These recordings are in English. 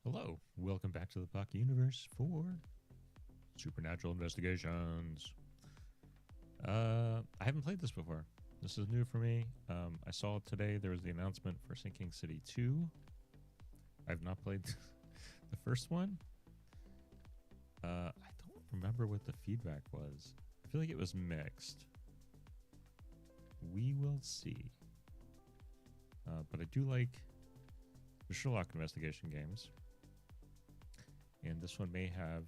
Hello, welcome back to the Puck universe for Supernatural Investigations. I haven't played this before. This is new for me. I saw today there was the announcement for Sinking City 2. I've not played the first one. I don't remember what the feedback was. I feel like it was mixed. We will see. But I do like the Sherlock investigation games. And this one may have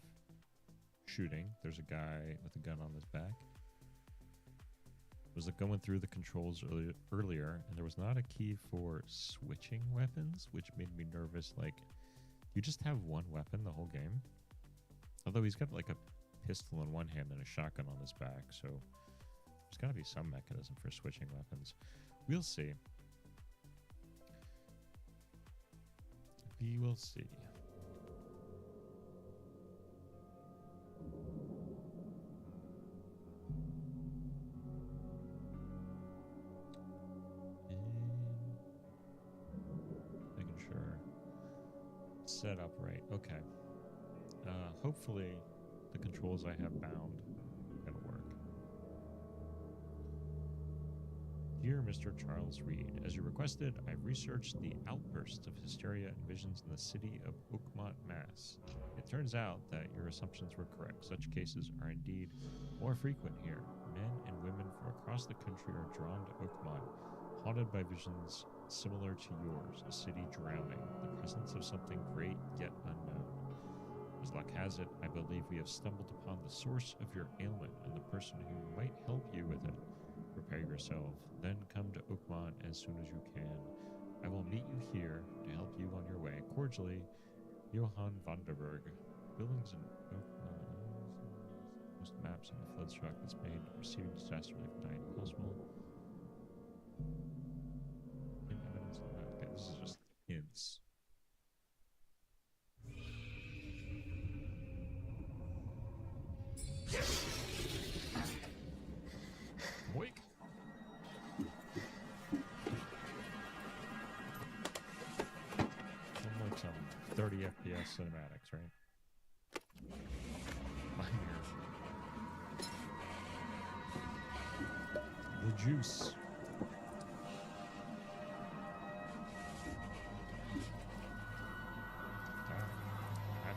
shooting. There's a guy with a gun on his back. I was going through the controls earlier, and there was not a key for switching weapons, which made me nervous. Like, you just have one weapon the whole game? Although he's got like a pistol in one hand and a shotgun on his back, so there's got to be some mechanism for switching weapons. We'll see. We will see. Making sure set up right. Okay. Hopefully the controls I have bound are gonna work. Dear Mr. Charles Reed, as you requested, I've researched the outbursts of hysteria and visions in the city of Oakmont, Mass. It turns out that your assumptions were correct. Such cases are indeed more frequent here. Men and women from across the country are drawn to Oakmont, haunted by visions similar to yours, a city drowning, the presence of something great yet unknown. As luck has it, I believe we have stumbled upon the source of your ailment and the person who might help you with it. Prepare yourself, then come to Oakmont as soon as you can. I will meet you here to help you on your way. Cordially, Johann Vanderberg. Buildings in Oakmont. Most maps on the flood struck that's made receiving disaster relief night. Possible. Evidence of that. Okay, this is just hints. Wake. Like some 30 FPS cinematics, right? My ears. The juice.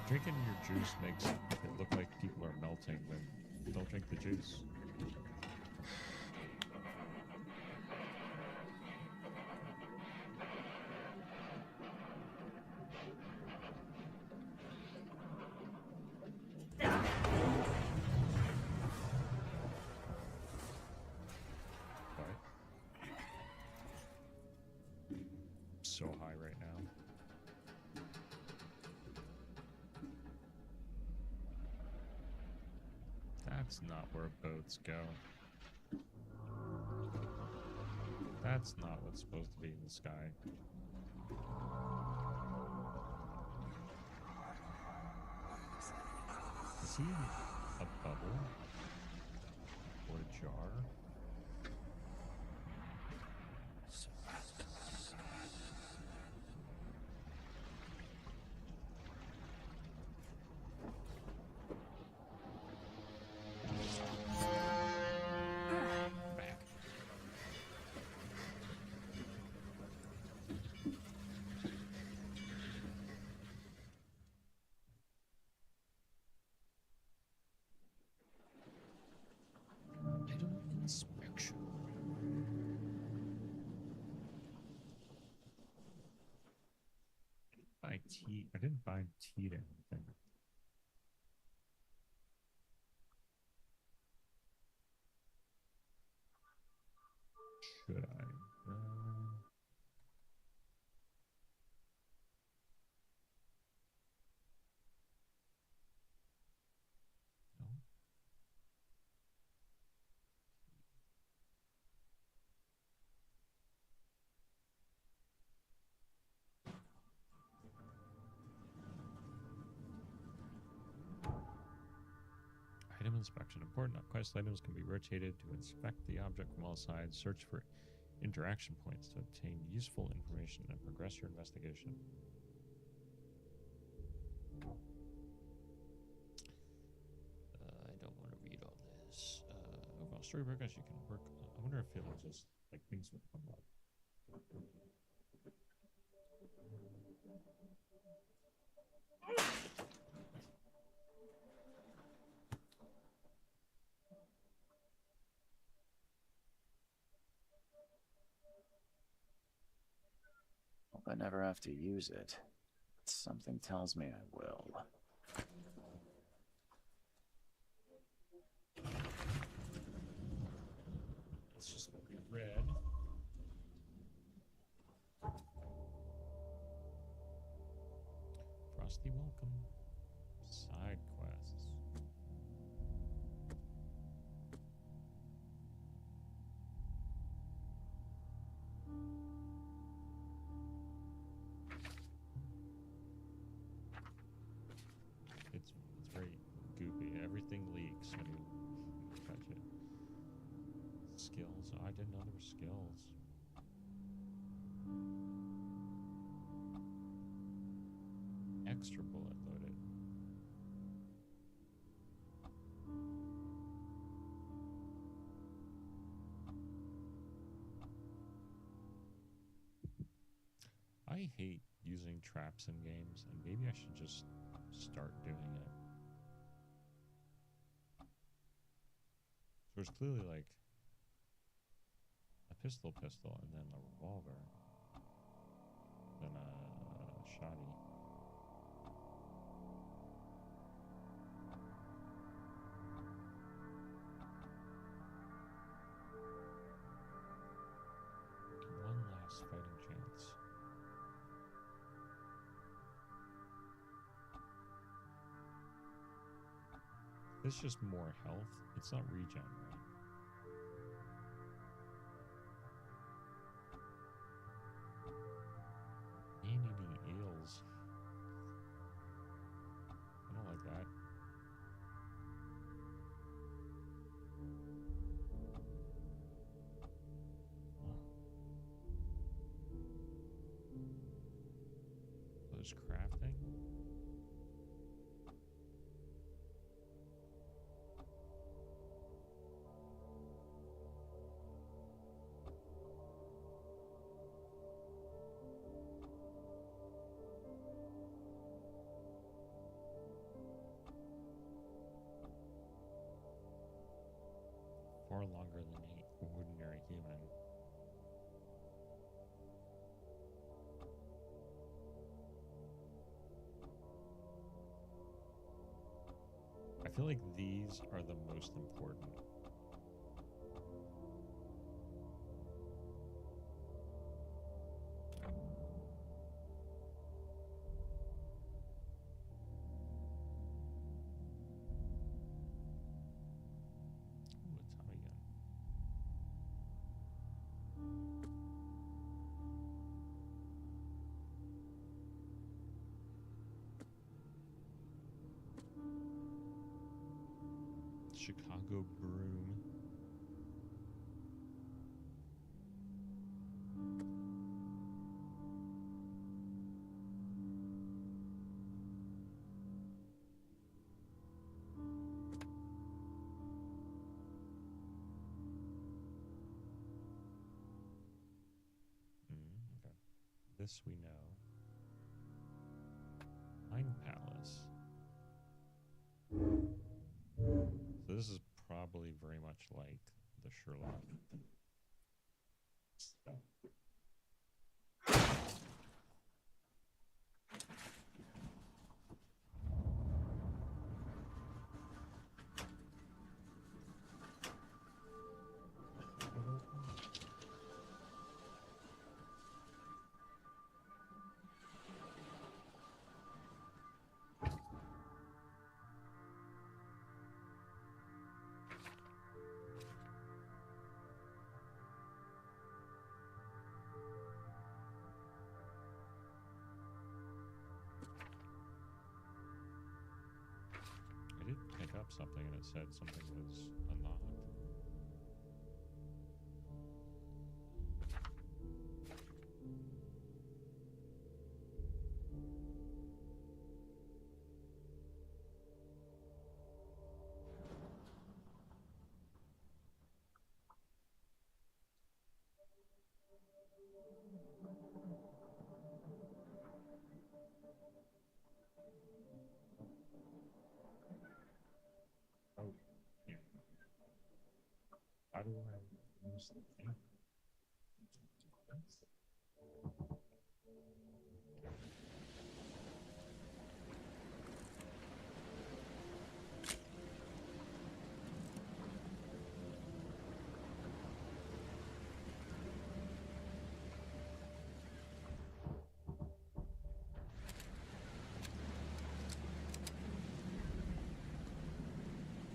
Drinking your juice makes it look like people are melting when don't drink the juice. So high right now. That's not where boats go. That's not what's supposed to be in the sky. Is he a bubble? Or a jar? I didn't buy tea to anything. Should I? No. Item inspection. Important quest items can be rotated to inspect the object from all sides. Search for interaction points to obtain useful information and progress your investigation. story progress you can work. I wonder if it'll just like things will come up. Hope I never have to use it. Something tells me I will. It's just gonna be red. Frosty welcome. Side quests. It's very goopy. Everything leaks when you touch it. Skills. Oh, I didn't know there were skills. Extra bullet loaded. I hate using traps in games, and maybe I should just start doing it. So there's clearly like a pistol, and then a revolver, then a shotty. One last fighting chance. It's just more health. It's not regen, right? Man-eating eels. I don't like that. So there's crafting. Far longer than an ordinary human. I feel like these are the most important. Ooh, a Tommy gun. Chicago broom. Okay. This we know. Mind Palace. So this is probably very much like the Sherlock. I did pick up something and it said something was unlocked. How do I use the thing?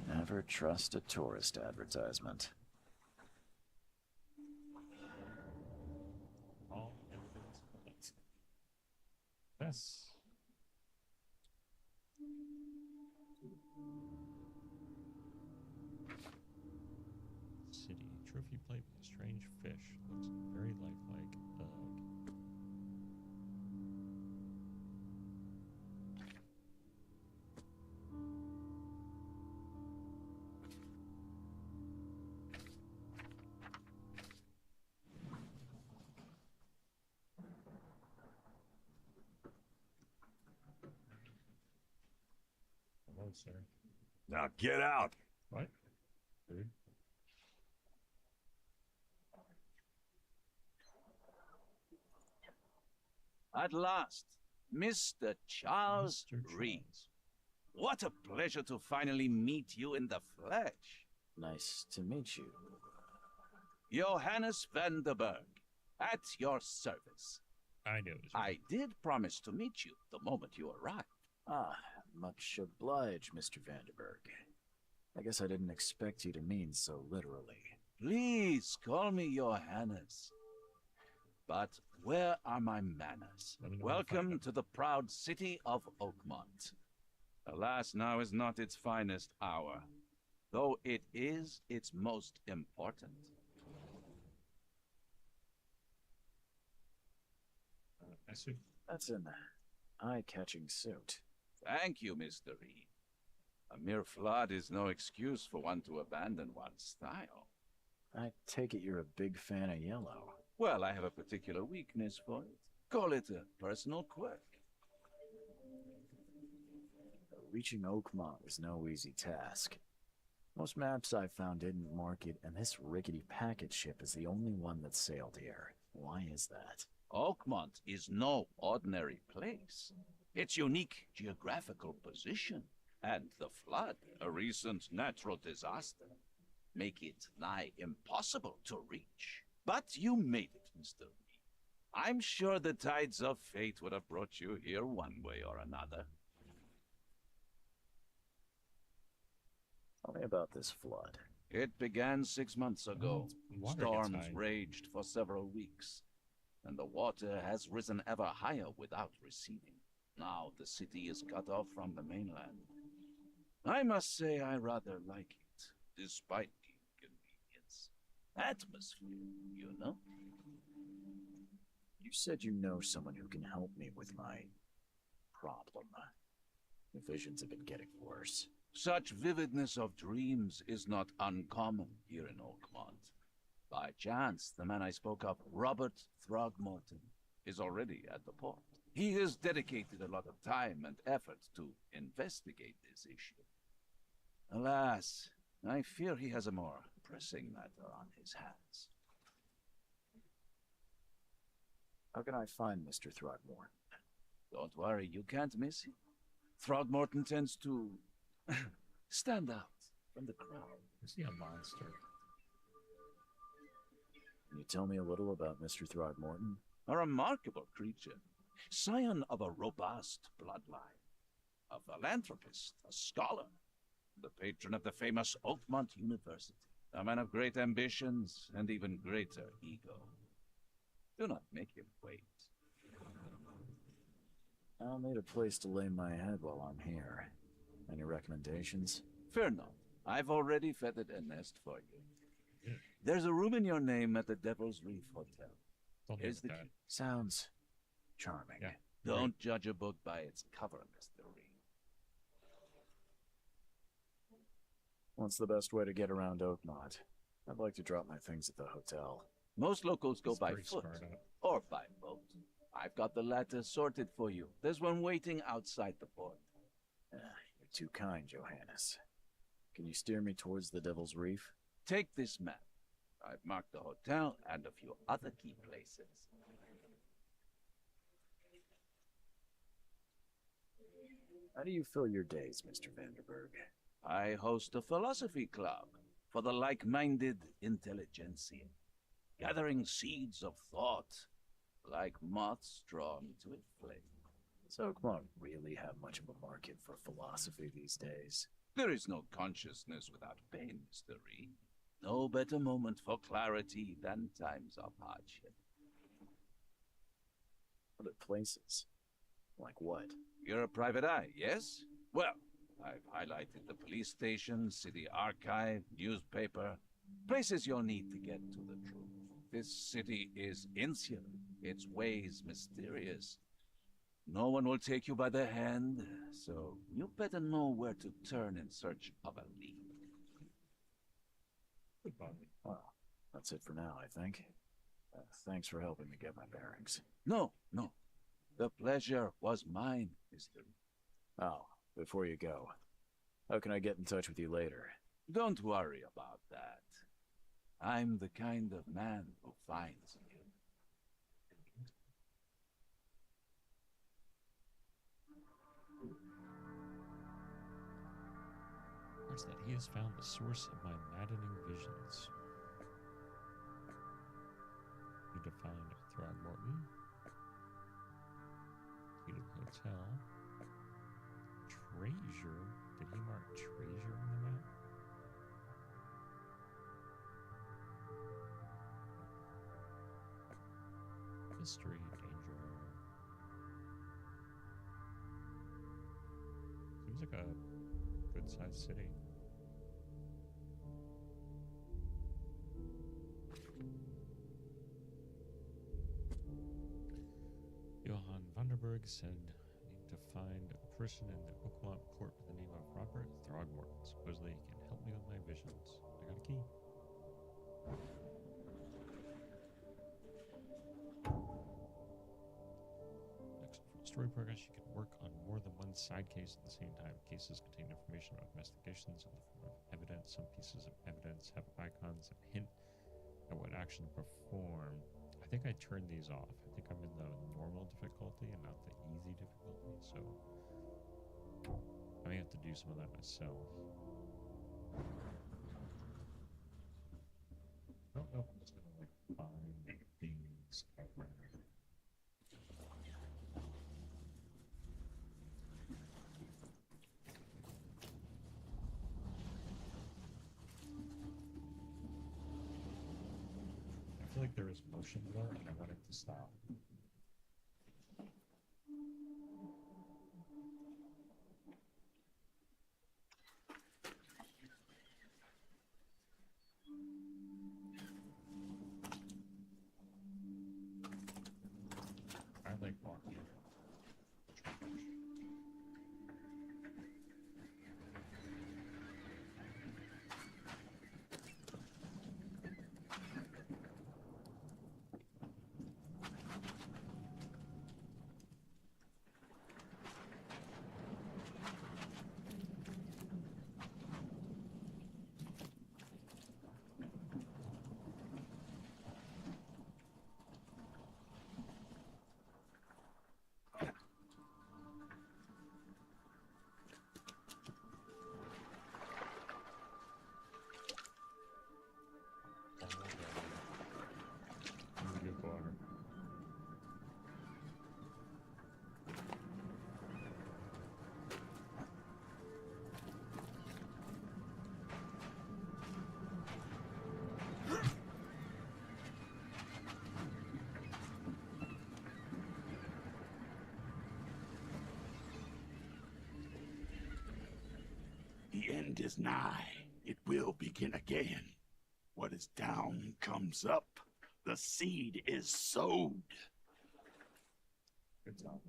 Never trust a tourist advertisement. All evidence. Yes. City. Trophy plate with a strange fish. Looks very lifelike. Ugh. Hello, sir. Now get out! What? Dude. At last, Mr. Charles Mr. Reed. Charles. What a pleasure to finally meet you in the flesh. Nice to meet you. Johannes van der Berg, at your service. I knew it was I did promise to meet you the moment you arrived. Ah, much obliged, Mr. Vanderberg. I guess I didn't expect you to mean so literally. Please call me Johannes. But where are my manners? Let me know when to find Welcome them. to the proud city of Oakmont. Alas, now is not its finest hour, though it is its most important. I see. That's an eye-catching suit. Thank you, Mr. Reed. A mere flood is no excuse for one to abandon one's style. I take it you're a big fan of yellow. Well, I have a particular weakness for it. Call it a personal quirk. Reaching Oakmont was no easy task. Most maps I found didn't mark it, and this rickety packet ship is the only one that sailed here. Why is that? Oakmont is no ordinary place. Its unique geographical position and the flood, a recent natural disaster, make it nigh impossible to reach. But you made it, Mr. Reed. I'm sure the tides of fate would have brought you here one way or another. Tell me about this flood. It began 6 months ago. Water gets Storms high. raged for several weeks, and the water has risen ever higher without receding. Now the city is cut off from the mainland. I must say I rather like it, despite the inconvenience. Atmosphere, you know? You said you know someone who can help me with my problem. The visions have been getting worse. Such vividness of dreams is not uncommon here in Oakmont. By chance, the man I spoke of, Robert Throgmorton, is already at the port. He has dedicated a lot of time and effort to investigate this issue. Alas, I fear he has a more pressing matter on his hands. How can I find Mr. Throgmorton? Don't worry, you can't miss him. Throgmorton tends to stand out from the crowd. Is he a monster? Can you tell me a little about Mr. Throgmorton? A remarkable creature, scion of a robust bloodline, a philanthropist, a scholar, the patron of the famous Oakmont University, a man of great ambitions and even greater ego. Do not make him wait. I'll need a place to lay my head while I'm here. Any recommendations? Fear not, I've already feathered a nest for you. Yeah. There's a room in your name at the Devil's Reef Hotel. Don't Here's do the that. key. Sounds charming. Yeah. Don't judge a book by its cover, Mr. Reed. What's the best way to get around Oakmont? I'd like to drop my things at the hotel. Most locals go He's by pretty foot scarred up. or by boat. I've got the latter sorted for you. There's one waiting outside the port. You're too kind, Johannes. Can you steer me towards the Devil's Reef? Take this map. I've marked the hotel and a few other key places. How do you fill your days, Mr. Vanderberg? I host a philosophy club for the like-minded intelligentsia, gathering seeds of thought like moths drawn to a flame. Does Oakmont really have much of a market for philosophy these days? There is no consciousness without pain, Mr. Reed. No better moment for clarity than times of hardship. Other places? Like what? You're a private eye, yes? Well, I've highlighted the police station, city archive, newspaper, places you'll need to get to the truth. This city is insular, its ways mysterious. No one will take you by the hand, so you better know where to turn in search of a lead. Well, that's it for now, I think. Thanks for helping me get my bearings. No. The pleasure was mine, Mr. Oh, before you go, how can I get in touch with you later? Don't worry about that. I'm the kind of man who finds you. What's that? He has found the source of my maddening visions. You defined Throgmorton. Heated Hotel. Treasure. Did he mark treasure on the map? Mystery, danger. Seems like a good-sized city. Johann Vanderberg said, I need to find a person in the Oakmont port with the name of Robert Throgmorton. Supposedly he can help me with my visions. I got a key. Next, for story progress, you can work on more than one side case at the same time. Cases contain information about investigations in the form of evidence. Some pieces of evidence have icons that hint at what action to perform. I think I turned these off. I think I'm in the normal difficulty and not the easy difficulty, so I may have to do some of that myself. I don't know if I'm just gonna like find things everywhere. I feel like there is motion there and I want it to stop. I like walking. Good bar. The end is nigh. It will begin again. What is down comes up. The seed is sowed. Good job.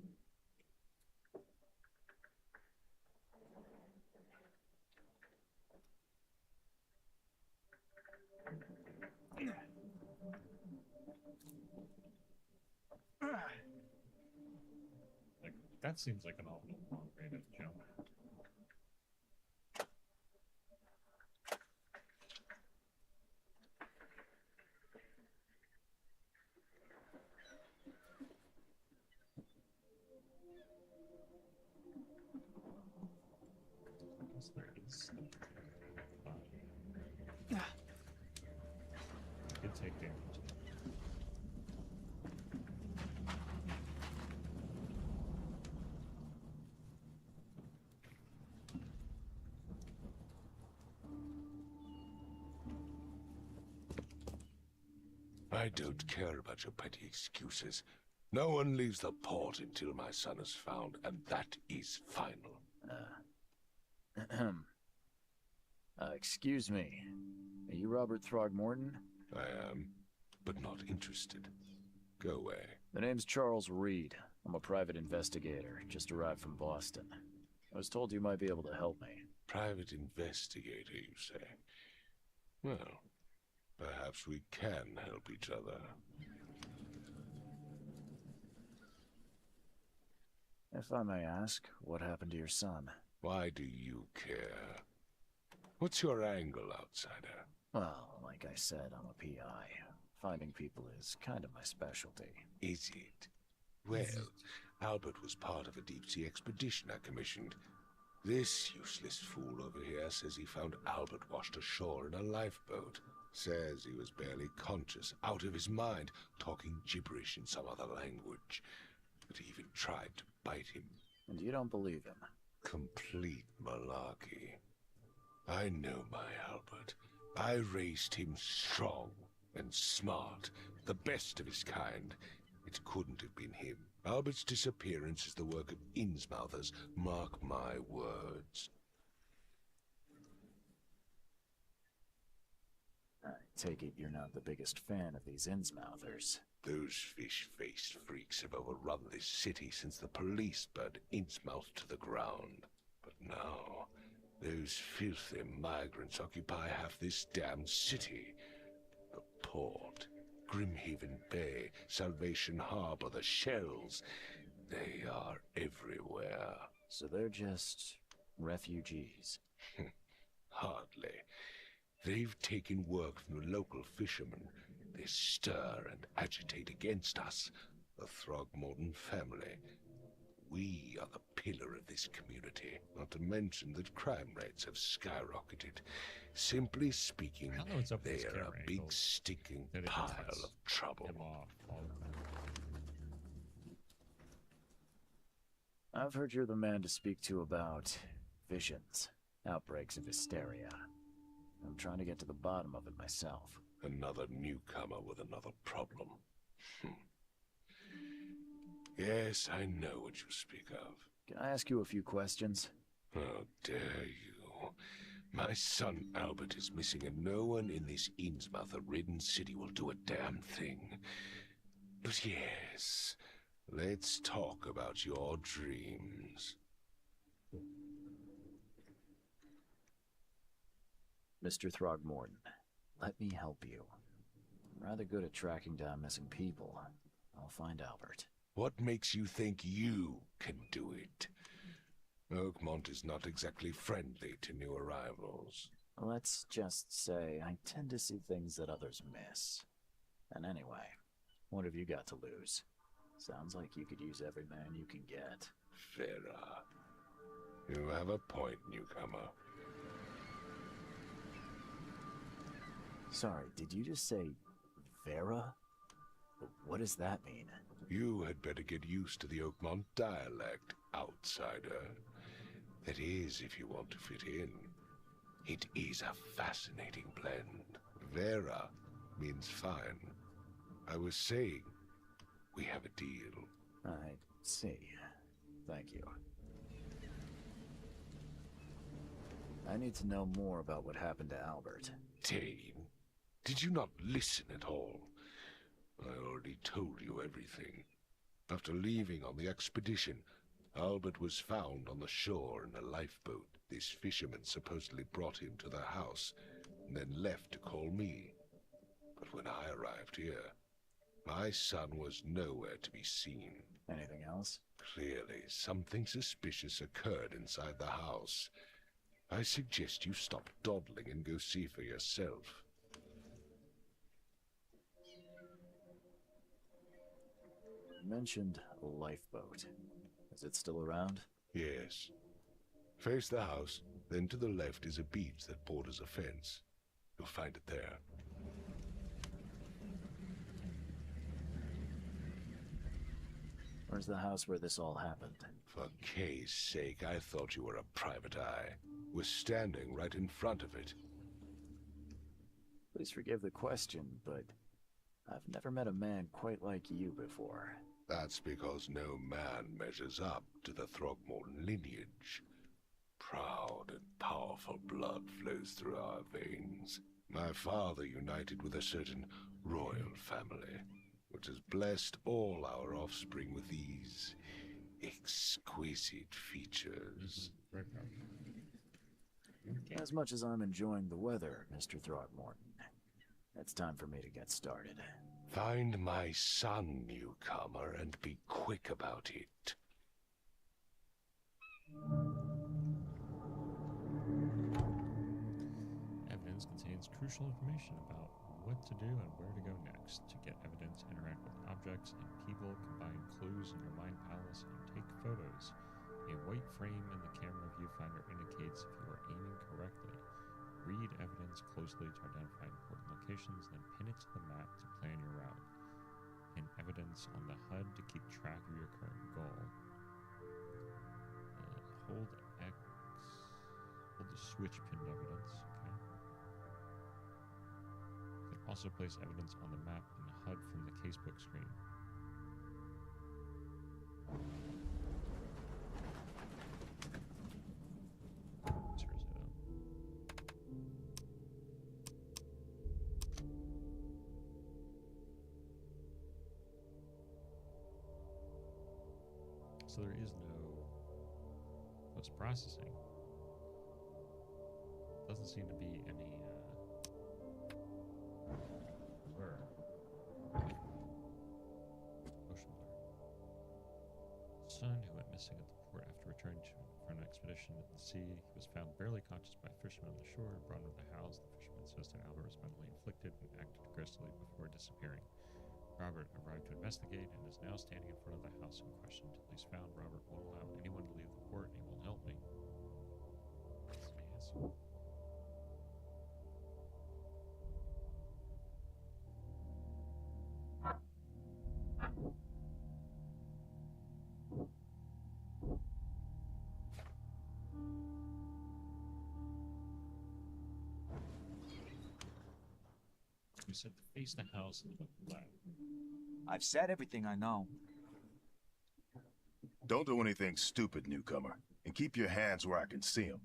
Like, that seems like an awful long way to jump. Yes, there is. Could take damage. I don't care about your petty excuses. No one leaves the port until my son is found, and that is final. Excuse me. Are you Robert Throgmorton? I am, but not interested. Go away. The name's Charles Reed. I'm a private investigator, just arrived from Boston. I was told you might be able to help me. Private investigator, you say? Well, perhaps we can help each other. If I may ask, what happened to your son? Why do you care? What's your angle, outsider? Well, like I said, I'm a PI. Finding people is kind of my specialty. Is it? Well, Albert was part of a deep-sea expedition I commissioned. This useless fool over here says he found Albert washed ashore in a lifeboat. Says he was barely conscious, out of his mind, talking gibberish in some other language. But he even tried to bite him. And you don't believe him? Complete malarkey. I know my Albert. I raised him strong and smart, the best of his kind. It couldn't have been him. Albert's disappearance is the work of Innsmouthers, mark my words. I take it you're not the biggest fan of these Innsmouthers. Those fish-faced freaks have overrun this city since the police burned Innsmouth to the ground. But now, those filthy migrants occupy half this damned city. The port, Grimhaven Bay, Salvation Harbor, the shells, they are everywhere. So they're just refugees. Hardly. They've taken work from the local fishermen. They stir and agitate against us, the Throgmorton family. We are the pillar of this community, not to mention that crime rates have skyrocketed. Simply speaking, I don't know what's up with they this are camera a big angle sticking that it pile has of trouble. Him off all the time. I've heard you're the man to speak to about visions, outbreaks of hysteria. I'm trying to get to the bottom of it myself. Another newcomer with another problem. Yes, I know what you speak of. Can I ask you a few questions? How dare you? My son Albert is missing, and no one in this Innsmouth-ridden city will do a damn thing. But yes, let's talk about your dreams. Mr. Throgmorton, let me help you. I'm rather good at tracking down missing people. I'll find Albert. What makes you think you can do it? Oakmont is not exactly friendly to new arrivals. Let's just say I tend to see things that others miss. And anyway, what have you got to lose? Sounds like you could use every man you can get. Vera, you have a point, newcomer. Sorry, did you just say Vera? What does that mean? You had better get used to the Oakmont dialect, outsider. That is, if you want to fit in. It is a fascinating blend. Vera means fine. I was saying, we have a deal. I see. Thank you. I need to know more about what happened to Albert. Dane, did you not listen at all? I already told you everything. After leaving on the expedition, Albert was found on the shore in a lifeboat. This fisherman supposedly brought him to the house, and then left to call me. But when I arrived here, my son was nowhere to be seen. Anything else? Clearly, something suspicious occurred inside the house. I suggest you stop dawdling and go see for yourself. You mentioned a lifeboat. Is it still around? Yes. Face the house, then to the left is a beach that borders a fence. You'll find it there. Where's the house where this all happened? For Kay's sake, I thought you were a private eye. We're standing right in front of it. Please forgive the question, but I've never met a man quite like you before. That's because no man measures up to the Throgmorton lineage. Proud and powerful blood flows through our veins. My father united with a certain royal family, which has blessed all our offspring with these exquisite features. Very proud. As much as I'm enjoying the weather, Mr. Throgmorton, it's time for me to get started. Find my son, newcomer, and be quick about it. Evidence contains crucial information about what to do and where to go next. To get evidence, interact with objects and people, combine clues in your mind palace, and take photos. A white frame in the camera viewfinder indicates if you are aiming correctly. Read evidence closely to identify important locations, then pin it to the map to plan your route. Pin evidence on the HUD to keep track of your current goal. Hold X. Hold the switch pinned evidence. Okay. You can also place evidence on the map in the HUD from the casebook screen. So there is no post-processing. Doesn't seem to be any blur. Motion blur. Son who went missing at the port after returning from an expedition at the sea. He was found barely conscious by fishermen on the shore and brought into the house. The fisherman says that Albert was mentally inflicted and acted aggressively before disappearing. Robert arrived to investigate and is now standing in front of the house in question. Until he's found, Robert won't allow anyone to leave the port and he won't help me. Yes. You said to face the house and look left. I've said everything I know. Don't do anything stupid, newcomer. And keep your hands where I can see them.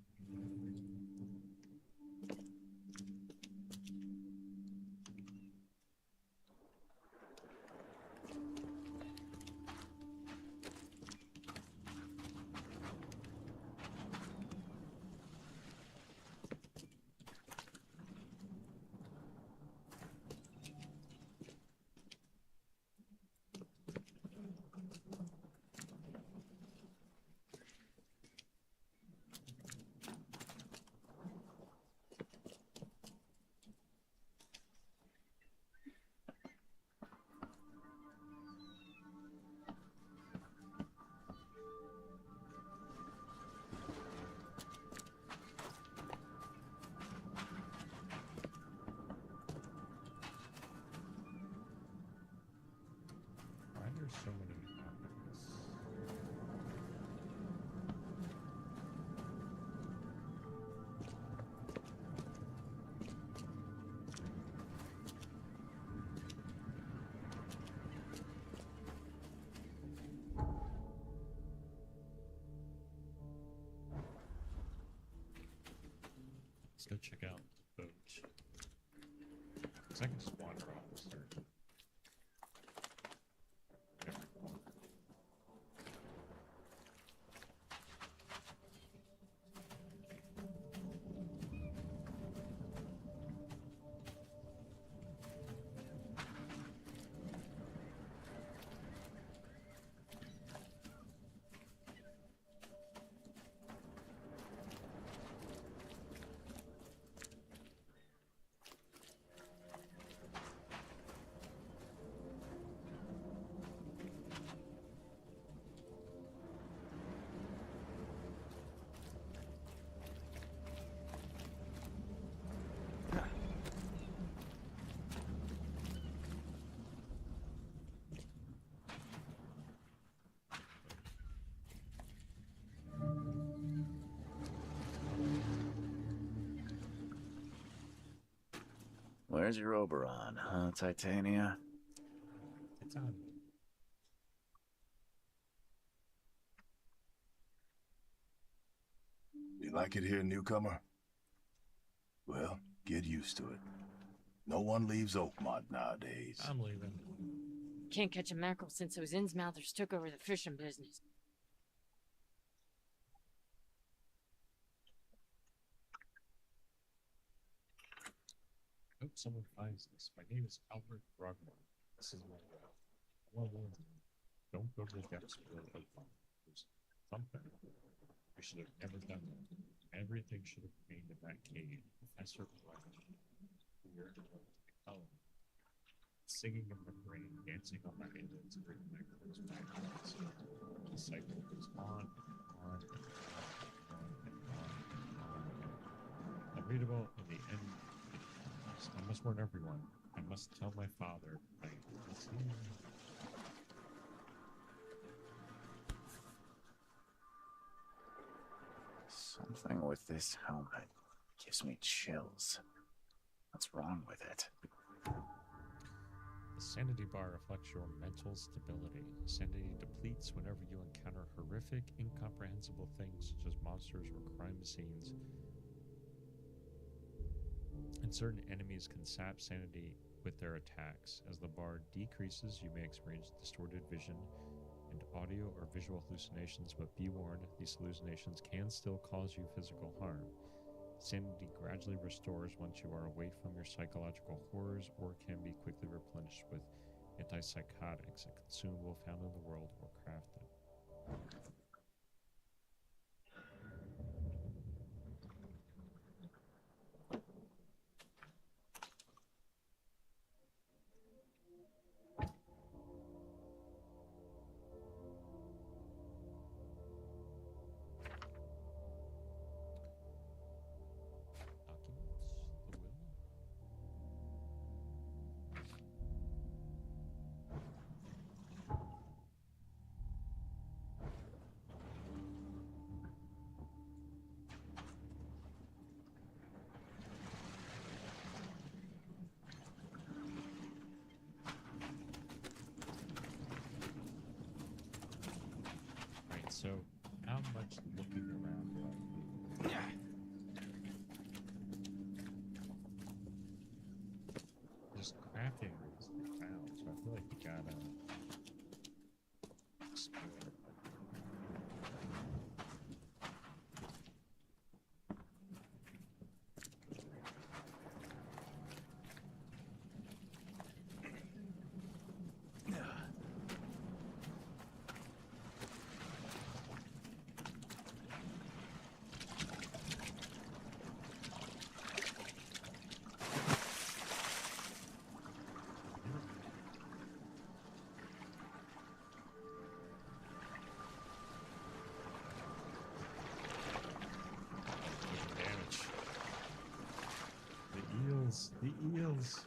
Why are there so many applicants? Let's go check out the boat. Because I can just wander off the start. Where's your Oberon, huh, Titania? It's on. You like it here, newcomer? Well, get used to it. No one leaves Oakmont nowadays. I'm leaving. Can't catch a mackerel since those Innsmouthers took over the fishing business. Hope someone finds this. My name is Albert Throgmorton. This is my well, don't go to the depths below Oakmont. There's something we should have never done. Everything should have remained in that cave. Professor Blanche. Weird. Oh. Singing in the rain, dancing on my eyelids, bringing my clothes back. The cycle goes on and on and on and on and on. Unreadable in the end. I must warn everyone. I must tell my father. Something with this helmet gives me chills. What's wrong with it? The sanity bar reflects your mental stability. Sanity depletes whenever you encounter horrific, incomprehensible things such as monsters or crime scenes. And certain enemies can sap sanity with their attacks. As the bar decreases, you may experience distorted vision and audio or visual hallucinations, but be warned, these hallucinations can still cause you physical harm. Sanity gradually restores once you are away from your psychological horrors, or can be quickly replenished with antipsychotics, a consumable found in the world or crafted. So, how much looking around do I do? Just crafting is found, so I feel like you gotta explore. The eels.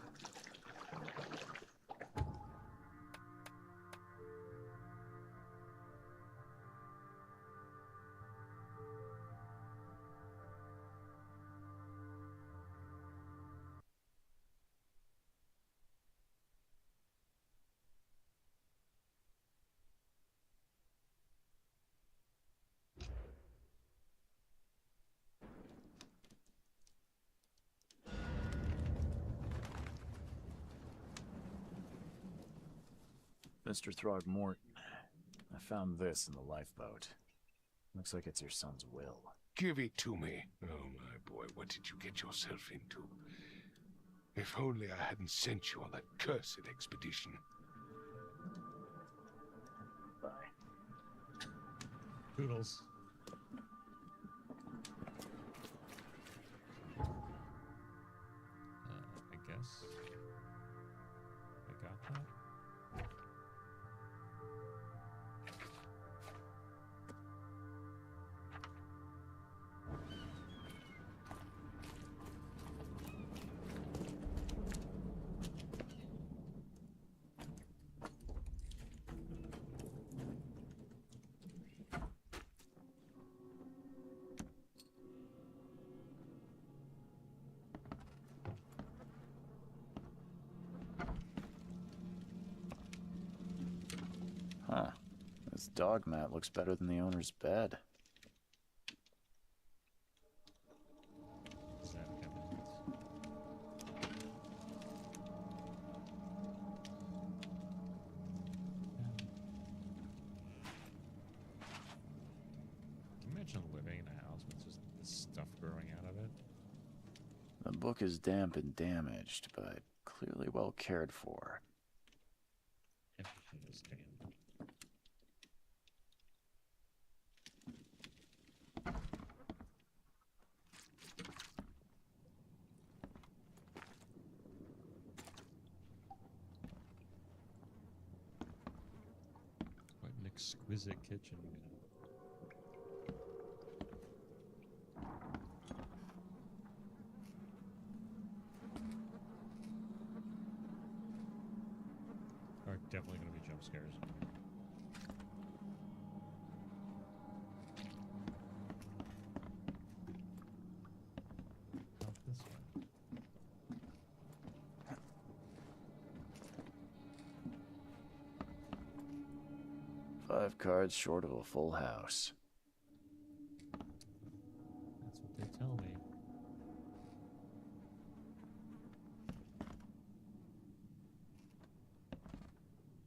Mr. Throgmorton, I found this in the lifeboat. Looks like it's your son's will. Give it to me. Oh, my boy, what did you get yourself into? If only I hadn't sent you on that cursed expedition. Bye. Toodles. I guess I got that. dog mat looks better than the owner's bed. Exact evidence. Can you imagine living in a house with just this stuff growing out of it? The book is damp and damaged, but clearly well cared for. Everything is damp. What an exquisite kitchen. Are definitely going to be jump scares. Out this way. 5 cards short of a full house. That's what they tell me.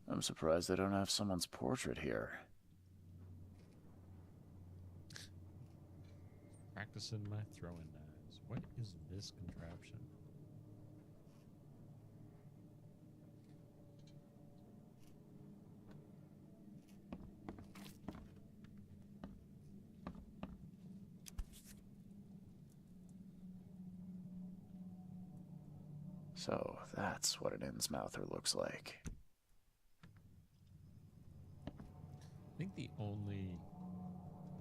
I'm surprised they don't have someone's portrait here. Practicing my throwing knives. What is this contraption? So that's what an Innsmouther looks like. I think the only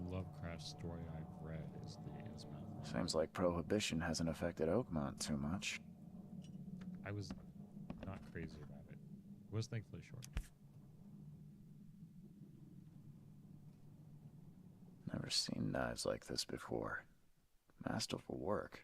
Lovecraft story I've read is the Innsmouth. Seems like Prohibition hasn't affected Oakmont too much. I was not crazy about it. It was thankfully short. Never seen knives like this before. Masterful work.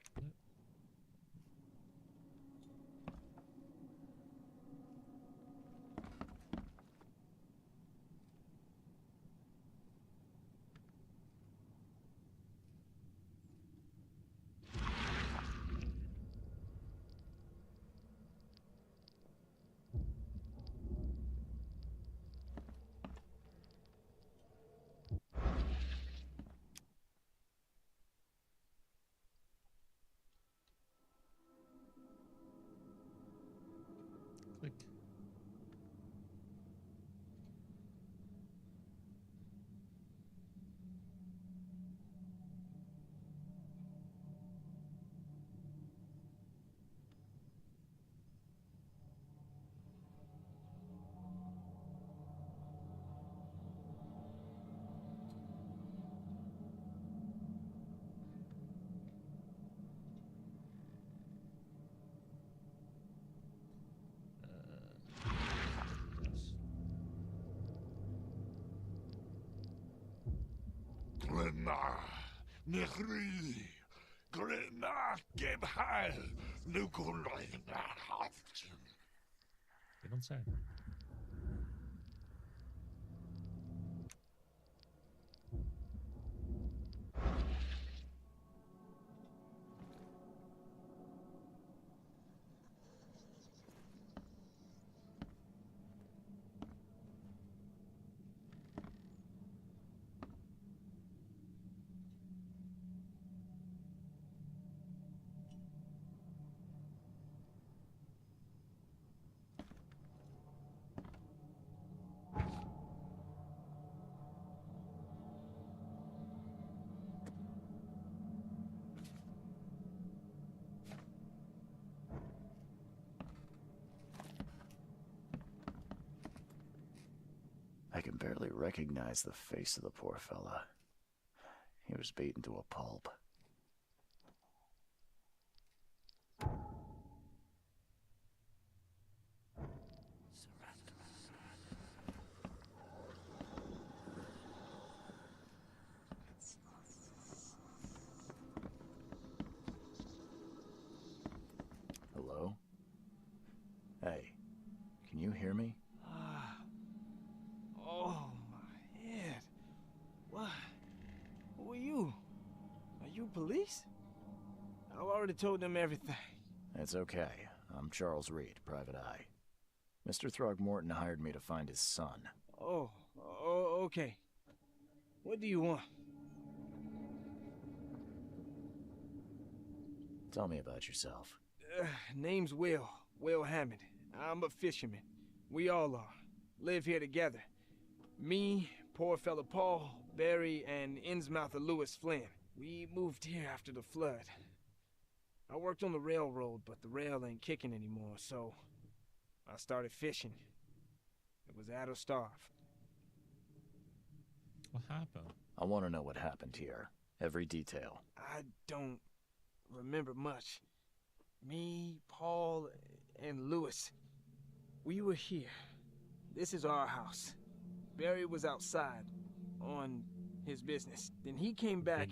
Click. Yes. Glenna, Nechri, Glenna, Gebheil, Nukulina, They don't say. I can barely recognize the face of the poor fella. He was beaten to a pulp. Hello? Hey, can you hear me? Oh, my head. I already told them everything. It's okay. I'm Charles Reed, Private Eye. Mr. Throgmorton hired me to find his son. Oh, okay. What do you want? Tell me about yourself. Name's Will Hammond. I'm a fisherman. We all are. Live here together. Me, poor fella Paul, Barry, and Innsmouther Lewis Flynn. We moved here after the flood. I worked on the railroad, but the rail ain't kicking anymore, so I started fishing. It was at or starve. What happened? I want to know what happened here. Every detail. I don't remember much. Me, Paul, and Lewis, we were here. This is our house. Barry was outside on his business. Then he came back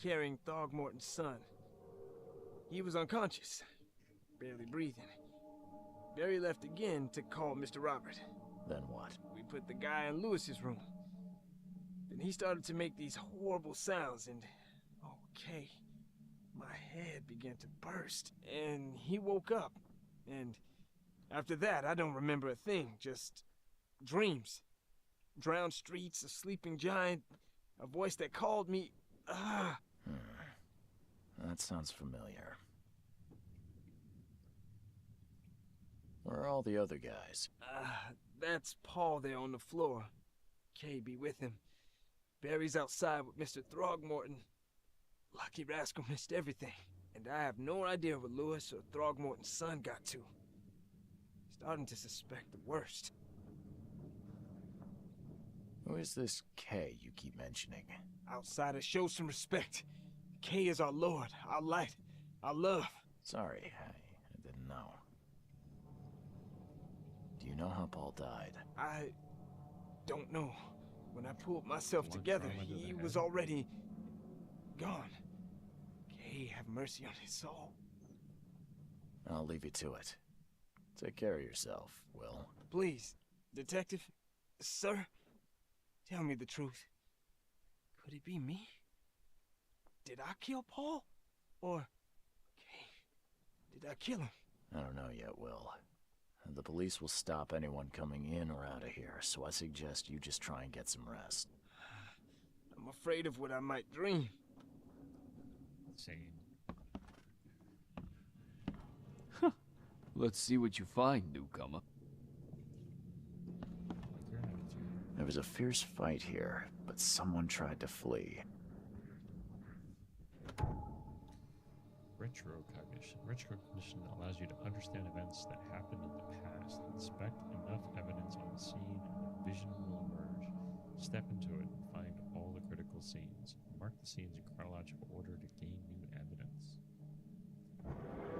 carrying Throgmorton's son. He was unconscious, barely breathing. Barry left again to call Mr. Robert. Then what? We put the guy in Lewis's room. Then he started to make these horrible sounds and, okay, my head began to burst. And he woke up. And after that, I don't remember a thing, just dreams. Drowned streets, a sleeping giant, a voice that called me. That sounds familiar. Where are all the other guys? That's Paul there on the floor. Kay be with him. Barry's outside with Mr. Throgmorton. Lucky rascal missed everything. And I have no idea what Lewis or Throgmorton's son got to. Starting to suspect the worst. Who is this Kay you keep mentioning? Outsider, show some respect. Kay is our lord, our light, our love. Sorry, I didn't know. Do you know how Paul died? I don't know. When I pulled myself together, he was already gone. Kay, have mercy on his soul. I'll leave you to it. Take care of yourself, Will. Please, detective, sir, tell me the truth. Could it be me? Did I kill Paul? Or, did I kill him? I don't know yet, Will. The police will stop anyone coming in or out of here, so I suggest you just try and get some rest. I'm afraid of what I might dream. Same. Let's see what you find, newcomer. Like your attitude. There was a fierce fight here, but someone tried to flee. Retrocognition. Retrocognition allows you to understand events that happened in the past. Inspect enough evidence on the scene and a vision will emerge. Step into it and find all the critical scenes. Mark the scenes in chronological order to gain new evidence. Now my camera.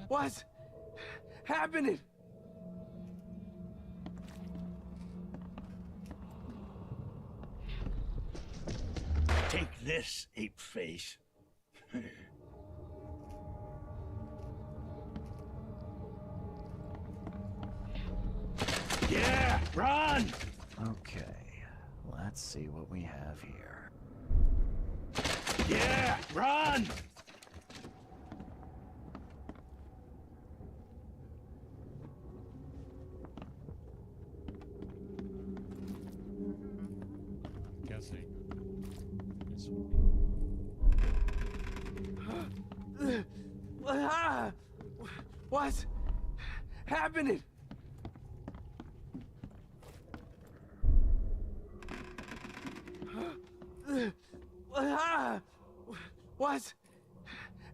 What's happening? Take this, ape face. Yeah, run! Okay, let's see what we have here. Yeah, run! Guessing. This will What's happening? What's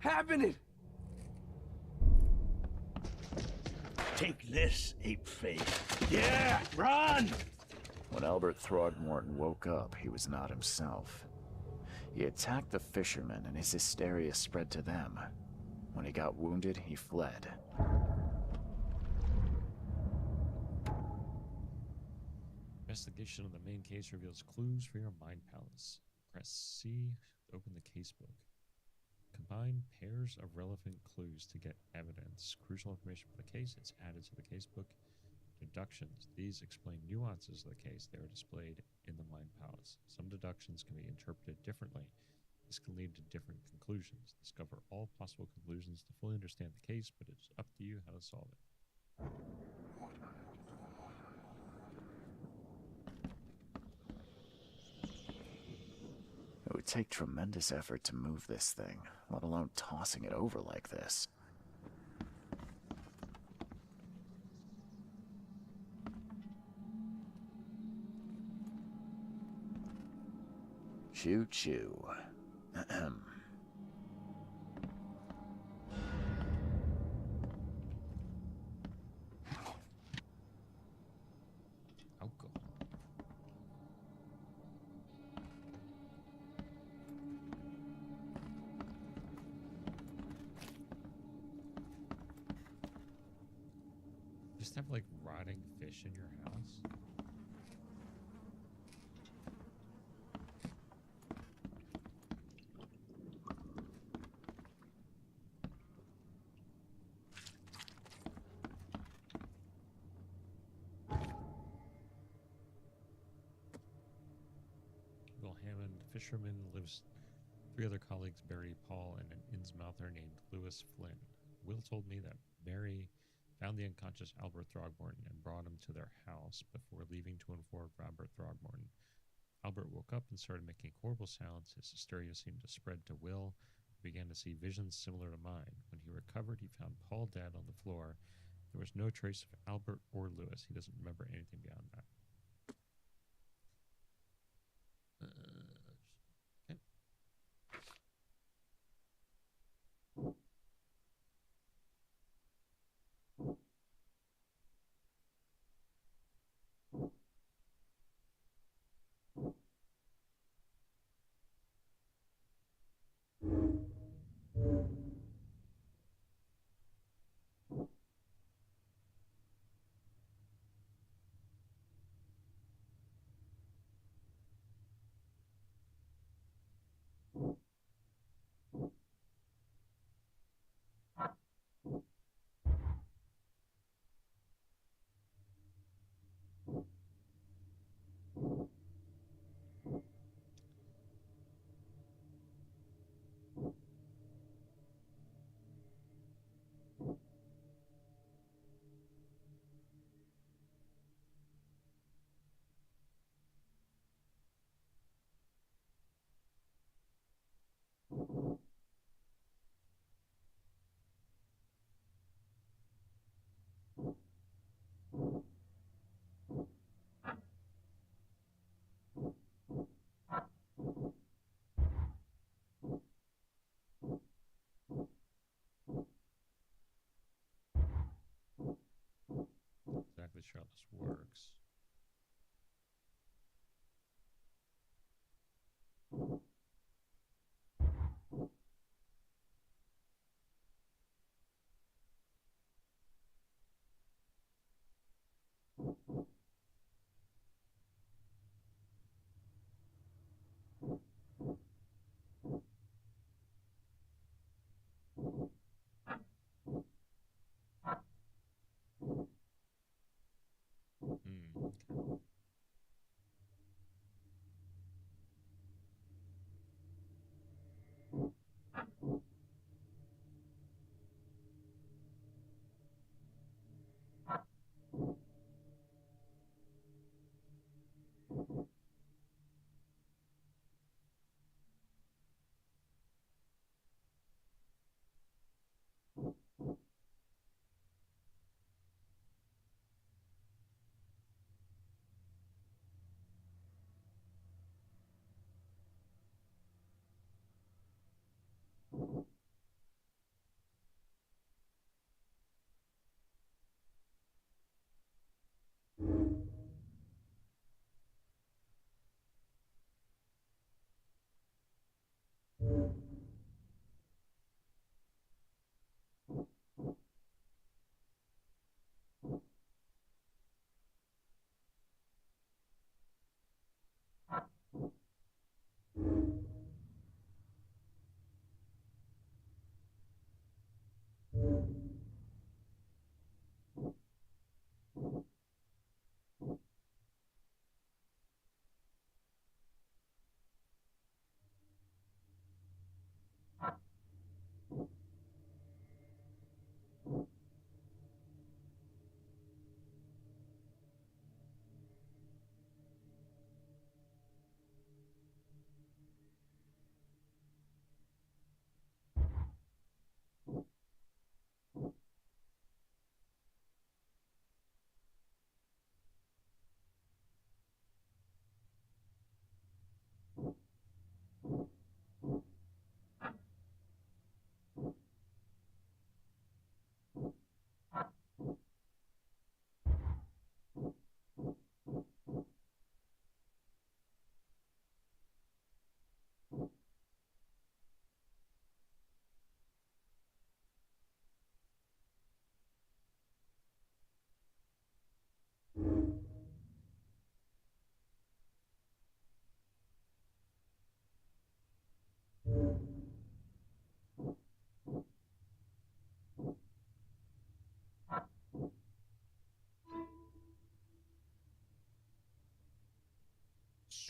happening? Take this, ape-face. Yeah, run! When Albert Throgmorton woke up, he was not himself. He attacked the fishermen, and his hysteria spread to them. When he got wounded, he fled. Investigation of the main case reveals clues for your mind palace. Press C to open the casebook. Combine pairs of relevant clues to get evidence. Crucial information for the case is added to the casebook. Deductions. These explain nuances of the case. They are displayed in the mind palace. Some deductions can be interpreted differently. This can lead to different conclusions. Discover all possible conclusions to fully understand the case, but it's up to you how to solve it. It would take tremendous effort to move this thing, let alone tossing it over like this. Choo-choo. Ahem. Alcohol. Just have like rotting fish in your house? Will Hammond, fisherman, lives 3 other colleagues, Barry, Paul, and an Innsmouther named Lewis Flynn. Will told me that Barry found the unconscious Albert Throgmorton and brought him to their house before leaving to inform Robert Throgmorton. Albert woke up and started making horrible sounds. His hysteria seemed to spread to Will, who began to see visions similar to mine. When he recovered, he found Paul dead on the floor. There was no trace of Albert or Lewis. He doesn't remember anything beyond that. Okay.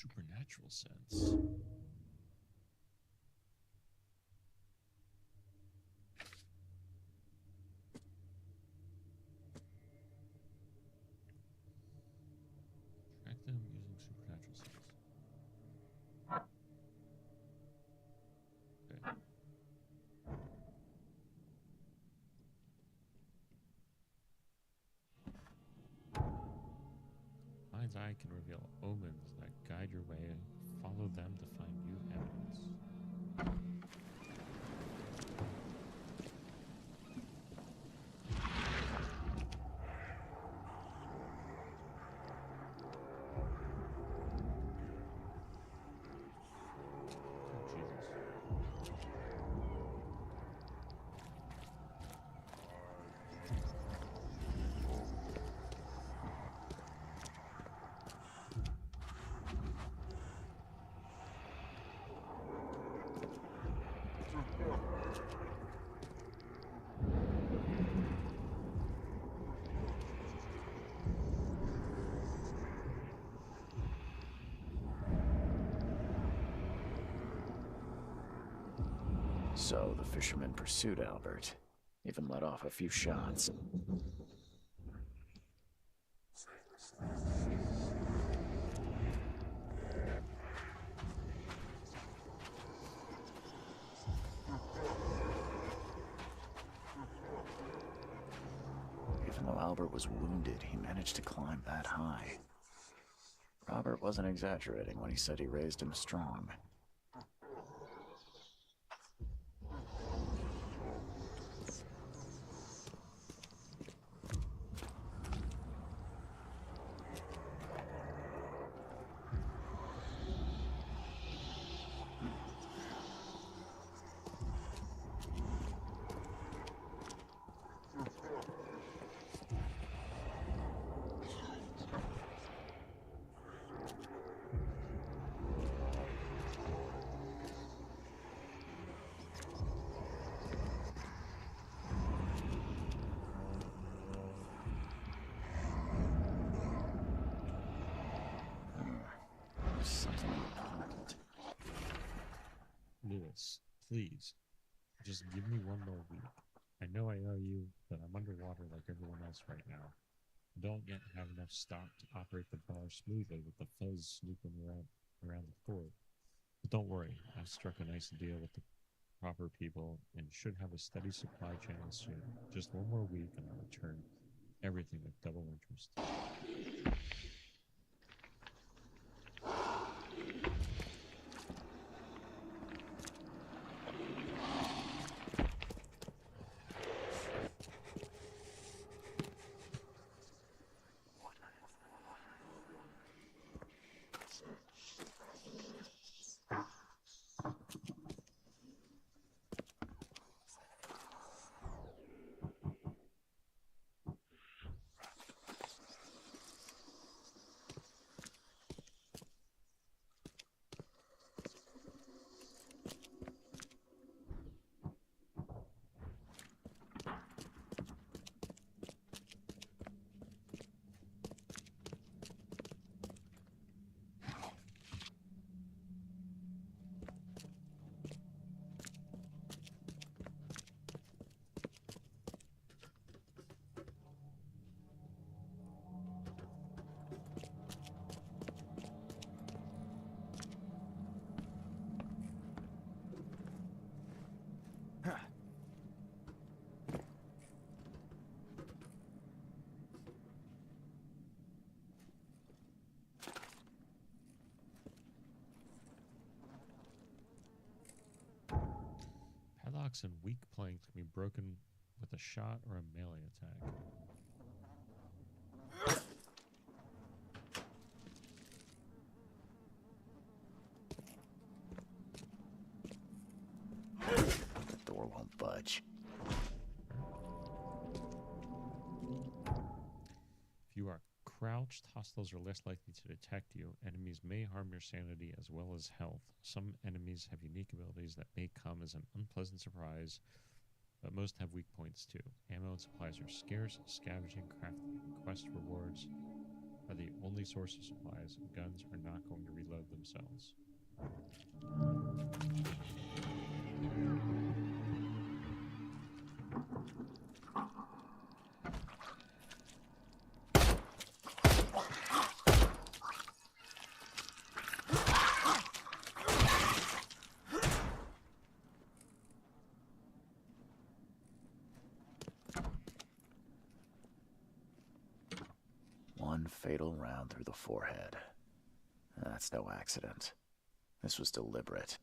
supernatural sense. Track them using supernatural sense. Okay. Mind's eye can reveal omens that guide your way. Follow them to find new evidence. Oh, Jesus. So the fisherman pursued Albert, even let off a few shots. Even though Albert was wounded, he managed to climb that high. Robert wasn't exaggerating when he said he raised him strong. Something important. Lewis, please, just give me one more week. I know you, but I'm underwater like everyone else right now. I don't yet have enough stock to operate the bar smoothly with the fuzz snooping around the port. But don't worry, I've struck a nice deal with the proper people and should have a steady supply channel soon. Just one more week and I'll return everything with double interest. Padlocks and weak planks can be broken with a shot or a melee attack. The door won't budge. If you are crouched, hostiles are less likely to detect you. Enemies may harm your sanity as well as health. Some enemies have unique abilities that may come as an unpleasant surprise, but most have weak points too. Ammo and supplies are scarce. Scavenging, crafting, and quest rewards are the only source of supplies, and guns are not going to reload themselves. One fatal round through the forehead. That's no accident. This was deliberate.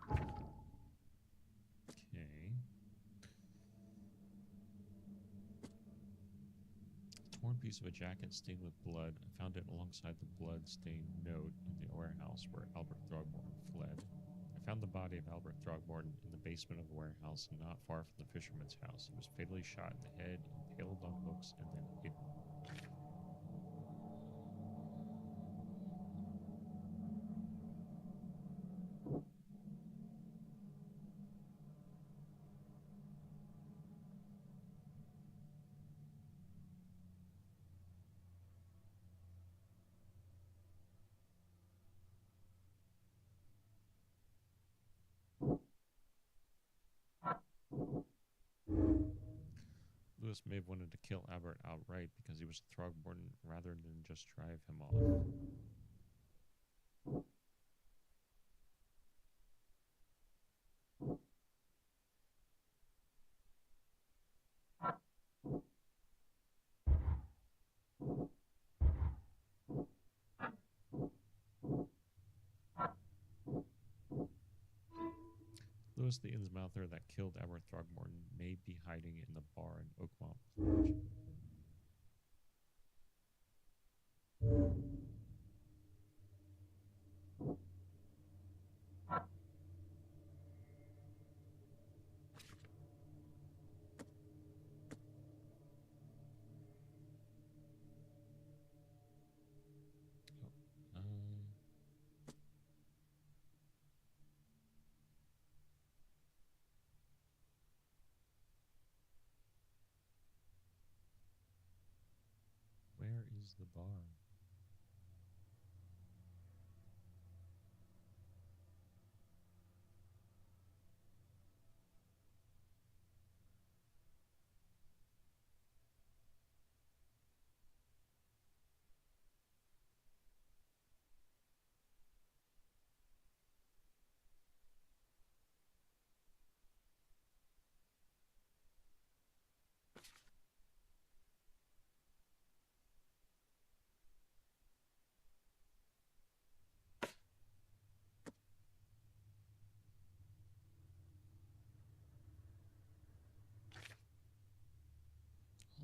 Okay. Torn piece of a jacket stained with blood. I found it alongside the blood-stained note in the warehouse where Albert Throgmorton fled. I found the body of Albert Throgmorton in the basement of the warehouse and not far from the fisherman's house. He was fatally shot in the head, impaled on hooks, and then hidden. Lewis may have wanted to kill Albert outright because he was Throgmorton rather than just drive him off. Lewis the Innsmouther that killed Albert Throgmorton may be hiding in the bar in Oakmont Plunge. Where is the bar?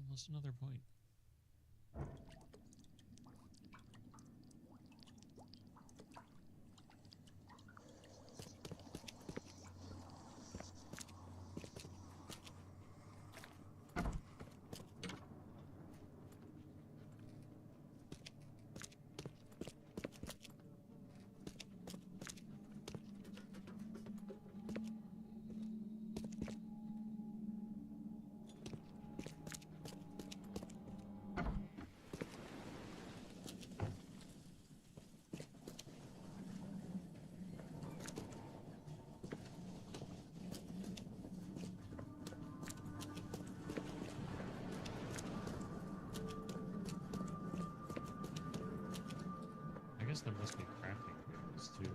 Almost another point. I guess there must be crafting tables too.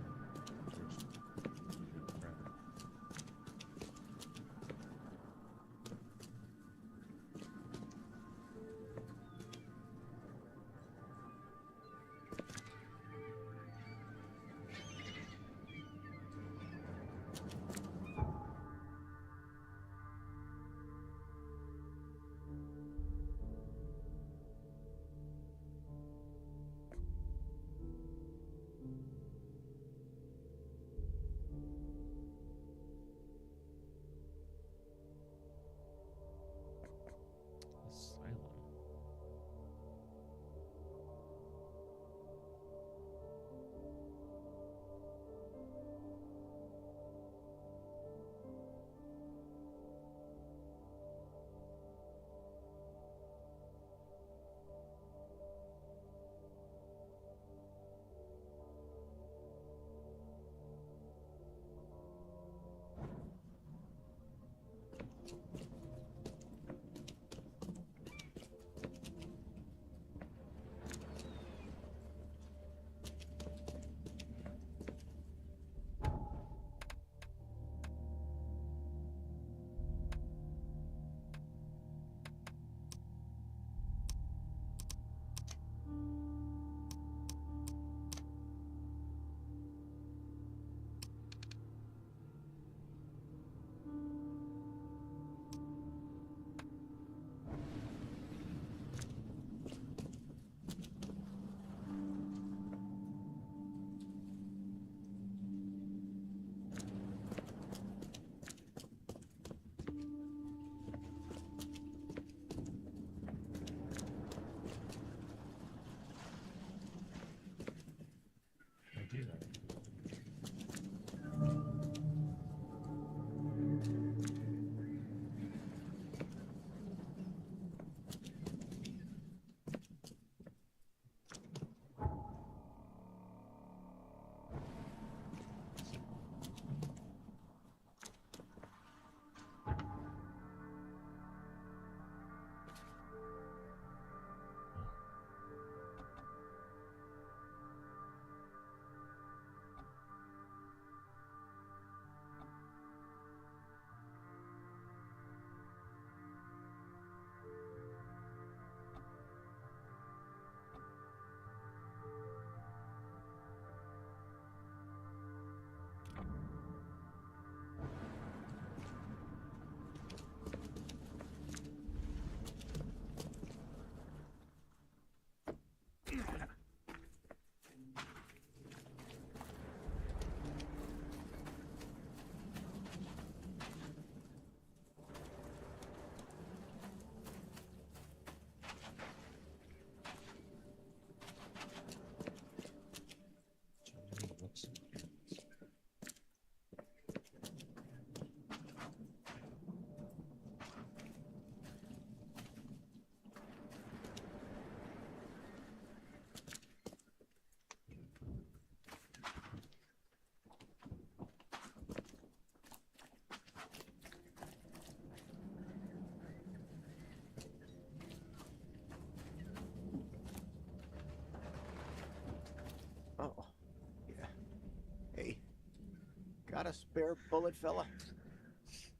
Got a spare bullet, fella?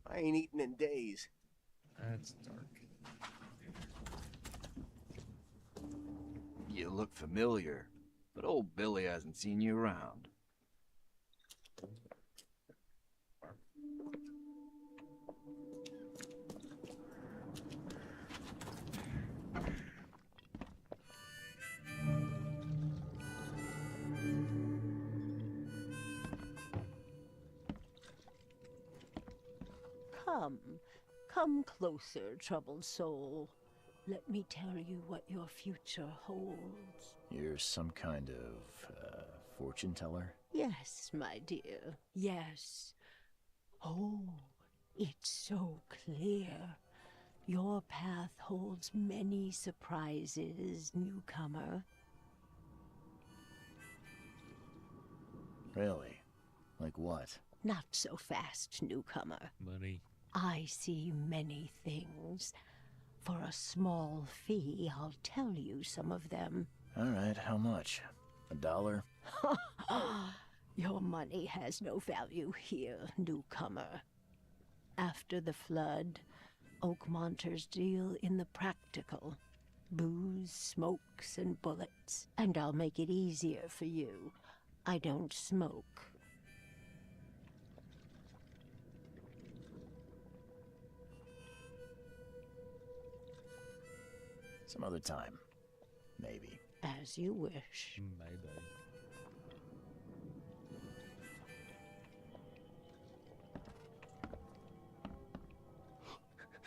I ain't eaten in days. That's dark. You look familiar, but old Billy hasn't seen you around. Come closer, troubled soul. Let me tell you what your future holds. You're some kind of, fortune teller? Yes, my dear, yes. Oh, it's so clear. Your path holds many surprises, newcomer. Really? Like what? Not so fast, newcomer. Money. I see many things. For a small fee, I'll tell you some of them. All right, how much? $1? Your money has no value here, newcomer. After the flood, Oakmonters deal in the practical. Booze, smokes, and bullets. And I'll make it easier for you. I don't smoke. Some other time. Maybe. As you wish. Maybe.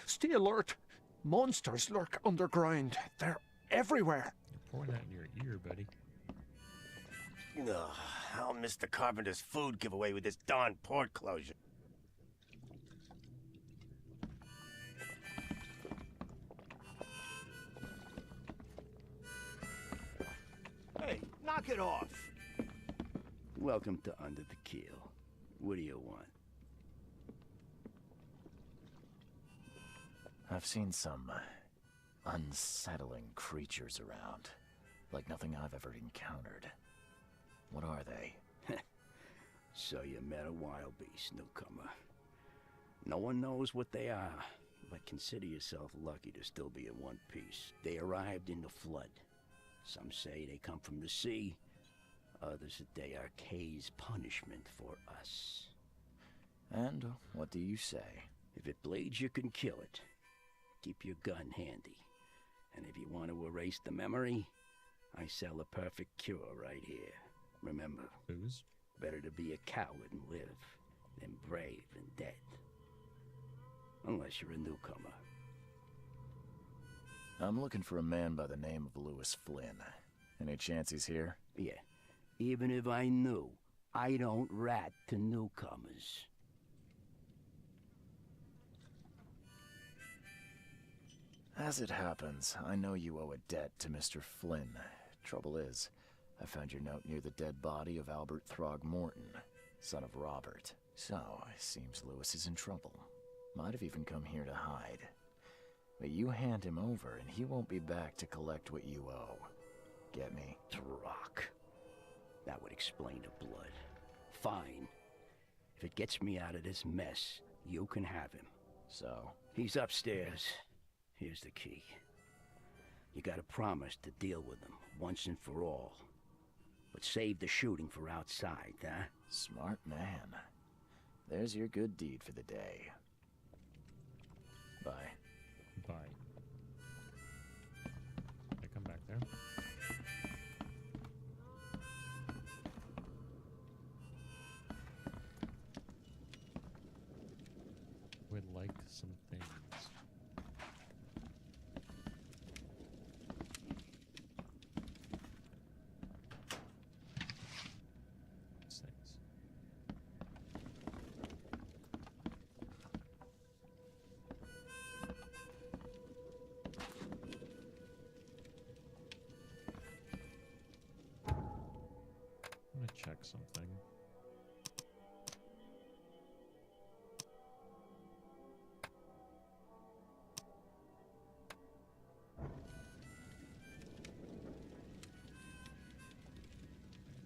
Stay alert. Monsters lurk underground. They're everywhere. You're pouring that in your ear, buddy. Ugh, I'll miss the carpenter's food giveaway with this darn port closure. Hey, knock it off! Welcome to Under the Keel. What do you want? I've seen some unsettling creatures around. Like nothing I've ever encountered. What are they? So you met a wild beast, newcomer. No one knows what they are, but consider yourself lucky to still be in one piece. They arrived in the flood. Some say they come from the sea. Others that they are Kay's punishment for us. And what do you say? If it bleeds, you can kill it. Keep your gun handy. And if you want to erase the memory, I sell a perfect cure right here. Remember, Booze? Better to be a coward and live than brave and dead. Unless you're a newcomer. I'm looking for a man by the name of Lewis Flynn. Any chance he's here? Yeah. Even if I knew, I don't rat to newcomers. As it happens, I know you owe a debt to Mr. Flynn. Trouble is, I found your note near the dead body of Albert Throgmorton, son of Robert. So, it seems Lewis is in trouble. Might have even come here to hide. But you hand him over and he won't be back to collect what you owe. Get me? Throck. That would explain the blood. Fine. If it gets me out of this mess, you can have him. So? He's upstairs. Here's the key. You gotta promise to deal with him, once and for all. But save the shooting for outside, huh? Smart man. There's your good deed for the day. Bye. Bye. I come back there. Would like some things. Things. I'm gonna check something.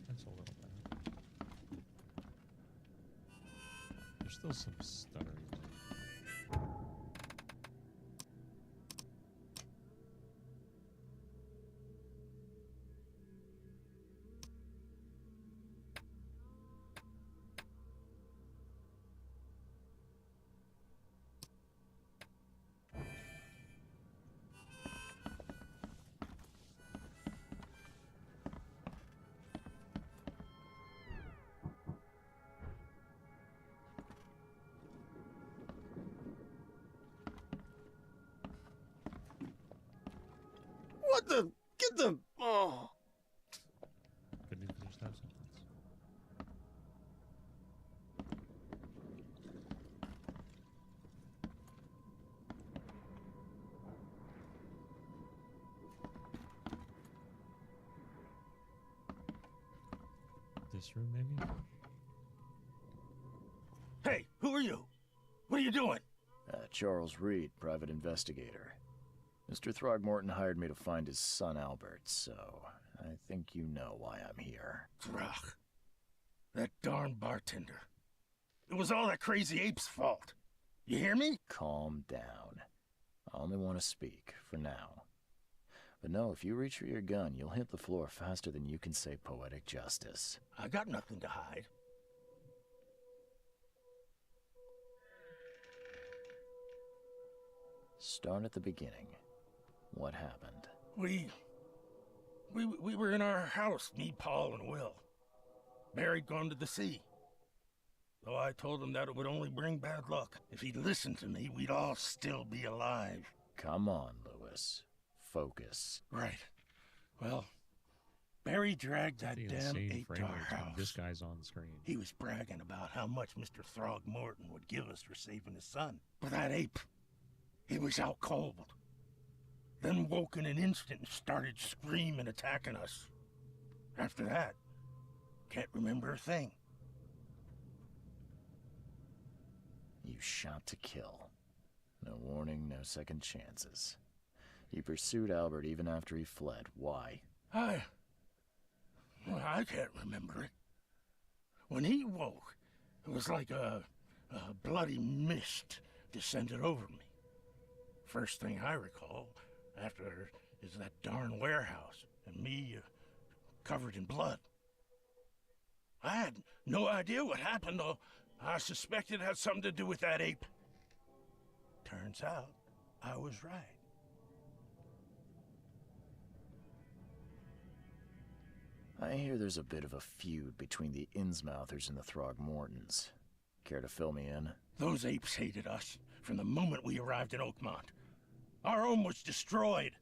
That's a little bad. Still some stuttering. What the? Get the... Oh. Couldn't even finish that sentence. This room, maybe? Hey, who are you? What are you doing? Charles Reed, private investigator. Mr. Throgmorton hired me to find his son Albert, so I think you know why I'm here. Throg. That darn bartender. It was all that crazy ape's fault. You hear me? Calm down. I only want to speak, for now. But no, if you reach for your gun, you'll hit the floor faster than you can say poetic justice. I got nothing to hide. Start at the beginning. What happened? We were in our house, me, Paul, and Will. Barry'd gone to the sea. Though I told him that it would only bring bad luck. If he'd listened to me, we'd all still be alive. Come on, Lewis. Focus. Right. Well, Barry dragged that The damn insane ape to frame our rates when house. this guy's on the screen. He was bragging about how much Mr. Throgmorton would give us for saving his son. But that ape, he was out cold. Then woke in an instant and started screaming, attacking us. After that, can't remember a thing. You shot to kill. No warning, no second chances. You pursued Albert even after he fled. Why? I can't remember it. When he woke, it was like a bloody mist descended over me. First thing I recall after is that darn warehouse and me covered in blood. I had no idea what happened, though. I suspected it had something to do with that ape. Turns out, I was right. I hear there's a bit of a feud between the Innsmouthers and the Throgmortons. Care to fill me in? Those apes hated us from the moment we arrived in Oakmont. Our home was destroyed.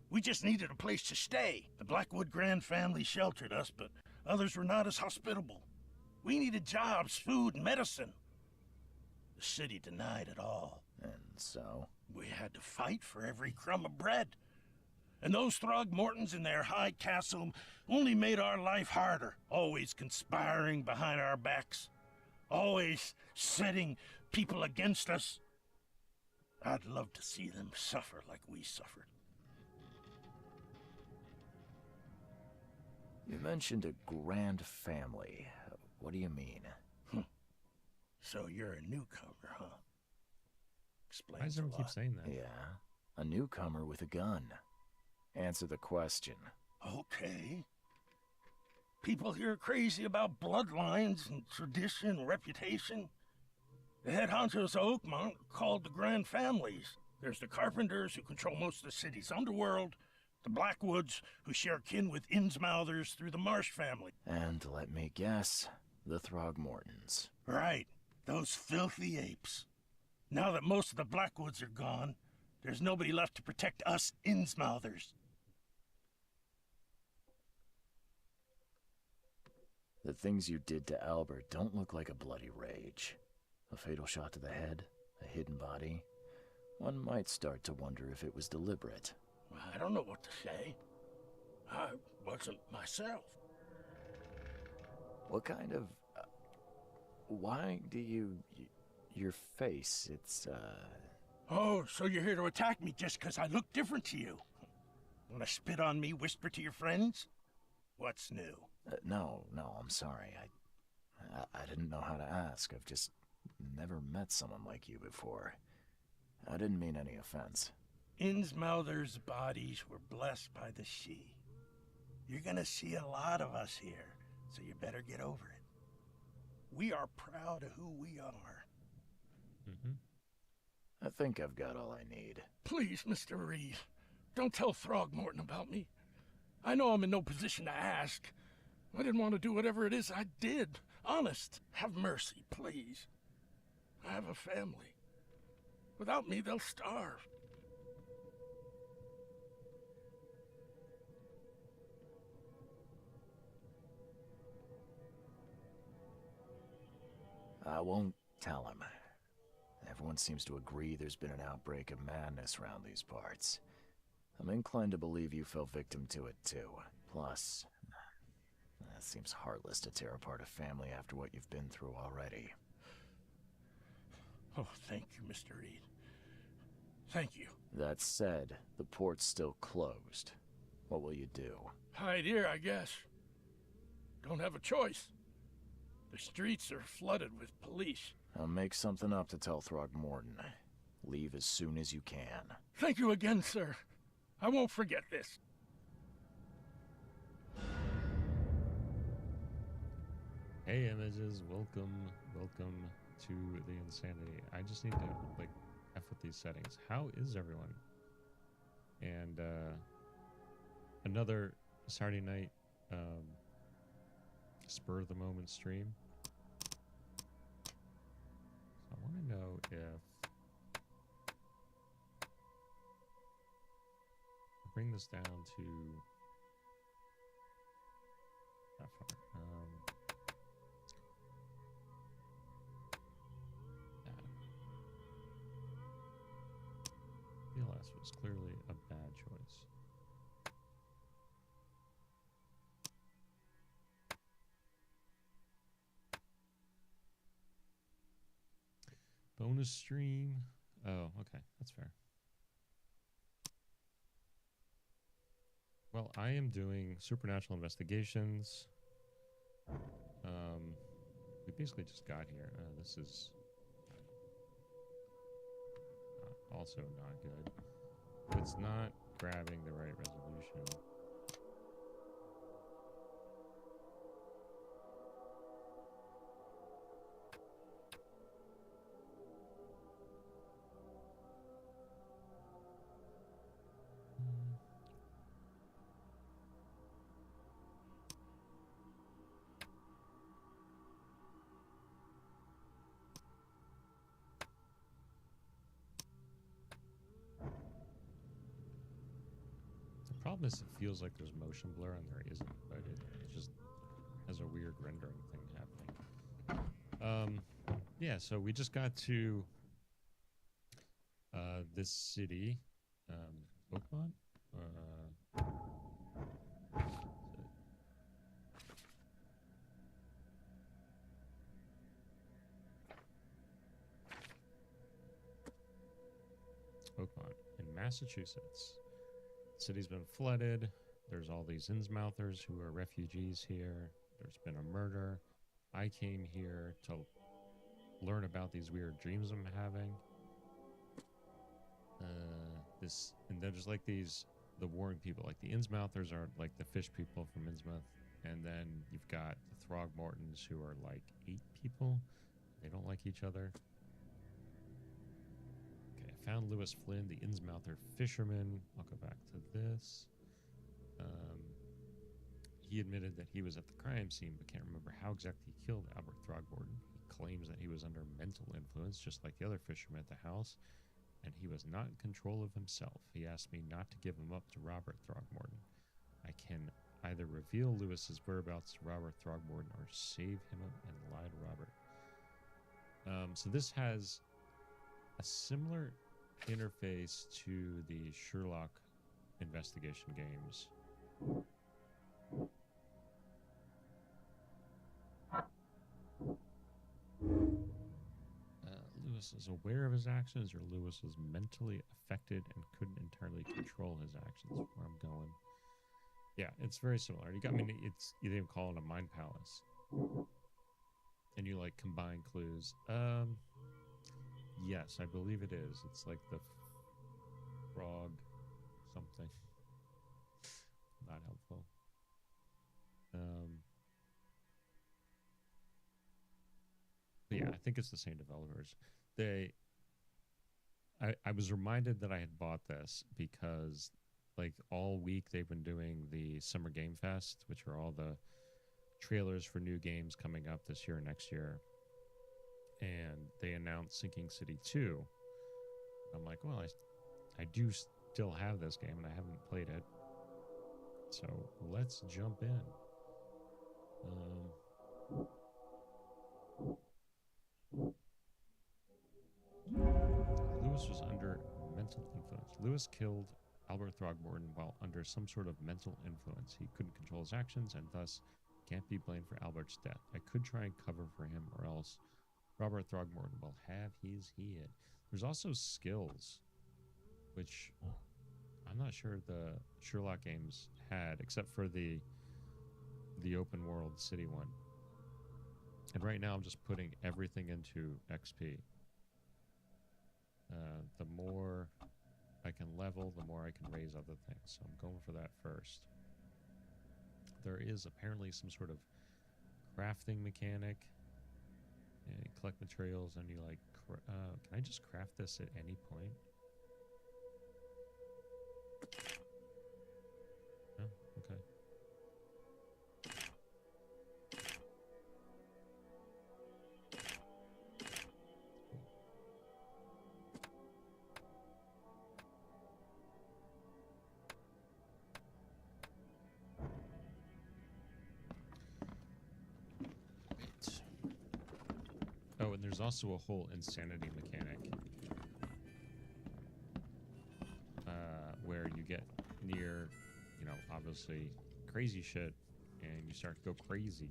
We just needed a place to stay. The Blackwood Grand family sheltered us, but others were not as hospitable. We needed jobs, food, and medicine. The city denied it all. And so? We had to fight for every crumb of bread. And those Throgmortons in their high castle only made our life harder, always conspiring behind our backs, always setting people against us. I'd love to see them suffer like we suffered. You mentioned a grand family. What do you mean? So you're a newcomer, huh? Why does Explains a everyone keep lot. saying that? Yeah, a newcomer with a gun. Answer the question. Okay. People here are crazy about bloodlines and tradition and reputation. The head honchos of Oakmont are called the Grand Families. There's the Carpenters, who control most of the city's underworld, the Blackwoods, who share kin with Innsmouthers through the Marsh family. And let me guess, the Throgmortons. Right, those filthy apes. Now that most of the Blackwoods are gone, there's nobody left to protect us Innsmouthers. The things you did to Albert don't look like a bloody rage. A fatal shot to the head, a hidden body. One might start to wonder if it was deliberate. I don't know what to say. I wasn't myself. What kind of... why do you... your face, it's, Oh, so you're here to attack me just because I look different to you? Want to spit on me, whisper to your friends? What's new? No, I'm sorry. I didn't know how to ask. I've just Never met someone like you before. I didn't mean any offense. Innsmouther's bodies were blessed by the sea. You're gonna see a lot of us here, so you better get over it. We are proud of who we are. I think I've got all I need. Please, Mr. Reed, don't tell Throgmorton about me. I know I'm in no position to ask. I didn't want to do whatever it is I did. Honest, have mercy, please. I have a family. Without me, they'll starve. I won't tell him. Everyone seems to agree there's been an outbreak of madness around these parts. I'm inclined to believe you fell victim to it too. Plus, it seems heartless to tear apart a family after what you've been through already. Oh, thank you, Mr. Reed. Thank you. That said, the port's still closed. What will you do? Hide here, I guess. Don't have a choice. The streets are flooded with police. I'll make something up to tell Throgmorton. Leave as soon as you can. Thank you again, sir. I won't forget this. Hey, images, welcome to the insanity. I just need to, like, F with these settings. How is everyone? And, another Saturday night, spur of the moment stream. So I want to know if I bring this down to that far. PLS was clearly a bad choice. Bonus stream. Oh, okay. That's fair. Well, I am doing supernatural investigations. We basically just got here. This is also not good. It's not grabbing the right resolution. The problem is it feels like there's motion blur and there isn't, but it just has a weird rendering thing happening. Yeah, so we just got to this city, Oakmont? Oakmont in Massachusetts. The city's been flooded. There's all these Innsmouthers who are refugees here. There's been a murder. I came here to learn about these weird dreams I'm having. And there's like the warring people, like the Innsmouthers are like the fish people from Innsmouth, and then you've got the Throgmortons who are like 8 people. They don't like each other. Okay, I found Lewis Flynn, the Innsmouther fisherman. I'll go back to this. He admitted that he was at the crime scene, but can't remember how exactly he killed Albert Throgmorton. He claims that he was under mental influence, just like the other fishermen at the house, and he was not in control of himself. He asked me not to give him up to Robert Throgmorton. I can either reveal Lewis's whereabouts to Robert Throgmorton or save him and lie to Robert. So this has a similar interface to the Sherlock investigation games. Lewis is aware of his actions, or Lewis was mentally affected and couldn't entirely control his actions. Where I'm going. Yeah, it's very similar. You got me. You didn't call it a mind palace. and you like combine clues. Yes, I believe it is. It's like the frog something. Not helpful. But yeah, I think it's the same developers. I was reminded that I had bought this because like all week they've been doing the Summer Game Fest, which are all the trailers for new games coming up this year and next year. And they announced Sinking City 2. I'm like, well, I do still have this game and I haven't played it. So let's jump in. Lewis was under mental influence. Lewis killed Albert Throgmorton while under some sort of mental influence. He couldn't control his actions and thus can't be blamed for Albert's death. I could try and cover for him or else Robert Throgmorton will have his head. There's also skills, which I'm not sure the Sherlock games had, except for the open world city one. And right now I'm just putting everything into XP. The more I can level, the more I can raise other things. So I'm going for that first. There is apparently some sort of crafting mechanic. And you collect materials and you like, can I just craft this at any point? Oh, okay. Oh, and there's also a whole insanity mechanic where you get near, you know, obviously crazy shit and you start to go crazy.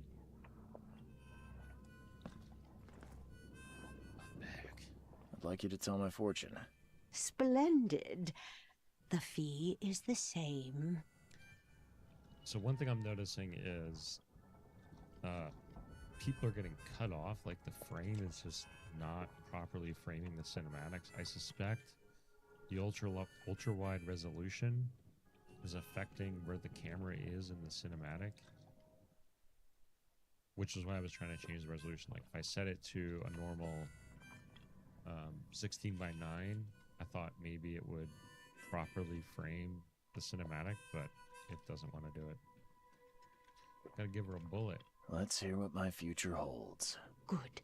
I'm back. I'd like you to tell my fortune. Splendid. The fee is the same. So one thing I'm noticing is people are getting cut off. Like the frame is just not properly framing the cinematics. I suspect the ultra wide resolution is affecting where the camera is in the cinematic, which is why I was trying to change the resolution. Like if I set it to a normal 16:9, I thought maybe it would properly frame the cinematic, but it doesn't want to do it. Gotta give her a bullet. Let's hear what my future holds. Good.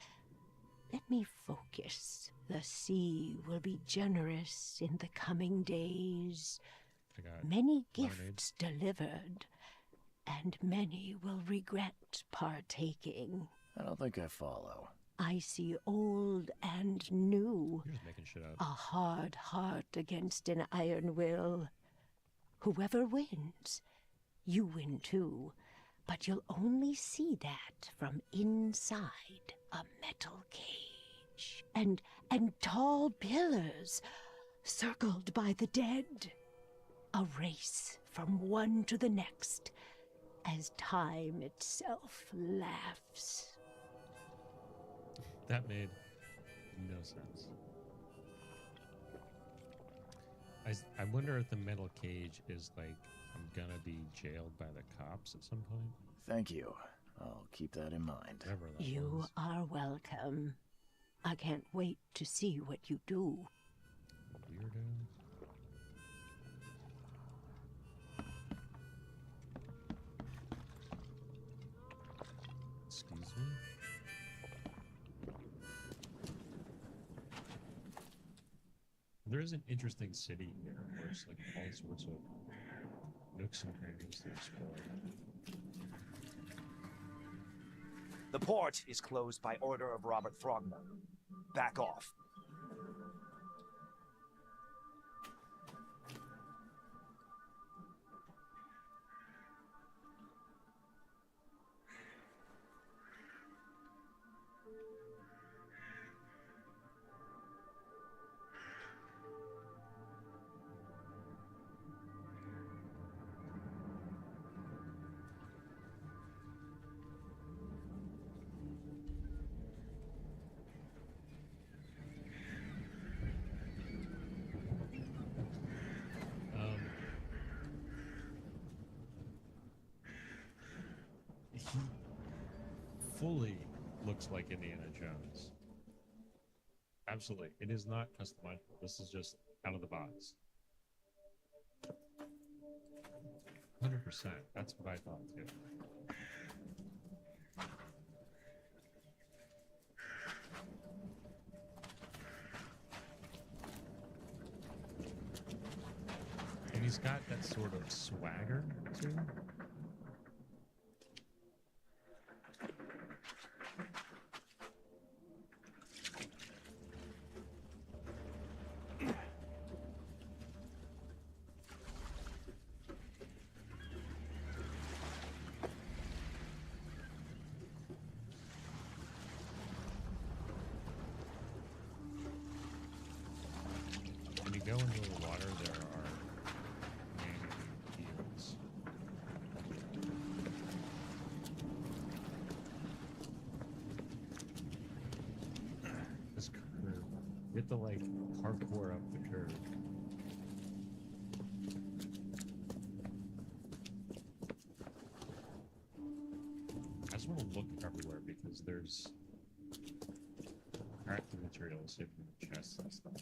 Let me focus. The sea will be generous in the coming days. I got many lemonade. Gifts delivered, and many will regret partaking. I don't think I follow. I see old and new. You're just making shit up. A hard heart against an iron will. Whoever wins, you win too. But you'll only see that from inside a metal cage. And tall pillars circled by the dead. A race from one to the next as time itself laughs. That made no sense. I wonder if the metal cage is like, I'm gonna be jailed by the cops at some point. Thank you. I'll keep that in mind. Whatever that You was. are welcome. I can't wait to see what you do. Weirdo. Excuse me? There is an interesting city here where it's like all sorts of nooks and crannies to explore. The port is closed by order of Robert Throgmorton. Back off. fully looks like Indiana Jones. Absolutely. It is not customizable. This is just out of the box. 100%. That's what I thought too. And he's got that sort of swagger too. When you go into the water, there are many eels. This curve, you have to like parkour up the curve. I just want to look everywhere because there's crafting materials hidden in the chests and stuff.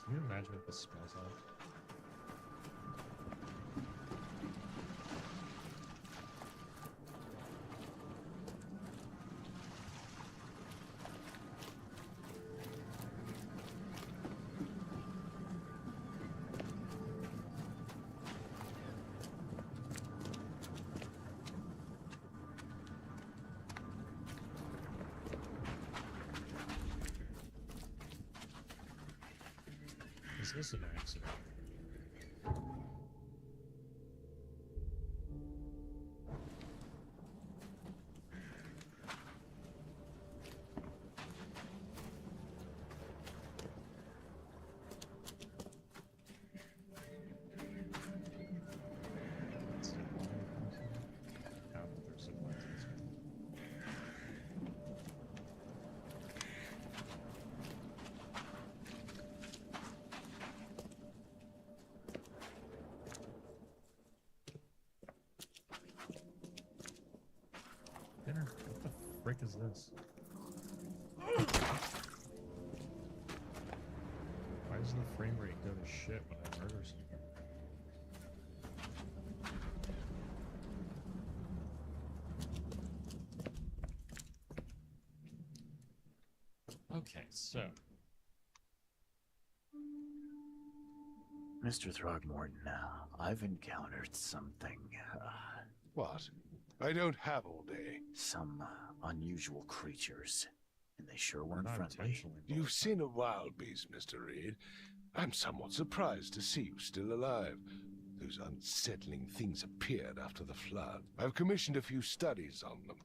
Can you imagine what this smells like? Is this an accident? Dinner? What the frick is this? Why does the frame rate go to shit when I murder someone? Okay, so Mr. Throgmorton, I've encountered something. What? I don't have all day. Some unusual creatures, and they sure weren't not friendly. intentionally. You've seen a wild beast, Mr. Reed. I'm somewhat surprised to see you still alive. Those unsettling things appeared after the flood. I've commissioned a few studies on them,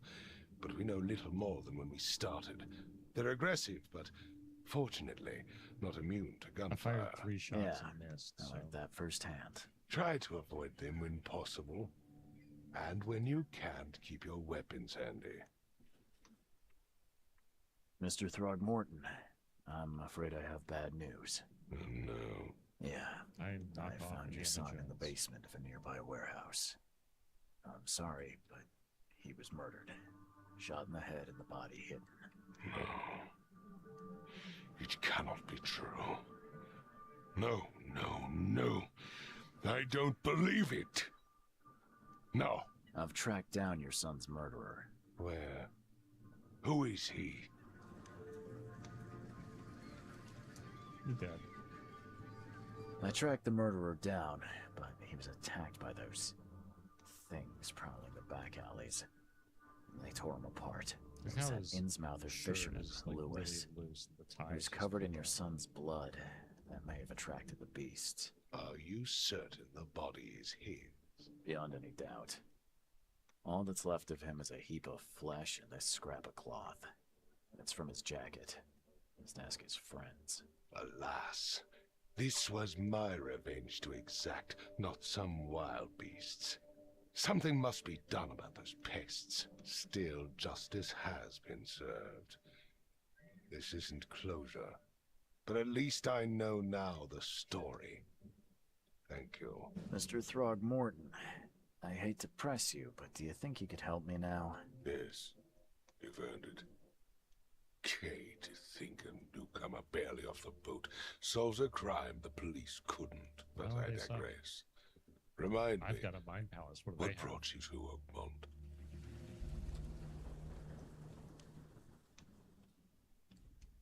but we know little more than when we started. They're aggressive, but fortunately not immune to I gunfire. fired 3 shots and missed. I So. learned that firsthand. Try to avoid them when possible. And when you can't, keep your weapons handy. Mr. Throgmorton, I'm afraid I have bad news. No. Yeah, I'm not I found your son in the basement of a nearby warehouse. I'm sorry, but he was murdered. Shot in the head and the body hidden. No. It cannot be true. No, no, no. I don't believe it. No. I've tracked down your son's murderer. Where? Who is he? You're dead. I tracked the murderer down, but he was attacked by those things prowling the back alleys. They tore him apart. It was that Innsmouther fisherman, like Lewis. Really loose. He was covered in your son's blood. That may have attracted the beasts. Are you certain the body is his? Beyond any doubt. All that's left of him is a heap of flesh and this scrap of cloth. It's from his jacket. Just ask his friends. Alas, this was my revenge to exact, not some wild beast's. Something must be done about those pests. Still, justice has been served. This isn't closure, but at least I know now the story. Thank you. Mr. Throgmorton, I hate to press you, but do you think you could help me now? Yes, you've earned it. Okay, to think a newcomer barely off the boat solves a crime the police couldn't, but Oh, I they suck. digress. Remind me, I've got a mind palace. What do what they have? brought you to Oakmont?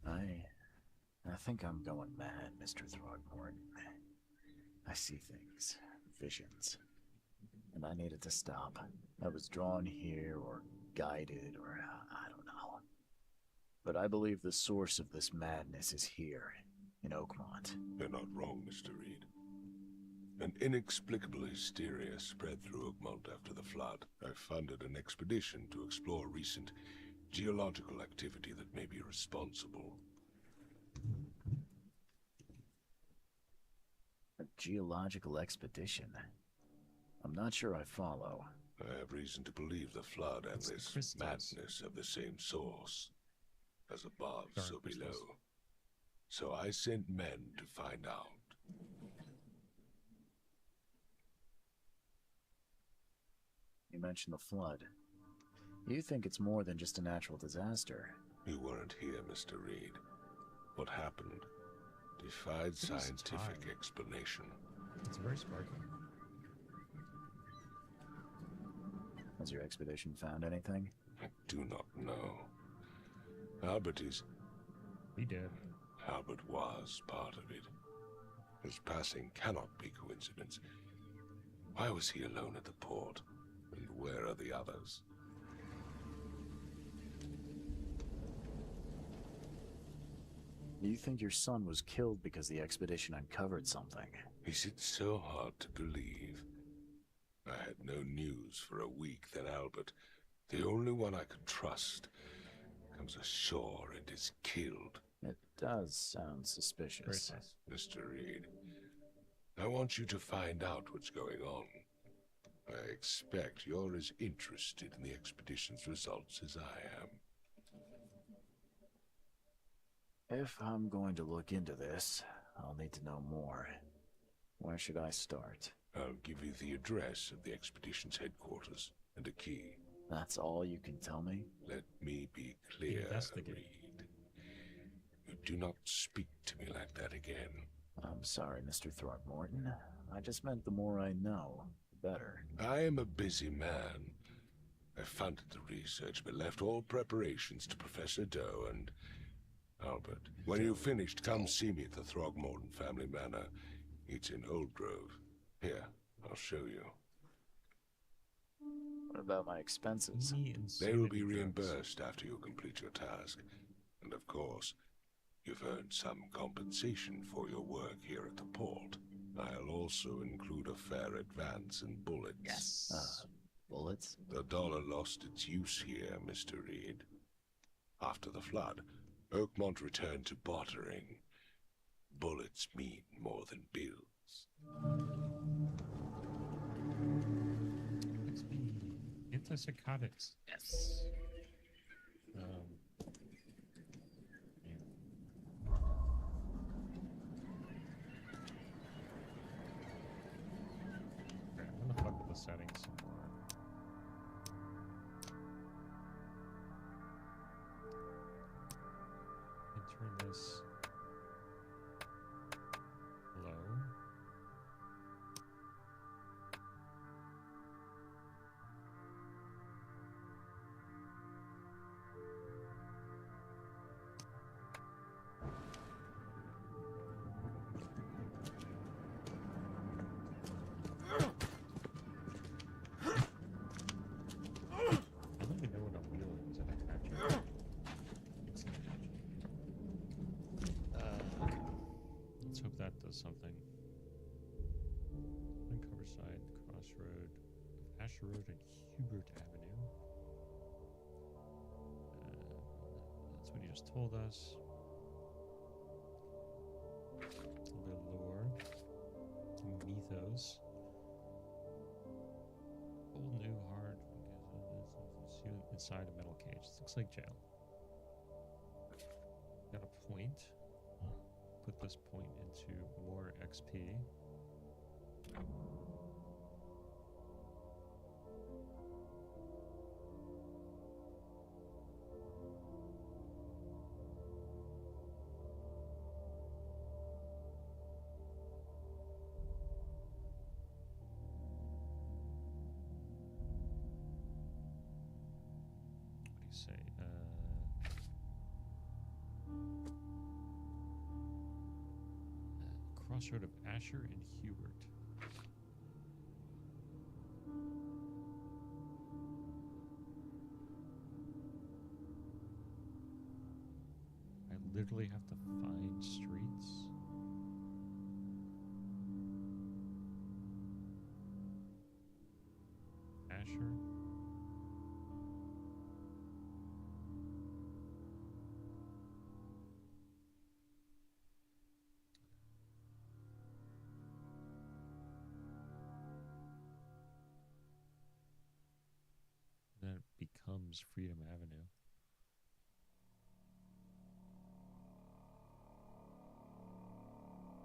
I think I'm going mad, Mr. Throgmorton. I see things, visions, and I needed to stop. I was drawn here, or guided, or I don't know. But I believe the source of this madness is here, in Oakmont. You're not wrong, Mr. Reed. An inexplicable hysteria spread through Oakmont after the flood. I funded an expedition to explore recent geological activity that may be responsible. A geological expedition? I'm not sure I follow. I have reason to believe the flood and this madness have the same source. As above, so below. So I sent men to find out. You mentioned the flood. You think it's more than just a natural disaster? You weren't here, Mr. Reed. What happened defied scientific explanation. It's very sparkly. Has your expedition found anything? I do not know. Albert is... He did. Albert was part of it. His passing cannot be coincidence. Why was he alone at the port? And where are the others? You think your son was killed because the expedition uncovered something? Is it so hard to believe? I had no news for a week, then Albert, the only one I could trust, comes ashore and is killed. It does sound suspicious. Mr. Reed, I want you to find out what's going on. I expect you're as interested in the expedition's results as I am. If I'm going to look into this, I'll need to know more. Where should I start? I'll give you the address of the expedition's headquarters and a key. That's all you can tell me? Let me be clear, Reed. You do not speak to me like that again. I'm sorry, Mr. Throgmorton. I just meant the more I know, the better. I am a busy man. I funded the research, but left all preparations to Professor Doe and... Albert, when you've finished, come see me at the Throgmorton family manor. It's in Old Grove. Here, I'll show you. What about my expenses? They will be reimbursed after you complete your task. And of course, you've earned some compensation for your work here at the port. I'll also include a fair advance in bullets. Yes. Bullets? The dollar lost its use here, Mr. Reed. After the flood, Oakmont returned to bartering. Bullets mean more than bills. Antipsychotics. Yes. I'm gonna fuck with the settings some more. And turn this low. I don't even know what I'm doing. Is it attaching? Okay. Let's hope that does something. Uncover side, crossroad of Asher Road and Hubert Avenue. That's what he just told us. A little bit of lore. Some mythos. Old new hard. See you inside a metal cage. This looks like jail. Got a point. Put this point into more XP. Say, crossroad of Asher and Hubert. I literally have to find streets. Asher. Then it becomes Freedom Avenue.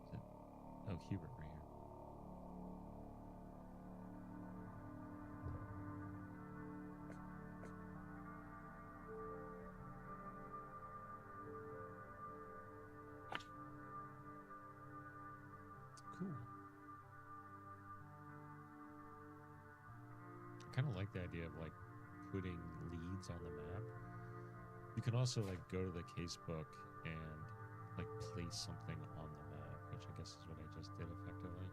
Is it? Oh, Hubert right here. Cool. I kind of like the idea of like putting leads on the map. You can also like go to the casebook and like place something on the map, which I guess is what I just did effectively.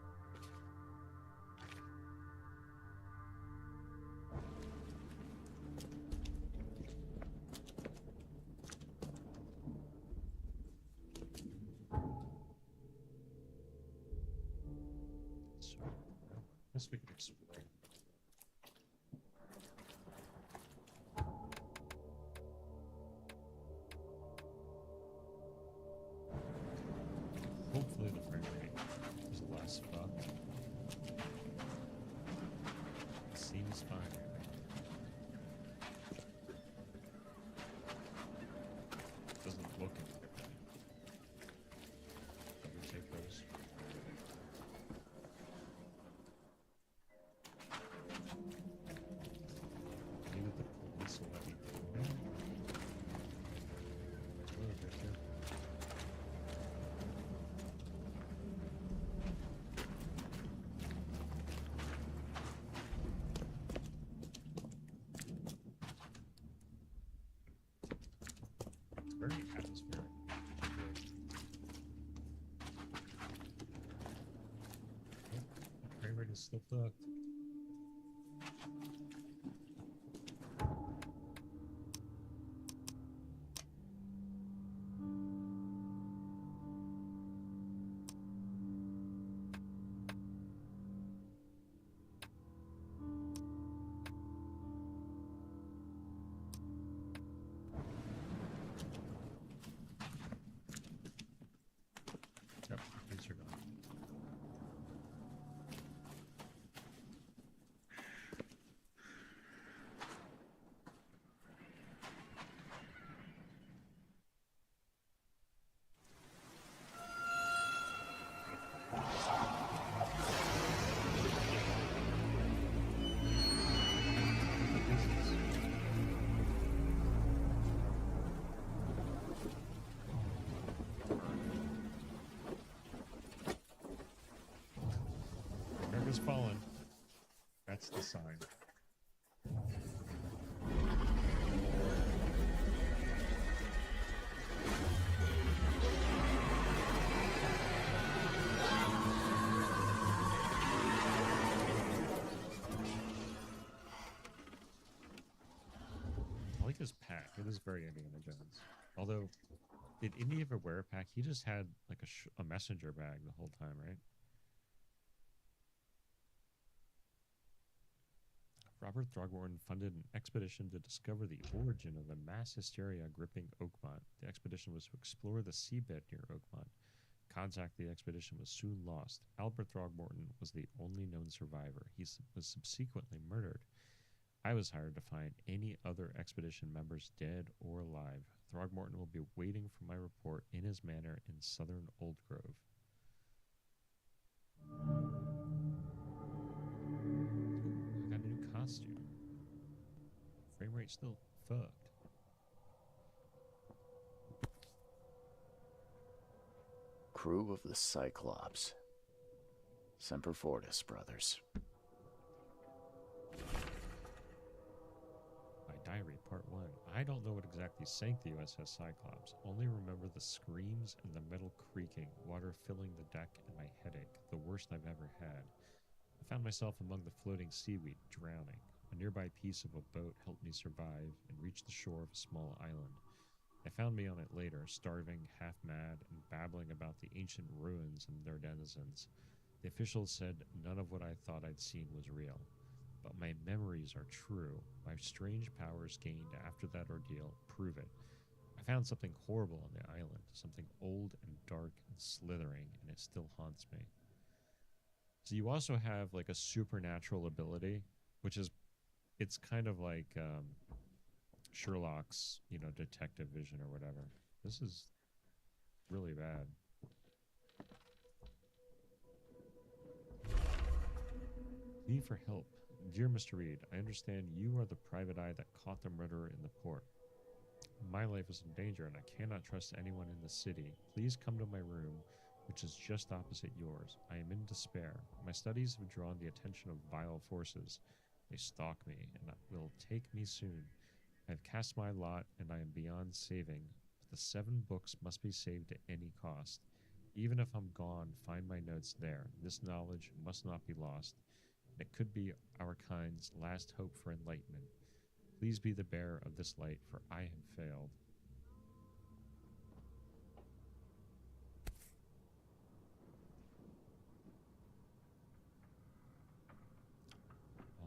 So, I guess we can explore. Hopefully the frame rate is less fucked. It seems fine right now. Doesn't look it. Let me take those. Maybe the police will let me do it. A little bit too. Very atmospheric. Frame rate is still fucked. Yep, these are gone. America's fallen. That's the sign. I like his pack. It is very Indiana Jones. Although, did Indy ever wear a pack? He just had like a messenger bag the whole time, right? Robert Throgmorton funded an expedition to discover the origin of the mass hysteria gripping Oakmont. The expedition was to explore the seabed near Oakmont. Contact the expedition was soon lost. Albert Throgmorton was the only known survivor. He was subsequently murdered. I was hired to find any other expedition members dead or alive. Throgmorton will be waiting for my report in his manor in southern Old Grove. Ooh, I got a new costume. Frame rate still fucked. Crew of the Cyclops. Semper Fortis, brothers. My diary, part 1. I don't know what exactly sank the USS Cyclops. Only remember the screams and the metal creaking, water filling the deck, and my headache, the worst I've ever had. I found myself among the floating seaweed, drowning. A nearby piece of a boat helped me survive and reach the shore of a small island. They found me on it later, starving, half-mad, and babbling about the ancient ruins and their denizens. The officials said none of what I thought I'd seen was real. But my memories are true. My strange powers gained after that ordeal prove it. I found something horrible on the island, something old and dark and slithering, and it still haunts me. So you also have like a supernatural ability, which is, it's kind of like Sherlock's, detective vision or whatever. This is really bad. Plea for help. Dear Mr. Reed, I understand you are the private eye that caught the murderer in the port. My life is in danger and I cannot trust anyone in the city. Please come to my room, which is just opposite yours. I am in despair. My studies have drawn the attention of vile forces. They stalk me and will take me soon. I have cast my lot and I am beyond saving. But the 7 books must be saved at any cost. Even if I'm gone, find my notes there. This knowledge must not be lost. It could be our kind's last hope for enlightenment. Please be the bearer of this light, for I have failed.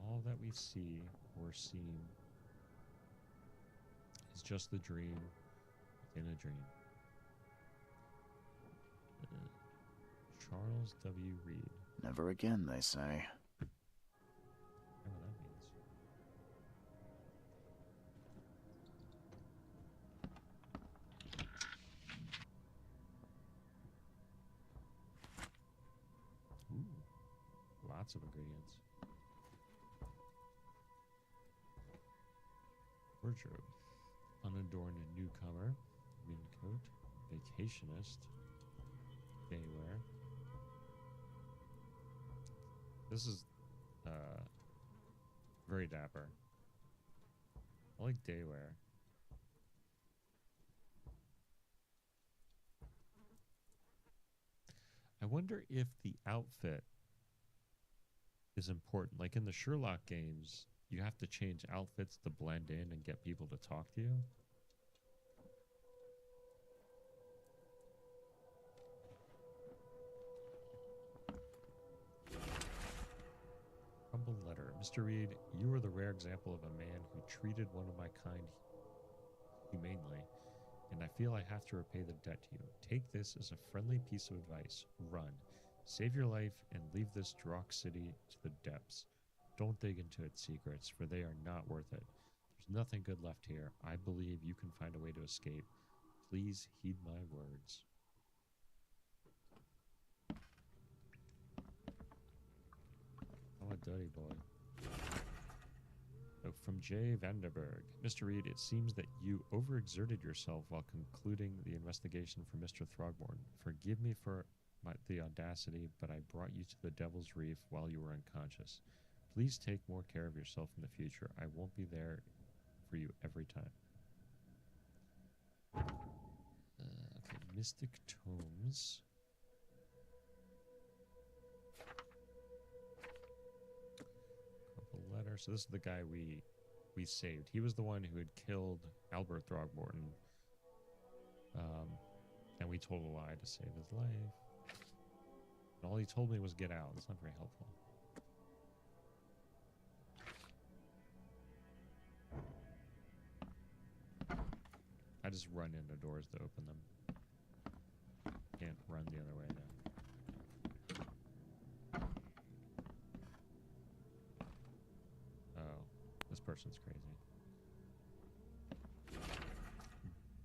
All that we see or seem is just the dream within a dream. Charles W. Reed. Never again, they say. I don't know what that means. Ooh, lots of ingredients. Wardrobe. Unadorned newcomer. Windcoat. Vacationist. Daywear. This is very dapper. I like daywear. I wonder if the outfit is important. Like in the Sherlock games, you have to change outfits to blend in and get people to talk to you. Humble letter. Mr. Reed, you are the rare example of a man who treated one of my kind humanely, and I feel I have to repay the debt to you. Take this as a friendly piece of advice. Run. Save your life and leave this Drock city to the depths. Don't dig into its secrets, for they are not worth it. There's nothing good left here. I believe you can find a way to escape. Please heed my words. I'm a dirty boy. Oh, from J. Vanderberg. Mr. Reed, it seems that you overexerted yourself while concluding the investigation for Mr. Throgmorton. Forgive me for the audacity, but I brought you to the Devil's Reef while you were unconscious. Please take more care of yourself in the future. I won't be there for you every time. Okay, Mystic Tomes. Letter. So this is the guy we saved. He was the one who had killed Albert Throgmorton. And we told a lie to save his life. And all he told me was get out. That's not very helpful. I just run into doors to open them. Can't run the other way though. Oh, this person's crazy.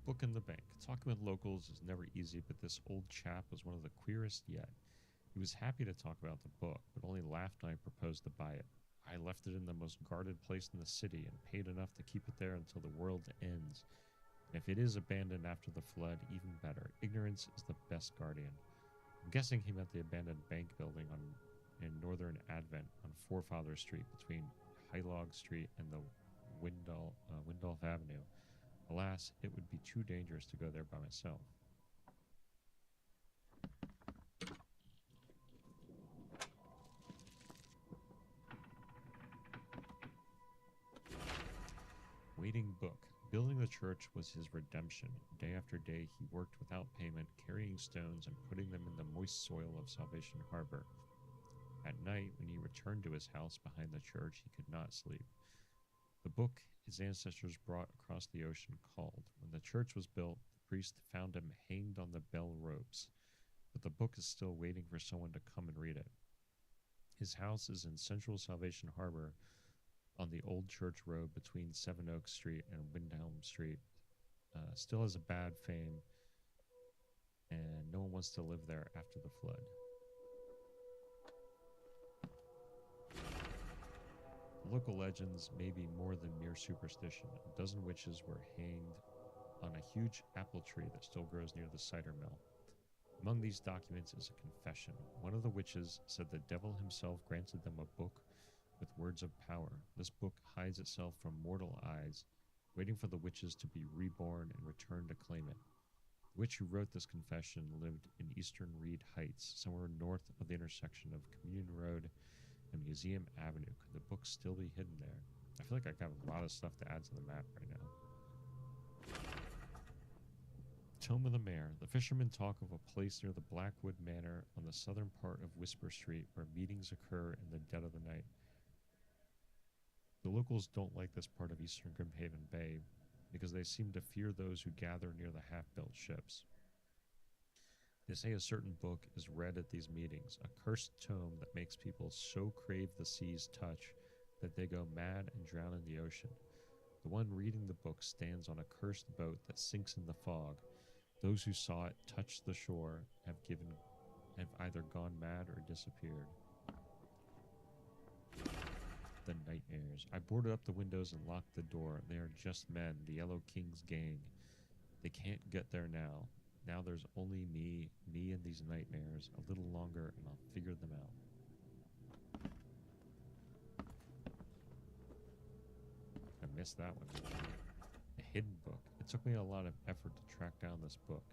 Book in the bank. Talking with locals is never easy, but this old chap was one of the queerest yet. He was happy to talk about the book, but only laughed when I proposed to buy it. I left it in the most guarded place in the city and paid enough to keep it there until the world ends. And if it is abandoned after the flood, even better. Ignorance is the best guardian. I'm guessing he meant the abandoned bank building in Northern Advent on Forefather Street between Hylog Street and the Windolph Avenue. Alas, it would be too dangerous to go there by myself. Waiting book. Building the church was his redemption. Day after day, he worked without payment, carrying stones and putting them in the moist soil of Salvation Harbor. At night, when he returned to his house behind the church, he could not sleep. The book his ancestors brought across the ocean called. When the church was built, the priest found him hanged on the bell ropes, but the book is still waiting for someone to come and read it. His house is in central Salvation Harbor on the Old Church Road between Seven Oaks Street and Windhelm Street. Still has a bad fame, and no one wants to live there after the flood. Local legends may be more than mere superstition. A dozen witches were hanged on a huge apple tree that still grows near the cider mill. Among these documents is a confession. One of the witches said the devil himself granted them a book with words of power. This book hides itself from mortal eyes, waiting for the witches to be reborn and return to claim it. The witch who wrote this confession lived in Eastern Reed Heights, somewhere north of the intersection of Communion Road and Museum Avenue. Could the book still be hidden there? I feel like I got a lot of stuff to add to the map right now. Tome of the Mayor. The fishermen talk of a place near the Blackwood Manor on the southern part of Whisper Street where meetings occur in the dead of the night. The locals don't like this part of Eastern Grimhaven Bay because they seem to fear those who gather near the half-built ships. They say a certain book is read at these meetings, a cursed tome that makes people so crave the sea's touch that they go mad and drown in the ocean. The one reading the book stands on a cursed boat that sinks in the fog. Those who saw it touch the shore have either gone mad or disappeared. The nightmares. I boarded up the windows and locked the door. They are just men, the Yellow King's gang. They can't get there now. Now there's only me and these nightmares. A little longer and I'll figure them out. I missed that one. A hidden book. It took me a lot of effort to track down this book.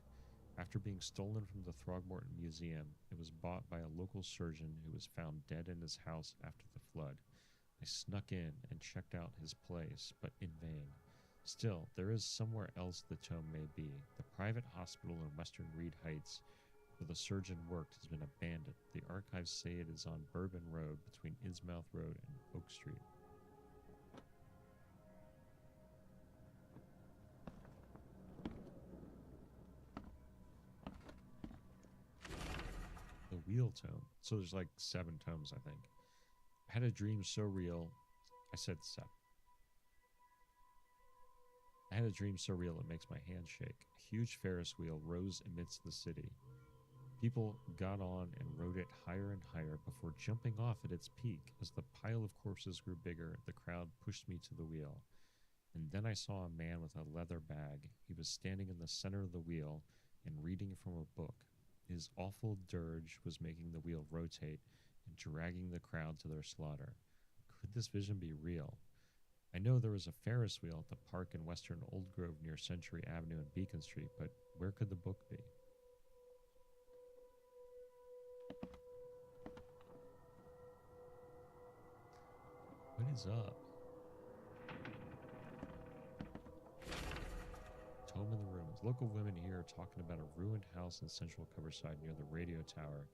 After being stolen from the Throgmorton Museum, it was bought by a local surgeon who was found dead in his house after the flood. I snuck in and checked out his place, but in vain. Still, there is somewhere else the tome may be. The private hospital in Western Reed Heights where the surgeon worked has been abandoned. The archives say it is on Bourbon Road between Innsmouth Road and Oak Street. The Wheel Tome. So there's like 7 tomes, I think. I had a dream so real. I said 7. I had a dream so real it makes my hands shake. A huge Ferris wheel rose amidst the city. People got on and rode it higher and higher before jumping off at its peak. As the pile of corpses grew bigger, the crowd pushed me to the wheel. And then I saw a man with a leather bag. He was standing in the center of the wheel and reading from a book. His awful dirge was making the wheel rotate and dragging the crowd to their slaughter. Could this vision be real? I know there was a Ferris wheel at the park in Western Old Grove near Century Avenue and Beacon Street, but where could the book be? What is up? Tome in the ruins. Local women here are talking about a ruined house in Central Coverside near the radio tower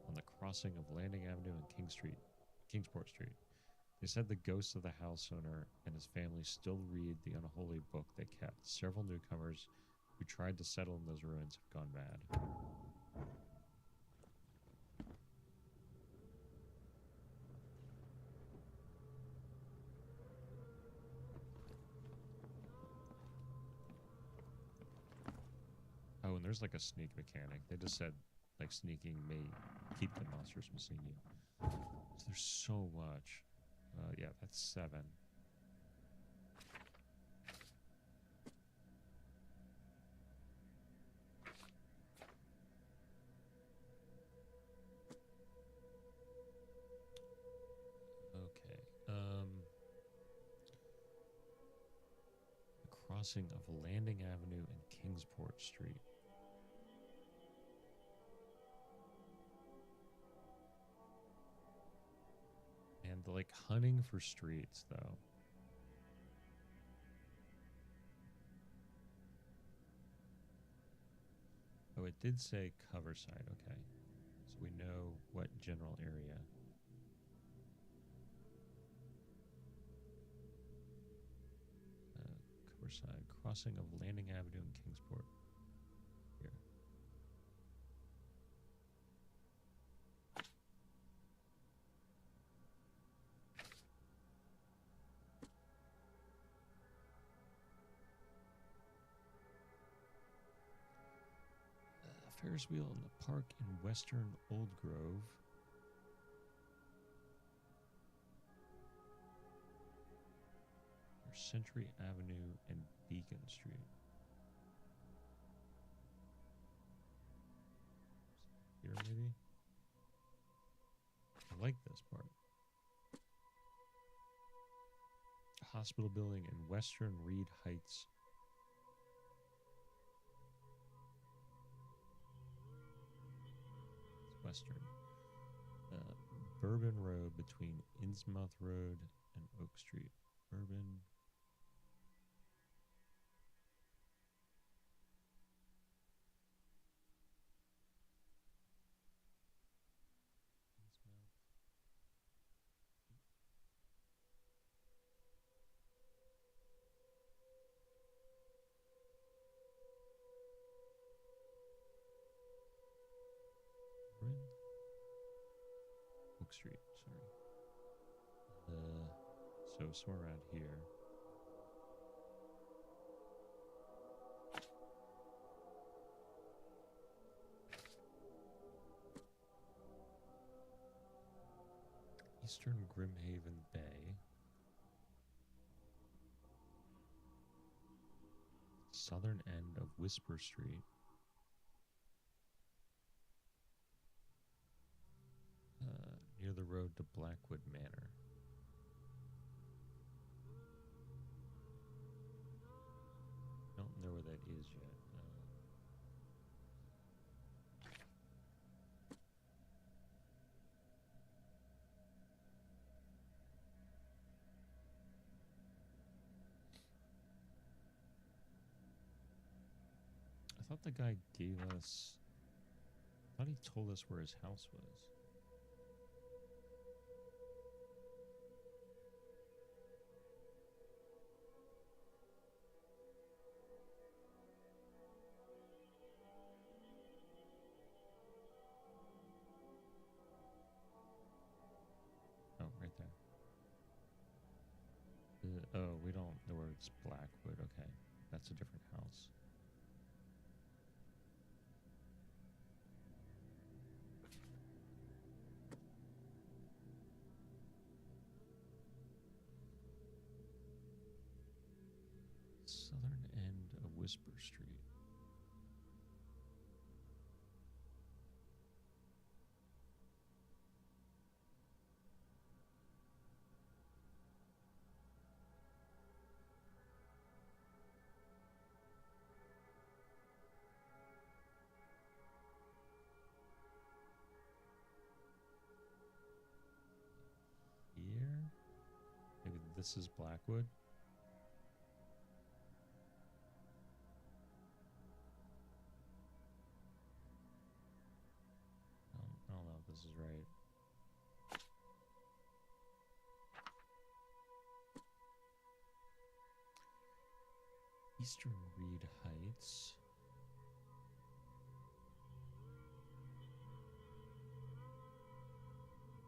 on the crossing of Landing Avenue and Kingsport Street. They said the ghosts of the house owner and his family still read the unholy book they kept. Several newcomers who tried to settle in those ruins have gone mad. Oh, and there's like a sneak mechanic. They just said like sneaking may keep the monsters from seeing you. So there's so much. Yeah, that's 7. Okay. The crossing of Landing Avenue and Kingsport Street. And like hunting for streets, though. Oh, it did say cover side. Okay, so we know what general area. Cover side, crossing of Landing Avenue and Kingsport. Here. Ferris wheel in the park in Western Old Grove. Or Century Avenue and Beacon Street. Here, maybe? I like this part. Hospital building in Western Reed Heights. Western. Bourbon Road between Innsmouth Road and Oak Street. Bourbon. Oak Street, sorry. So somewhere around here. Eastern Grimhaven Bay. Southern end of Whisper Street. Near the road to Blackwood Manor. Don't know where that is yet. I thought the guy gave us... I thought he told us where his house was. Oh, right there. Oh, we don't know where it's Blackwood. Okay, that's a different house. Southern end of Whisper Street. Here? Maybe this is Blackwood? I don't know if this is right. Eastern Reed Heights.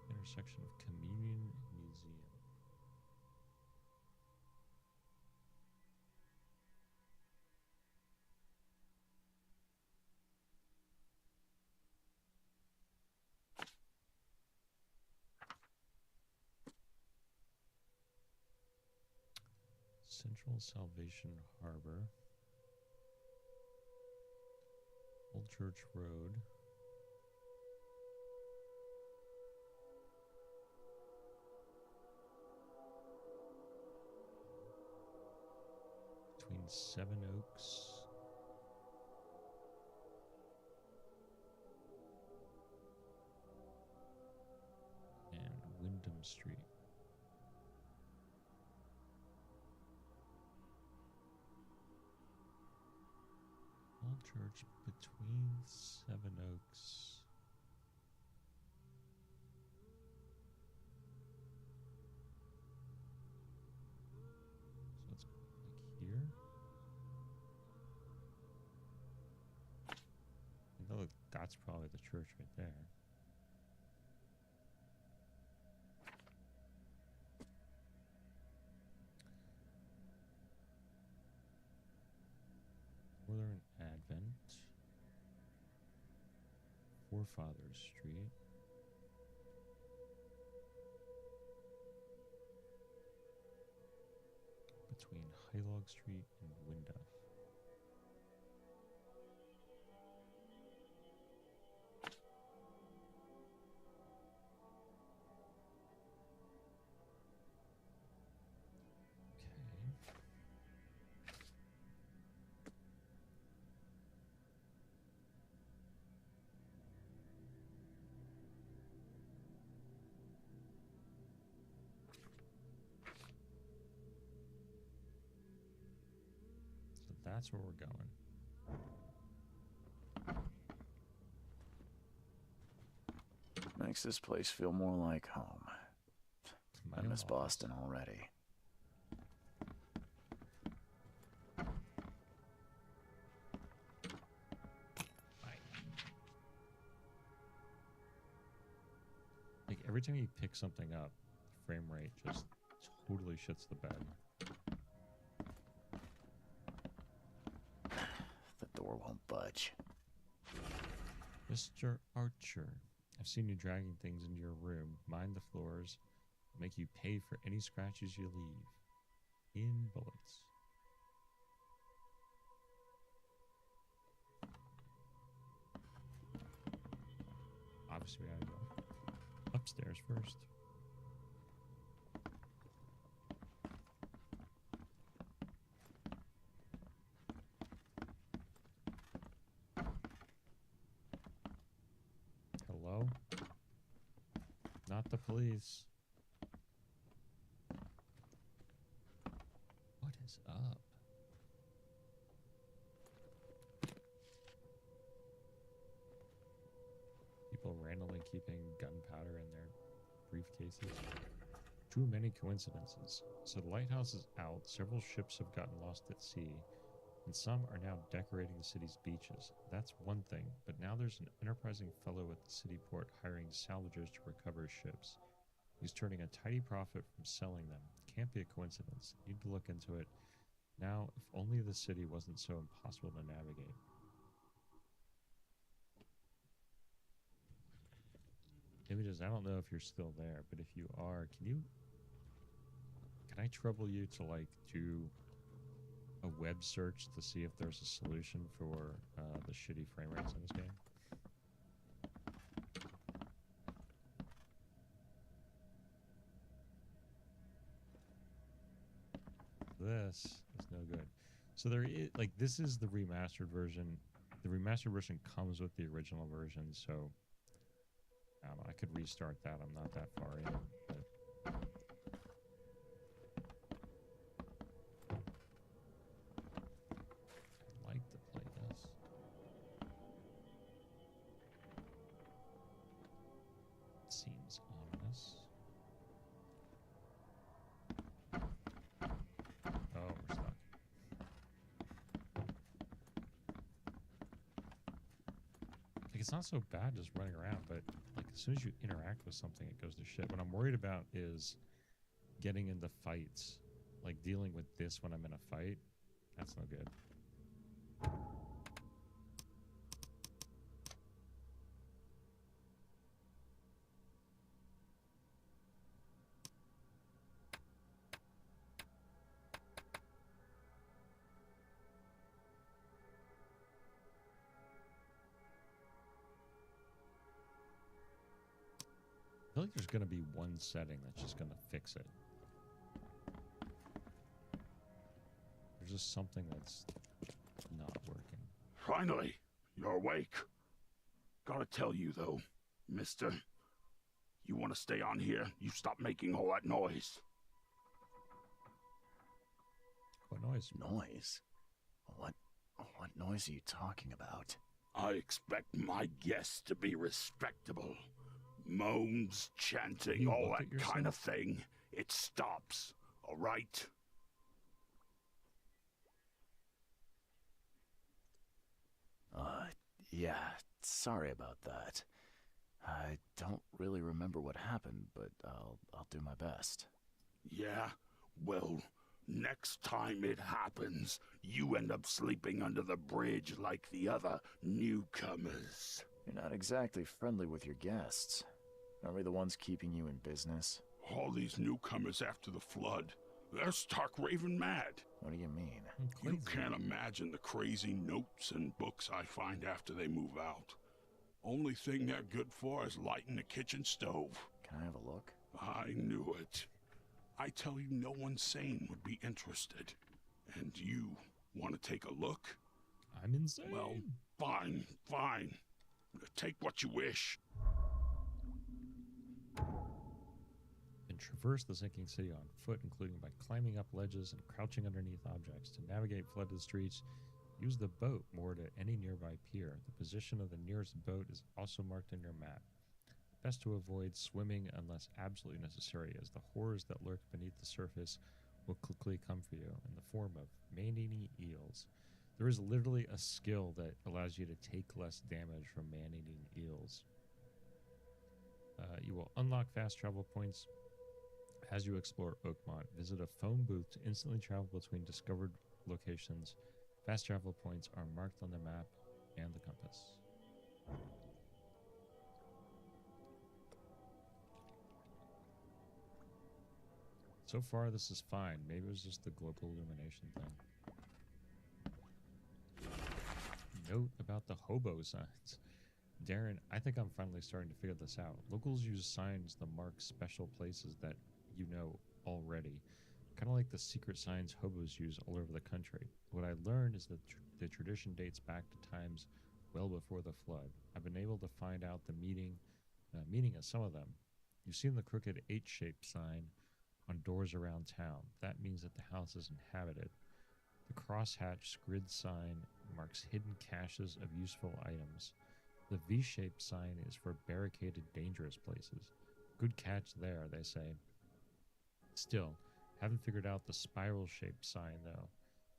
Intersection of Communion and Museum. Central Salvation Harbor. Old Church Road. Between Seven Oaks and Wyndham Street. Old Church between Seven Oaks. So it's like here. I know that's probably the church right there. Northern Advent, Forefathers Street, between Hylog Street and Wyndham. That's where we're going. Makes this place feel more like home. I miss Boston already. Like every time you pick something up, the frame rate just totally shits the bed. The door won't budge. Mr. Archer, I've seen you dragging things into your room. Mind the floors. Make you pay for any scratches you leave. In bullets. Obviously, we gotta go upstairs first. Hello? Not the police. What is up? People randomly keeping gunpowder in their briefcases. Too many coincidences. So the lighthouse is out, several ships have gotten lost at sea, and some are now decorating the city's beaches. That's one thing, but now there's an enterprising fellow at the city port hiring salvagers to recover ships. He's turning a tidy profit from selling them. Can't be a coincidence. Need to look into it. Now, if only the city wasn't so impossible to navigate. Images, I don't know if you're still there, but if you are, can I trouble you to like do a web search to see if there's a solution for the shitty frame rates in this game? This is no good. So there is, like, this is the remastered version. The remastered version comes with the original version, so I don't know, I could restart that. I'm not that far in, but I'd like to play this. Seems ominous. Oh, we're stuck. Like, it's not so bad just running around, but like as soon as you interact with something, it goes to shit. What I'm worried about is getting into fights, like dealing with this when I'm in a fight. That's no good. I feel like there's going to be one setting that's just going to fix it. There's just something that's not working. Finally, you're awake. Gotta tell you, though, mister, you want to stay on here, you stop making all that noise. What noise? Noise? What noise are you talking about? I expect my guests to be respectable. Moans, chanting, all that kind of thing. It stops, all right? Yeah, sorry about that. I don't really remember what happened, but I'll do my best. Yeah? Well, next time it happens, you end up sleeping under the bridge like the other newcomers. You're not exactly friendly with your guests. Aren't we the ones keeping you in business? All these newcomers after the flood, they're stark raving mad. What do you mean? You can't imagine the crazy notes and books I find after they move out. Only thing they're good for is lighting the kitchen stove. Can I have a look? I knew it. I tell you, no one sane would be interested. And you want to take a look? I'm insane. Well, fine, fine. Take what you wish. And traverse the sinking city on foot, including by climbing up ledges and crouching underneath objects. To navigate flooded streets, use the boat moored at any nearby pier. The position of the nearest boat is also marked in your map. Best to avoid swimming unless absolutely necessary, as the horrors that lurk beneath the surface will quickly come for you in the form of man-eating eels. There is literally a skill that allows you to take less damage from man-eating eels. You will unlock fast travel points as you explore Oakmont. Visit a phone booth to instantly travel between discovered locations. Fast travel points are marked on the map and the compass. So far, this is fine. Maybe it was just the global illumination thing. Note about the hobo signs. Darren, I think I'm finally starting to figure this out. Locals use signs that mark special places that you know already. Kind of like the secret signs hobos use all over the country. What I learned is that the tradition dates back to times well before the flood. I've been able to find out the meaning of some of them. You've seen the crooked H-shaped sign on doors around town. That means that the house is inhabited. The crosshatch grid sign marks hidden caches of useful items. The V-shaped sign is for barricaded, dangerous places. Good catch there, they say. Still, haven't figured out the spiral-shaped sign, though.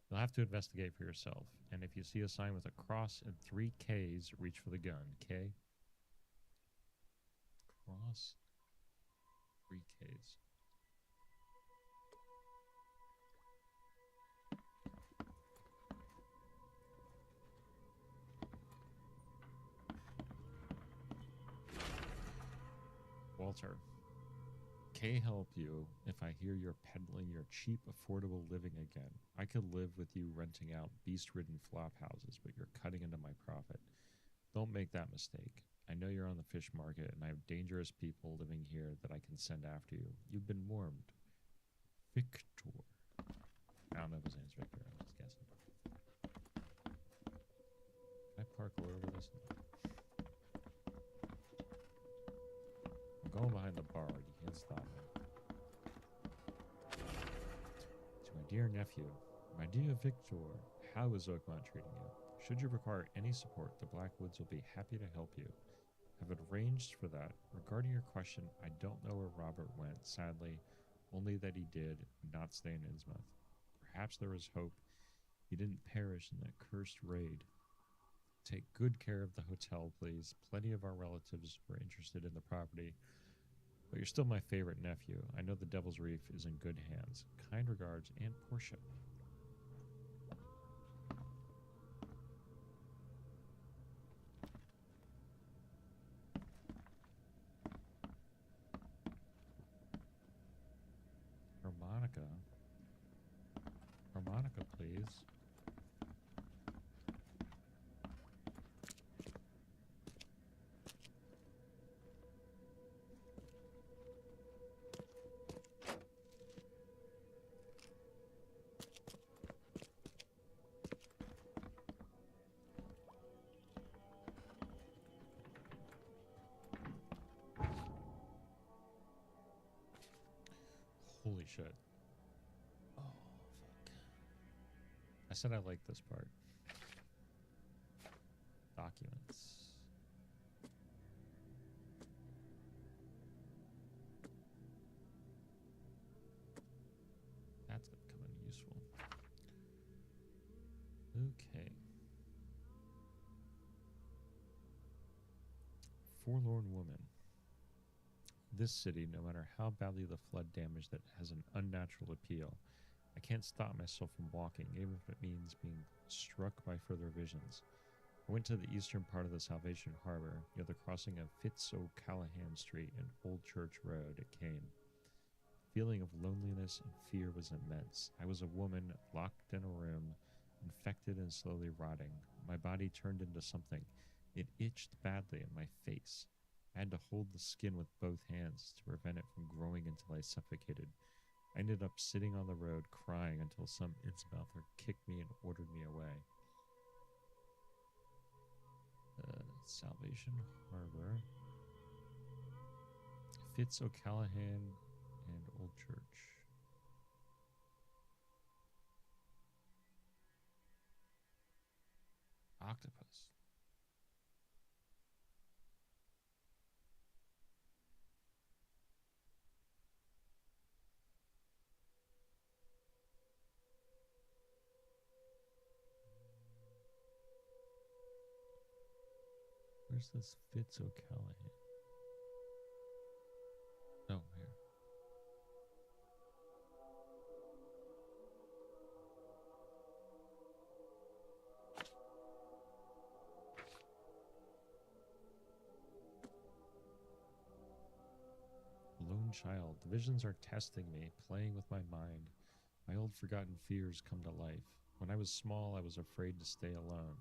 You'll have to investigate for yourself. And if you see a sign with a cross and 3 Ks, reach for the gun. K? Cross. 3 Ks. Walter, K help you if I hear you're peddling your cheap, affordable living again. I could live with you renting out beast-ridden flop houses, but you're cutting into my profit. Don't make that mistake. I know you're on the fish market, and I have dangerous people living here that I can send after you. You've been warned. Victor. I don't know if his name's Victor. I was just guessing. Can I park over this? I'm going behind the bar. You can't stop me. To my dear nephew, my dear Victor, how is Oakmont treating you? Should you require any support, the Blackwoods will be happy to help you. I've arranged for that. Regarding your question, I don't know where Robert went, sadly, only that he did not stay in Innsmouth. Perhaps there was hope he didn't perish in that cursed raid. Take good care of the hotel, please. Plenty of our relatives were interested in the property, but you're still my favorite nephew. I know the Devil's Reef is in good hands. Kind regards, Aunt Portia. Harmonica. Harmonica, please. Holy shit. Oh, fuck. I said I like this part. Documents. That's gonna come in useful. Okay. Forlorn woman. This city, no matter how badly the flood damaged it, has an unnatural appeal. I can't stop myself from walking, even if it means being struck by further visions. I went to the eastern part of the Salvation Harbor, near the crossing of Fitz-O'Callahan Street and Old Church Road at Kane. The feeling of loneliness and fear was immense. I was a woman, locked in a room, infected and slowly rotting. My body turned into something. It itched badly in my face. I had to hold the skin with both hands to prevent it from growing until I suffocated. I ended up sitting on the road crying until some Innsmouther kicked me and ordered me away. Salvation Harbor, Fitz-O'Callahan, and Old Church. Octopus. Where's this Fitz-O'Callahan? Oh, here. Lone child. The visions are testing me, playing with my mind. My old forgotten fears come to life. When I was small, I was afraid to stay alone.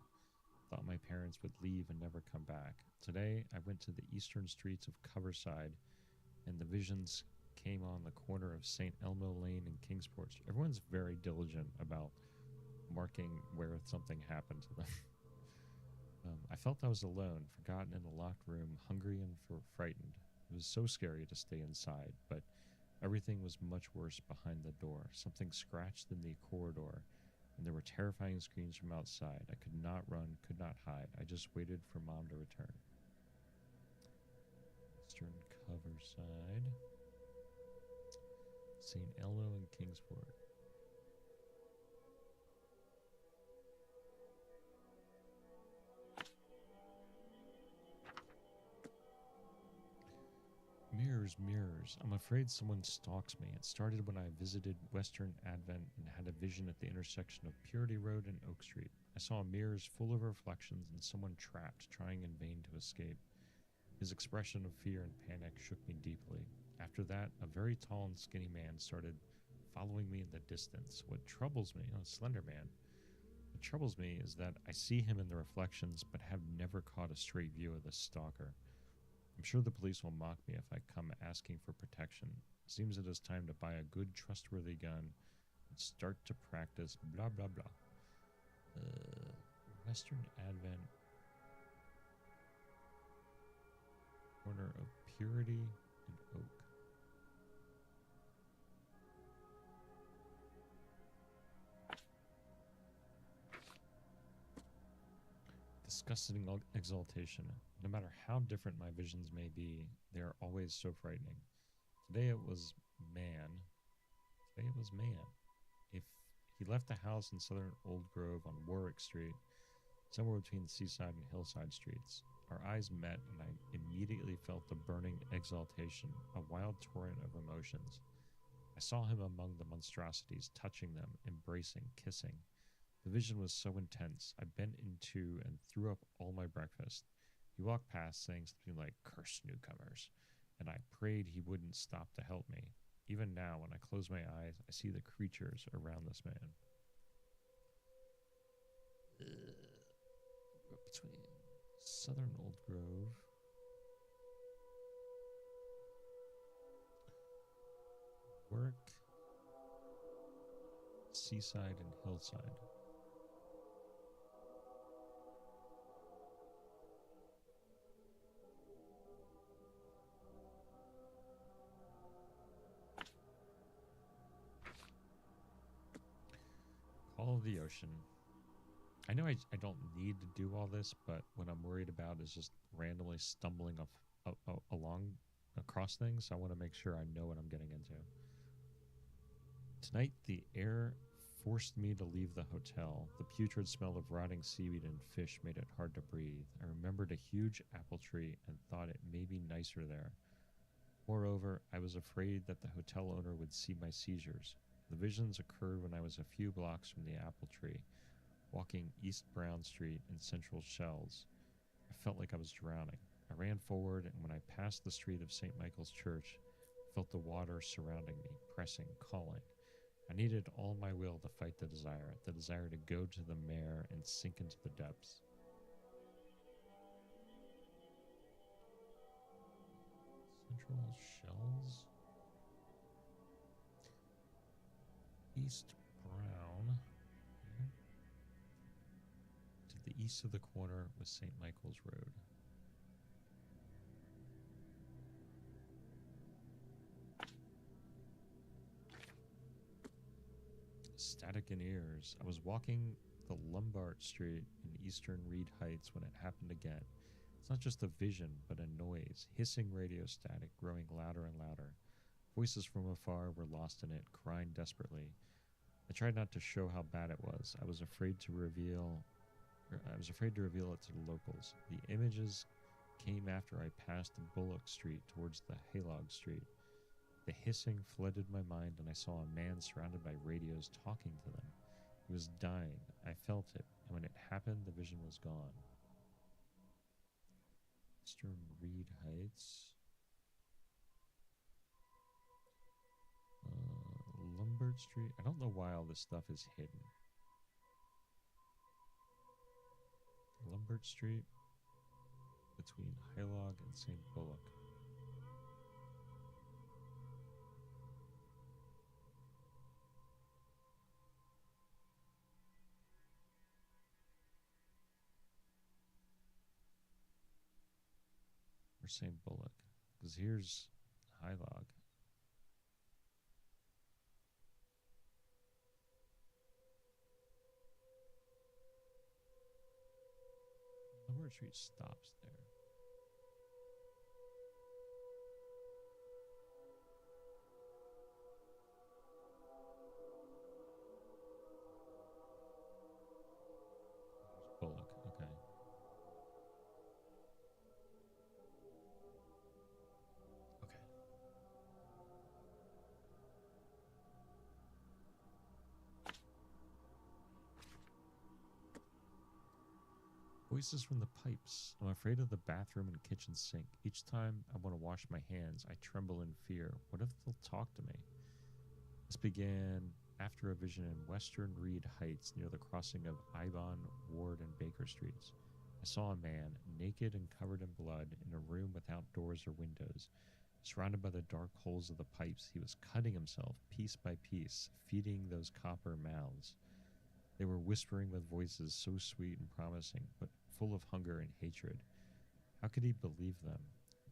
Thought my parents would leave and never come back. Today, I went to the eastern streets of Coverside, and the visions came on the corner of St. Elmo Lane and Kingsport. Everyone's very diligent about marking where something happened to them. I felt I was alone, forgotten in a locked room, hungry and frightened. It was so scary to stay inside, but everything was much worse behind the door. Something scratched in the corridor, and there were terrifying screams from outside. I could not run, could not hide. I just waited for Mom to return. Eastern Coverside. St. Elmo and Kingsport. Mirrors, mirrors. I'm afraid someone stalks me. It started when I visited Western Advent and had a vision at the intersection of Purity Road and Oak Street. I saw mirrors full of reflections and someone trapped, trying in vain to escape. His expression of fear and panic shook me deeply. After that, a very tall and skinny man started following me in the distance. What troubles me, Slender Man. What troubles me is that I see him in the reflections, but have never caught a straight view of the stalker. I'm sure the police will mock me if I come asking for protection. It seems it is time to buy a good, trustworthy gun and start to practice blah, blah, blah. Western Advent. Corner of Purity and Oak. Disgusting exaltation. No matter how different my visions may be, they are always so frightening. Today it was man. If he left the house in southern Old Grove on Warwick Street, somewhere between seaside and hillside streets. Our eyes met, and I immediately felt the burning exaltation, a wild torrent of emotions. I saw him among the monstrosities, touching them, embracing, kissing. The vision was so intense, I bent in two and threw up all my breakfast. He walked past, saying something like, "Curse newcomers," and I prayed he wouldn't stop to help me. Even now, when I close my eyes, I see the creatures around this man. Between Southern Old Grove, work, seaside, and hillside. Call of the Ocean. I know I don't need to do all this, but what I'm worried about is just randomly stumbling along across things. So I want to make sure I know what I'm getting into. Tonight, the air forced me to leave the hotel. The putrid smell of rotting seaweed and fish made it hard to breathe. I remembered a huge apple tree and thought it may be nicer there. Moreover, I was afraid that the hotel owner would see my seizures. The visions occurred when I was a few blocks from the apple tree, walking East Brown Street in Central Shells. I felt like I was drowning. I ran forward, and when I passed the street of St. Michael's Church, I felt the water surrounding me, pressing, calling. I needed all my will to fight the desire to go to the mare and sink into the depths. Central Shells? East Brown. To the east of the corner was St. Michael's Road. Static in ears. I was walking the Lombard Street in eastern Reed Heights when it happened again. It's not just a vision, but a noise, hissing radio static growing louder and louder. Voices from afar were lost in it, crying desperately. I tried not to show how bad it was. I was afraid to reveal it to the locals. The images came after I passed Bullock Street towards the Haylog Street. The hissing flooded my mind, and I saw a man surrounded by radios talking to them. He was dying. I felt it, and when it happened, the vision was gone. Eastern Reed Heights. Lombard Street. I don't know why all this stuff is hidden. Lombard Street between Haylog and St. Bullock. Or St. Bullock. Because here's Haylog. Lombard Street stops there. There's Bullock, okay. Voices from the pipes. I'm afraid of the bathroom and kitchen sink. Each time I want to wash my hands, I tremble in fear. What if they'll talk to me? This began after a vision in western Reed Heights near the crossing of Ibon, Ward, and Baker Streets. I saw a man, naked and covered in blood, in a room without doors or windows. Surrounded by the dark holes of the pipes, he was cutting himself piece by piece, feeding those copper mouths. They were whispering with voices so sweet and promising, but full of hunger and hatred. How could he believe them?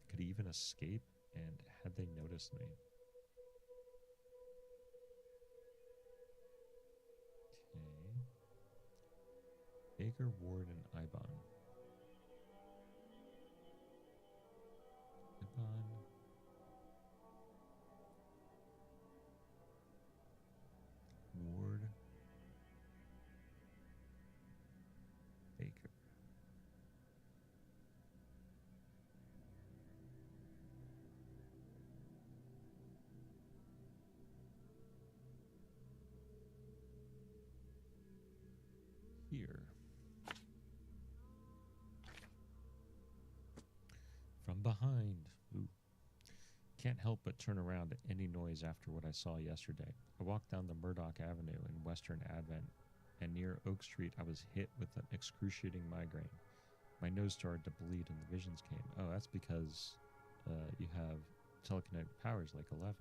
Could he even escape? And had they noticed me? Okay. Baker, Ward, and Ibon. Ibon. Ward. Baker. here. From behind. Ooh. Can't help but turn around at any noise after what I saw yesterday. I walked down the Murdoch Avenue in Western Advent, and near Oak Street I was hit with an excruciating migraine. My nose started to bleed and the visions came. Oh, that's because you have telekinetic powers like 11.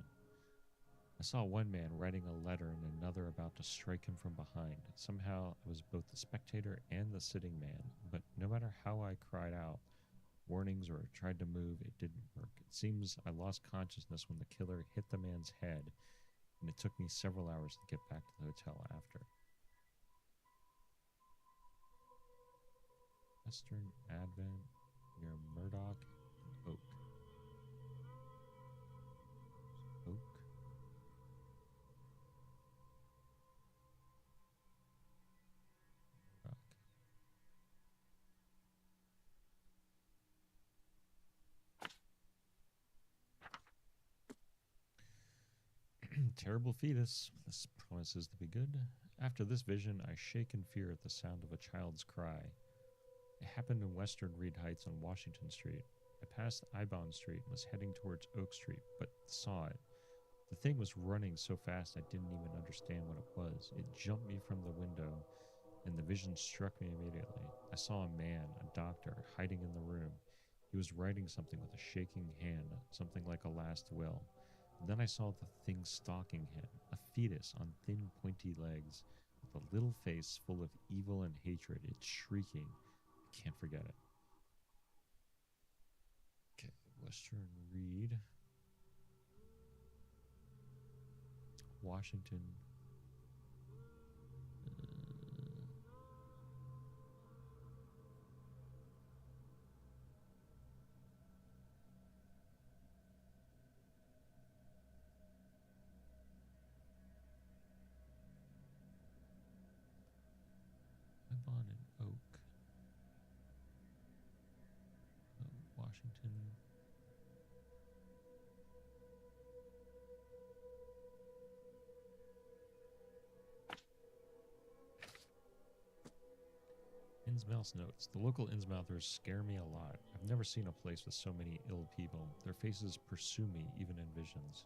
I saw one man writing a letter and another about to strike him from behind. Somehow I was both the spectator and the sitting man, but no matter how I cried out warnings or tried to move, it didn't work. It seems I lost consciousness when the killer hit the man's head, and it took me several hours to get back to the hotel after. Western Advent near Murdoch and Oak. Oak? Murdoch. Terrible fetus. This promises to be good. After this vision, I shake in fear at the sound of a child's cry. It happened in Western Reed Heights on Washington Street. I passed Ibon Street and was heading towards Oak Street, but saw it. The thing was running so fast I didn't even understand what it was. It jumped me from the window, and the vision struck me immediately. I saw a man, a doctor, hiding in the room. He was writing something with a shaking hand, something like a last will. And then I saw the thing stalking him, a fetus on thin, pointy legs, with a little face full of evil and hatred. It's shrieking. I can't forget it. Okay, Western Reed. Washington. Ibon and Oak. Washington. Innsmouth notes. The local Innsmouthers scare me a lot. I've never seen a place with so many ill people. Their faces pursue me, even in visions.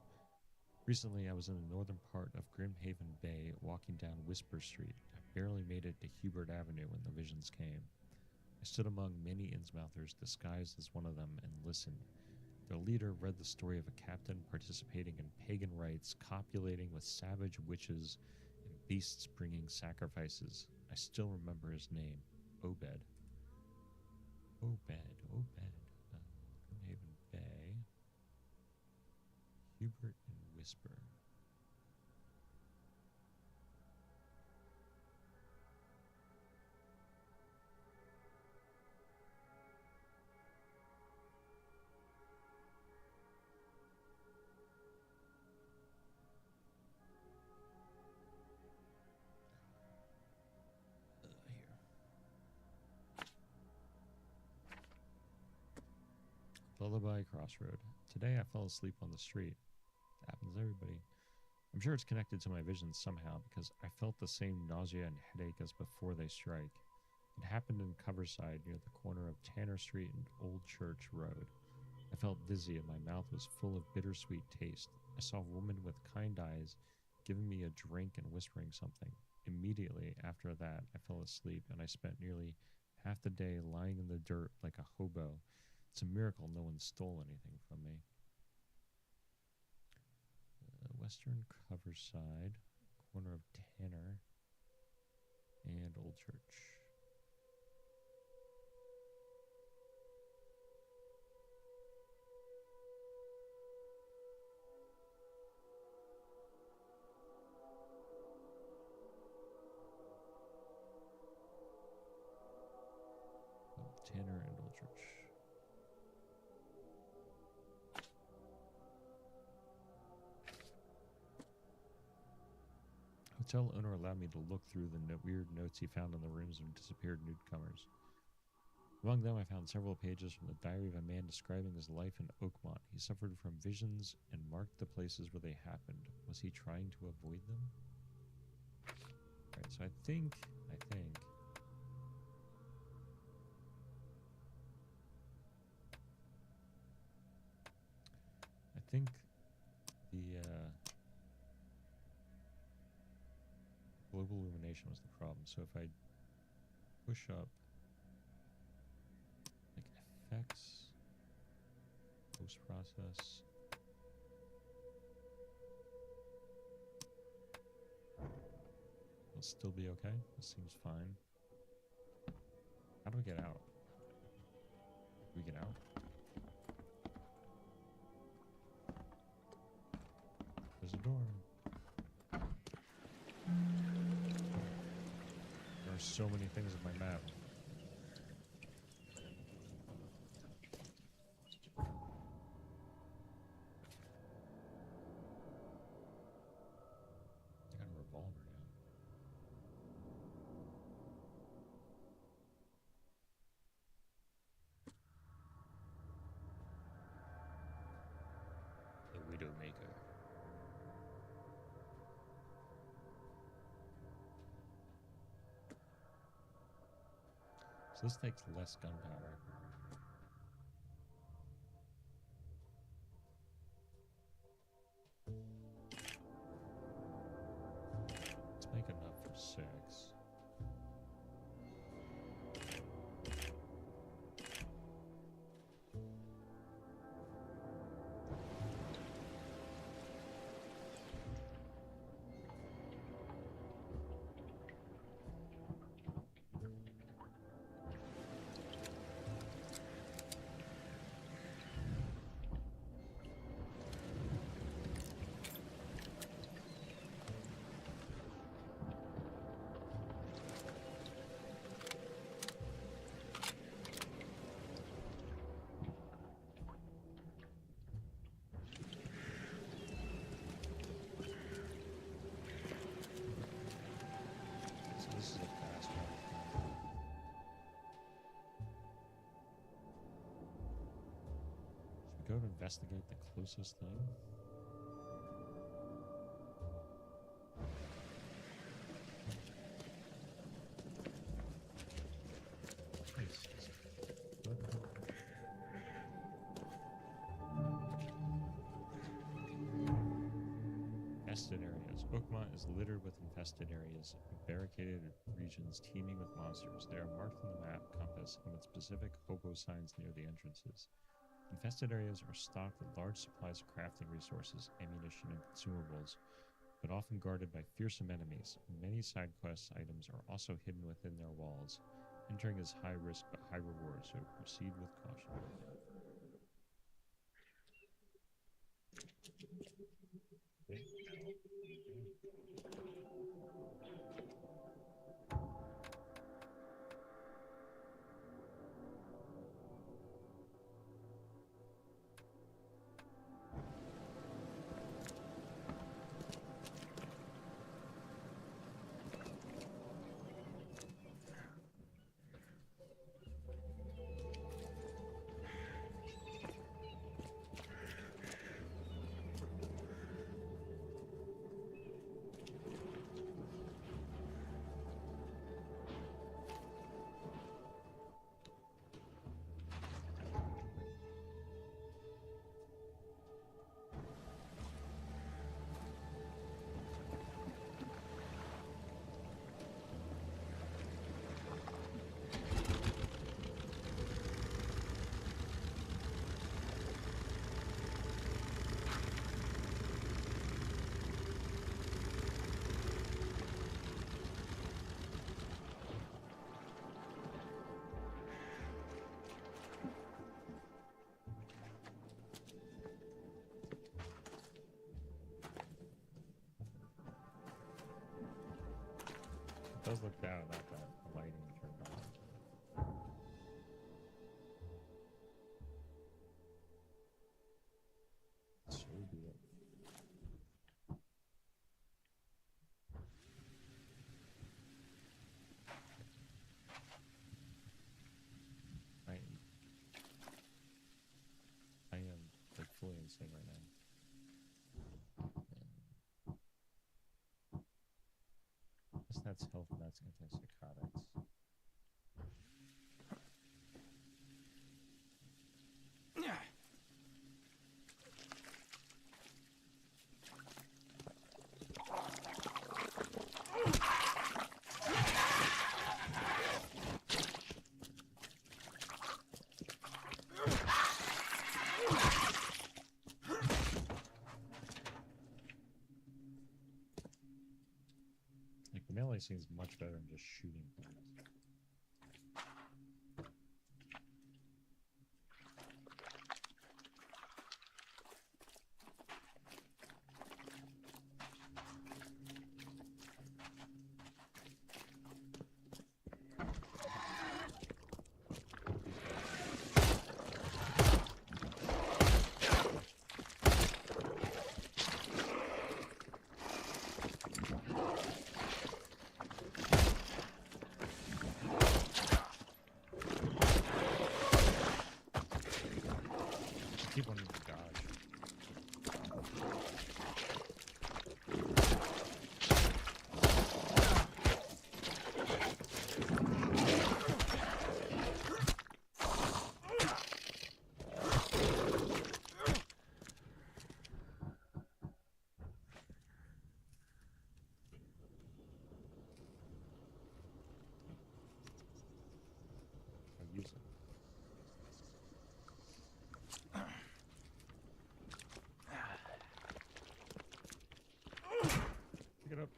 Recently, I was in the northern part of Grimhaven Bay, walking down Whisper Street. I barely made it to Hubert Avenue when the visions came. I stood among many Innsmouthers, disguised as one of them, and listened. Their leader read the story of a captain participating in pagan rites, copulating with savage witches, and beasts bringing sacrifices. I still remember his name, Obed. Grimhaven Bay. Hubert and Whisper. Here. Lullaby Crossroad. Today I fell asleep on the street. Happens to everybody. I'm sure it's connected to my visions somehow because I felt the same nausea and headache as before they strike. It happened in Coverside near the corner of Tanner Street and Old Church Road. I felt dizzy and my mouth was full of bittersweet taste. I saw a woman with kind eyes giving me a drink and whispering something. Immediately after that, I fell asleep and I spent nearly half the day lying in the dirt like a hobo. It's a miracle no one stole anything from me. Western Coverside, corner of Tanner and Old Church. Tanner and Old Church. Hotel owner allowed me to look through the weird notes he found in the rooms of disappeared newcomers. Among them, I found several pages from the diary of a man describing his life in Oakmont. He suffered from visions and marked the places where they happened. Was he trying to avoid them? Alright, so I think animation was the problem. So if I push up like effects, post process, it'll still be okay. This seems fine. How do we get out? Do we get out? There's a door. There are so many things on my map. I got a revolver now. The Widowmaker. So this takes less gunpowder. Let's make enough for 6. So this is a fast one. Should we go to investigate the closest thing? Infested areas. Oakmont is littered with infested areas, barricaded regions teeming with monsters. They are marked on the map compass and with specific hobo signs near the entrances. Infested areas are stocked with large supplies of crafting resources, ammunition, and consumables, but often guarded by fearsome enemies. Many side quest items are also hidden within their walls. Entering is high risk but high reward, so proceed with caution. It does look bad about that lighting turned on. So be it. I am like fully insane right now. That's health, that's antipsychotics. splicing is much better than just shooting things. Keep wanting to dodge. I'll use it. Pick it up.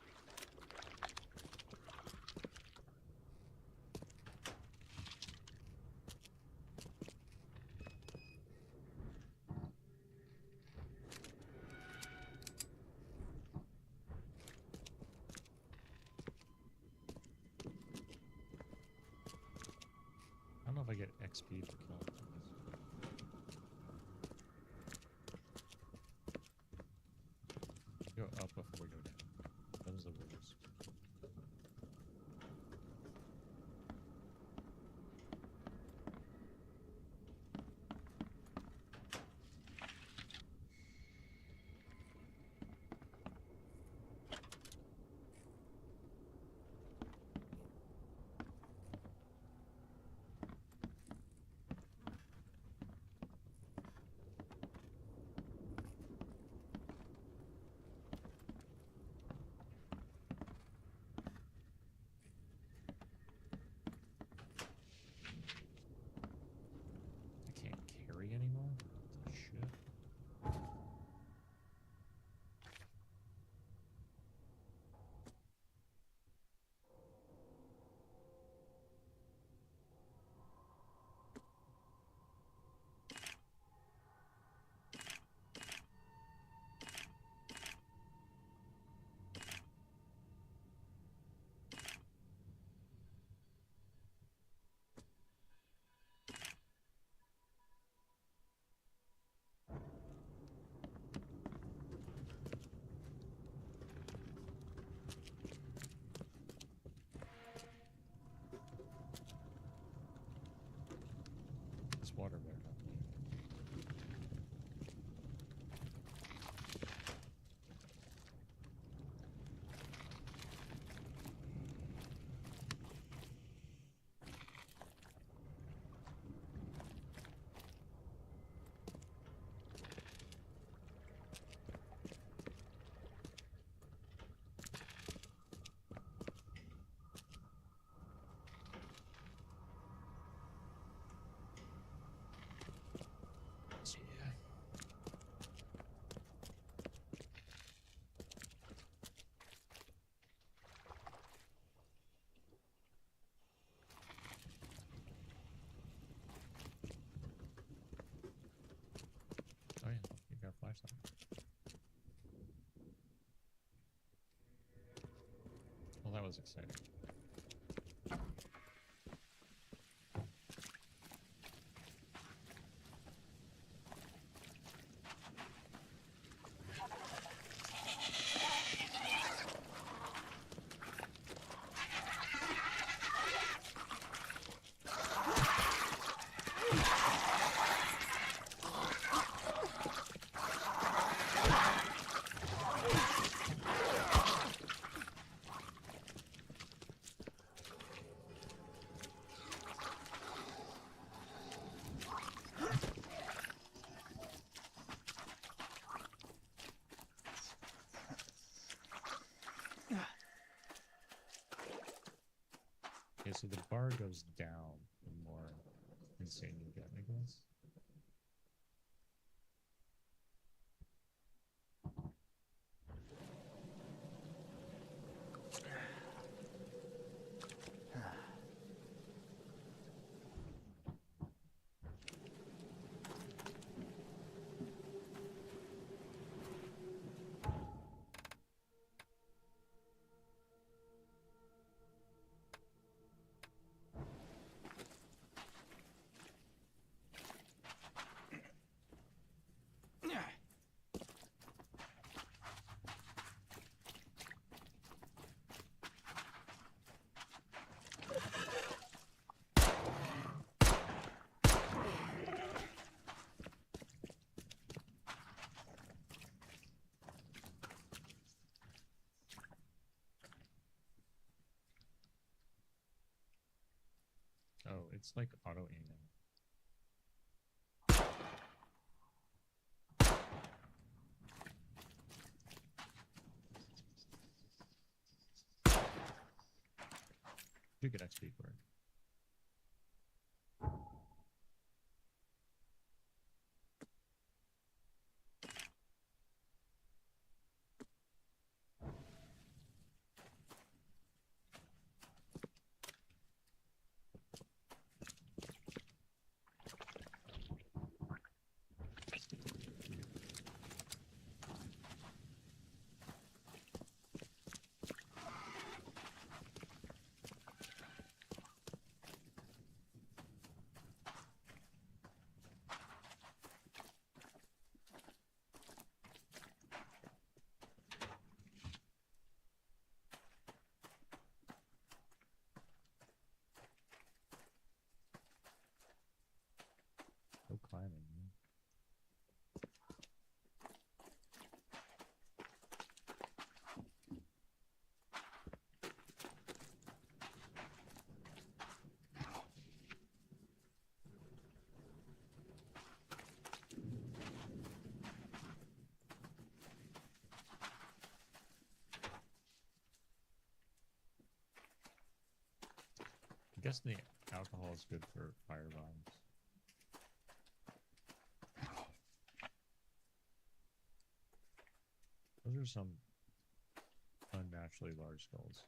I don't know if I get XP for killing things. Go up before we go down. Those are the rules. I can't carry anymore? What the shit? This water better not leak. Yeah. Oh yeah, you got a flashlight. Well, that was exciting. Okay, so the bar goes down the more insane you get, I guess. Oh, it's like auto aiming. You get XP for it. No climbing, man. I guess the alcohol is good for fire bombs. Those are some unnaturally large skulls.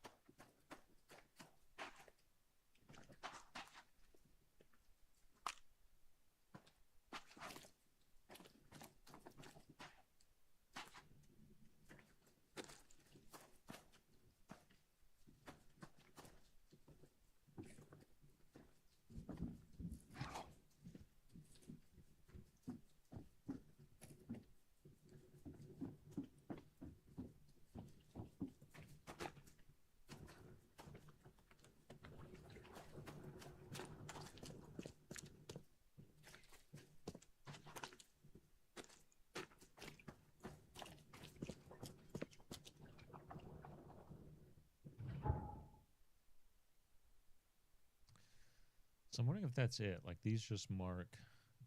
So I'm wondering if that's it. Like these just mark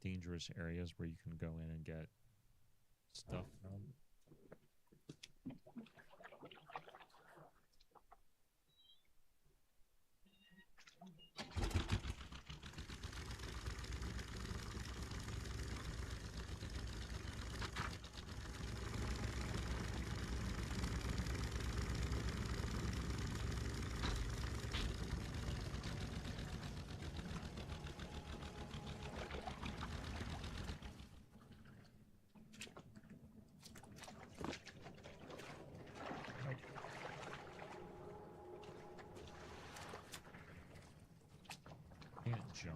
dangerous areas where you can go in and get stuff from. Can't jump.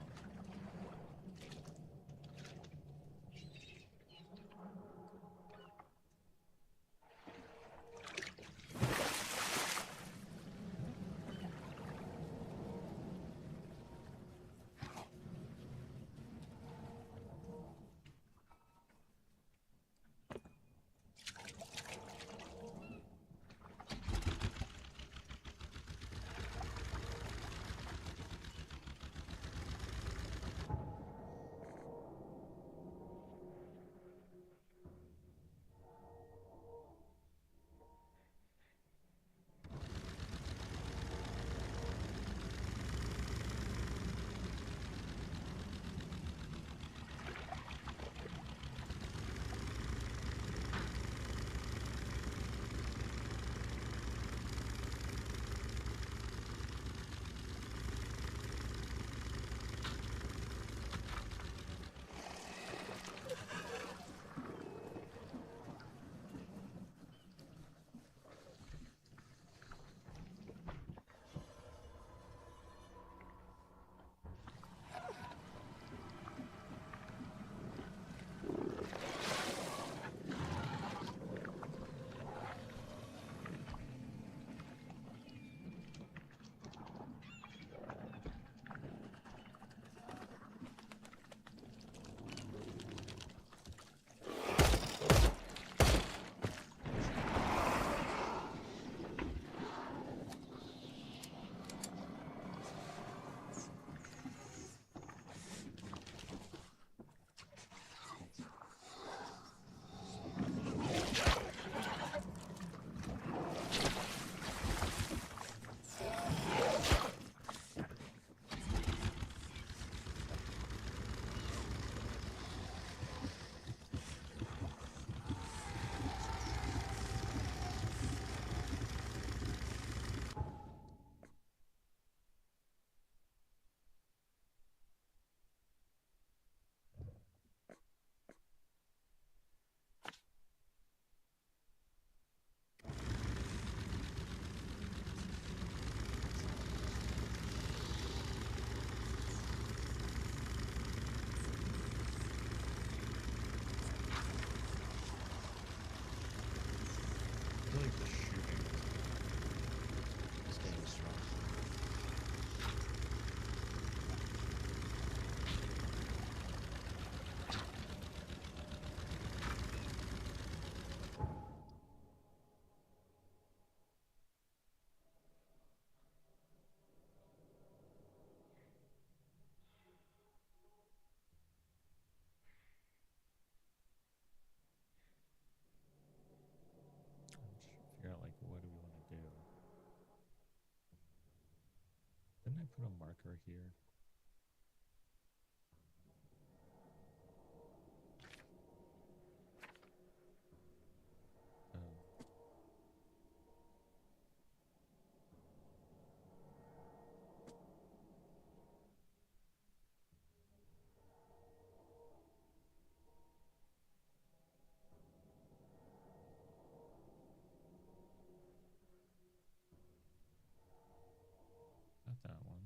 put a marker here. Not that one.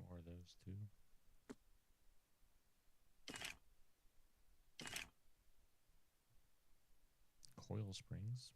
More of those too. Coil springs.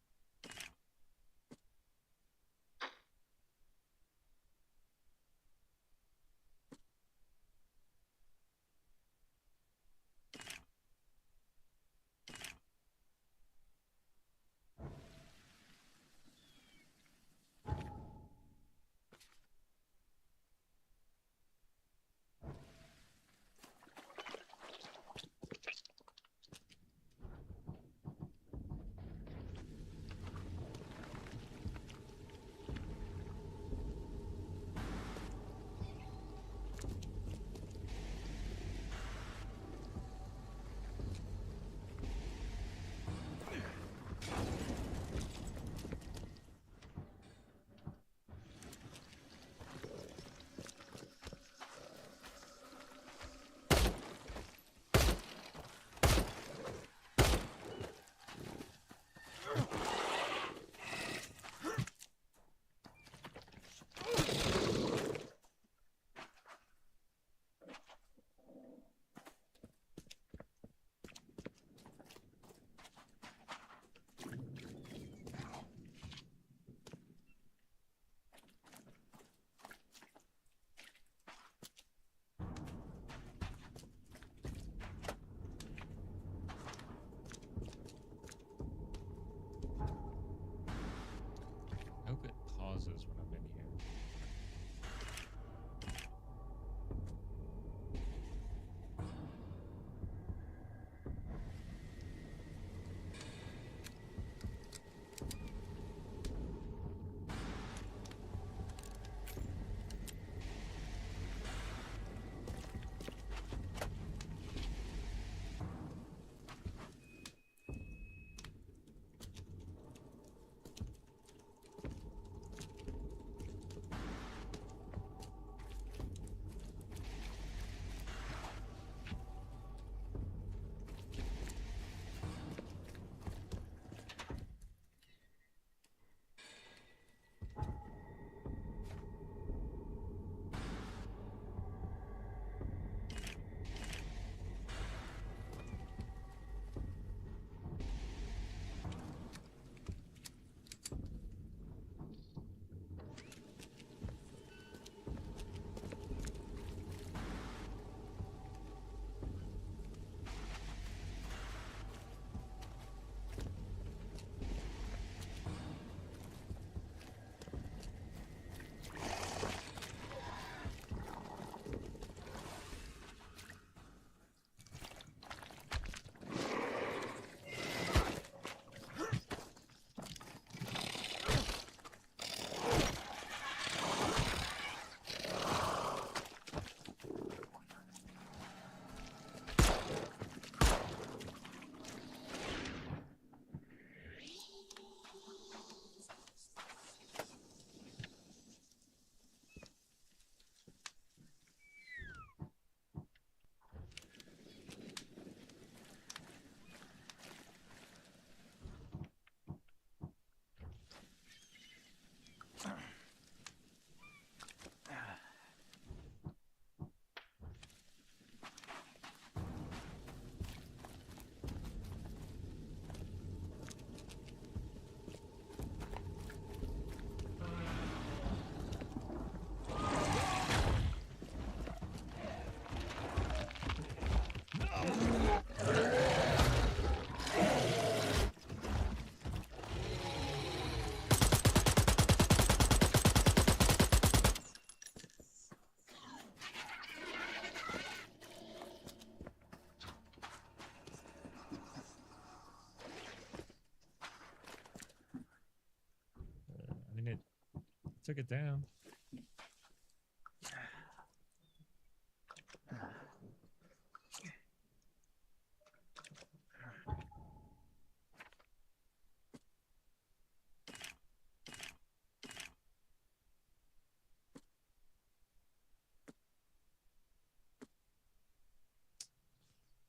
Took it down.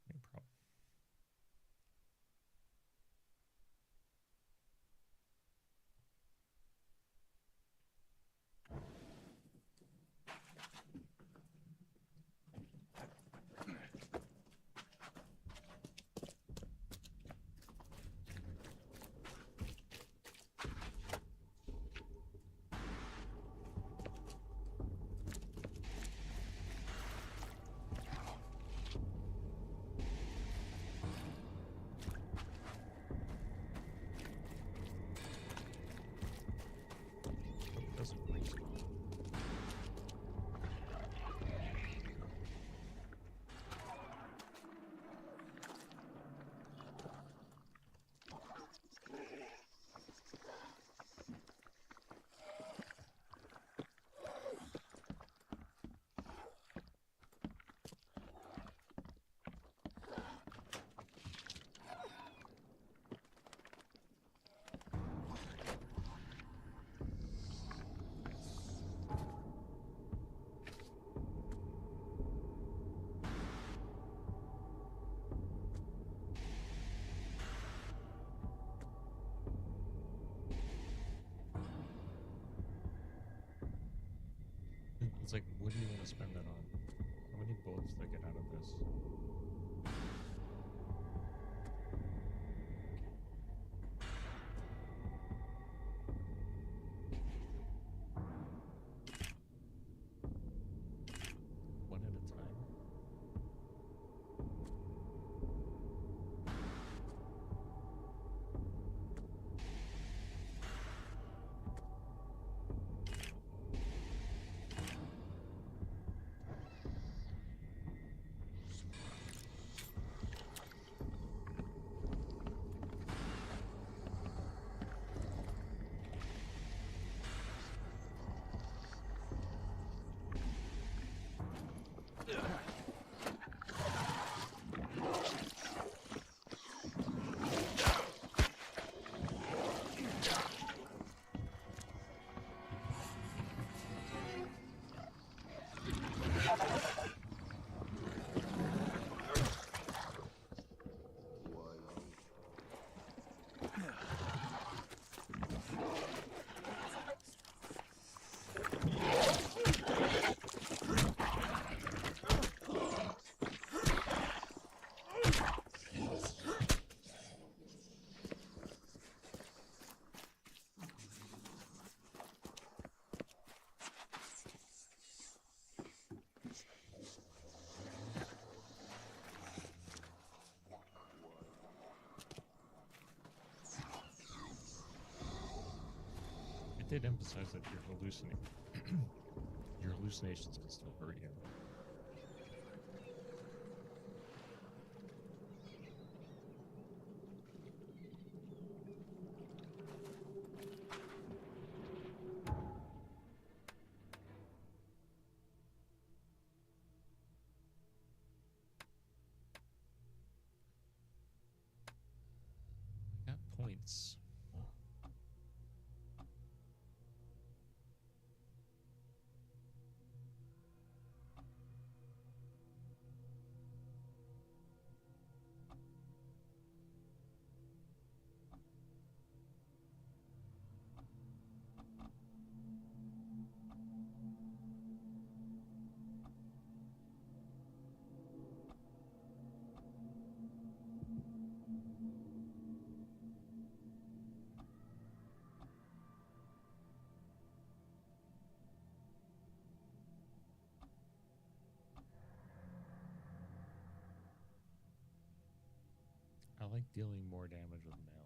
No problem. Doesn't respawn. It's like, what do you want to spend that on? How many bullets do I get out of this? One at a time? It did emphasize that you're hallucinating. Your hallucinations can still hurt you. I got points. I like dealing more damage with melee.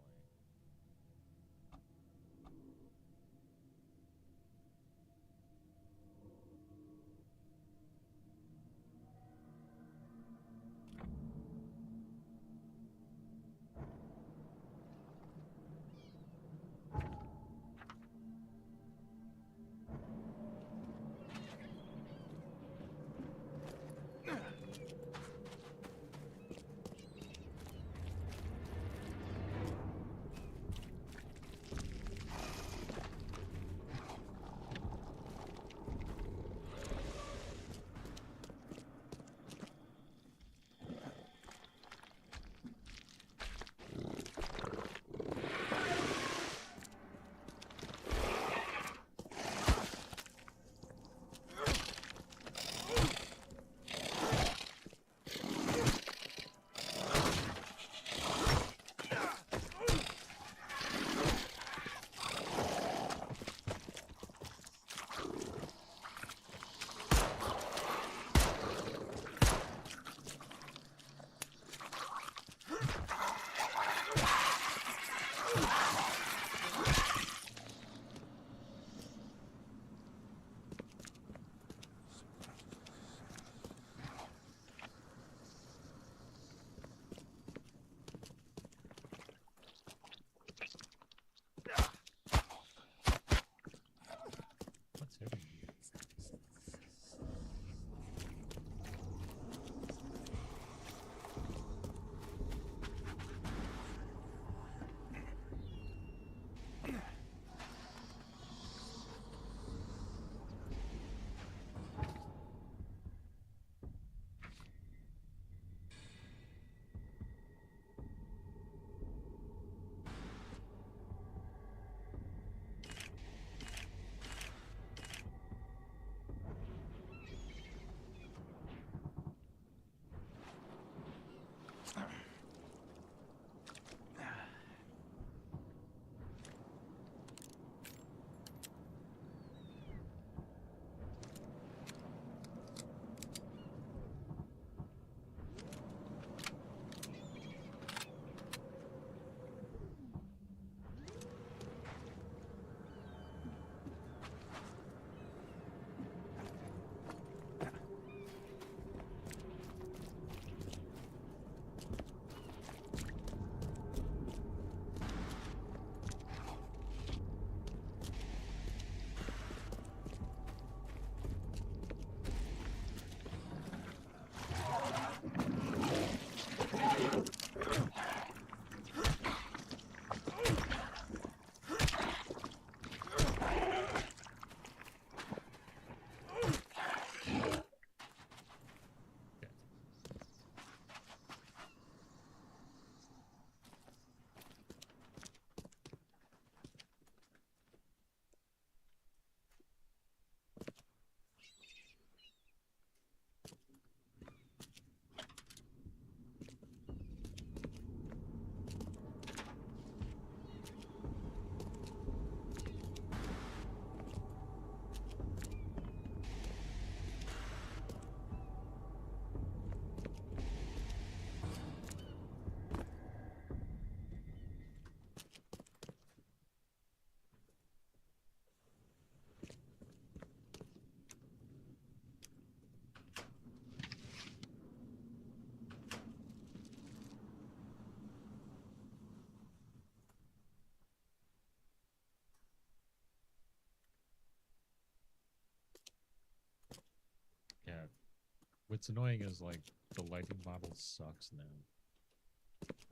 What's annoying is like the lighting model sucks now.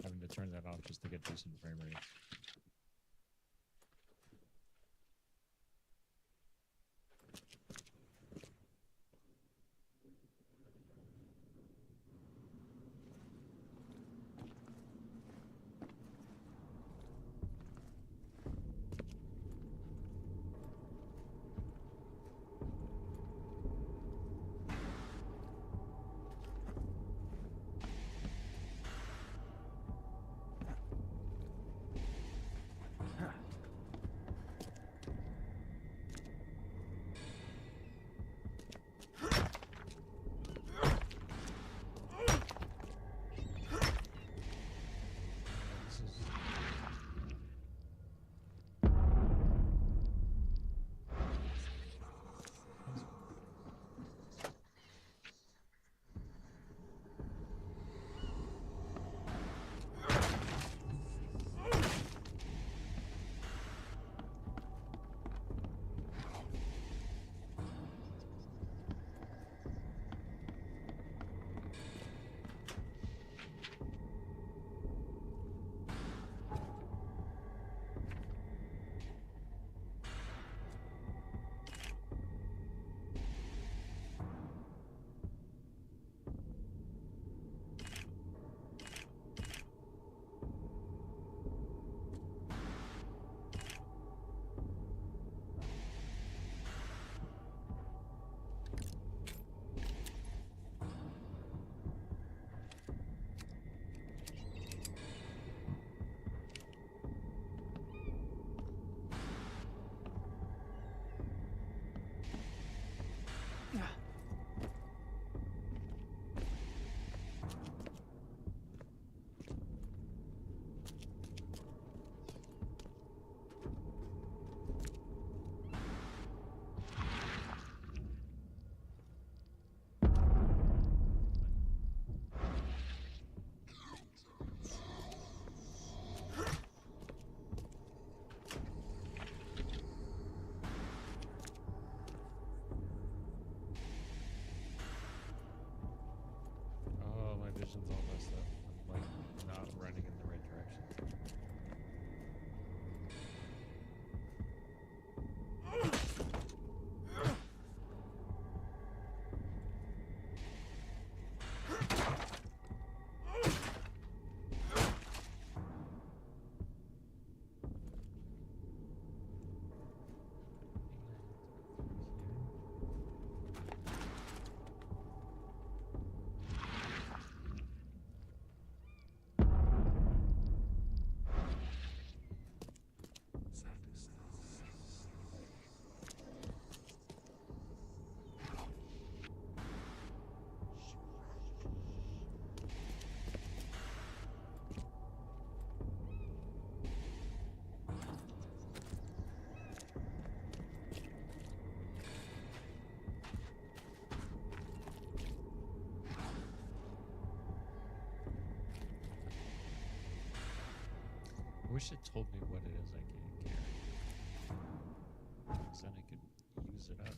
Having to turn that off just to get decent frame rates. Vision's all messed up. I'm like not running in the right direction. I wish it told me what it is I can't carry. Because then I could use it up.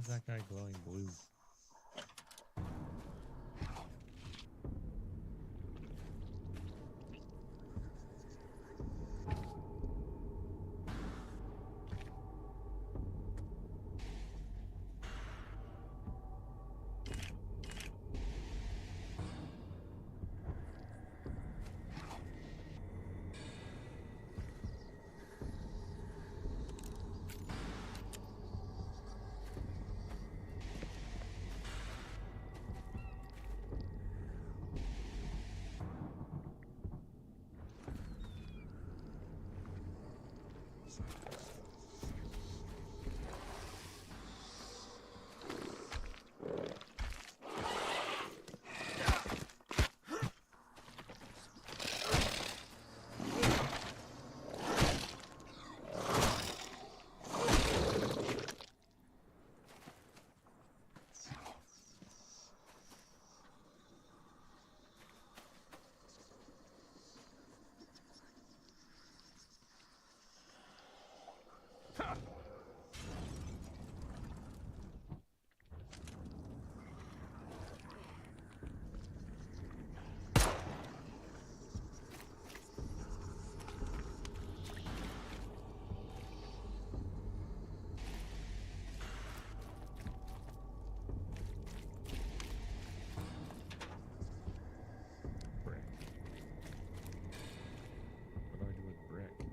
that guy glowing blue? Brick. What do I do with brick?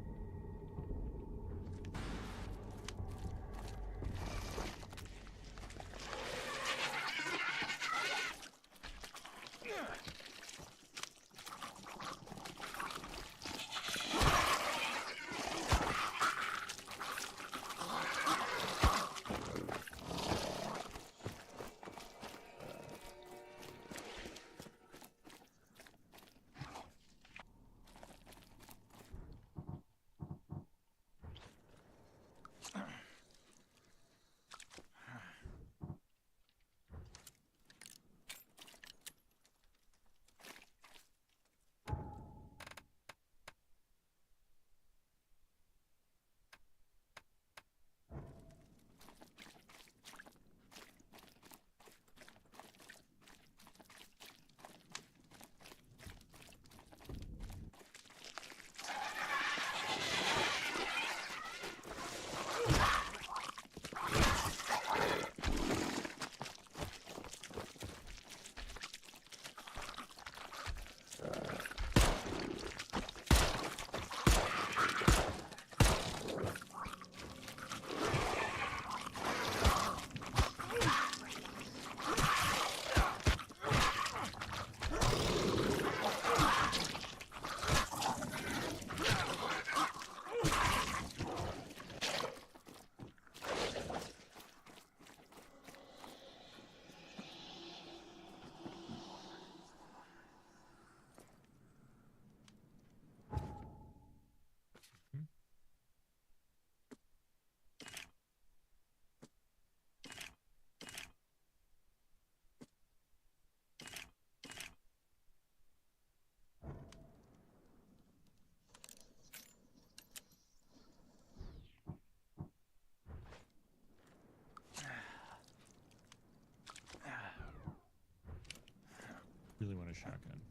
Really want a shotgun.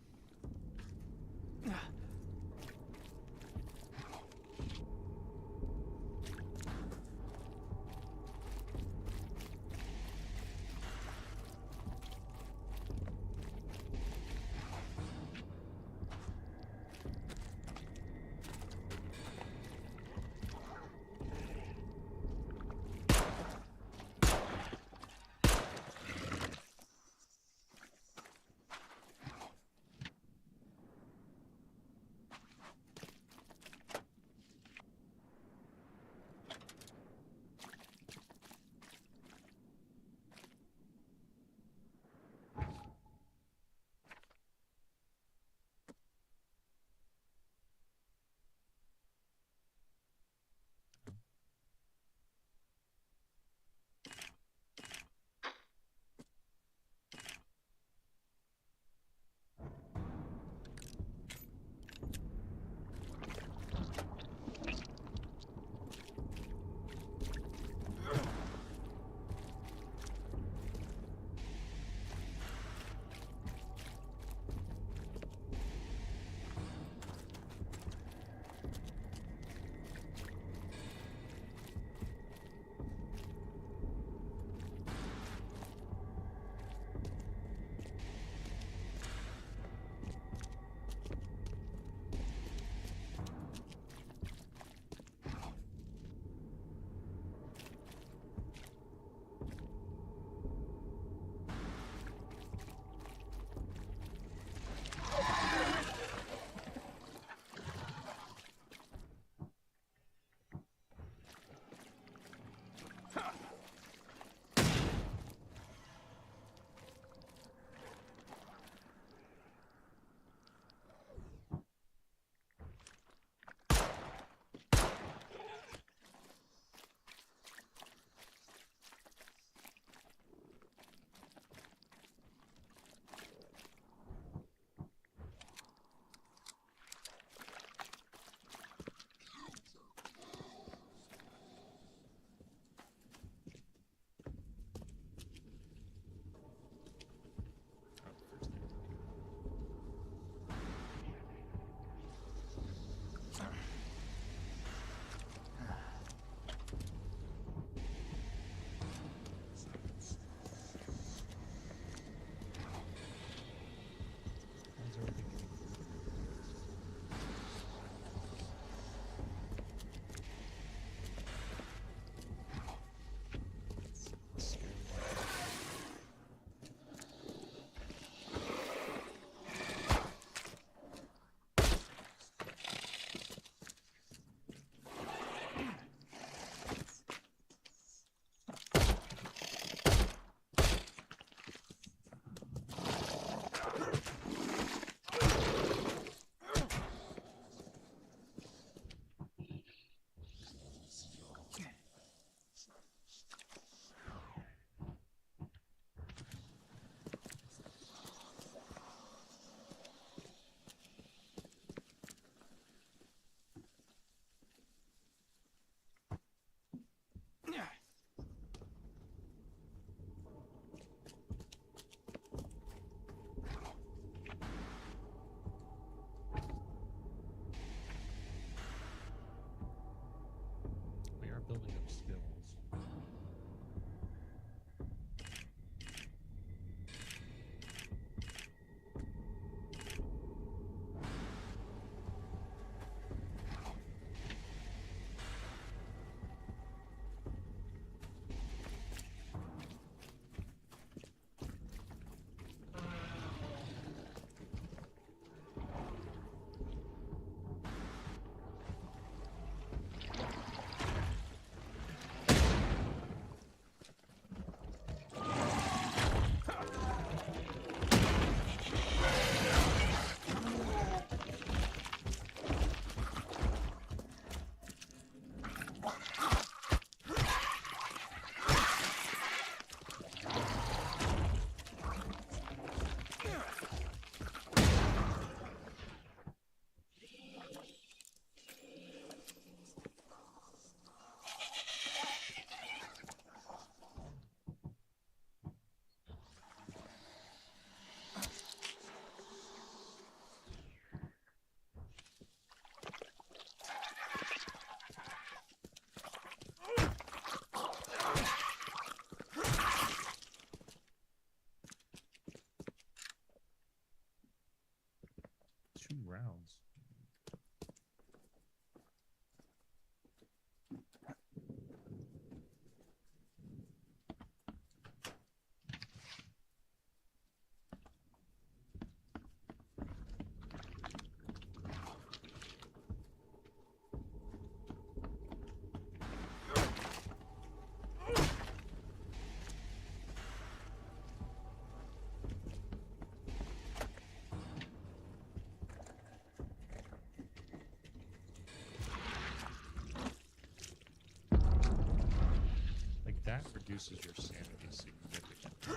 reduces your sanity significantly.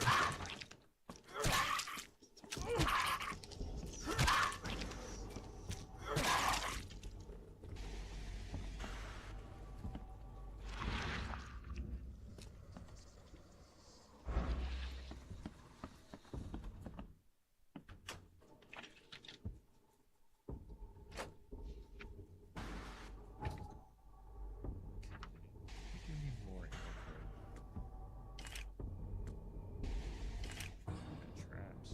Give me more inventory. Got traps.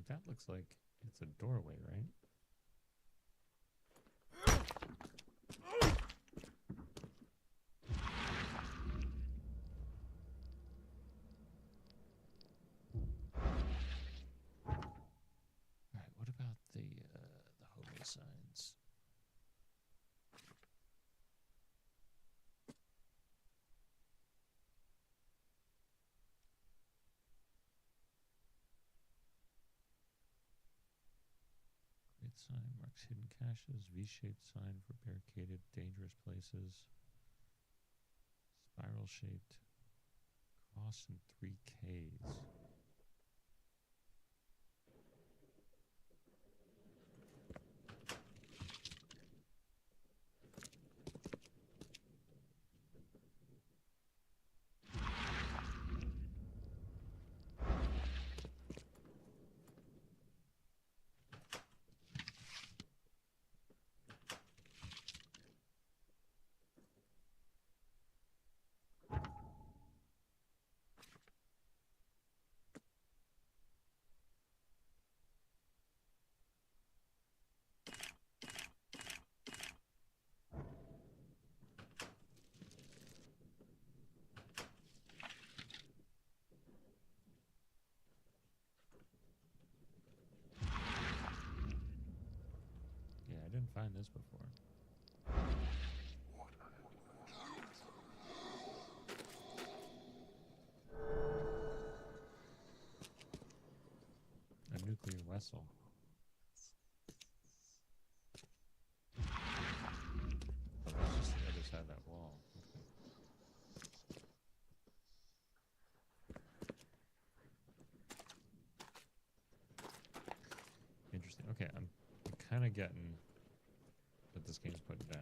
That looks like it's a doorway, right? Alright, what about the holy signs? Great sign marks hidden caches, V-shaped sign for barricaded dangerous places, spiral shaped cross and 3 Ks. is before. A nuclear vessel. Oh, that's just the other side of that wall. Interesting. Okay, I'm kind of getting what this game's putting down.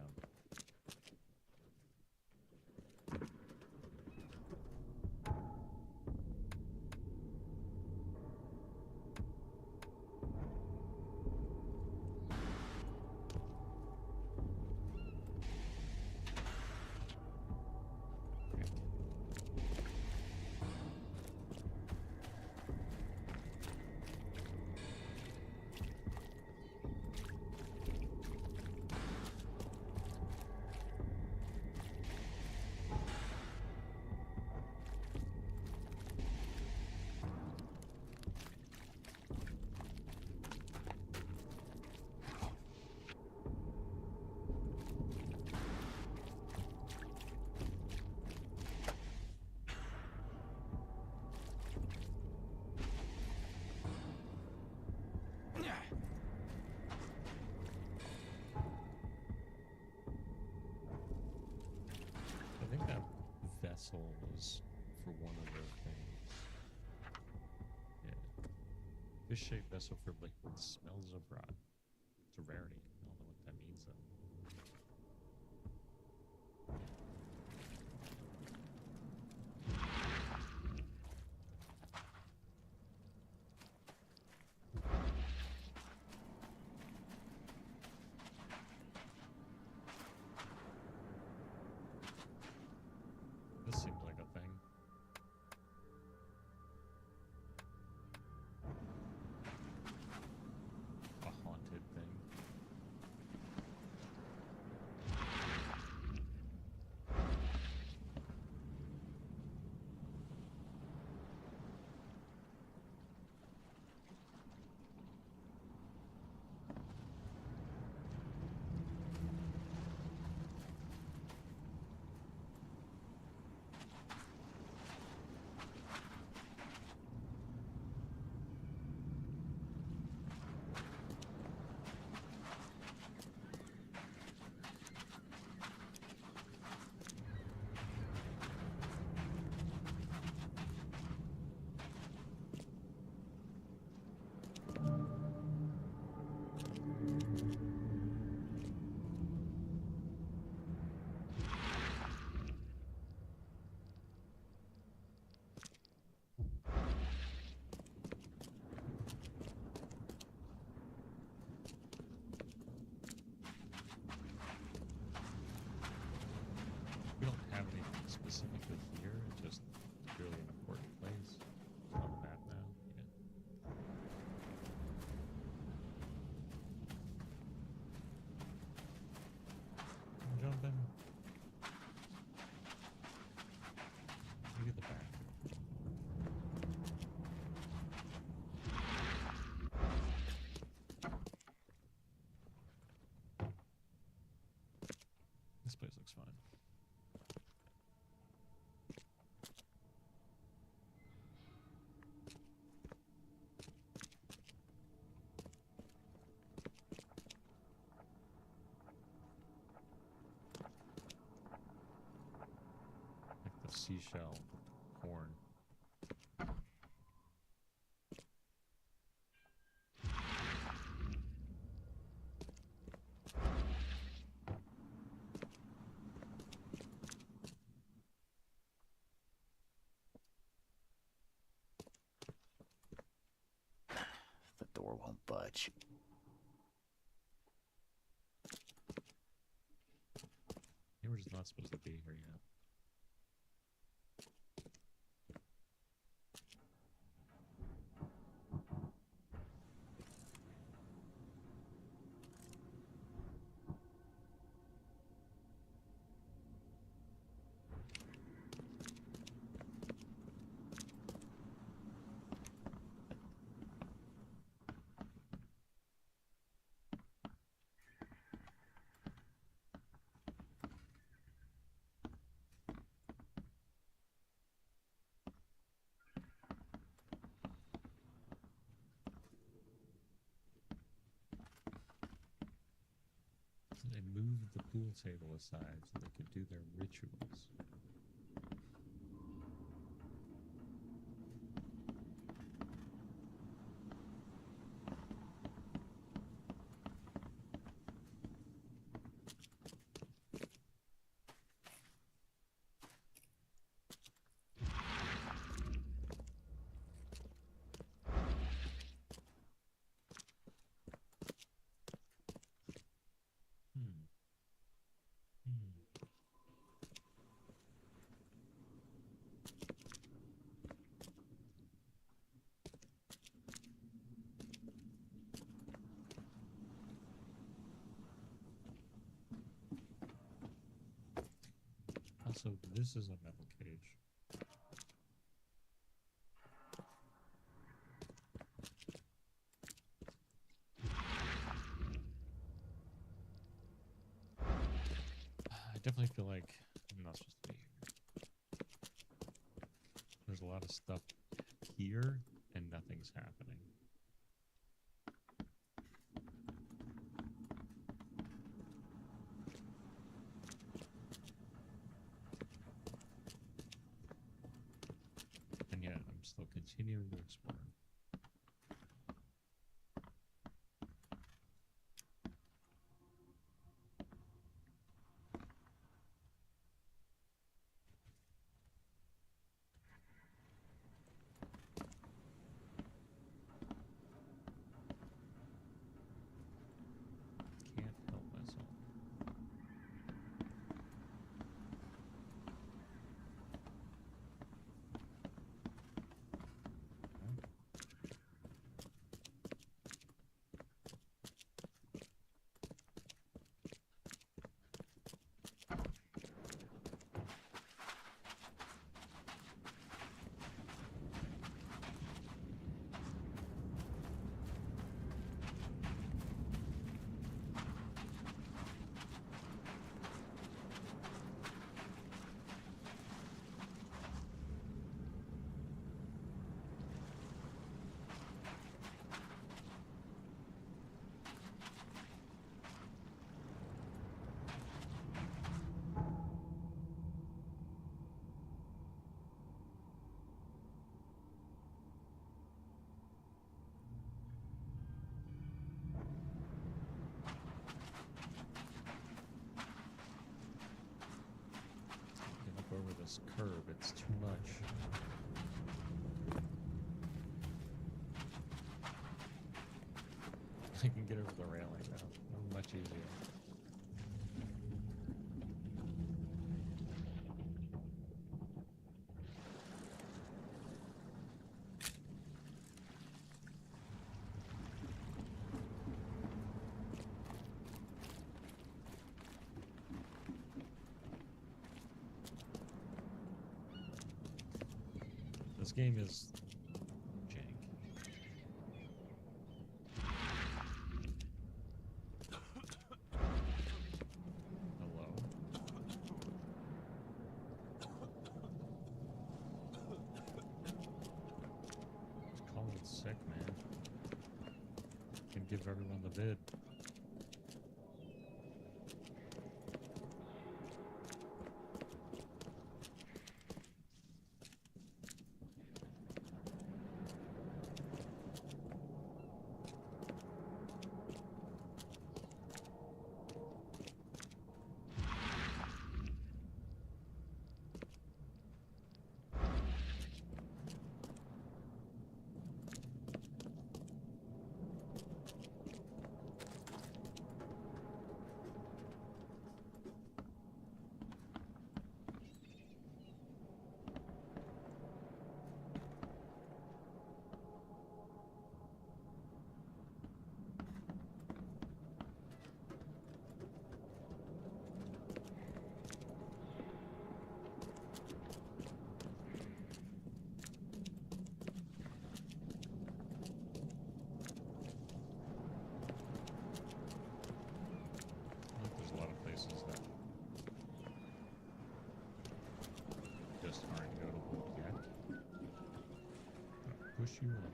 I think that vessel was for one of those things. Yeah. Fish-shaped vessel for liquid smells of rot. It's a rarity. I don't know what that means though. This seems like a thing. A haunted thing. We don't have anything specifically here, it's just really an important place. It's on the map now. Yeah. Jump in. Look at the back. This place looks fun. Like the seashell horn. The door won't budge. They were just not supposed to be here yet. They moved the pool table aside so they could do their rituals. Also, this is a metal cage. I definitely feel like I'm not supposed to be here. There's a lot of stuff here and nothing's happening. And yet I'm still continuing to explore. Can't help myself. Get up over this curb, it's too much. I can get over the railing now. Much easier. This game is jank. Hello? Just call it sick, man. Can give everyone the vid. There's a lot of places that just aren't notable yet. I'll push you on.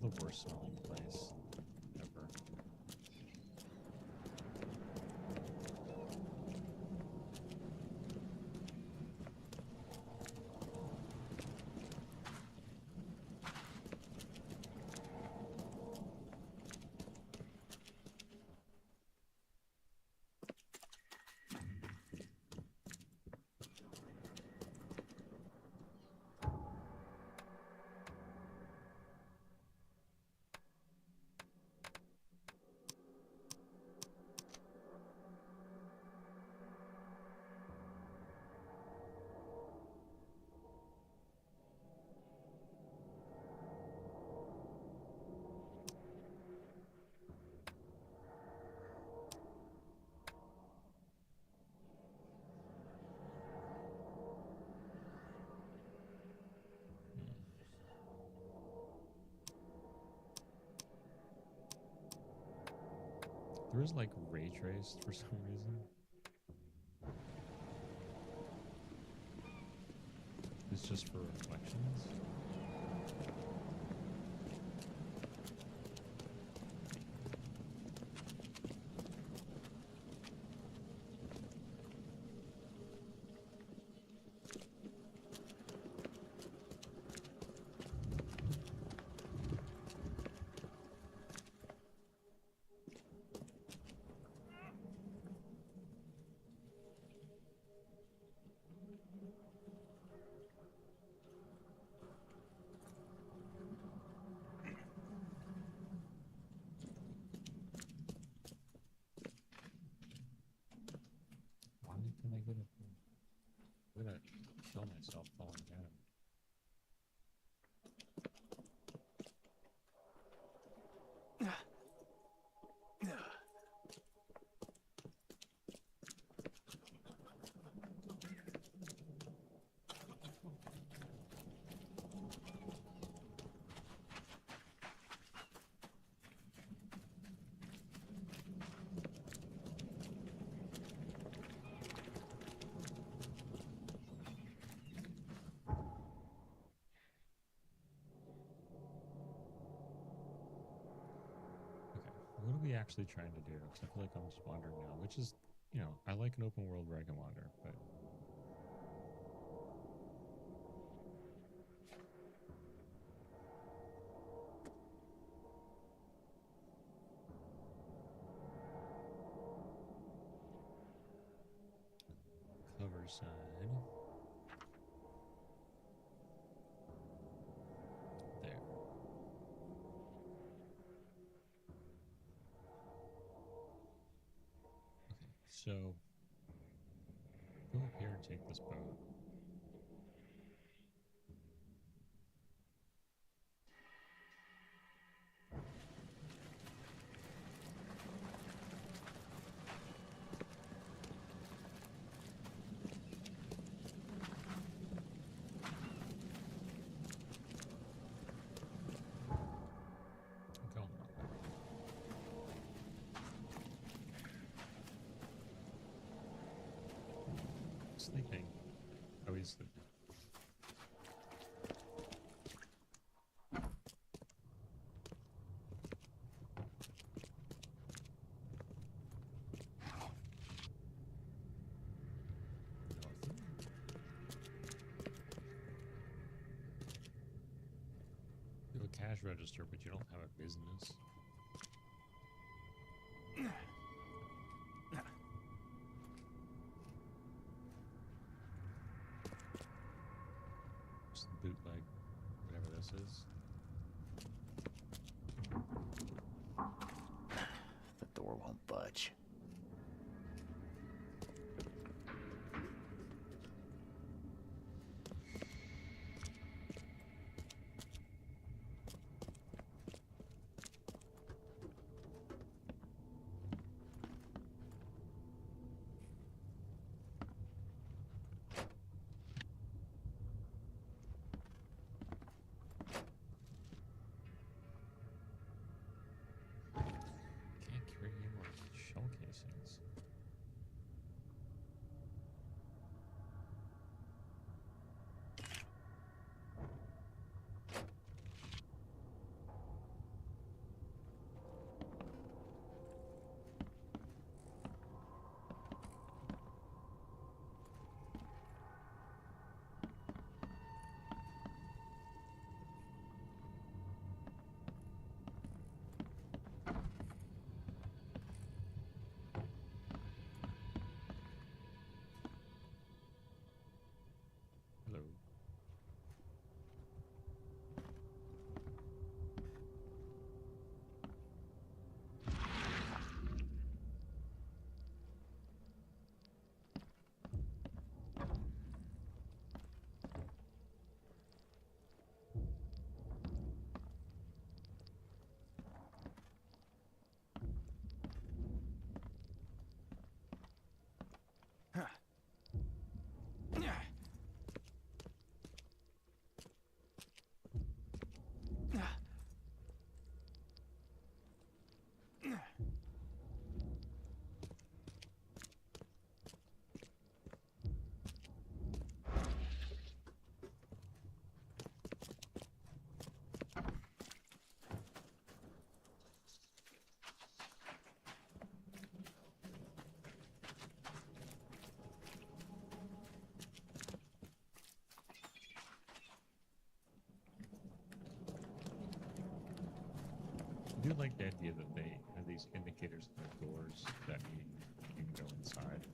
the worst smelling place ever. There is like ray traced for some reason. It's just for reflections. Can I get it? I'm gonna kill myself falling down. What are we actually trying to do? Because I feel like I'm just wandering now, which is, you know, I like an open world where I can wander, but... Cover side. There. So, go up here and take this boat. Sleeping. Oh, he's sleeping. You have a cash register, but you don't have a business. Bootleg, whatever this is. The door won't budge. Can't carry any more shell case. I do like the idea that they have these indicators at their doors that mean you can go inside.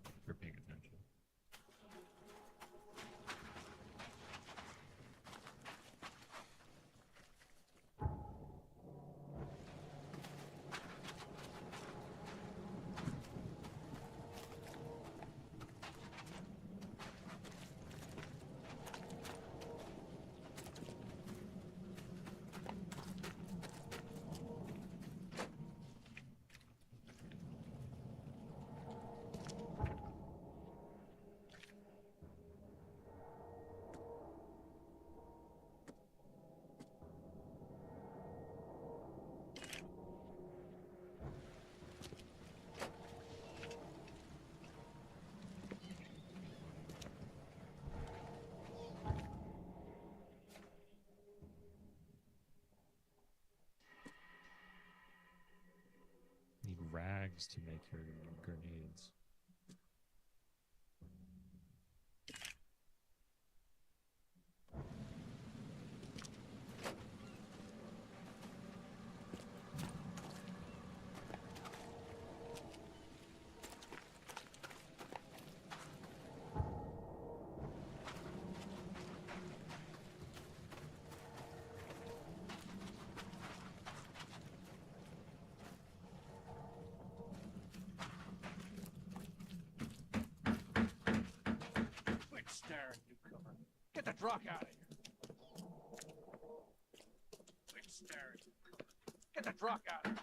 If you're paying attention. Need rags to make your grenades. Quit staring, newcomer. Get the truck out of here. Quit staring. Get the truck out of here.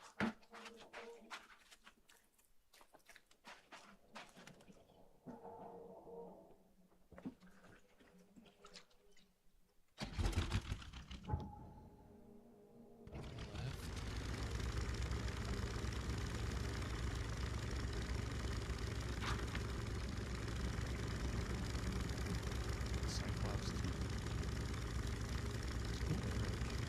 Cyclops teeth. It's cool image.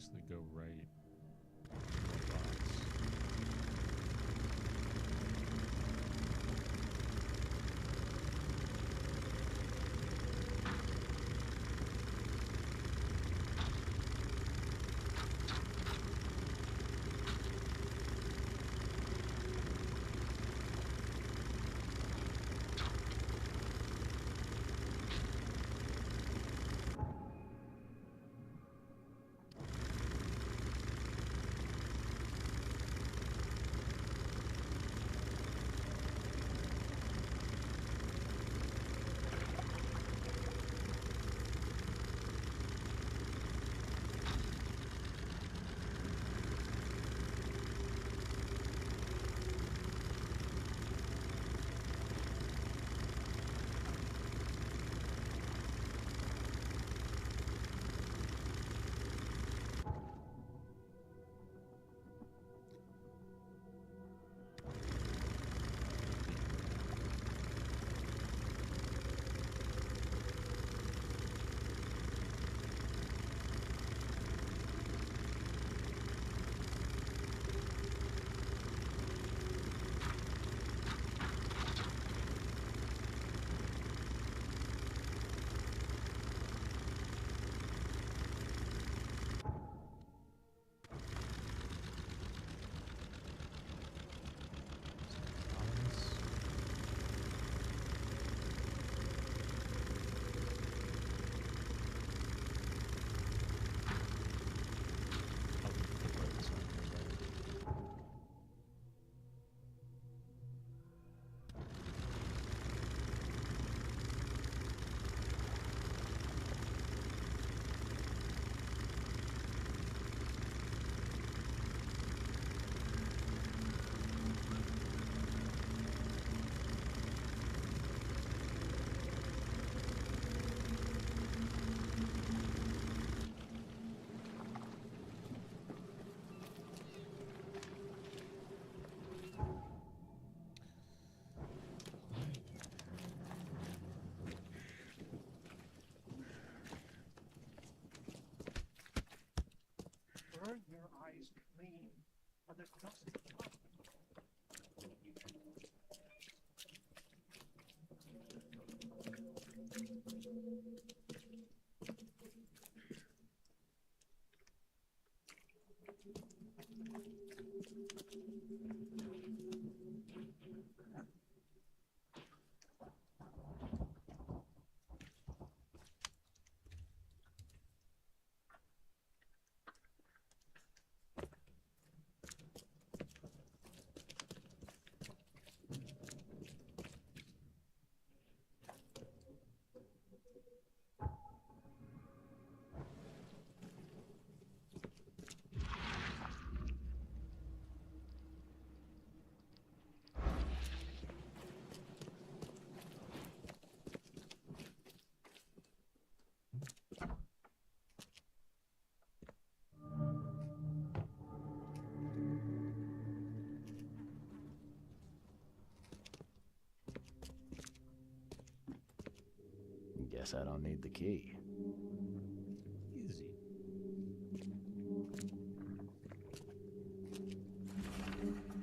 basically go right. One box. Burn your eyes clean, or there's nothing. Guess I don't need the key. Easy.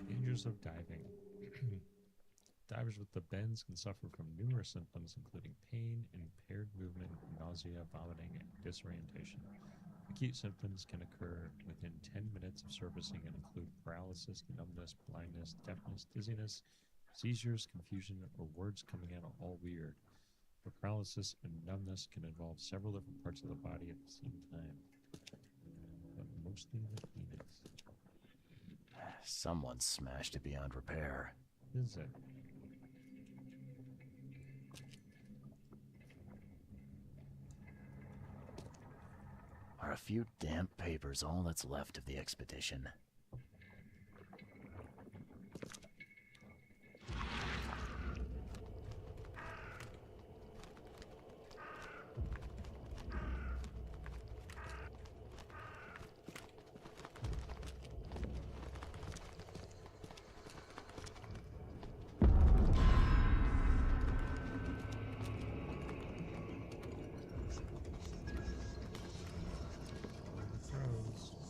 Dangers of diving. Divers with the bends can suffer from numerous symptoms, including pain, impaired movement, nausea, vomiting, and disorientation. Acute symptoms can occur within 10 minutes of surfacing and include paralysis, numbness, blindness, deafness, dizziness, seizures, confusion, or words coming out all weird. The paralysis and numbness can involve several different parts of the body at the same time, but mostly the penis. Someone smashed it beyond repair. Is it? Are a few damp papers all that's left of the expedition? Throws.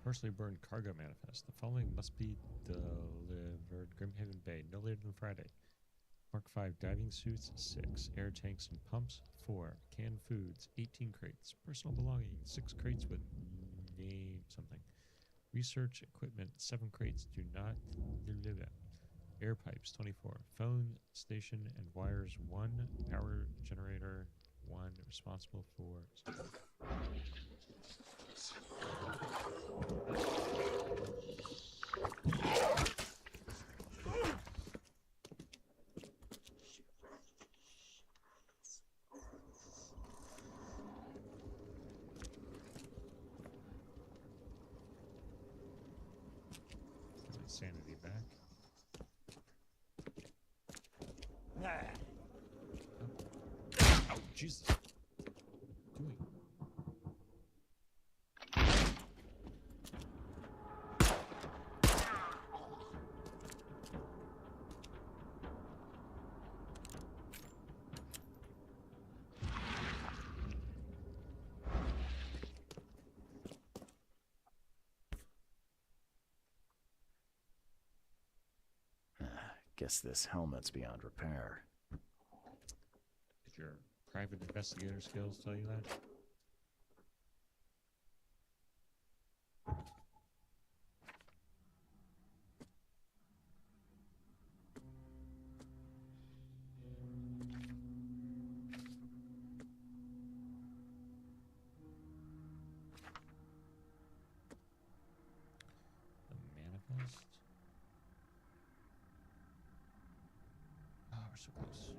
Partially burned cargo manifest. The following must be delivered. Grimhaven Bay, no later than Friday. Mark 5 diving suits, 6. Air tanks and pumps, 4. Canned foods, 18 crates. Personal belongings, 6 crates with name something. Research equipment, 7 crates. Do not deliver. Air pipes, 24. Phone station and wires, 1. Power generator, 1. Responsible for... Sanity back. Oh, Jesus. What are you doing? Guess this helmet's beyond repair. Did your private investigator skills tell you that? The manifest. Oh, we're so close.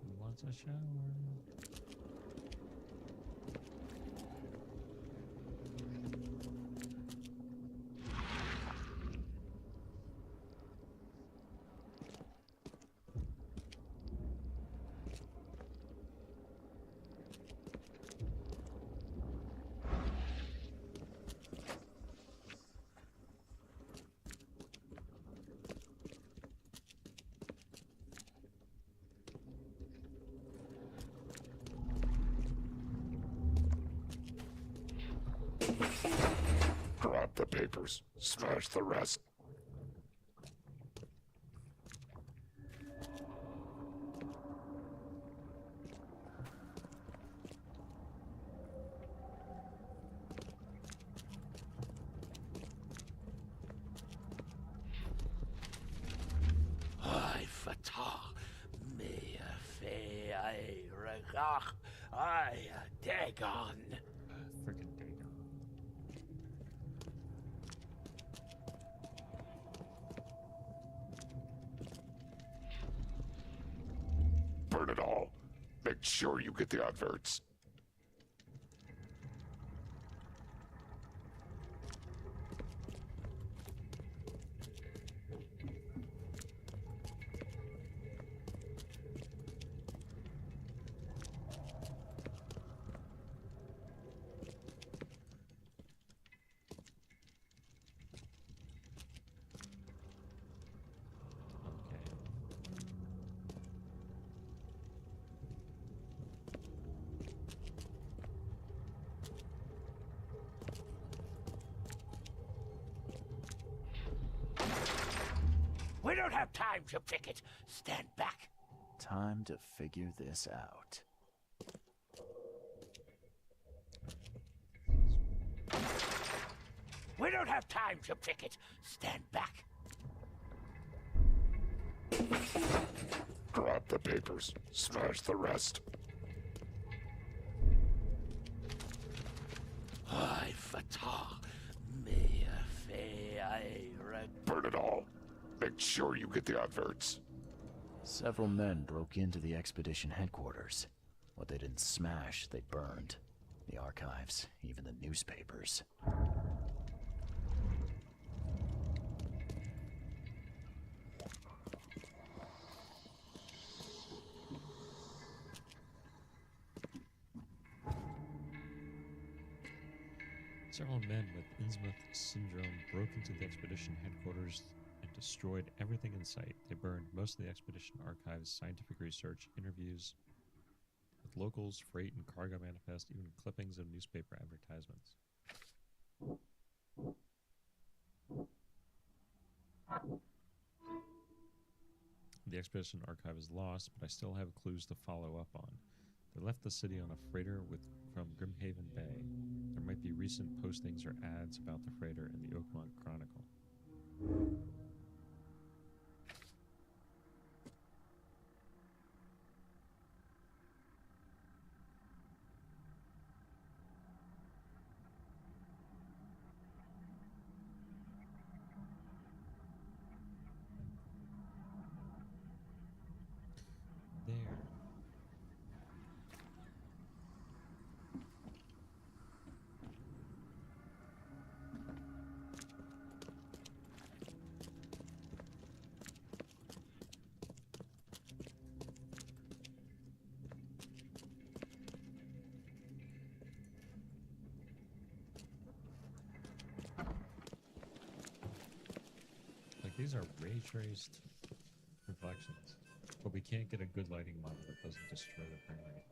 Who wants a shower? Grab the papers, smash the rest. I fatah me fe I regach I dagon. Freaking Dagon. Burn it all. Make sure you get the adverts. We don't have time to pick it. Stand back. Time to figure this out. We don't have time to pick it. Stand back. Grab the papers, smash the rest. I fatah me fe I reg. Burn it all. Make sure you get the adverts. Several men broke into the expedition headquarters. What they didn't smash, they burned. The archives, even the newspapers. Several men with Innsmouth syndrome broke into the expedition headquarters and destroyed everything in sight. They burned most of the expedition archives, scientific research, interviews with locals, freight and cargo manifest, even clippings of newspaper advertisements. The expedition archive is lost, but I still have clues to follow up on. They left the city on a freighter from Grimhaven Bay. There might be recent postings or ads about the freighter in the Oakmont Chronicle. There. Like, these are ray traced reflections, but we can't get a good lighting model that doesn't destroy the frame rate.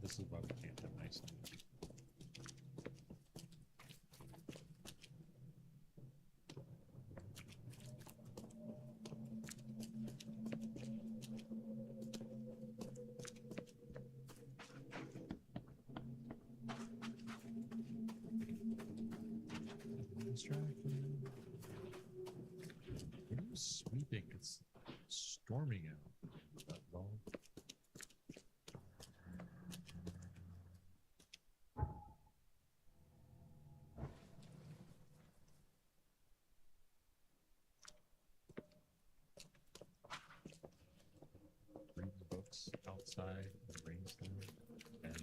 This is why we can't have nice lighting. What are you sweeping? It's storming out. Is that wrong? Reading books outside in the rainstorm. And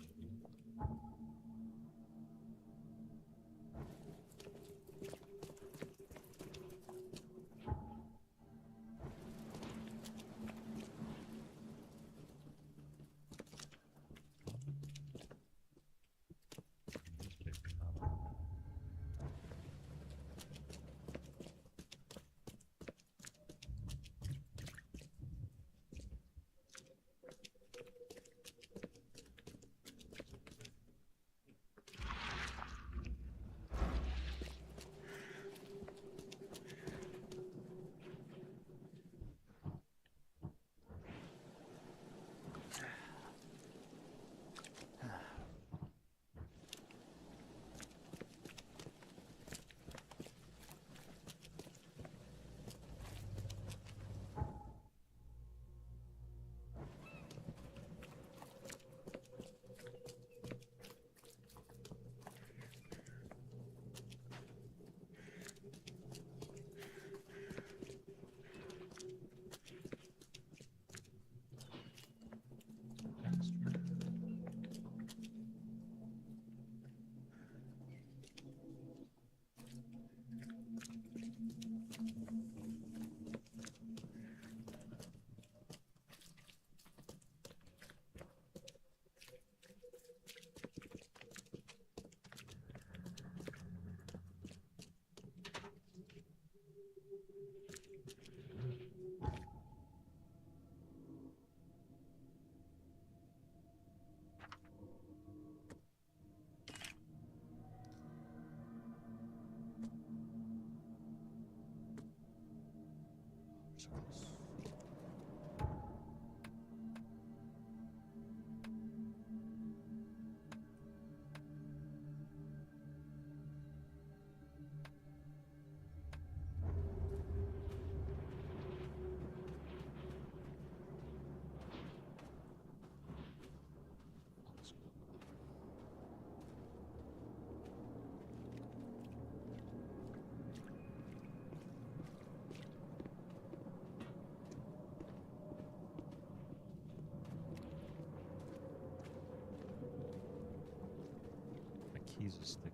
cheese is sticking.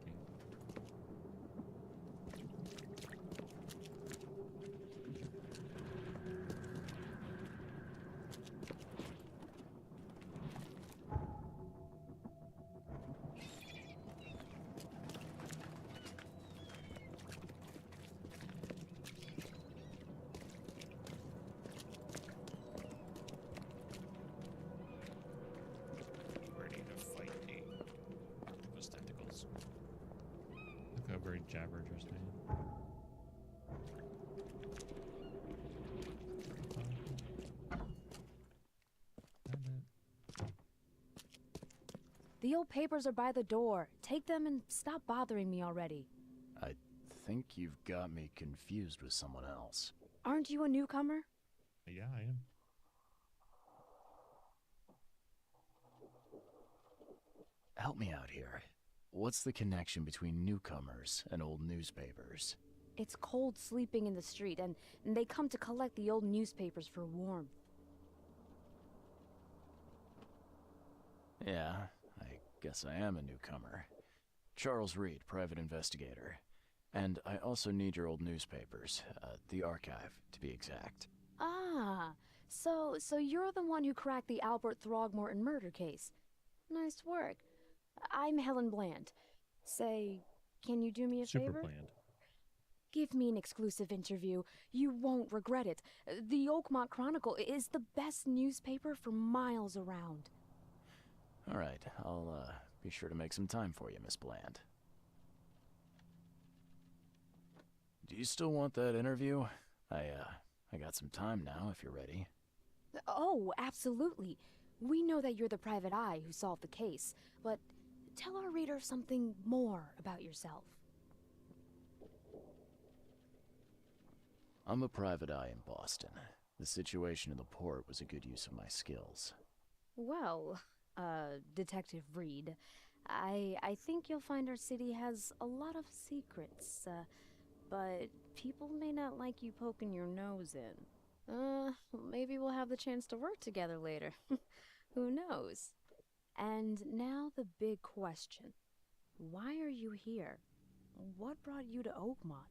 Very jabber just now. The old papers are by the door. Take them and stop bothering me already. I think you've got me confused with someone else. Aren't you a newcomer? Yeah, I am. Help me out here. What's the connection between newcomers and old newspapers? It's cold sleeping in the street, and they come to collect the old newspapers for warmth. Yeah, I guess I am a newcomer. Charles Reed, private investigator. And I also need your old newspapers, the archive, to be exact. Ah, so you're the one who cracked the Albert Throgmorton murder case. Nice work. I'm Helen Bland. Say, can you do me a Super favor? Bland. Give me an exclusive interview. You won't regret it. The Oakmont Chronicle is the best newspaper for miles around. All right, I'll be sure to make some time for you, Miss Bland. Do you still want that interview? I got some time now, if you're ready. Oh, absolutely. We know that you're the private eye who solved the case, but tell our readers something more about yourself. I'm a private eye in Boston. The situation in the port was a good use of my skills. Well, Detective Reed, I think you'll find our city has a lot of secrets, but people may not like you poking your nose in. Maybe we'll have the chance to work together later. Who knows? And now the big question. Why are you here? What brought you to Oakmont?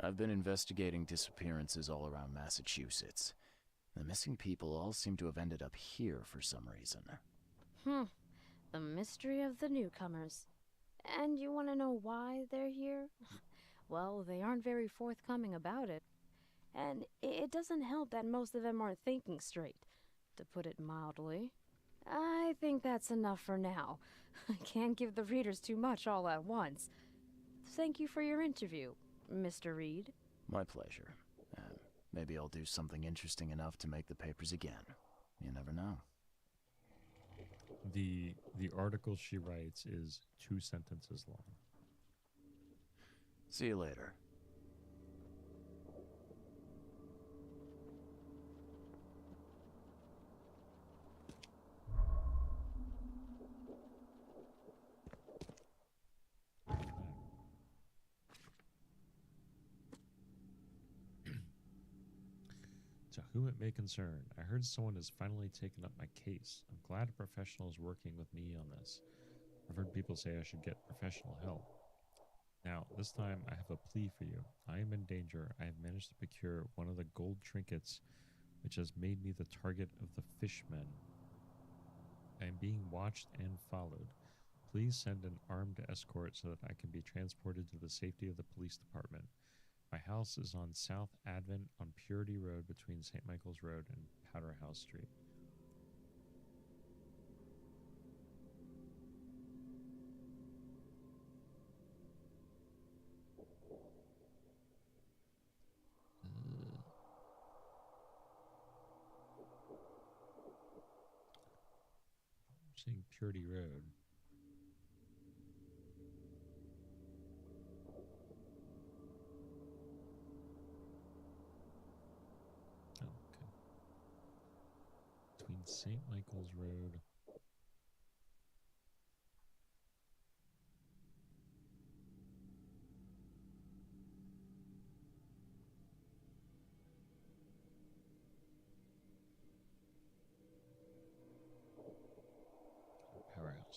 I've been investigating disappearances all around Massachusetts. The missing people all seem to have ended up here for some reason. The mystery of the newcomers. And you want to know why they're here? Well, they aren't very forthcoming about it. And it doesn't help that most of them aren't thinking straight, to put it mildly. I think that's enough for now. I can't give the readers too much all at once. Thank you for your interview, Mr. Reed. My pleasure. Maybe I'll do something interesting enough to make the papers again. You never know. The article she writes is 2 sentences long. See you later. To whom it may concern, I heard someone has finally taken up my case. I'm glad a professional is working with me on this. I've heard people say I should get professional help. Now, this time I have a plea for you. I am in danger. I have managed to procure one of the gold trinkets which has made me the target of the fishmen. I am being watched and followed. Please send an armed escort so that I can be transported to the safety of the police department. My house is on South Advent on Purity Road between St. Michael's Road and Powderhouse Street. I'm saying Purity Road. Between St. Michael's Road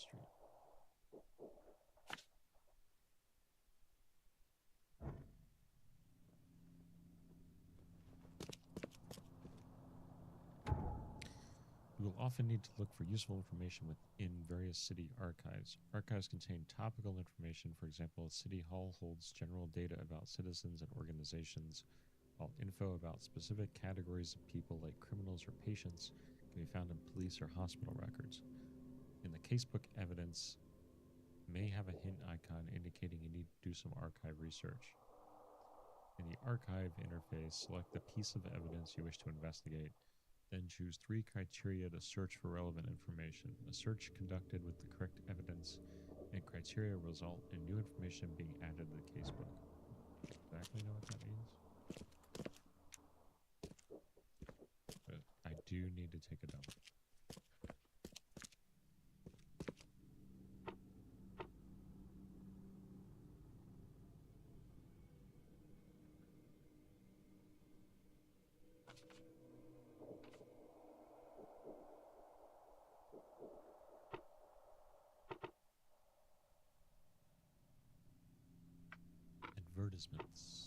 Street. You will often need to look for useful information within various city archives. Archives contain topical information. For example, City Hall holds general data about citizens and organizations, while info about specific categories of people like criminals or patients can be found in police or hospital records. In the casebook, evidence may have a hint icon indicating you need to do some archive research. In the archive interface, select the piece of evidence you wish to investigate. Then choose 3 criteria to search for relevant information. A search conducted with the correct evidence and criteria will result in new information being added to the casebook. Exactly know what that means? But I do need to take a dump. Advertisements.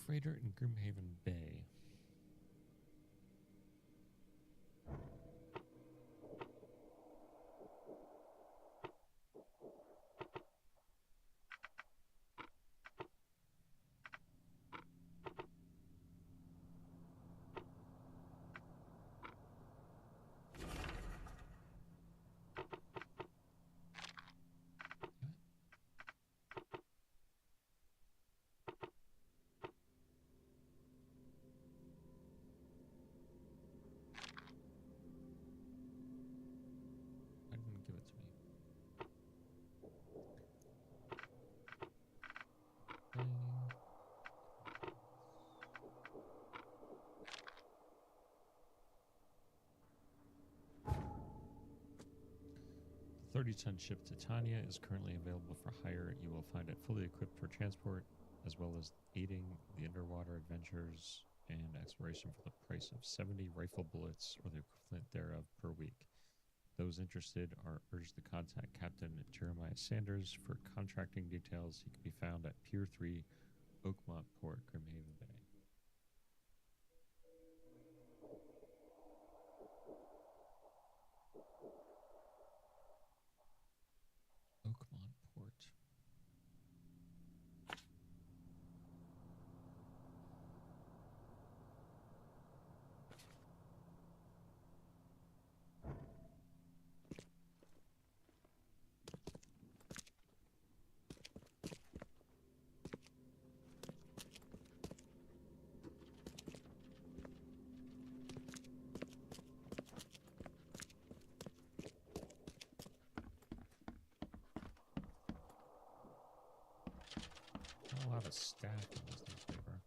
Freighter in Grimhaven Bay. Why didn't it give it to me? The 30-ton ship Titania is currently available for hire. You will find it fully equipped for transport, as well as aiding the underwater adventures and exploration for the price of 70 rifle bullets or the equivalent thereof per week. Those interested are urged to contact Captain Jeremiah Sanders for contracting details. He can be found at Pier 3, Oakmont Port, Grimhaven Bay. Oakmont Port. A lot of staff in this newspaper.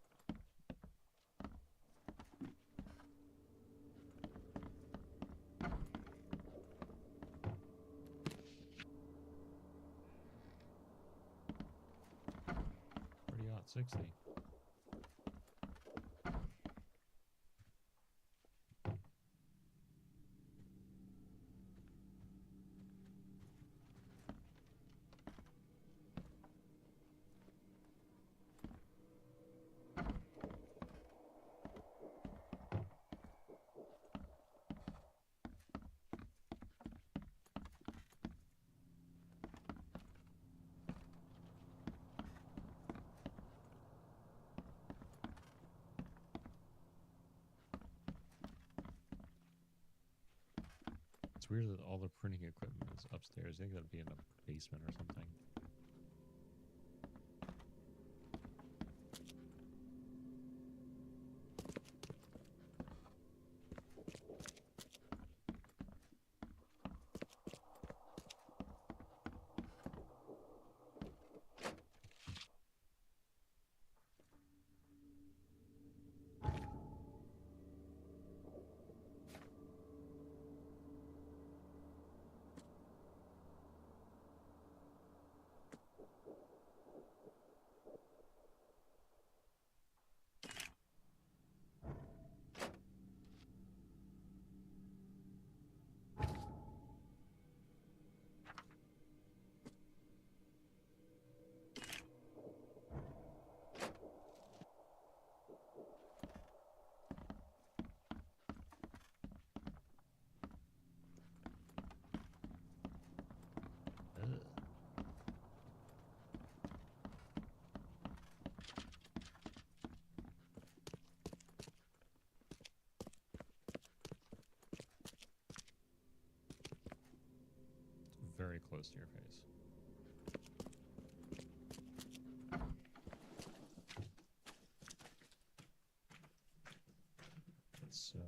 Pretty hot 60. It's weird that all the printing equipment is upstairs. I think that'd be in a basement or something. Very close to your face. So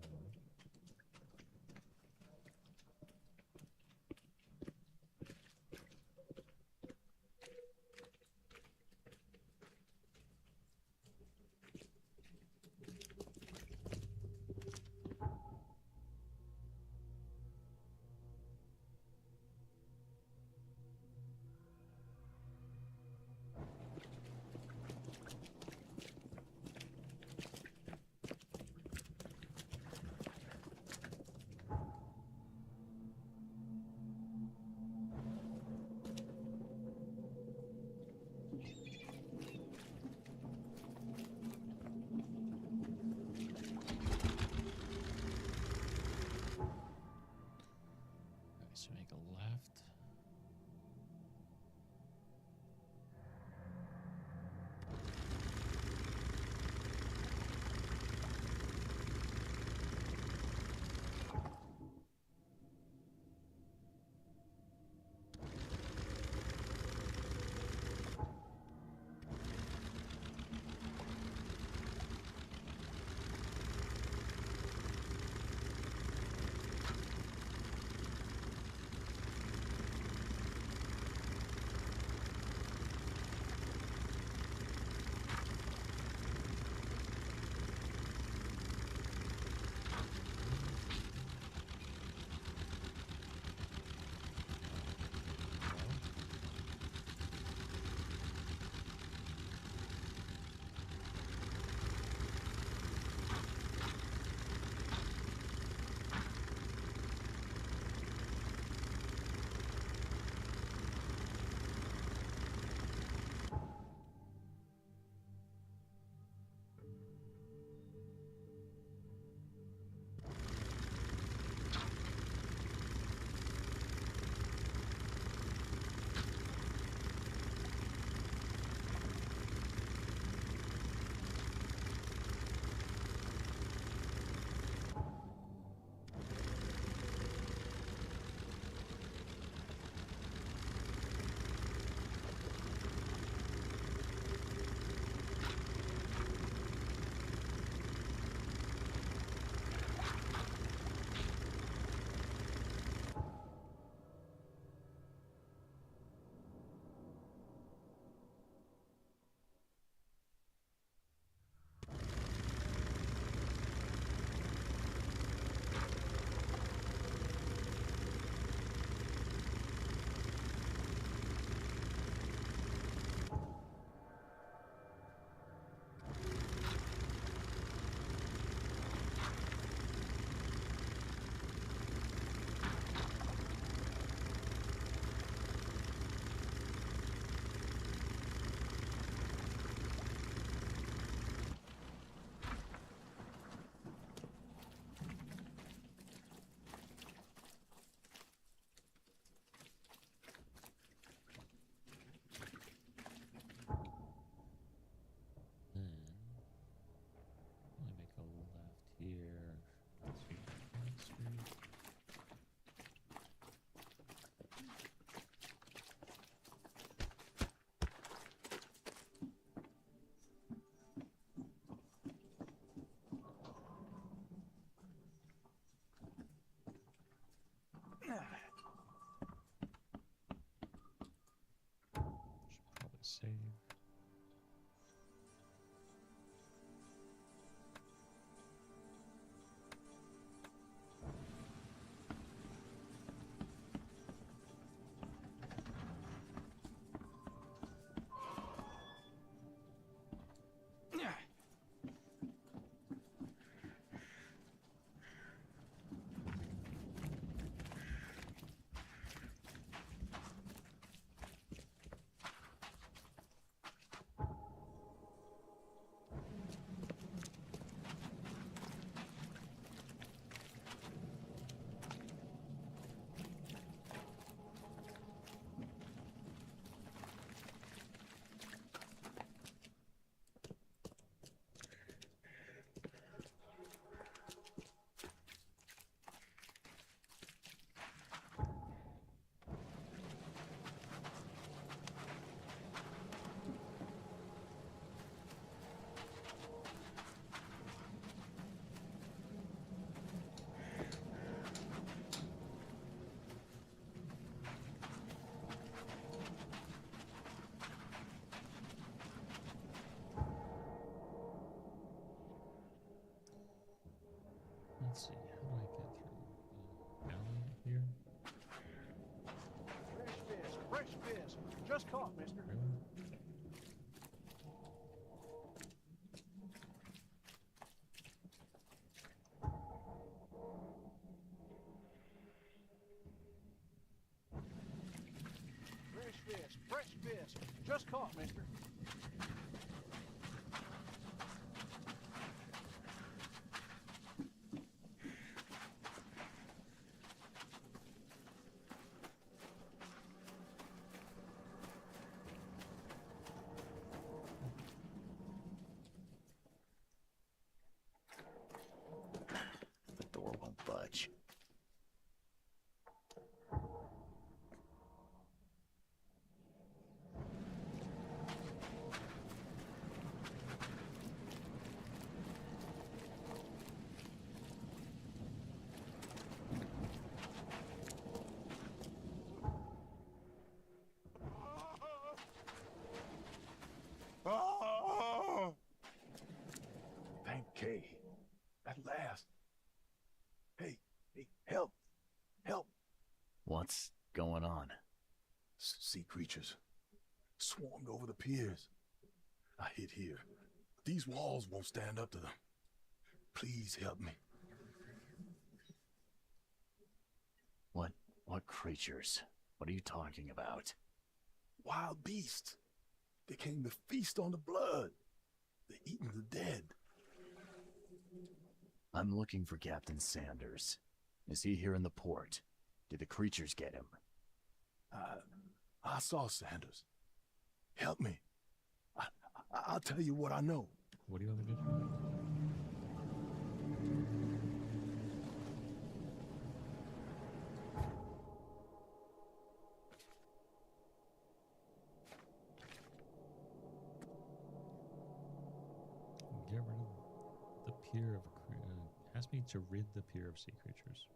Save. Let's see, how do I get through the alley here? Fresh fish. Just caught, mister. Really? Fresh fish. Just caught, mister. The door won't budge. Oh! Thank Kay. At last. Hey, help! Help! What's going on? Sea creatures. Swarmed over the piers. I hid here. These walls won't stand up to them. Please help me. What creatures? What are you talking about? Wild beasts. They came to feast on the blood. They're eating the dead. I'm looking for Captain Sanders. Is he here in the port? Did the creatures get him? I saw Sanders. Help me. I'll tell you what I know. What do you want me to do? Get rid of the pier of... ask me to rid the pier of sea creatures.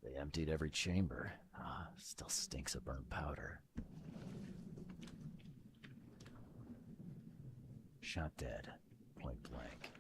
They emptied every chamber. Still stinks of burnt powder. shot dead, point blank.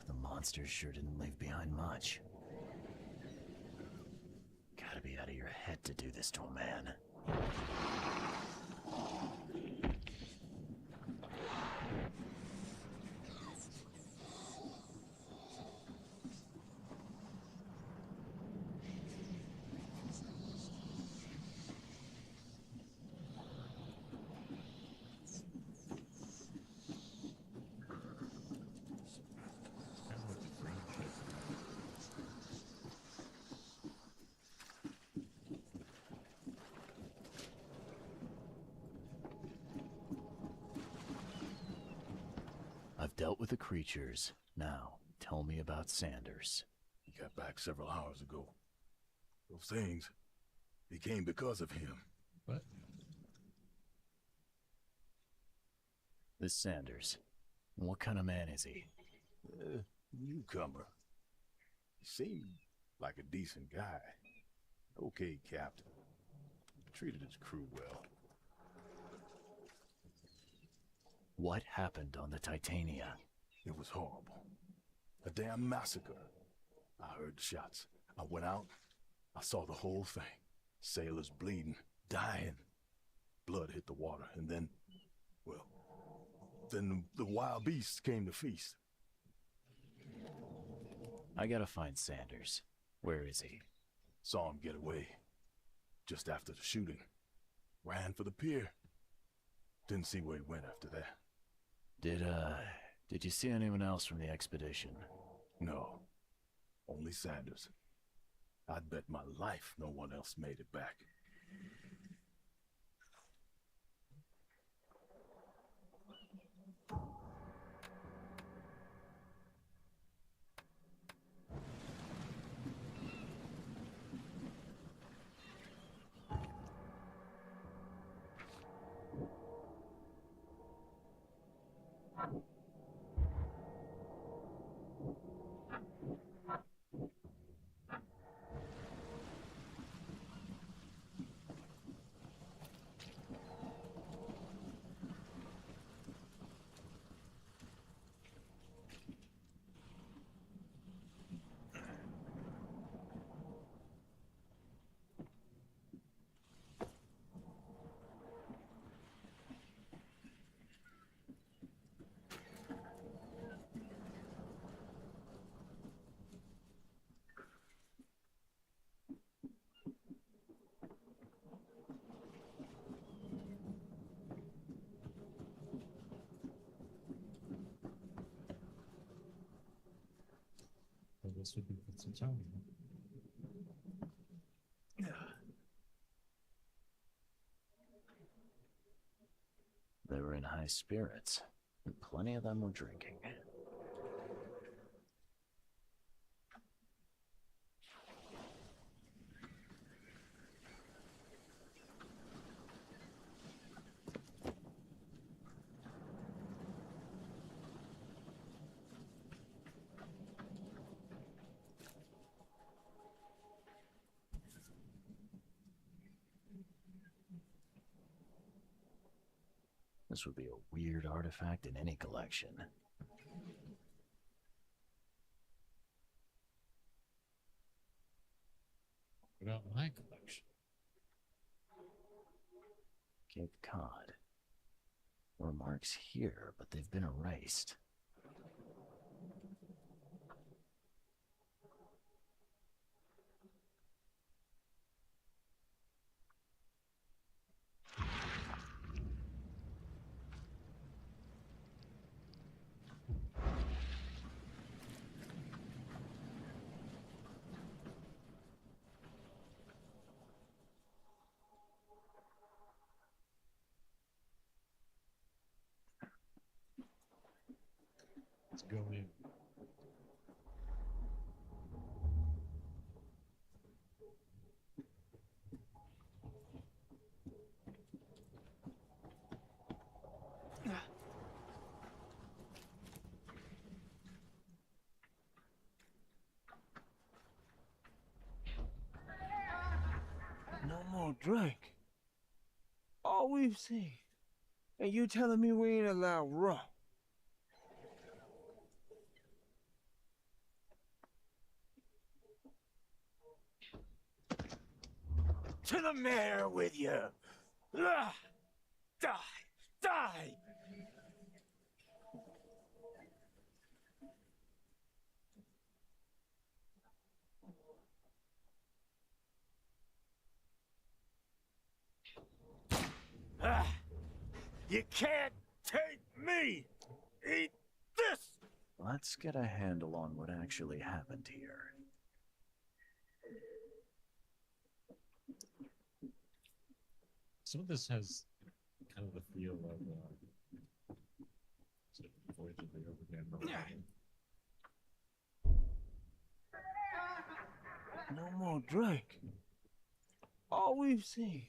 The monsters sure didn't leave behind much. Gotta be out of your head to do this to a man. I've dealt with the creatures. Now, tell me about Sanders. He got back several hours ago. Those things, they came because of him. What? This Sanders, what kind of man is he? Newcomer. He seemed like a decent guy. Okay, Captain. Treated his crew well. What happened on the Titania? It was horrible. A damn massacre. I heard the shots. I went out. I saw the whole thing. Sailors bleeding, dying. Blood hit the water, and then, well, then the wild beasts came to feast. I gotta find Sanders. Where is he? Saw him get away. Just after the shooting. Ran for the pier. Didn't see where he went after that. Did you see anyone else from the expedition? No. Only Sanders. I'd bet my life no one else made it back. This would be with some time. They were in high spirits, and plenty of them were drinking. This would be a weird artifact in any collection. What about my collection? Cape Cod. There were marks here, but they've been erased. Let's go in. No more drink. All we've seen. And you telling me we ain't allowed rum? To the mayor with you! Ah! Die! Die! Ah! You can't take me! Eat this! Let's get a handle on what actually happened here. Some of this has kind of the feel of Voyage of the Overland. No more drink. All we've seen.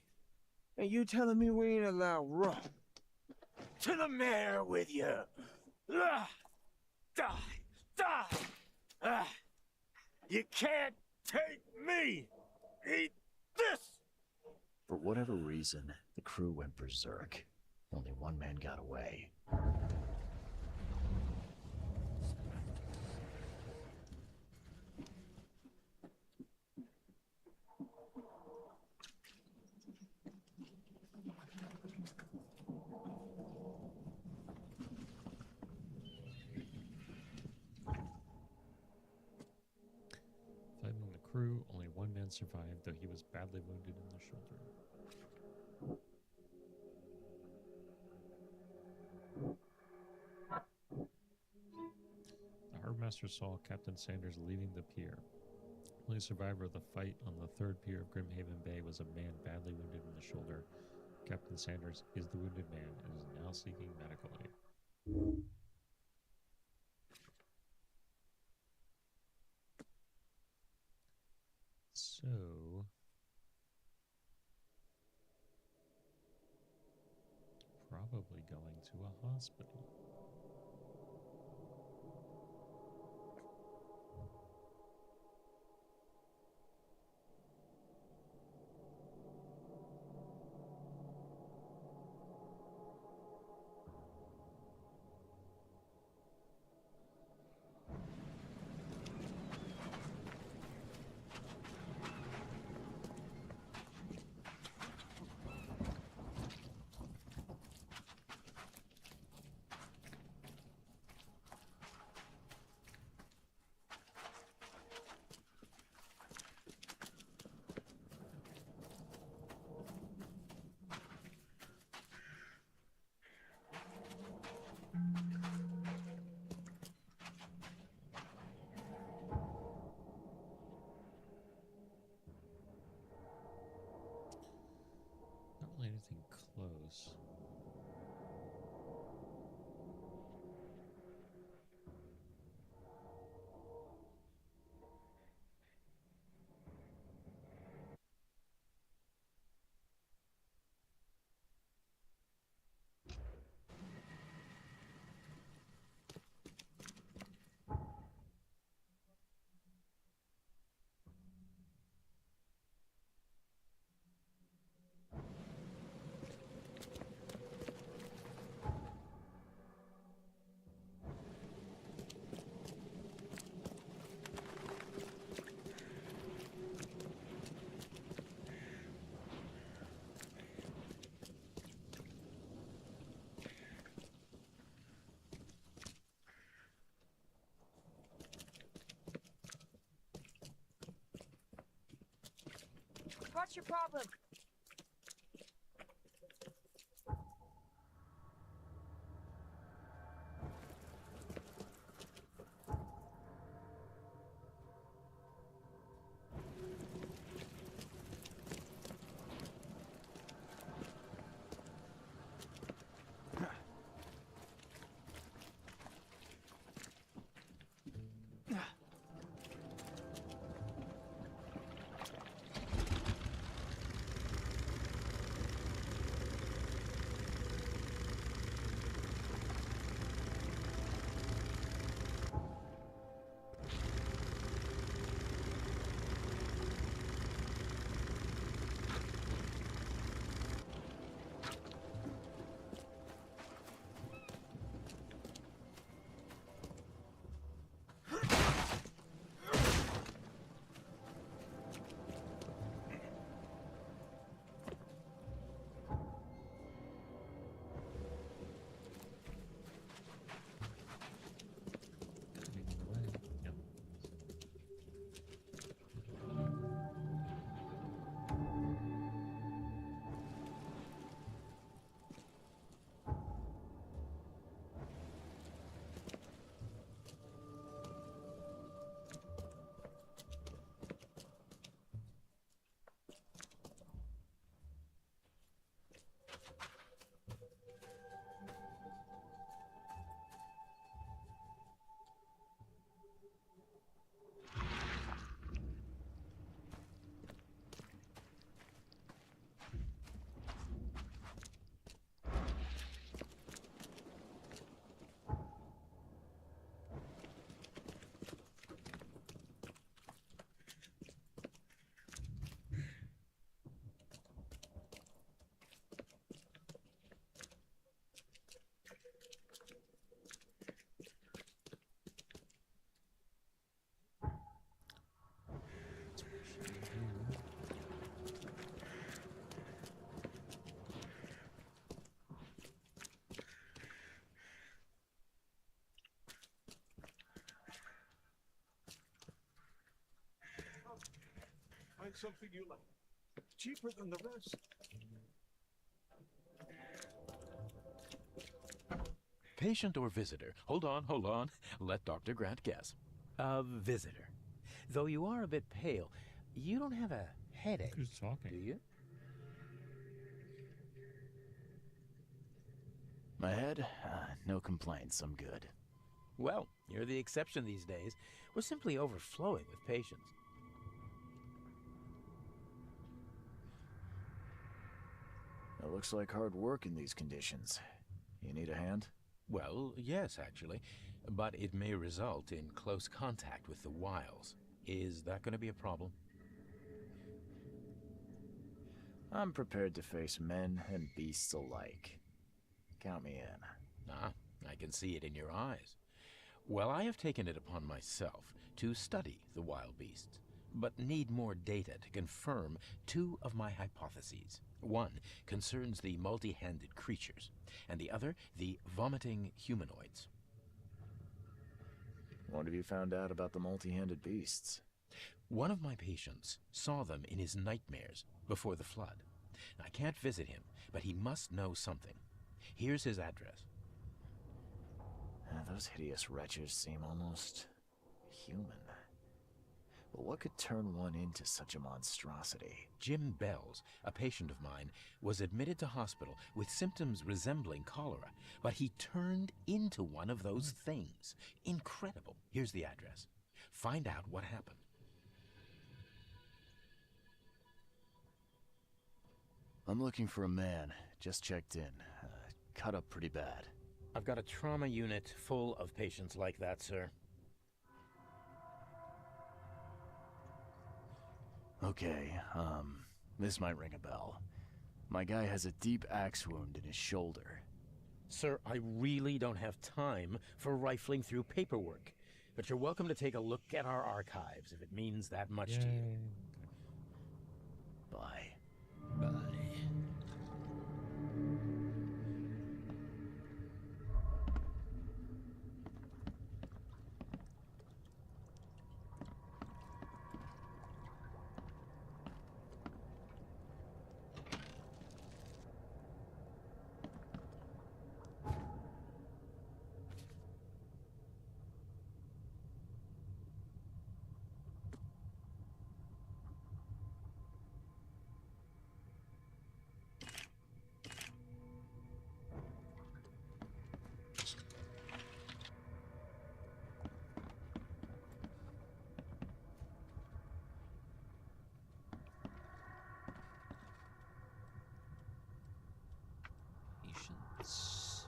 And you telling me we ain't allowed rum? To the mayor with you! Ah! Die! Die! Ah! You can't take me! Eat this! For whatever reason, the crew went berserk. Only one man got away. Fighting the crew, only one man survived, though he was badly wounded in the shoulder. The Harbormaster saw Captain Sanders leaving the pier. Only survivor of the fight on the third pier of Grimhaven Bay was a man badly wounded in the shoulder. Captain Sanders is the wounded man and is now seeking medical aid. So, probably going to a hospital. Not really anything close. What's your problem? find something you like. Cheaper than the rest. Patient or visitor? Hold on. Let Dr. Grant guess. A visitor. Though you are a bit pale, you don't have a headache. Who's talking? Do you? My head? No complaints, I'm good. Well, you're the exception these days. We're simply overflowing with patients. It looks like hard work in these conditions. You need a hand? Well, yes, actually. But it may result in close contact with the wiles. Is that going to be a problem? I'm prepared to face men and beasts alike. Count me in. Ah, I can see it in your eyes. Well, I have taken it upon myself to study the wild beasts, but need more data to confirm two of my hypotheses. One concerns the multi-handed creatures, and the other the vomiting humanoids. What have you found out about the multi-handed beasts? One of my patients saw them in his nightmares before the flood. I can't visit him, but he must know something. Here's his address. Those hideous wretches seem almost human. But what could turn one into such a monstrosity? Jim Bells, a patient of mine, was admitted to hospital with symptoms resembling cholera, but he turned into one of those things. Incredible. Here's the address. Find out what happened. I'm looking for a man. Just checked in. Cut up pretty bad. I've got a trauma unit full of patients like that, sir. Okay, this might ring a bell. My guy has a deep axe wound in his shoulder. Sir, I really don't have time for rifling through paperwork, but you're welcome to take a look at our archives if it means that much to you. Bye. Bye. Patience.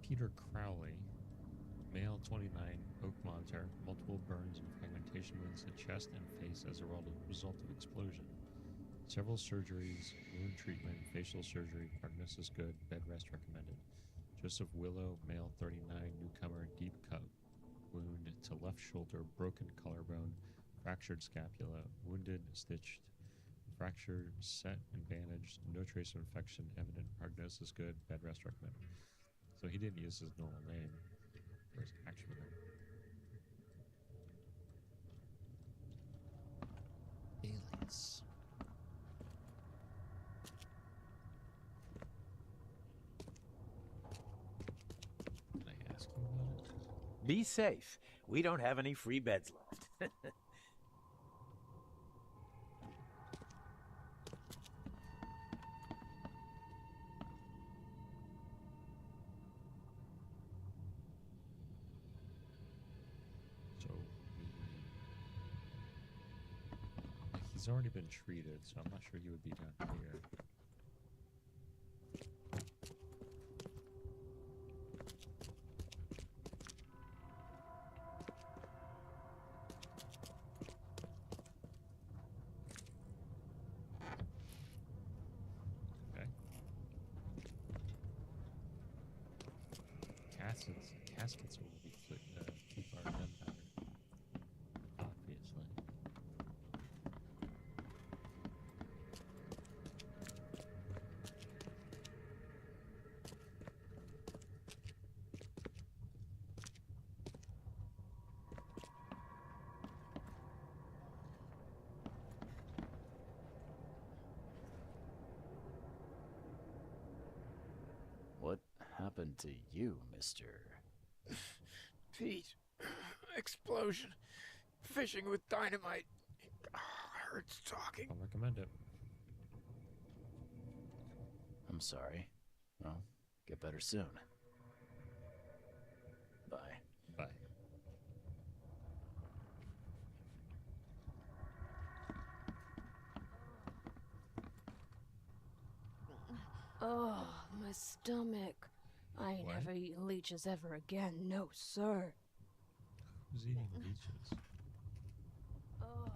Peter Crowley, male 29, Oakmonter, multiple burns and fragmentation wounds to chest and face as a result of explosion. Several surgeries, wound treatment, facial surgery, prognosis good, bed rest recommended. Joseph Willow, male 39, newcomer, deep cut wound to left shoulder, broken collarbone, fractured scapula, wounded, stitched, fracture set and bandaged, no trace of infection evident, prognosis good, bed rest recommended. So he didn't use his normal name for his actual name. Alias. Can I ask him about it? Be safe. We don't have any free beds left. He's already been treated, so I'm not sure he would be down here. Okay. Caskets will be keep our gunpowder, obviously. What happened to you, mister? Pete. Explosion. Fishing with dynamite. Hurts talking. I'll recommend it. I'm sorry. Well, get better soon. Bye. Bye. Oh, my stomach. I ain't What? never eaten leeches ever again. No, sir. Who's eating leeches? Oh.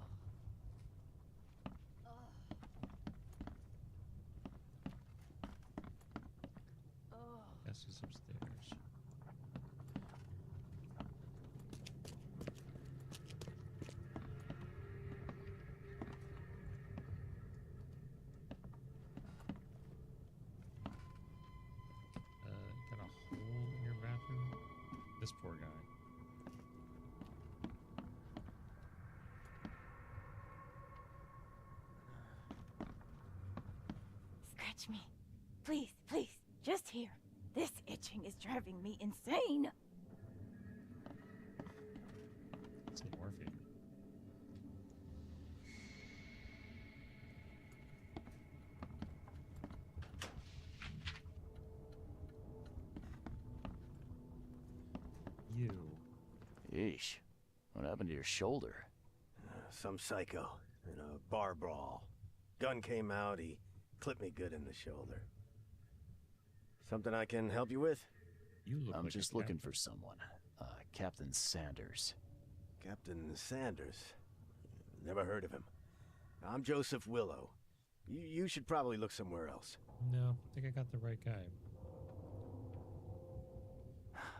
Yes, he's upstairs. Got a hole in your bathroom? This poor guy. Scratch me. Please, please. Just here. This itching is driving me insane. It's morphine. You. Yeesh. What happened to your shoulder? Some psycho in a bar brawl. Gun came out, he clipped me good in the shoulder. Something I can help you with? You look I'm like just looking for someone. Captain Sanders. Captain Sanders? Never heard of him. I'm Joseph Willow. You should probably look somewhere else. No, I think I got the right guy.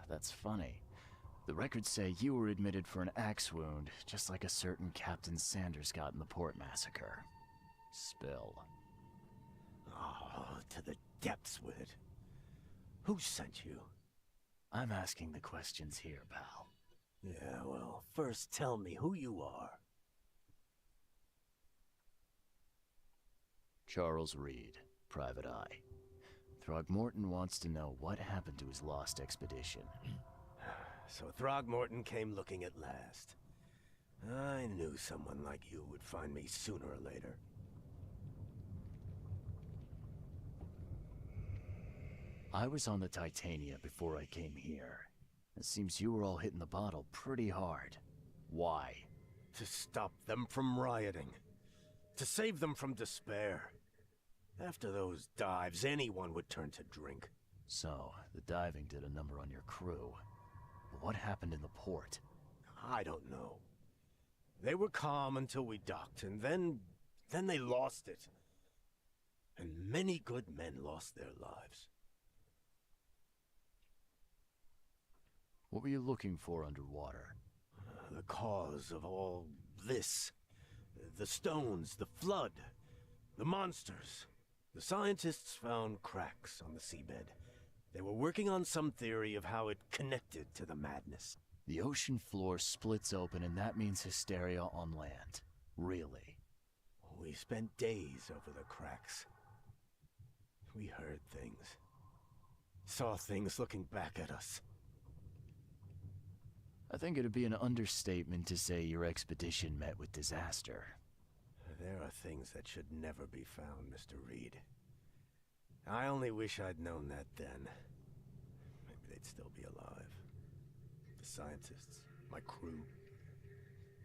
That's funny. The records say you were admitted for an axe wound, just like a certain Captain Sanders got in the port massacre. Spill. Oh, to the depths with it. Who sent you? I'm asking the questions here, pal. Yeah, well, first tell me who you are. Charles Reed, Private Eye. Throgmorton wants to know what happened to his lost expedition. So Throgmorton came looking at last. I knew someone like you would find me sooner or later. I was on the Titania before I came here. It seems you were all hitting the bottle pretty hard. Why? To stop them from rioting. To save them from despair. After those dives, anyone would turn to drink. So, the diving did a number on your crew. But what happened in the port? I don't know. They were calm until we docked, and then they lost it. And many good men lost their lives. What were you looking for underwater? The cause of all this. The stones, the flood, the monsters. The scientists found cracks on the seabed. They were working on some theory of how it connected to the madness. The ocean floor splits open and that means hysteria on land. Really? We spent days over the cracks. We heard things. Saw things looking back at us. I think it'd be an understatement to say your expedition met with disaster. There are things that should never be found, Mr. Reed. I only wish I'd known that then. Maybe they'd still be alive. The scientists, my crew.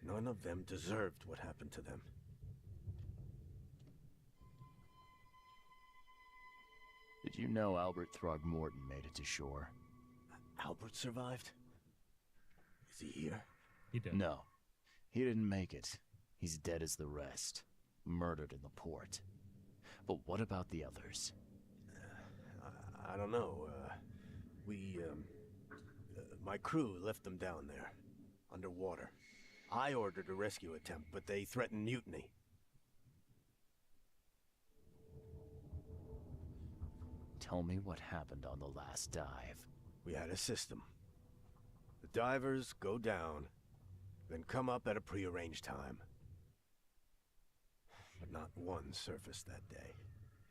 None of them deserved what happened to them. Did you know Albert Throgmorton made it to shore? Albert survived? Is he here? He did. No. He didn't make it. He's dead as the rest. Murdered in the port. But what about the others? I don't know. My crew left them down there, underwater. I ordered a rescue attempt, but they threatened mutiny. Tell me what happened on the last dive. We had a system. The divers go down, then come up at a prearranged time. But not one surfaced that day.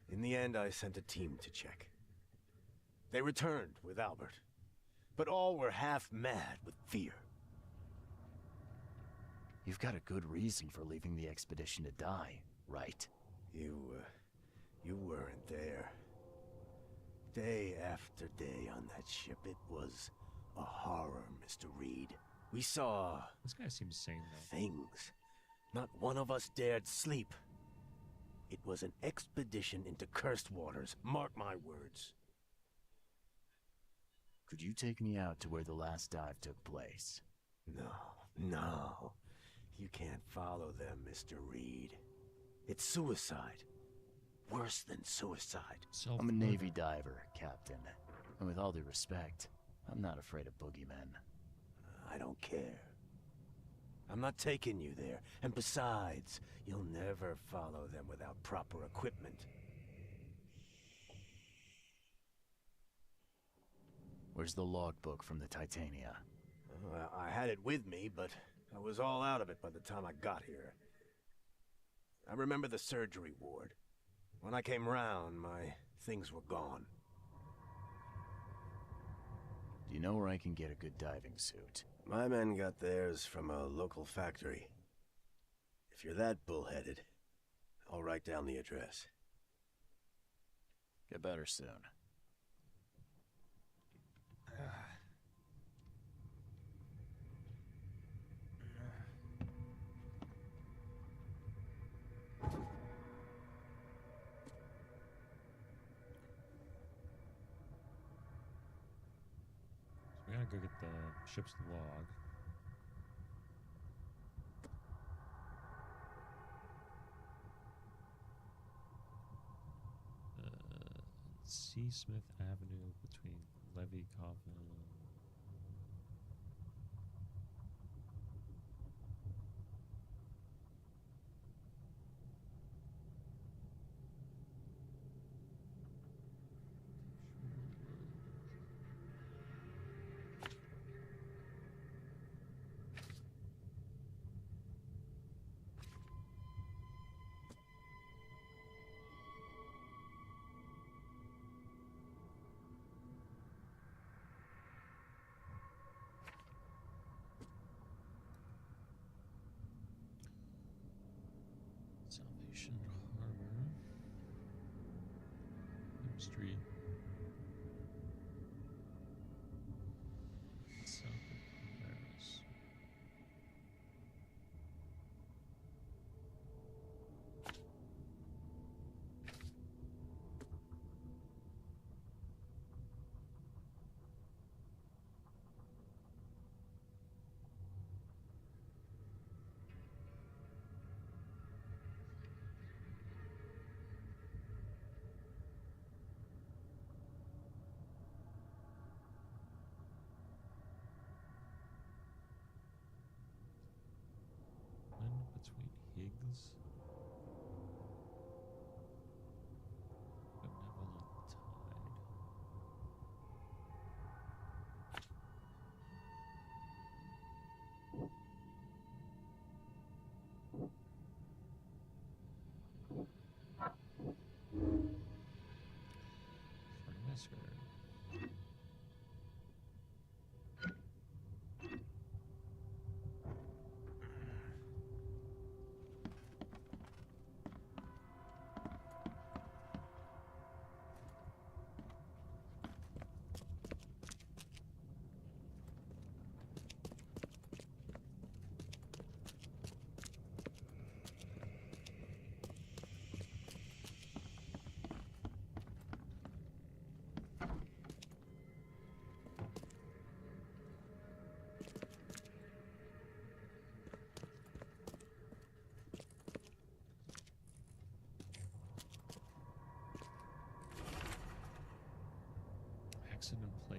In the end, I sent a team to check. They returned with Albert, but all were half mad with fear. You've got a good reason for leaving the expedition to die, right? You weren't there. Day after day on that ship, it was a horror, Mr. Reed. We saw... This guy seems sane, though. Things. Not one of us dared sleep. It was an expedition into cursed waters, mark my words. Could you take me out to where the last dive took place? No. You can't follow them, Mr. Reed. It's suicide. Worse than suicide. I'm a Navy diver, Captain. And with all due respect, I'm not afraid of boogeymen. I don't care. I'm not taking you there. And besides, you'll never follow them without proper equipment. Where's the logbook from the Titania? I had it with me, but I was all out of it by the time I got here. I remember the surgery ward. When I came round, my things were gone. Do you know where I can get a good diving suit? My men got theirs from a local factory. If you're that bullheaded, I'll write down the address. Get better soon. We gotta go get the ship's log. Seasmith Avenue between Levy Coffin. Salvation Harbor. Street. South of Paris.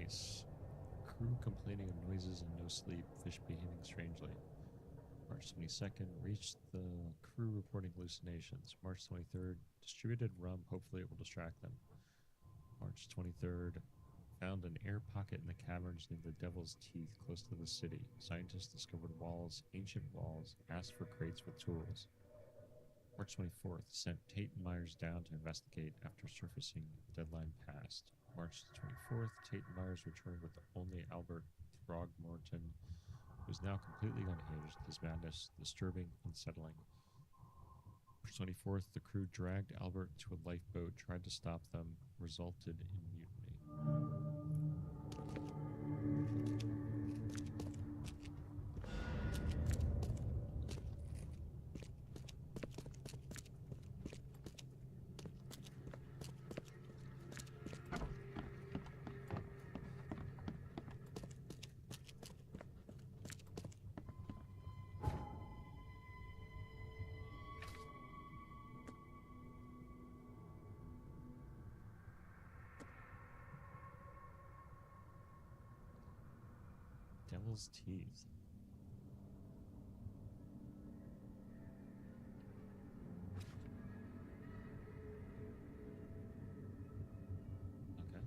Nice. Crew complaining of noises and no sleep. Fish behaving strangely. March 22nd, reached the crew reporting hallucinations. March 23rd, distributed rum. Hopefully it will distract them. March 23rd, found an air pocket in the caverns near the Devil's Teeth, close to the city. Scientists discovered walls, ancient walls, asked for crates with tools. March 24th, sent Tate and Myers down to investigate after surfacing. Deadline passed. March 24th, Tate and Myers returned with only Albert Throgmorton, who is now completely unhinged. His madness disturbing, unsettling. March 24th, the crew dragged Albert to a lifeboat, tried to stop them, resulted in mutiny. Devil's Teeth. Okay.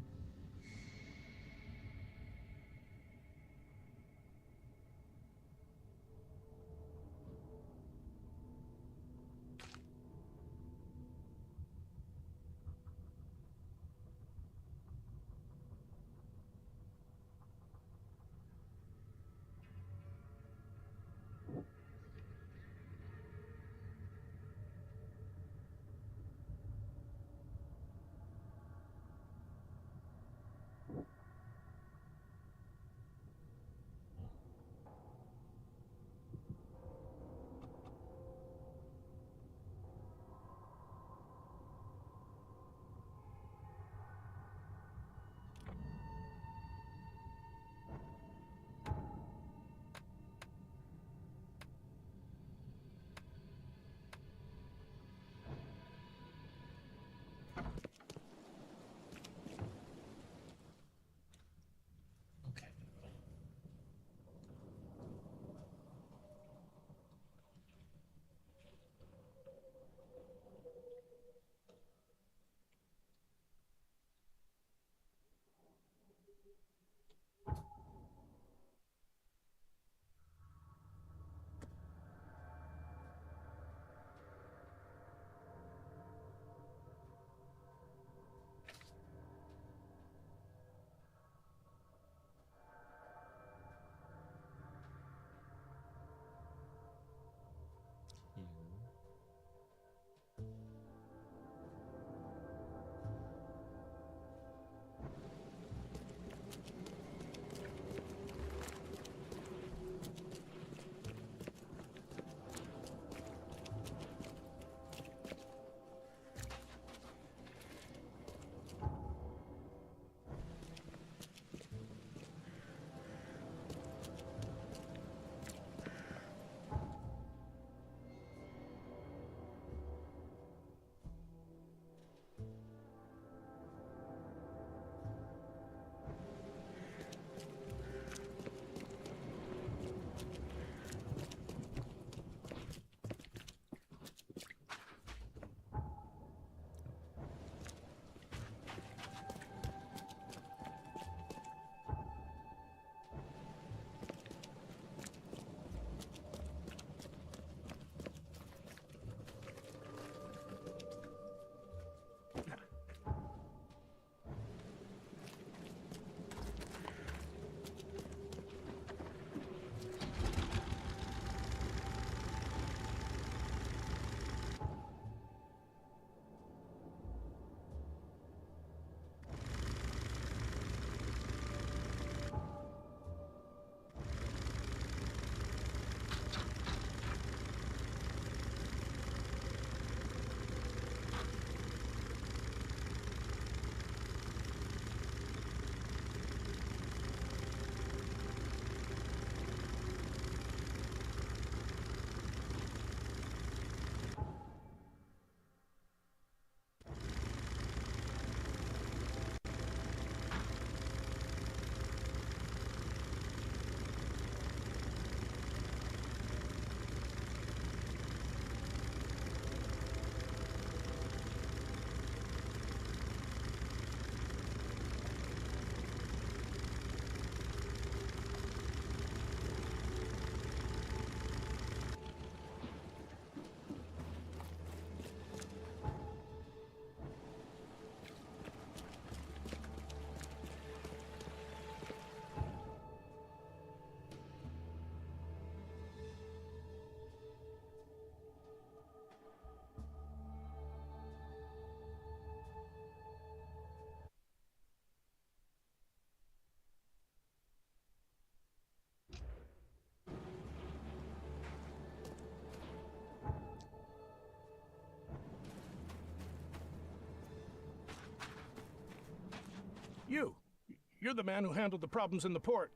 You're the man who handled the problems in the port.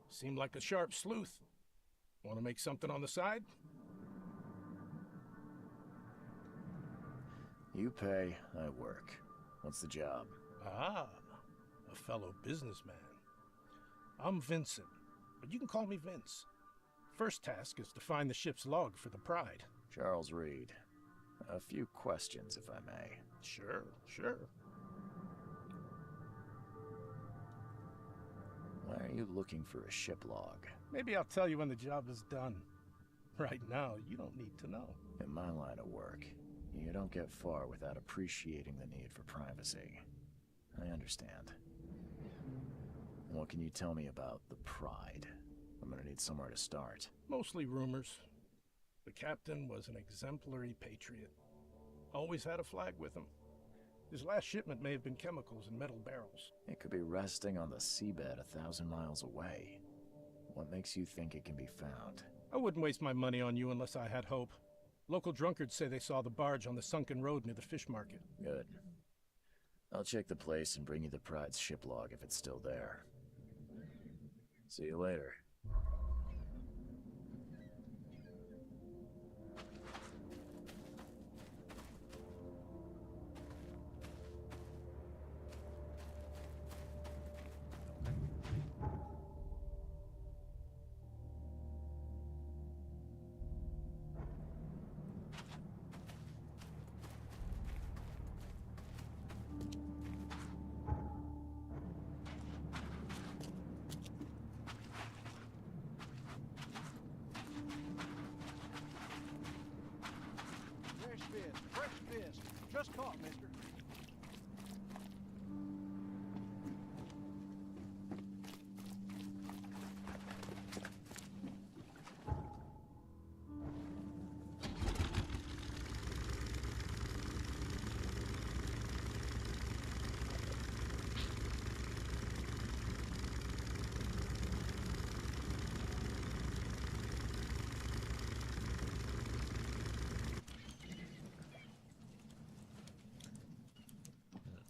Seemed like a sharp sleuth. Want to make something on the side? You pay, I work. What's the job? Ah, a fellow businessman. I'm Vincent, but you can call me Vince. First task is to find the ship's log for the Pride. Charles Reed. A few questions, if I may. Sure. Why are you looking for a ship log? Maybe I'll tell you when the job is done. Right now, you don't need to know. In my line of work, you don't get far without appreciating the need for privacy. I understand. What can you tell me about the Pride? I'm gonna need somewhere to start. Mostly rumors. The captain was an exemplary patriot. Always had a flag with him. His last shipment may have been chemicals in metal barrels. It could be resting on the seabed 1,000 miles away. What makes you think it can be found? I wouldn't waste my money on you unless I had hope. Local drunkards say they saw the barge on the sunken road near the fish market. Good. I'll check the place and bring you the Pride's ship log if it's still there. See you later. Fresh fish. Just caught, mister.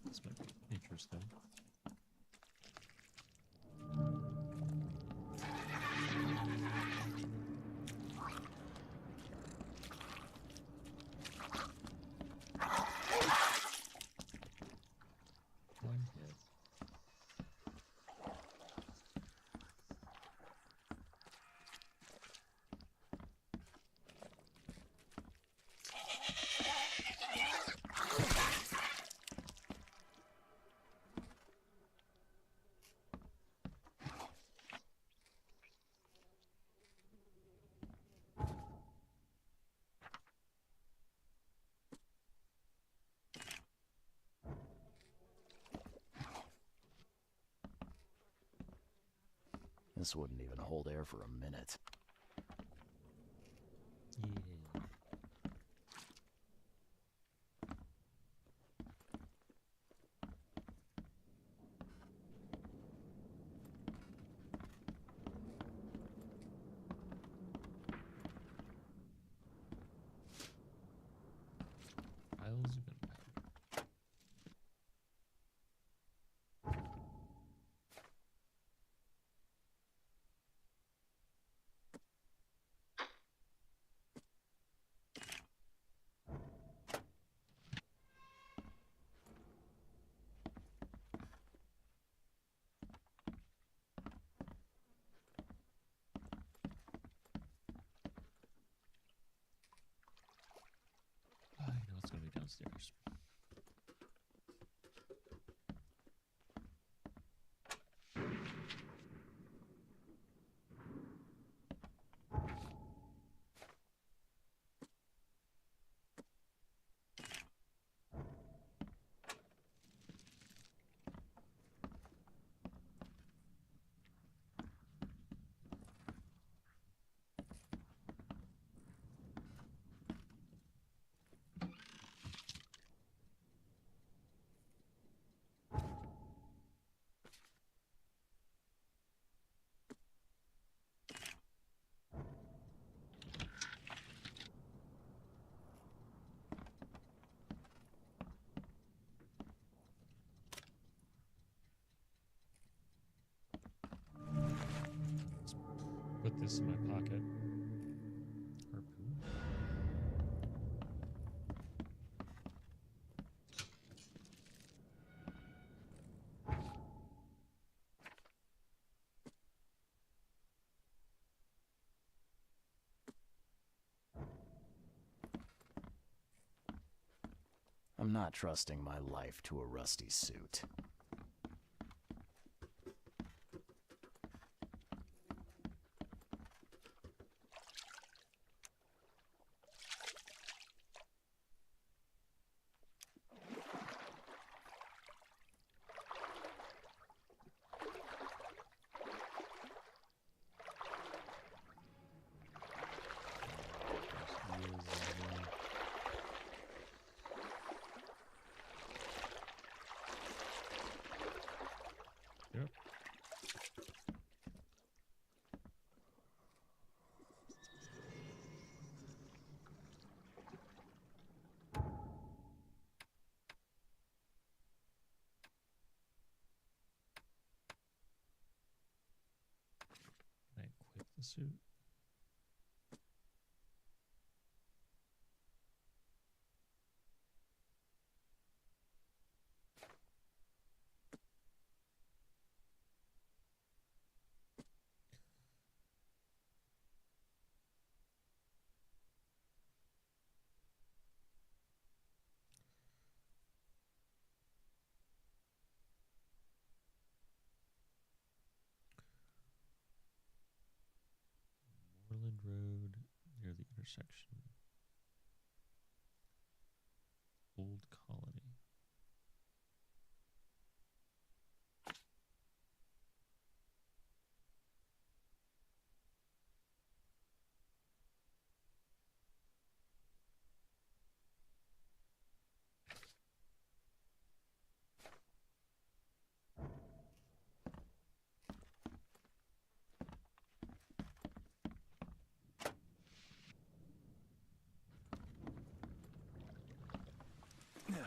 This might be interesting. One hit. This wouldn't even hold air for a minute. Yeah. Piles of gunpowder. I know it's gonna be downstairs. Put this in my pocket. Harpoon. I'm not trusting my life to a rusty suit. Yep. I equip the suit. Moreland Road near the intersection. Old Colony. Can I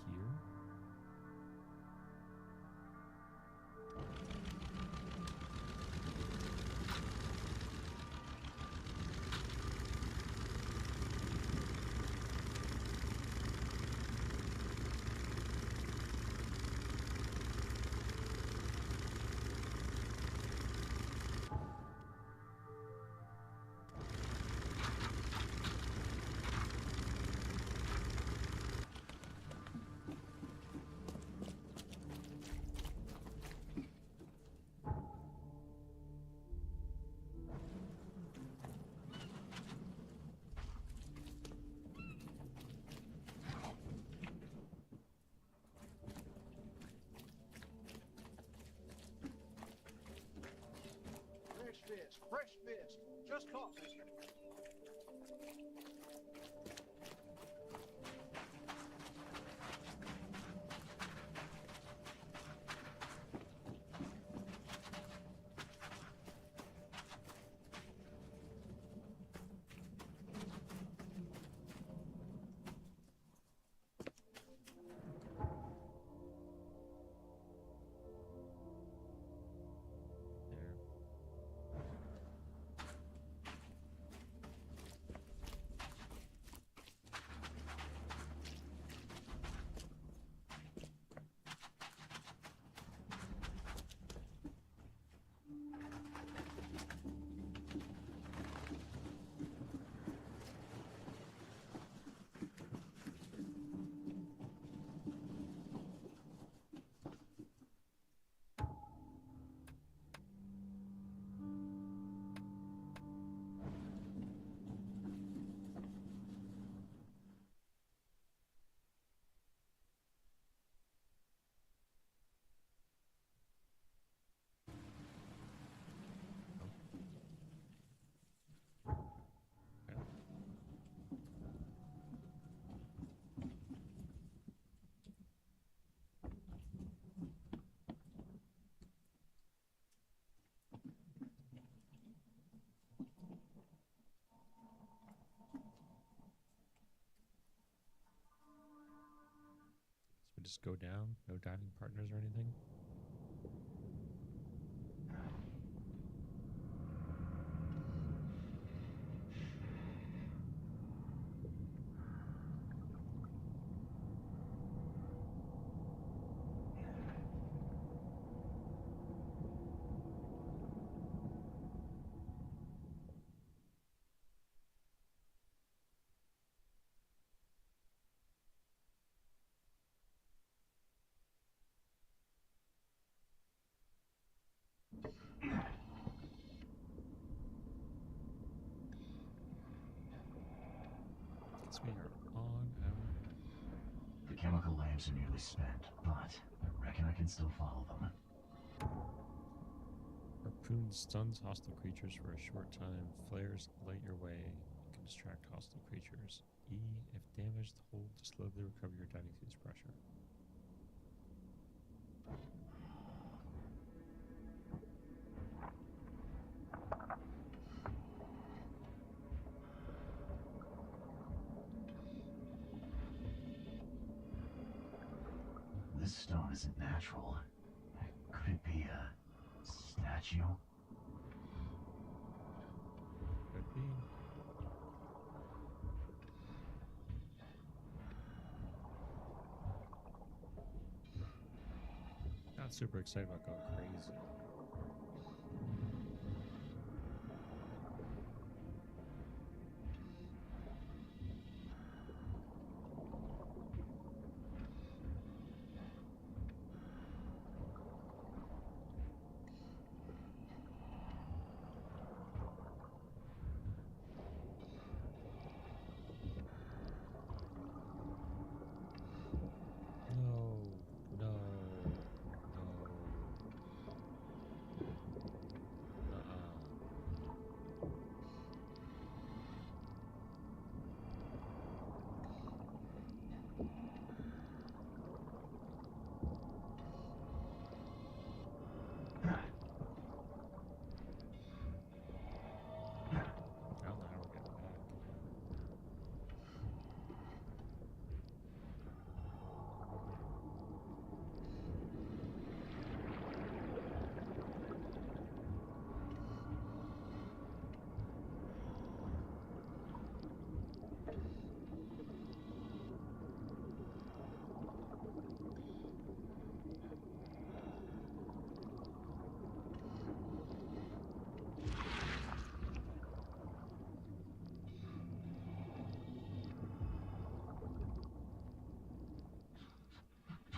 go here? Fresh fish. Just caught, mister. There. We just go down, no dining partners or anything. We are on our way. The chemical lamps are nearly spent, but I reckon I can still follow them. Harpoon stuns hostile creatures for a short time. Flares light your way. You can distract hostile creatures. E, if damaged, hold to slowly recover your dining suit's pressure. This stone isn't natural. Could it be a statue? Could be. Not super excited about going crazy.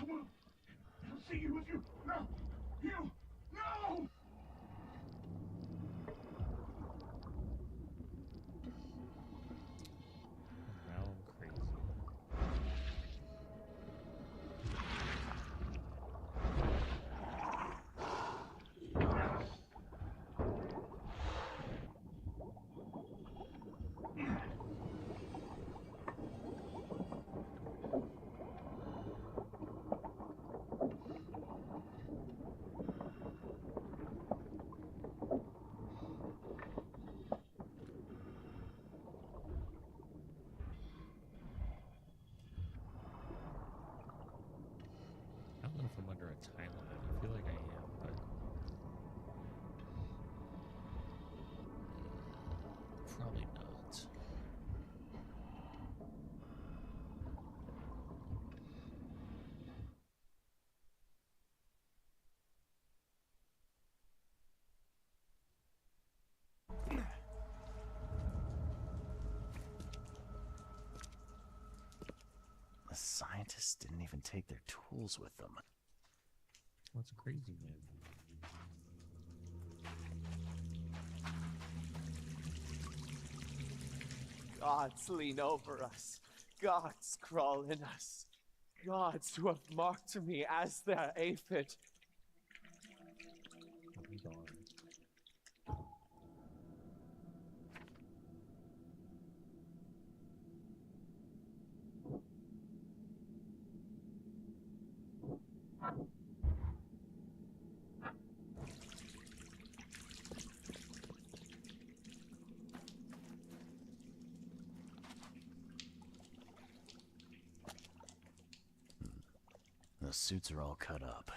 I'll see you with you. No! You! No! Now I'm crazy. I don't know if I'm under a time limit. I feel like I am, but probably not. The scientists didn't even take their tools with them. What's crazy, man? Gods lean over us. Gods crawl in us. Gods who have marked me as their aphid. I'm gone. the suits are all cut up.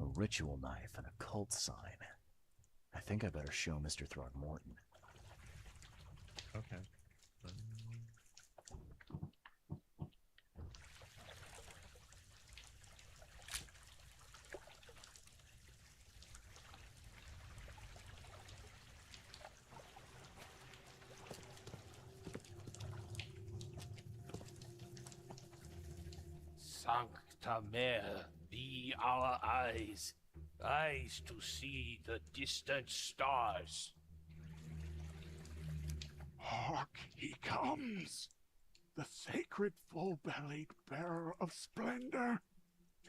A ritual knife and a cult sign. I think I better show Mr. Throgmorton. Okay. Sancta Mare, be our eyes, eyes to see the distant stars. Hark, he comes! The sacred full-bellied bearer of splendor!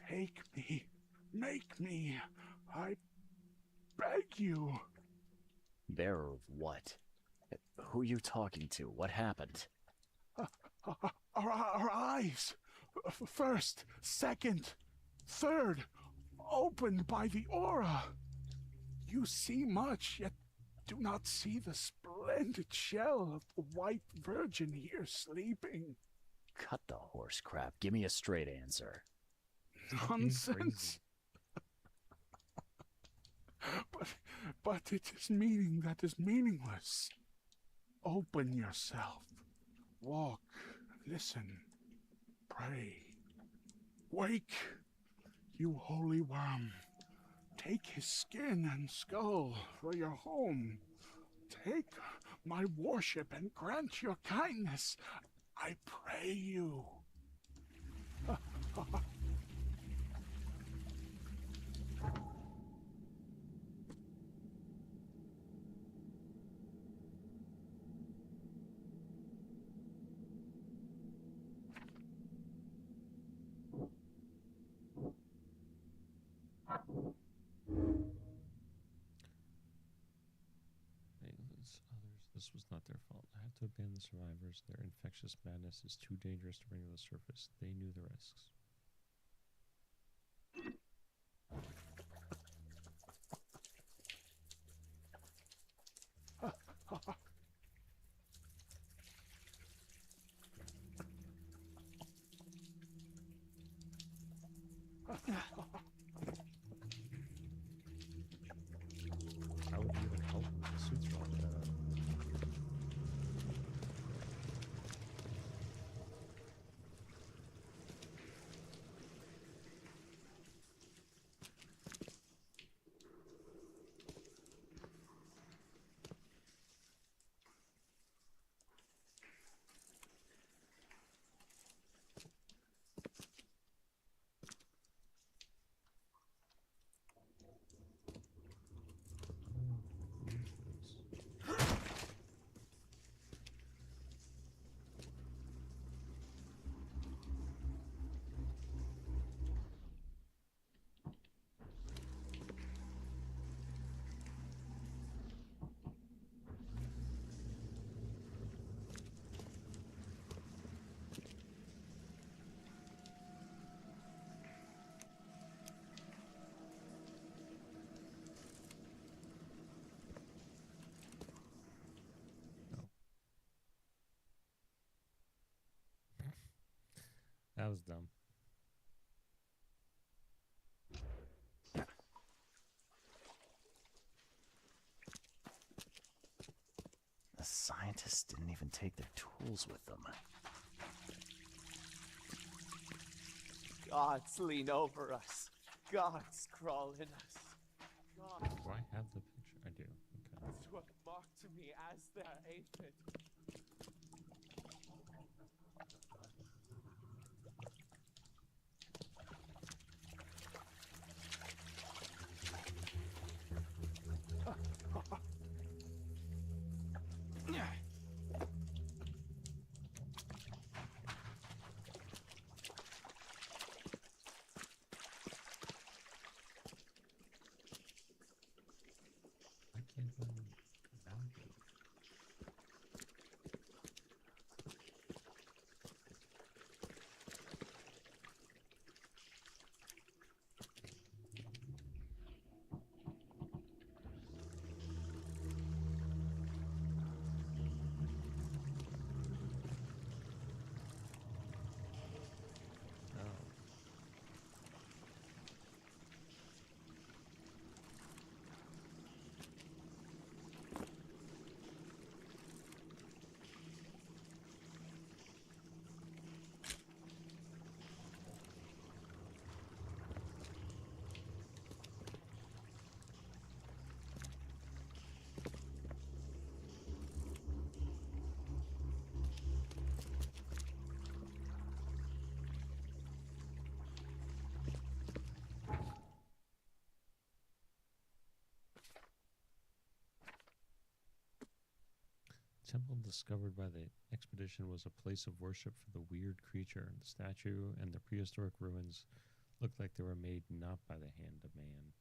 Take me, make me, I beg you. Bearer of what? Who are you talking to? What happened? Our eyes! First, second, third, opened by the aura. You see much, yet do not see the splendid shell of the white virgin here sleeping. Cut the horse crap. Give me a straight answer. Nonsense. but it is meaning that is meaningless. Open yourself. Walk, listen, pray. Wake, you holy worm. Take his skin and skull for your home. Take my worship and grant your kindness. I pray you. This was not their fault. I have to abandon the survivors. Their infectious madness is too dangerous to bring to the surface. They knew the risks. How would you even help with the suits are all cut up? That was dumb. The scientists didn't even take their tools with them. Gods lean over us. Gods crawl in us. Gods Do I have the picture? I do. Okay. who have mocked me as their aphid. temple discovered by the expedition was a place of worship for the weird creature. The statue and the prehistoric ruins looked like they were made not by the hand of man.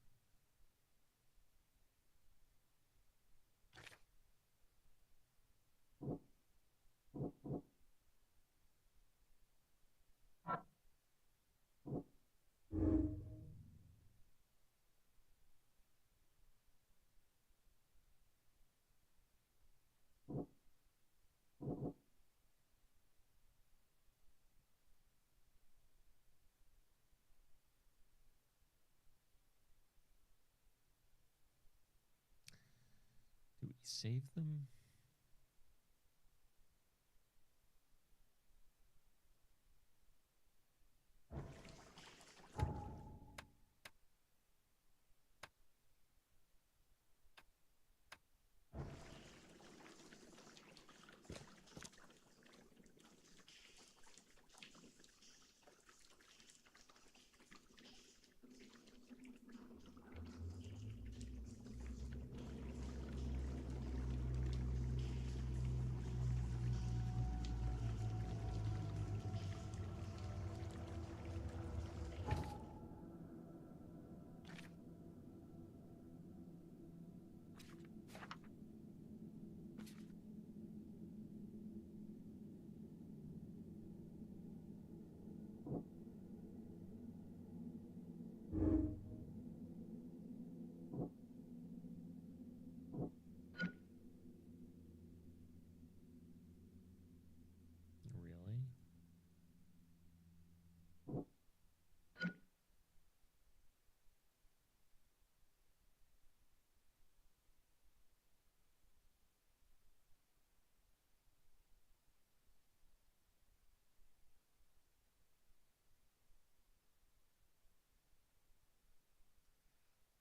Do we save them? Really?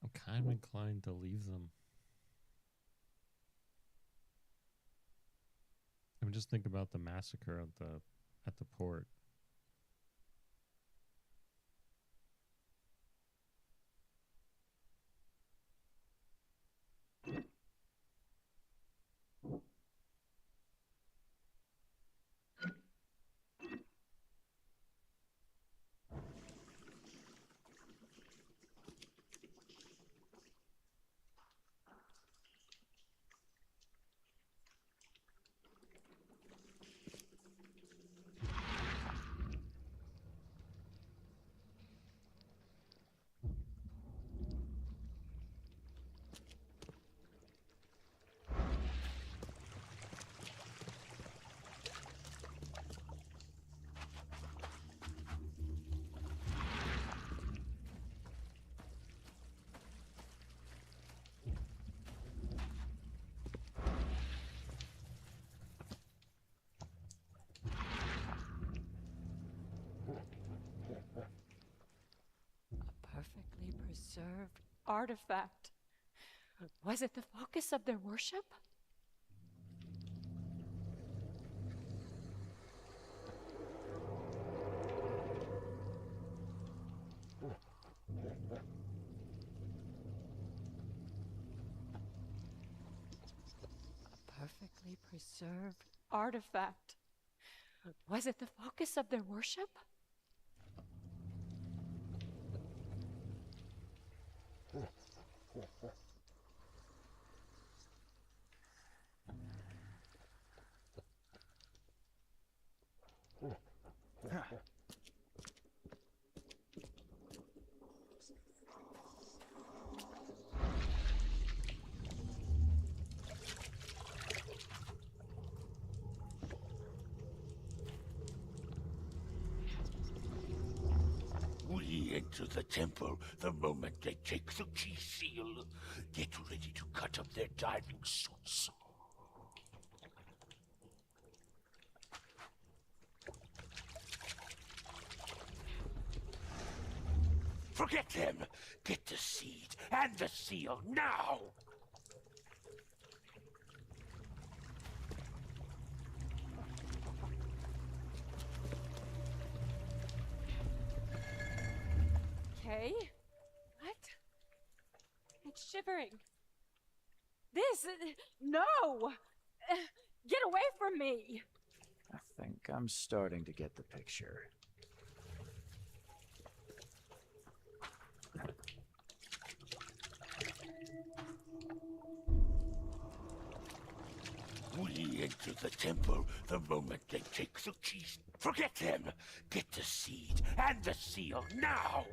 I'm kind of inclined to leave them. I mean, just think about the massacre at the port. Perfectly preserved artifact. Was it the focus of their worship? A perfectly preserved artifact. Was it the focus of their worship? We enter the temple the moment they take the key seal. Get ready to cut up their diving suits. Forget them! Get the seed and the seal now! Okay. What? It's shivering. This... no! Get away from me! I think I'm starting to get the picture. We enter the temple the moment they take the keys. Forget them! Get the seed and the seal now!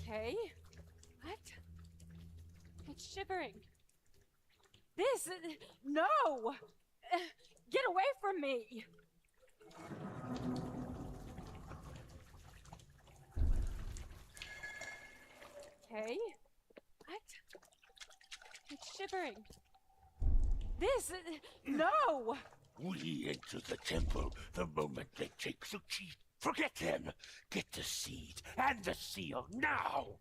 Okay. What? It's shivering. This... No! Get away from me! Okay. What? It's shivering. This... No! We enter the temple the moment they take the keys. Forget them! Get the seed and the seal now!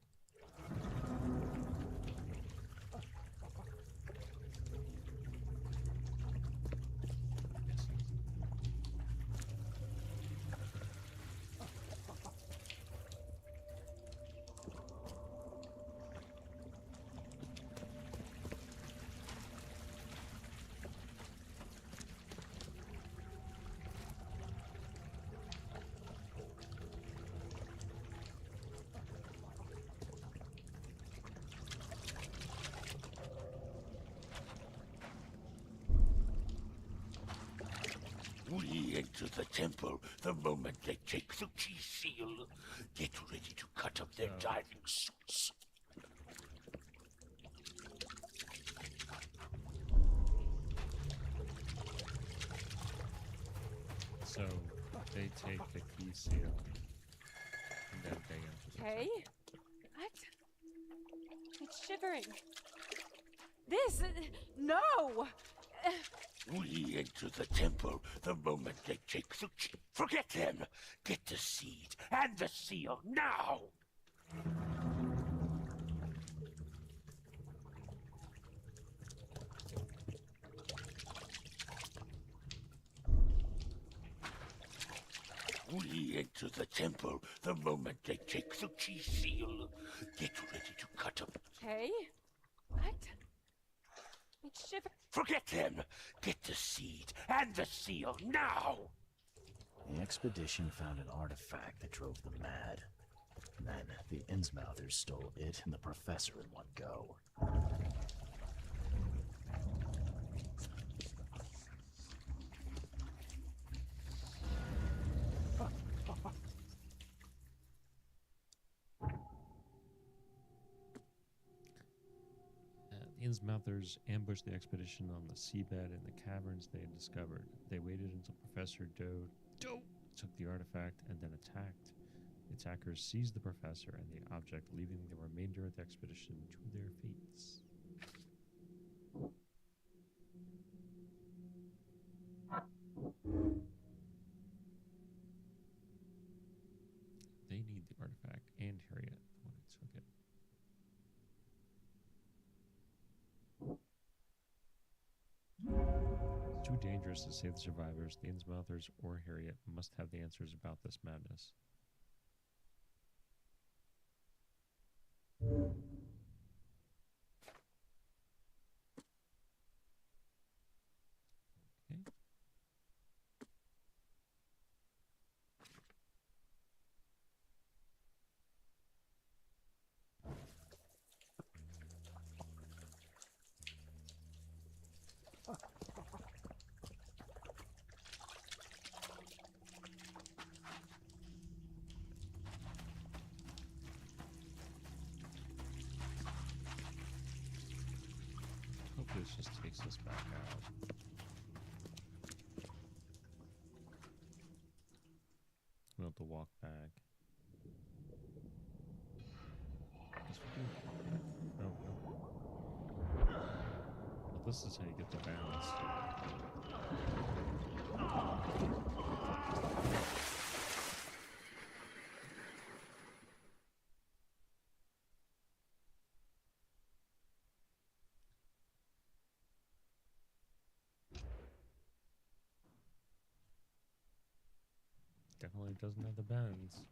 We enter the temple the moment they take the key seal. Get ready to cut up their diving suits. So they take the key seal and then they enter the Okay. What? It's shivering. This... No! We enter the temple the moment they take the key. Forget them! Get the seed and the seal now! We enter the temple the moment they take the key seal. Get ready to cut up. Okay. What? It's shivering. Forget them! Get the seed and the seal now! The expedition found an artifact that drove them mad. Then the Innsmouthers stole it and the professor in one go. The Innsmouthers ambushed the expedition on the seabed in the caverns they had discovered. They waited until Professor Doe took the artifact and then attacked. The attackers seized the professor and the object, leaving the remainder of the expedition to their fates. They need the artifact and Harriet, the one who took it. It's too dangerous to save the survivors. The Innsmouthers or Harriet must have the answers about this madness. Okay. Hopefully this just takes us back out. We'll have to walk back. Yes, we do. Oh, no. Well, this is how you get the balance. Definitely doesn't have the bends.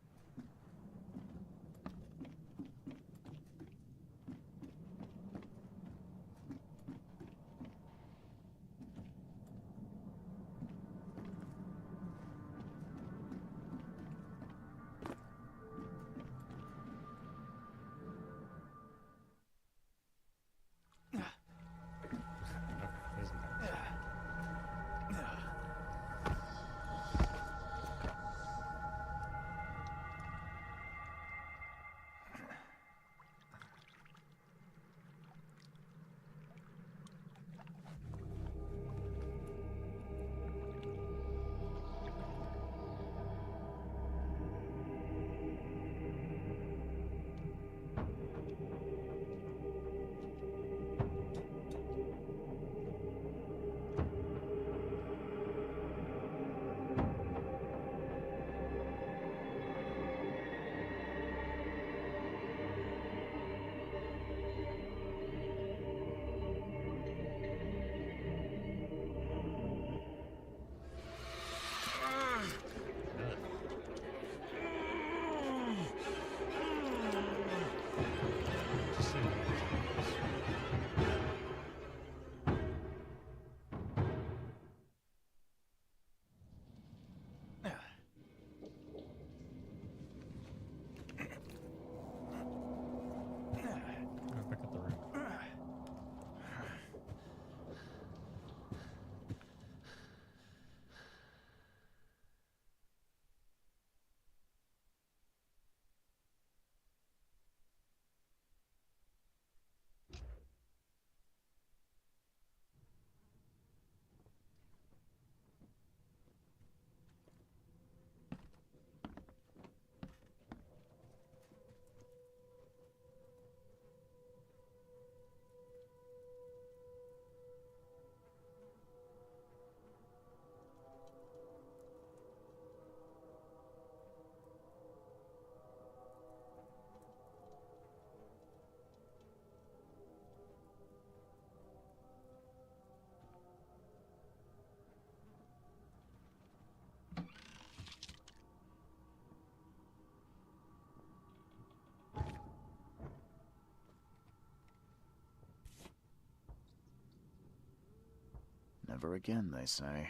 Never again, they say.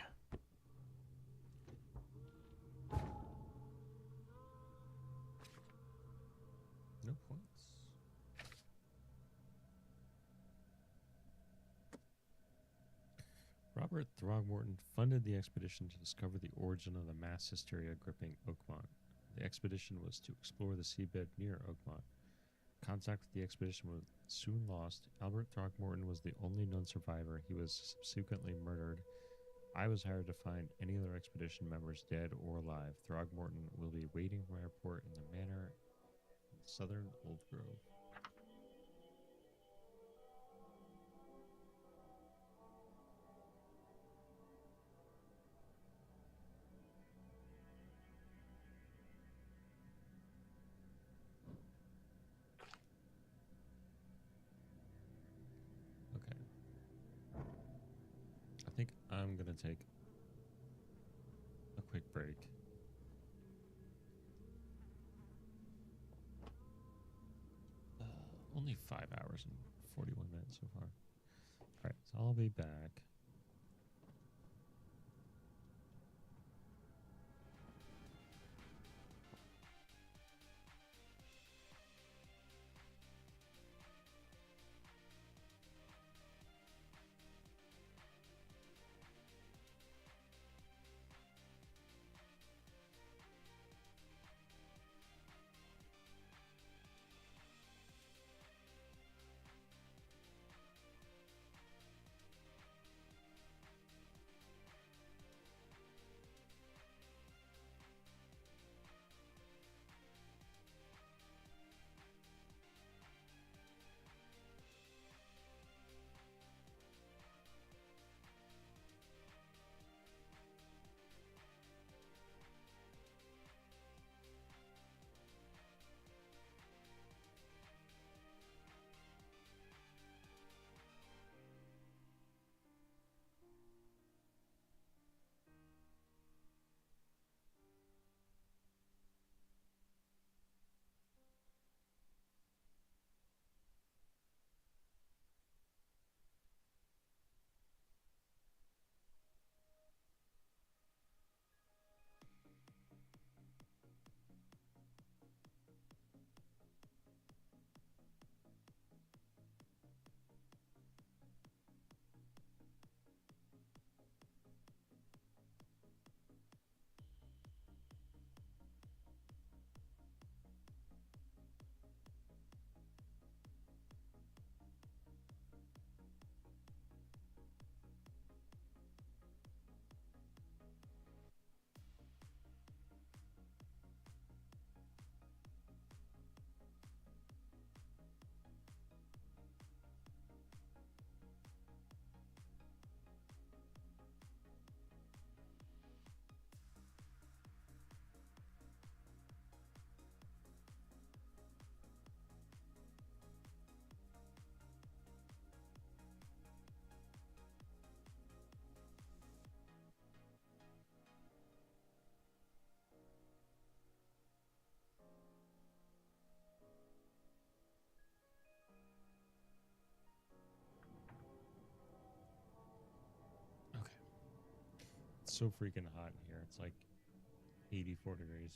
No points. Robert Throgmorton funded the expedition to discover the origin of the mass hysteria gripping Oakmont. The expedition was to explore the seabed near Oakmont. Contact with the expedition was soon lost. Albert Throgmorton was the only known survivor. He was subsequently murdered. I was hired to find any other expedition members dead or alive. Throgmorton will be waiting for my report in the manor in southern Old Grove. I think I'm going to take a quick break. Only 5 hours and 41 minutes so far. Alright, so I'll be back. It's so freaking hot in here. It's like 84 degrees.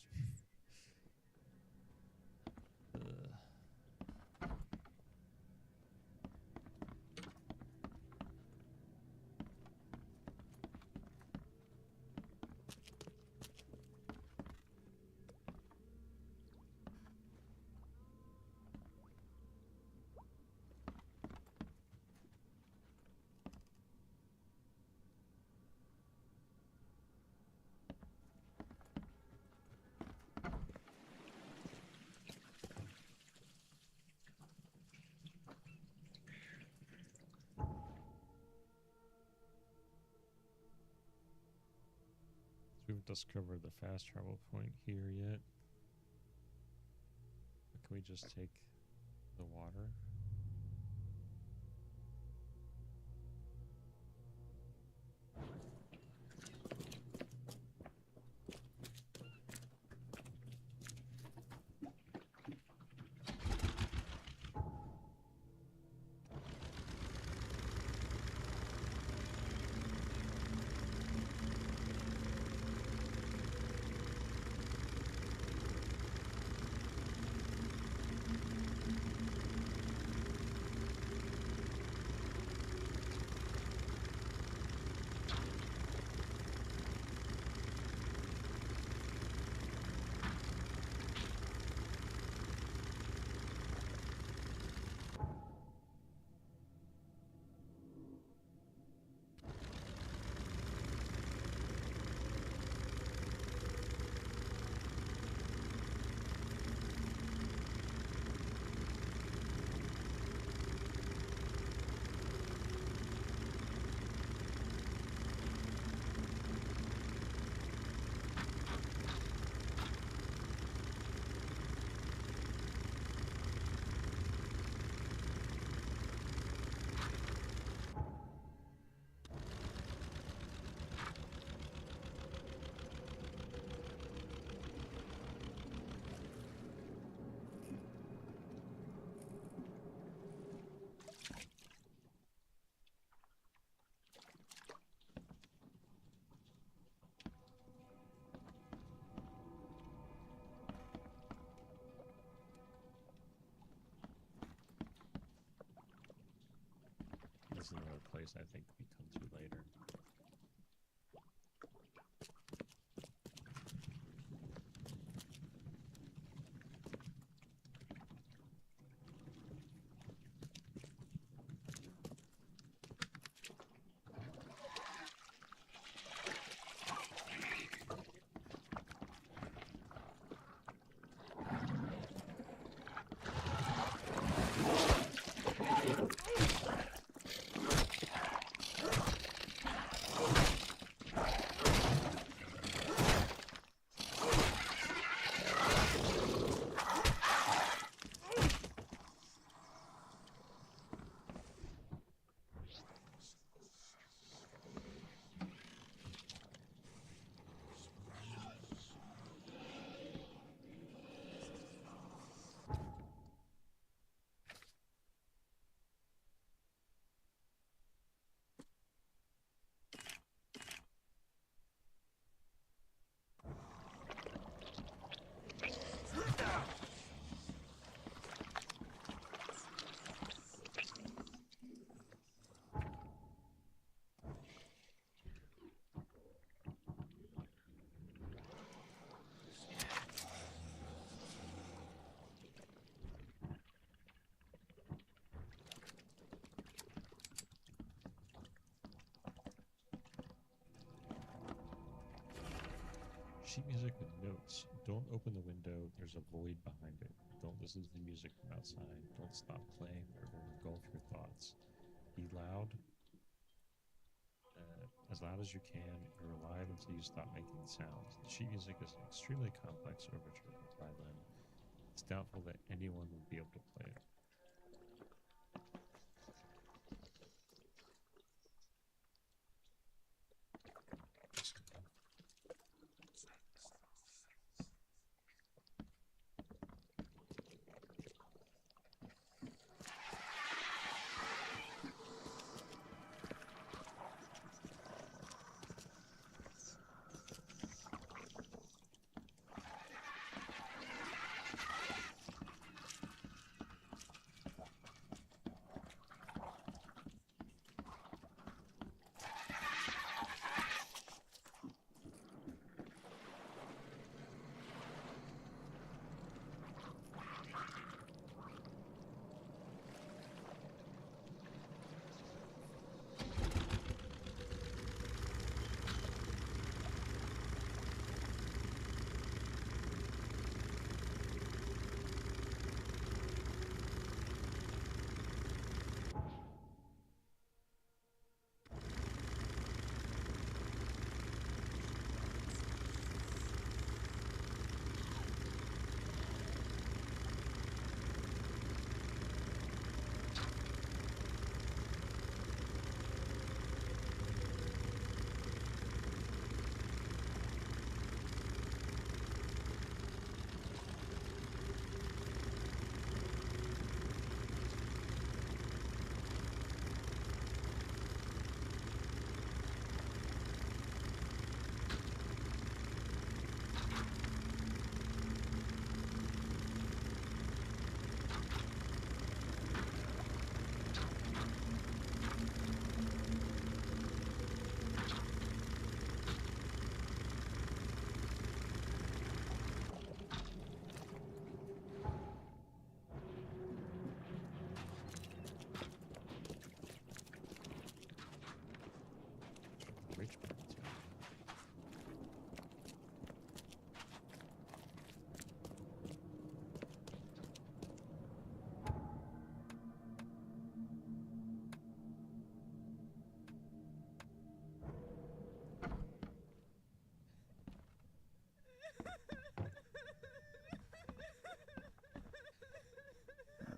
We haven't discovered the fast travel point here yet. But can we just take the water? is another place I think we come to later. Sheet music with notes. Don't open the window. There's a void behind it. Don't listen to the music from outside. Don't stop playing or it will engulf your thoughts. Be loud, as loud as you can, or alive until you stop making sounds. The sheet music is an extremely complex overture with violin. It's doubtful that anyone would be able to play it.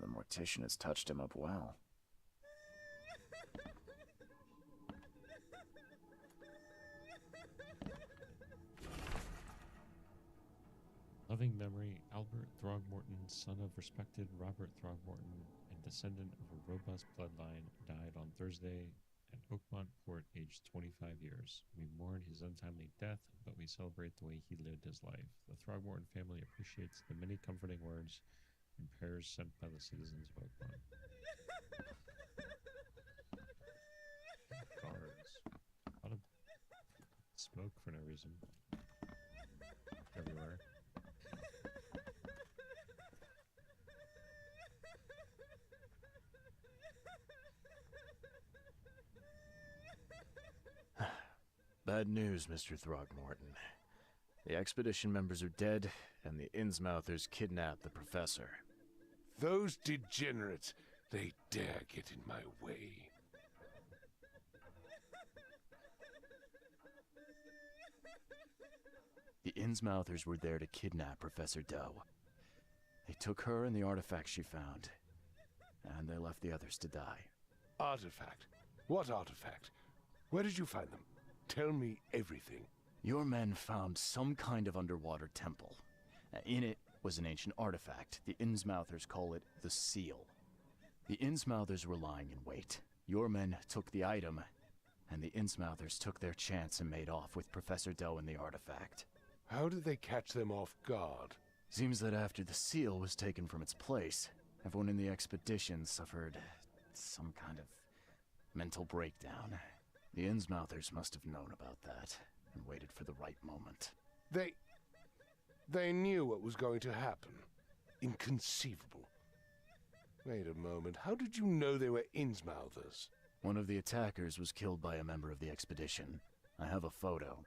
The mortician has touched him up well. Loving memory, Albert Throgmorton, son of respected Robert Throgmorton and descendant of a robust bloodline, died on Thursday at Oakmont Port, aged 25 years. We mourn his untimely death, but we celebrate the way he lived his life. The Throgmorton family appreciates the many comforting words and prayers sent by the citizens of Oakmont. smoke for no reason. Everywhere. Bad news, Mr. Throgmorton. The expedition members are dead, and the Innsmouthers kidnapped the professor. Those degenerates, they dare get in my way. The Innsmouthers were there to kidnap Professor Doe. They took her and the artifact she found, and they left the others to die. Artifact? What artifact? Where did you find them? Tell me everything. Your men found some kind of underwater temple. In it was an ancient artifact. The Innsmouthers call it the Seal. The Innsmouthers were lying in wait. Your men took the item, and the Innsmouthers took their chance and made off with Professor Doe and the artifact. How did they catch them off guard? Seems that after the seal was taken from its place, everyone in the expedition suffered some kind of mental breakdown. The Innsmouthers must have known about that and waited for the right moment. They knew what was going to happen. Inconceivable. Wait a moment, how did you know they were Innsmouthers? One of the attackers was killed by a member of the expedition. I have a photo.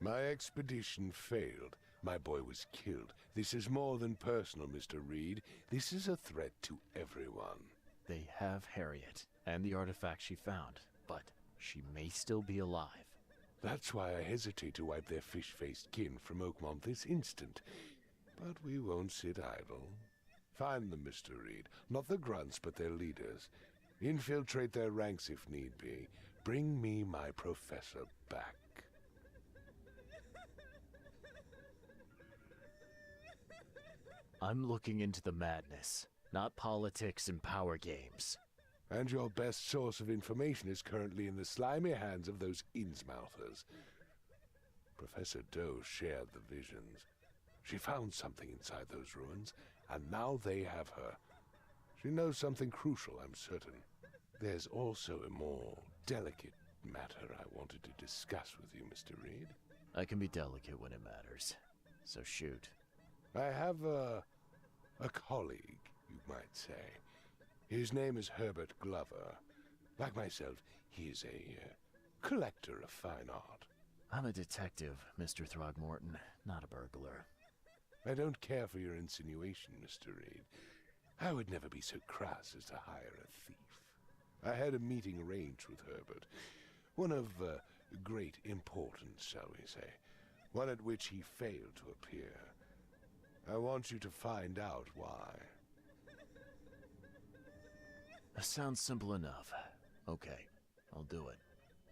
My expedition failed. My boy was killed. This is more than personal, Mr. Reed. This is a threat to everyone. They have Harriet and the artifact she found, but she may still be alive. That's why I hesitate to wipe their fish-faced kin from Oakmont this instant. But we won't sit idle. Find them, Mr. Reed. Not the grunts, but their leaders. Infiltrate their ranks if need be. Bring me my professor back. I'm looking into the madness, not politics and power games. And your best source of information is currently in the slimy hands of those Innsmouthers. Professor Doe shared the visions. She found something inside those ruins, and now they have her. She knows something crucial, I'm certain. There's also a more delicate matter I wanted to discuss with you, Mr. Reed. I can be delicate when it matters, so shoot. I have a colleague, you might say. His name is Herbert Glover. Like myself, he is a collector of fine art. I'm a detective, Mr. Throgmorton, not a burglar. I don't care for your insinuation, Mr. Reed. I would never be so crass as to hire a thief. I had a meeting arranged with Herbert, one of great importance, shall we say, one at which he failed to appear. I want you to find out why. That sounds simple enough. Okay, I'll do it.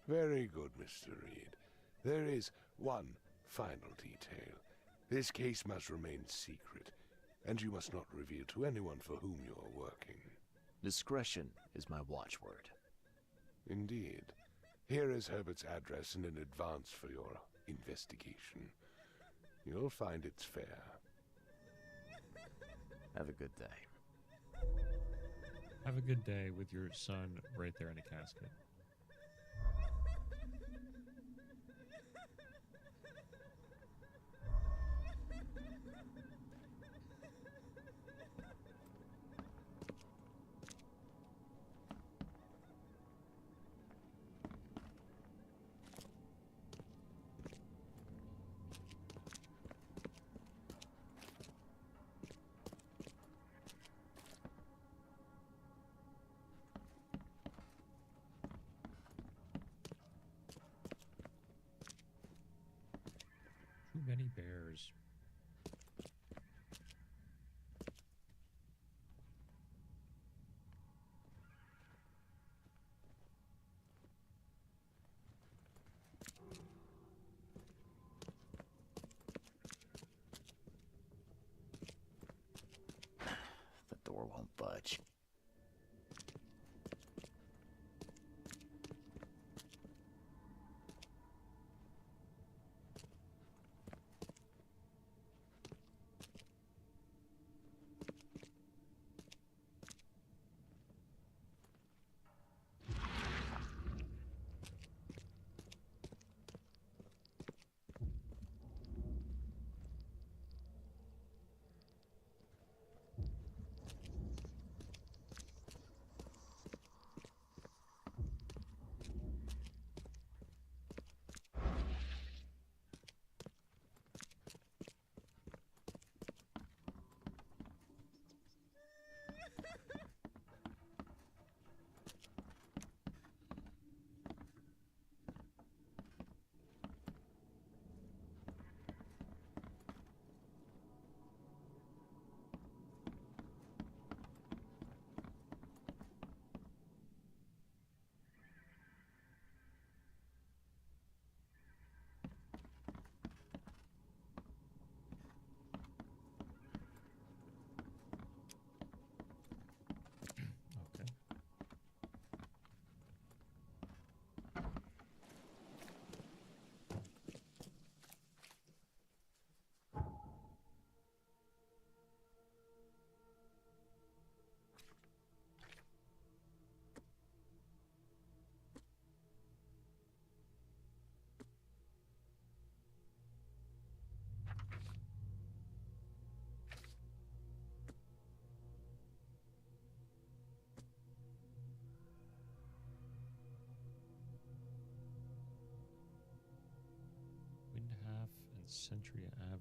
Very good, Mr. Reed. There is one final detail. This case must remain secret, and you must not reveal to anyone for whom you are working. Discretion is my watchword. Indeed. Here is Herbert's address and an advance for your investigation. You'll find it's fair. Have a good day. Have a good day with your son right there in a casket. Too many bears. The door won't budge. Century Avenue.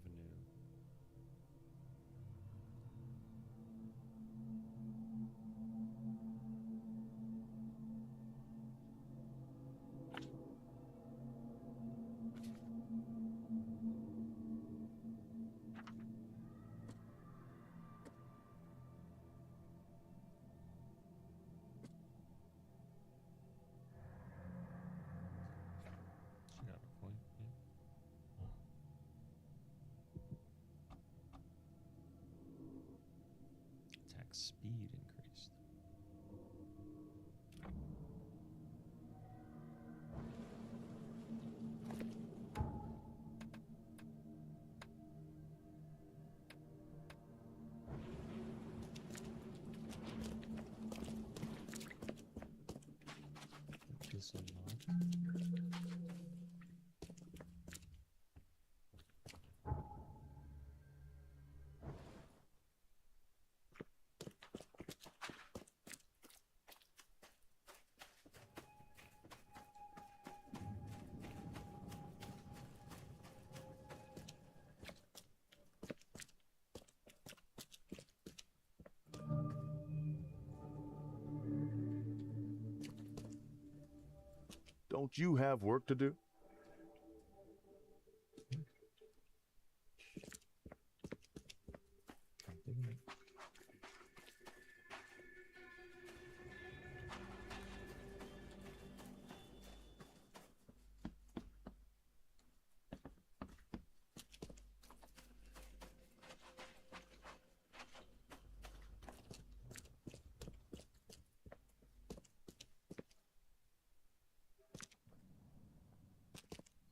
She got a point, yeah. Attack speed increased. This unlocked. Don't you have work to do?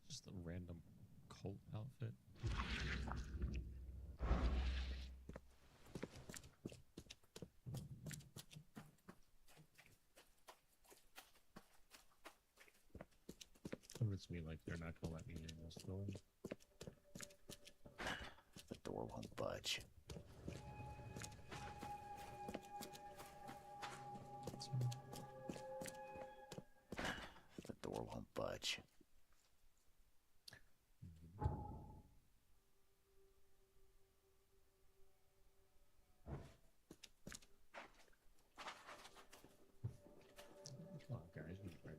Just a random cult outfit. Convince me like they're not gonna let me in this building. The door won't budge. The door won't budge. Come on, guys, be ready.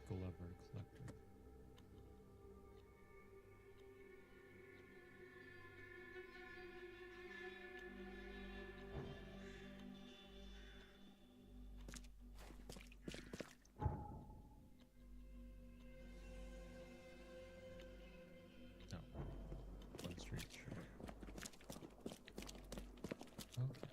Glover Collector. No. One street, sure. Okay.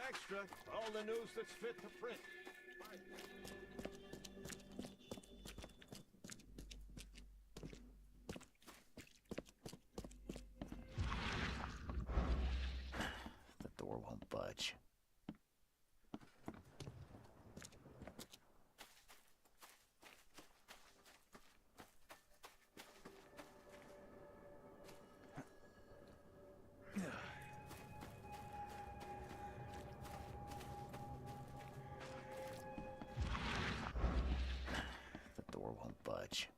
extra. All the news that's fit to print. The door won't budge. The door won't budge.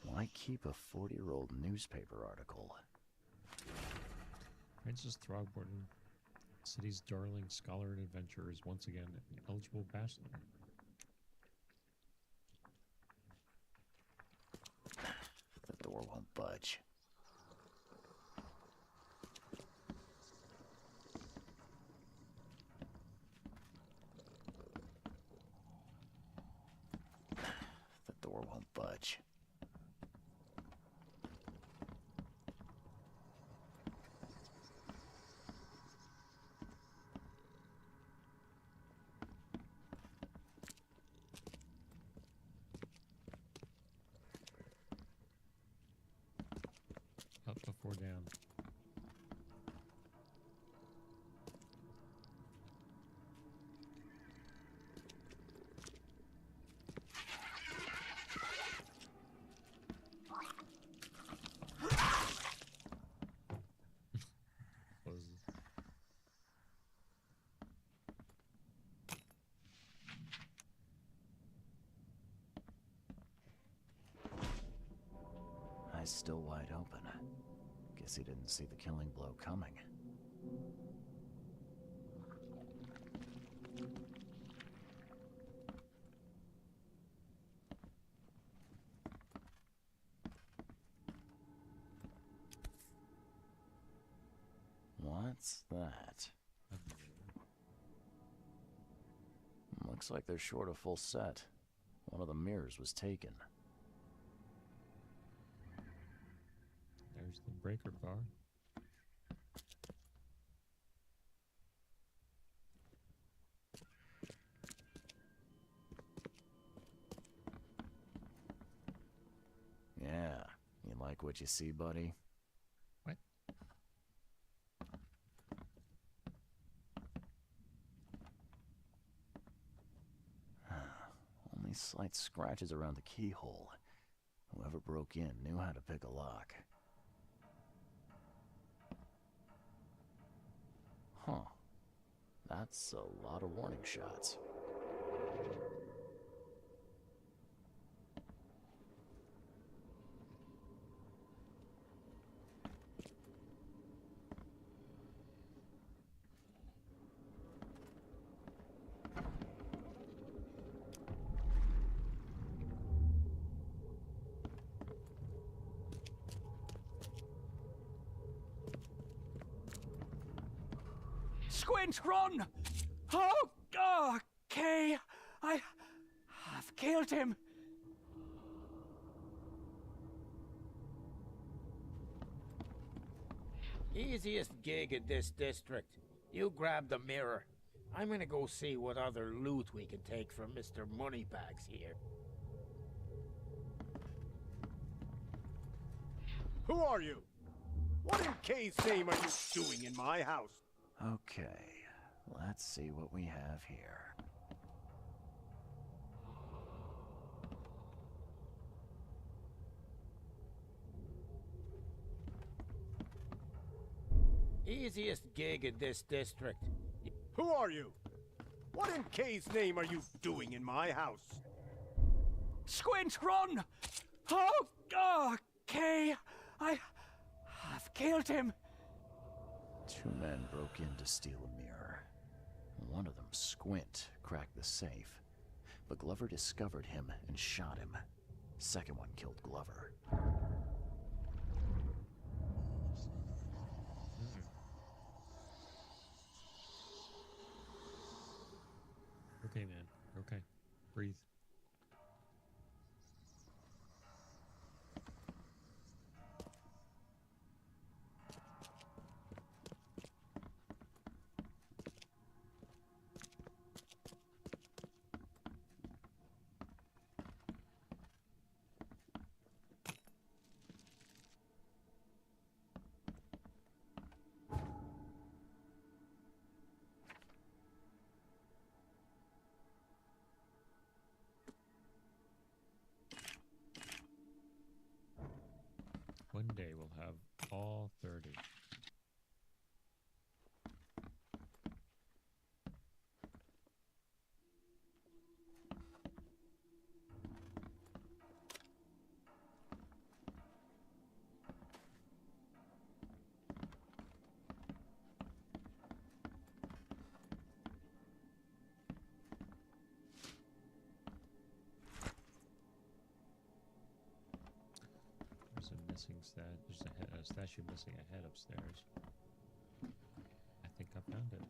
Why keep a 40-year-old newspaper article? Francis Throgmorton, city's darling scholar and adventurer, is once again an eligible bachelor. The door won't budge. The door won't budge. Up before down. Closes. Eyes still wide open. Guess he didn't see the killing blow coming. What's that? Looks like they're short a full set. One of the mirrors was taken. There's the breaker bar. Yeah, you like what you see, buddy? What? Only slight scratches around the keyhole. Whoever broke in knew how to pick a lock. Huh. That's a lot of warning shots. Squint, run! Oh, okay. I've killed him. Easiest gig in this district. You grab the mirror. I'm gonna go see what other loot we can take from Mr. Moneybags here. Who are you? What in K's name are you doing in my house? Okay, let's see what we have here. Easiest gig in this district. Who are you? What in K's name are you doing in my house? Squint, run! Oh, okay. I've killed him. Two men broke in to steal a mirror. One of them, Squint, cracked the safe, but Glover discovered him and shot him. Second one killed Glover. Okay, man. Okay. Breathe. One day we'll have all 30. There's a missing there's a statue missing a head upstairs. I think I found it.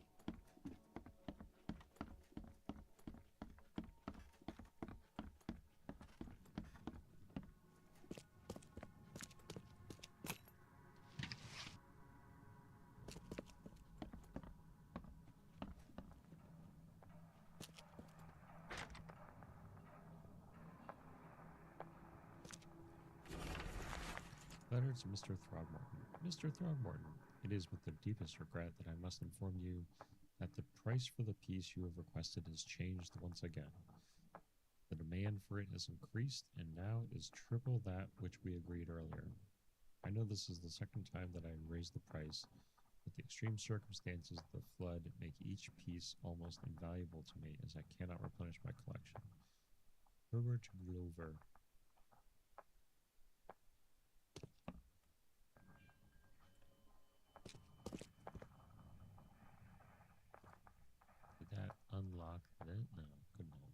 Letter to Mr. Throgmorton. Mr. Throgmorton, it is with the deepest regret that I must inform you that the price for the piece you have requested has changed once again. The demand for it has increased, and now it is triple that which we agreed earlier. I know this is the second time that I have raised the price, but the extreme circumstances of the flood make each piece almost invaluable to me, as I cannot replenish my collection. Herbert Glover. Did that unlock it? No, couldn't have.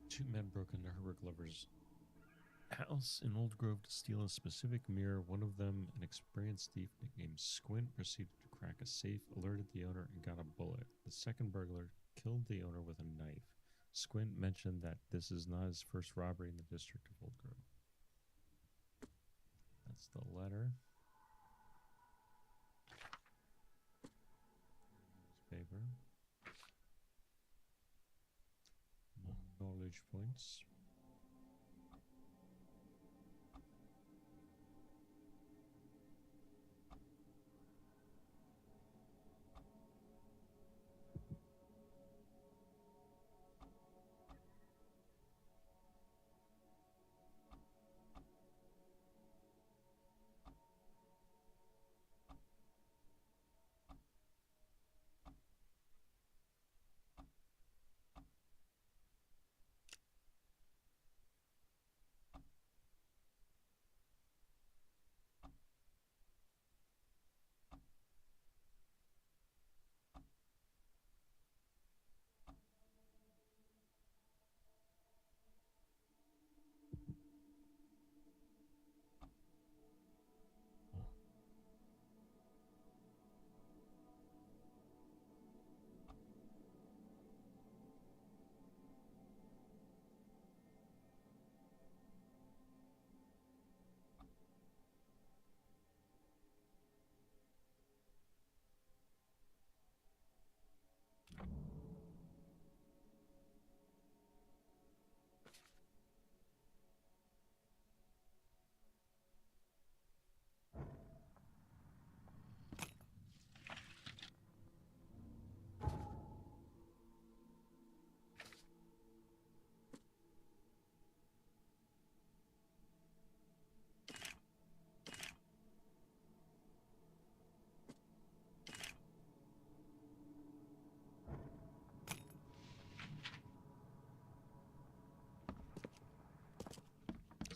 Two men broke into Herbert Glover's house in Old Grove to steal a specific mirror. One of them, an experienced thief nicknamed Squint, proceeded to crack a safe, alerted the owner, and got a bullet. The second burglar killed the owner with a knife. Squint mentioned that this is not his first robbery in the district of Old Grove. That's the letter. Newspaper. Knowledge points.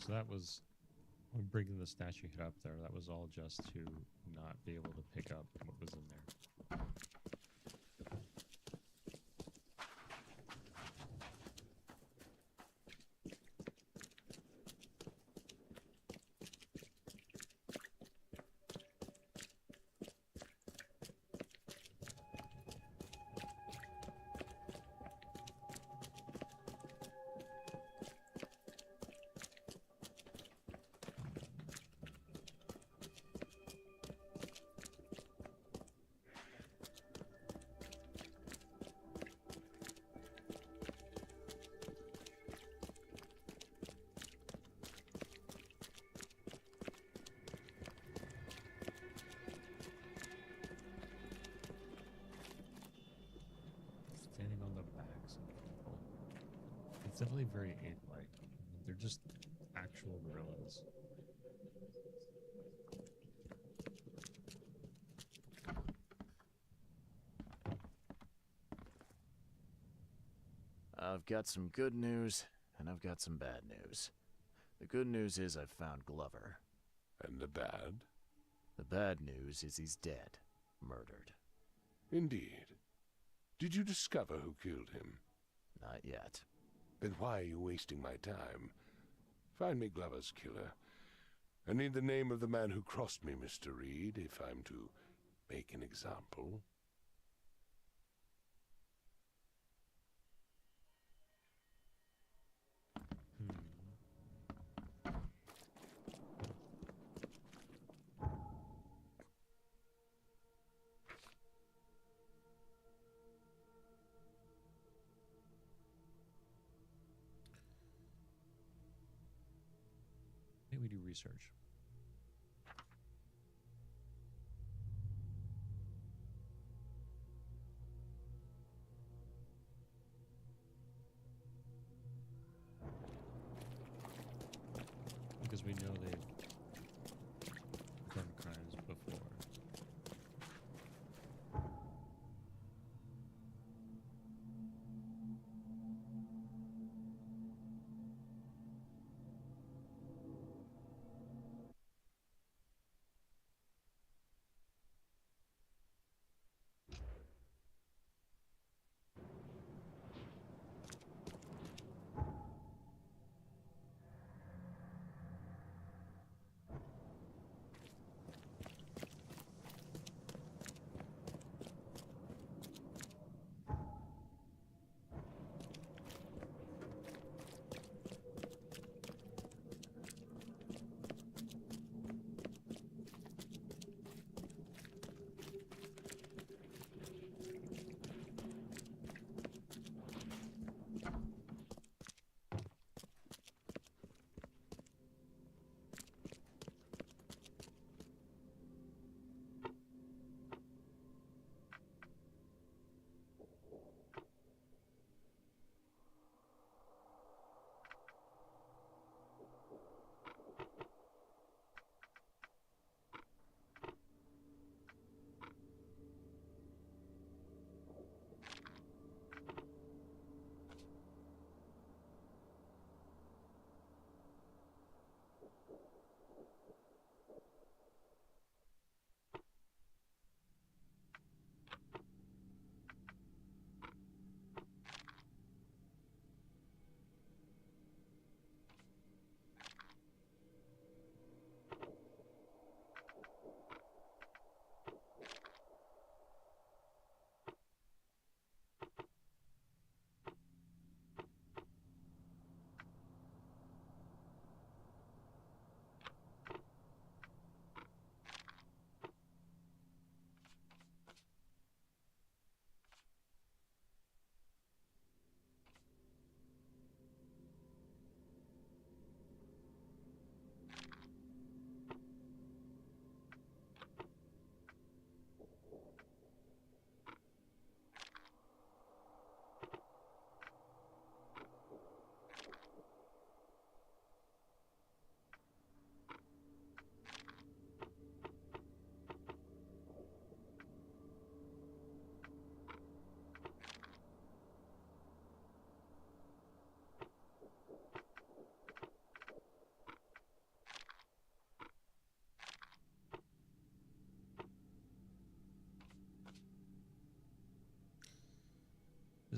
So that was, when bringing the statue head up there, that was all just to not be able to pick up what was in there. Standing on the backs of people. It's definitely very ape-like. They're just actual gorillas. I've got some good news, and I've got some bad news. The good news is I've found Glover. And the bad? The bad news is he's dead. Murdered. Indeed. Did you discover who killed him? Not yet. Then why are you wasting my time? Find me Glover's killer. I need the name of the man who crossed me, Mr. Reed, if I'm to make an example. Maybe we do research. Because we know they've done crimes before.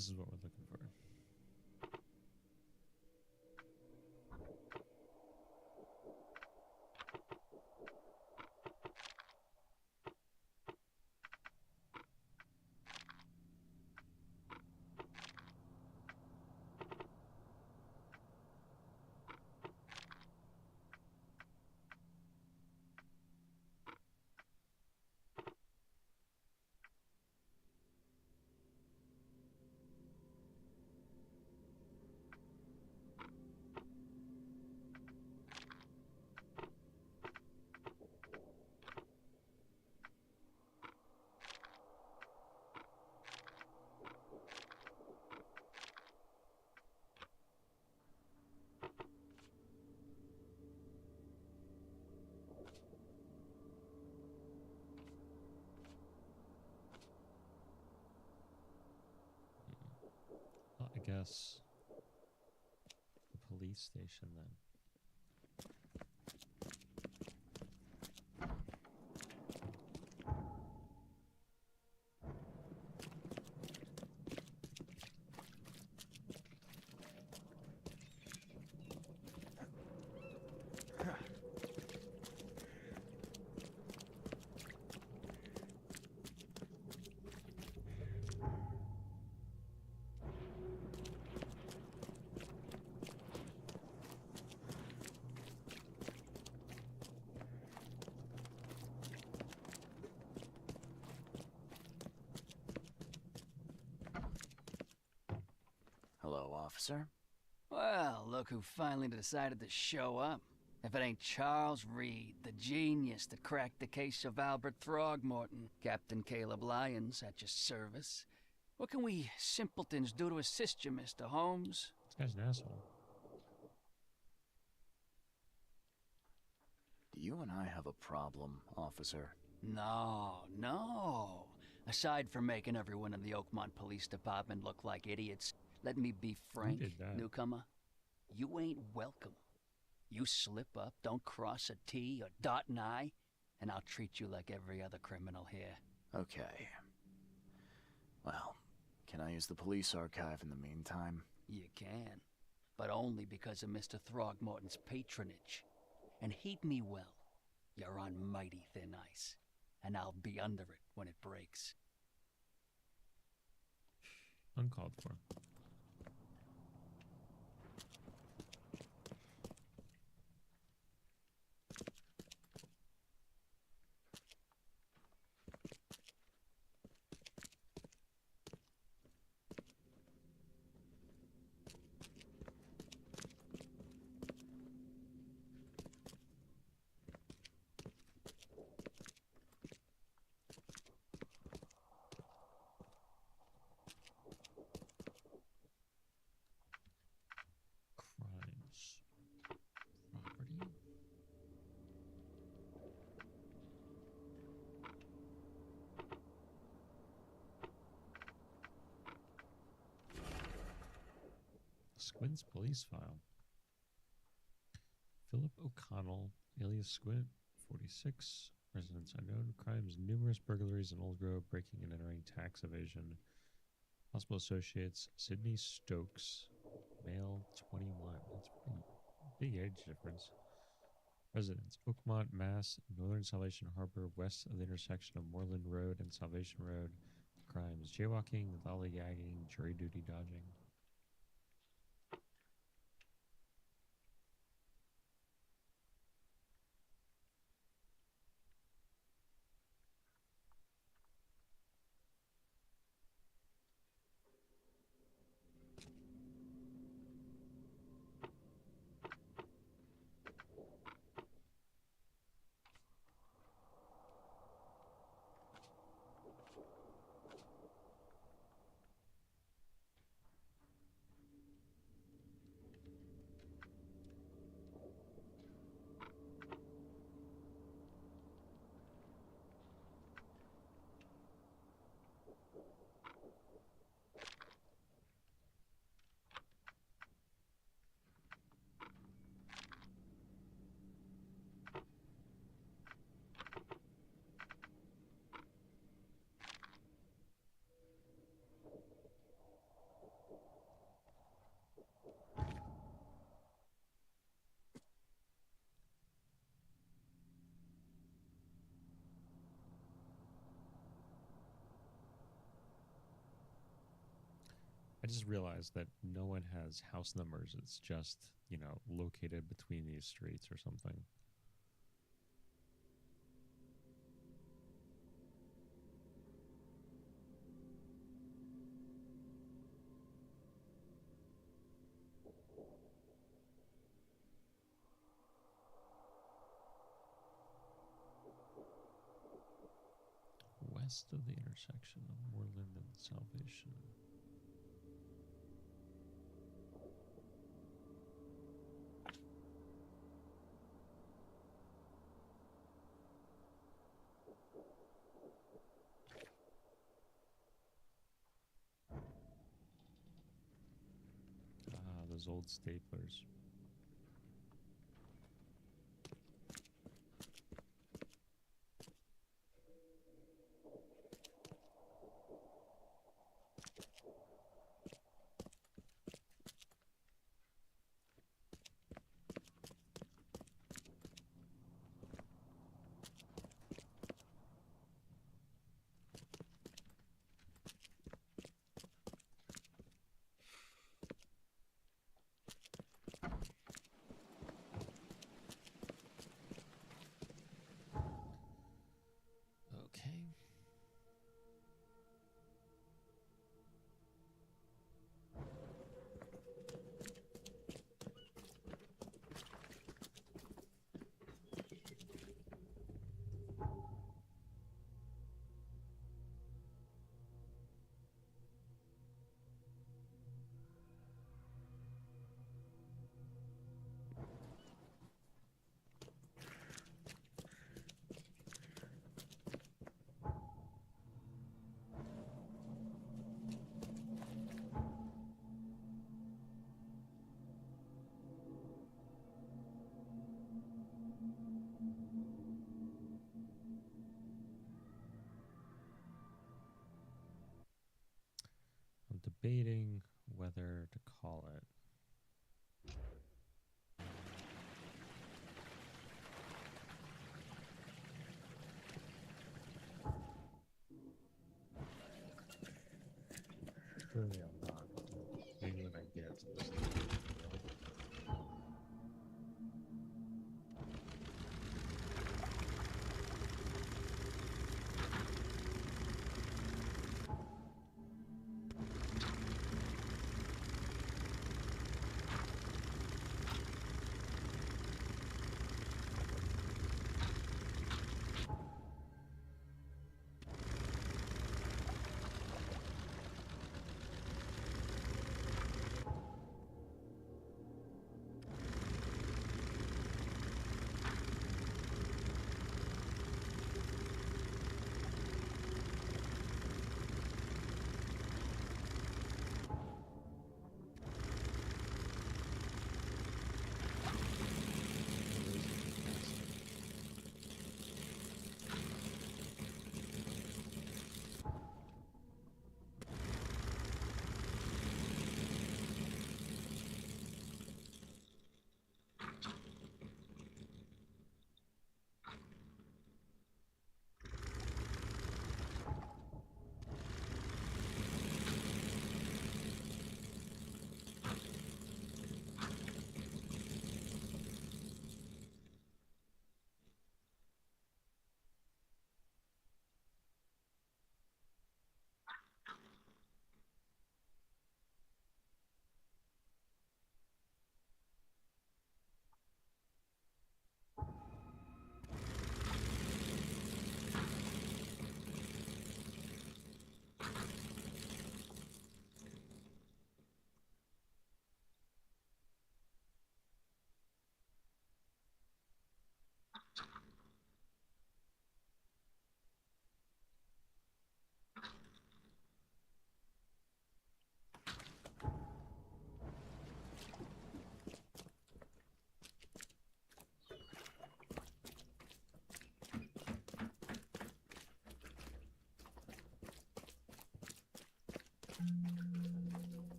this is what we're looking for. Well, I guess the police station then. Hello, officer. Well, look who finally decided to show up. If it ain't Charles Reed, the genius that cracked the case of Albert Throgmorton. Captain Caleb Lyons at your service. What can we simpletons do to assist you, Mr. Holmes? This guy's an asshole. Do you and I have a problem, officer? No. Aside from making everyone in the Oakmont Police Department look like idiots, let me be frank, newcomer. You ain't welcome. You slip up, don't cross a T or dot an I, and I'll treat you like every other criminal here. Okay. Well, can I use the police archive in the meantime? You can, but only because of Mr. Throgmorton's patronage. And heed me well, you're on mighty thin ice, and I'll be under it when it breaks. Uncalled for. Squint's police file. Philip O'Connell, alias Squint, 46, residence unknown, crimes, numerous burglaries in Old Grove, breaking and entering, tax evasion. Possible associates, Sidney Stokes, male, 21. That's pretty big age difference. Residence, Oakmont, Mass, Northern Salvation Harbor, west of the intersection of Moreland Road and Salvation Road. Crimes, jaywalking, lollygagging, jury duty dodging. just realized that no one has house numbers. It's just, you know, located between these streets or something. West of the intersection of Moreland and Salvation. Ah, those old staplers. Okay. I'm debating whether to call it. Really, I'm not. Maybe when I get to this.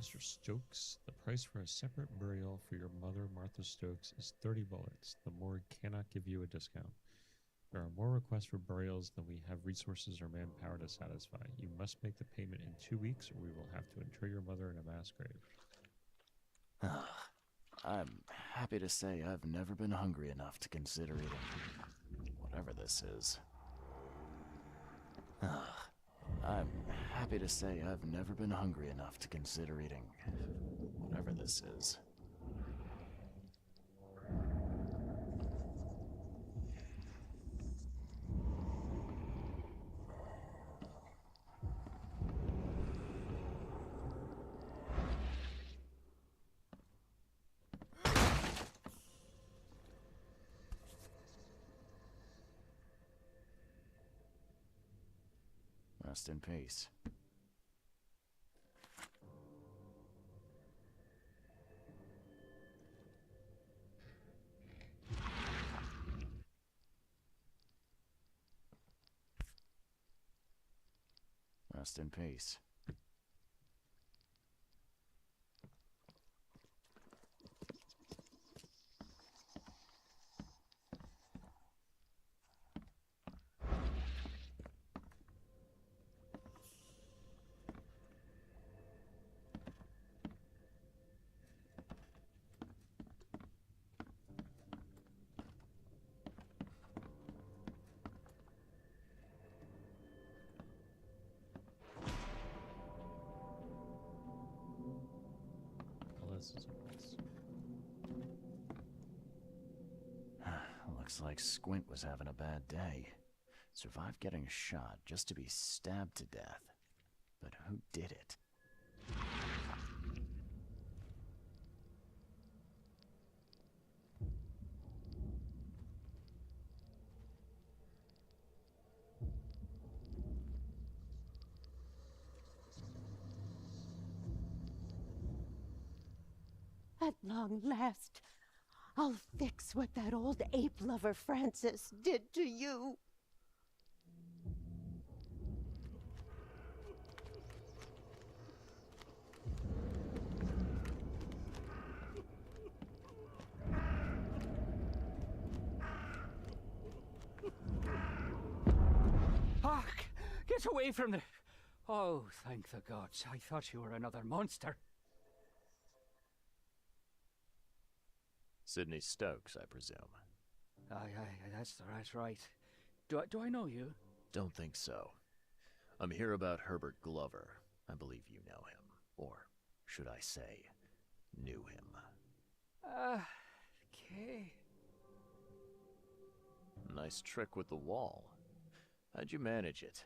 Mr. Stokes, the price for a separate burial for your mother, Martha Stokes, is 30 bullets. The morgue cannot give you a discount. There are more requests for burials than we have resources or manpower to satisfy. You must make the payment in 2 weeks, or we will have to inter your mother in a mass grave. I'm happy to say I've never been hungry enough to consider eating whatever this is. I'm happy to say I've never been hungry enough to consider eating whatever this is. Rest in peace. Rest in peace. Looks like Squint was having a bad day. Survived getting shot just to be stabbed to death. But who did it? At long last, I'll fix what that old ape lover Francis did to you. Hark! Get away from the... Oh, thank the gods. I thought you were another monster. Sidney Stokes, I presume. Aye, that's right. Do I know you? Don't think so. I'm here about Herbert Glover. I believe you know him. Or should I say, knew him. Okay. Nice trick with the wall. How'd you manage it?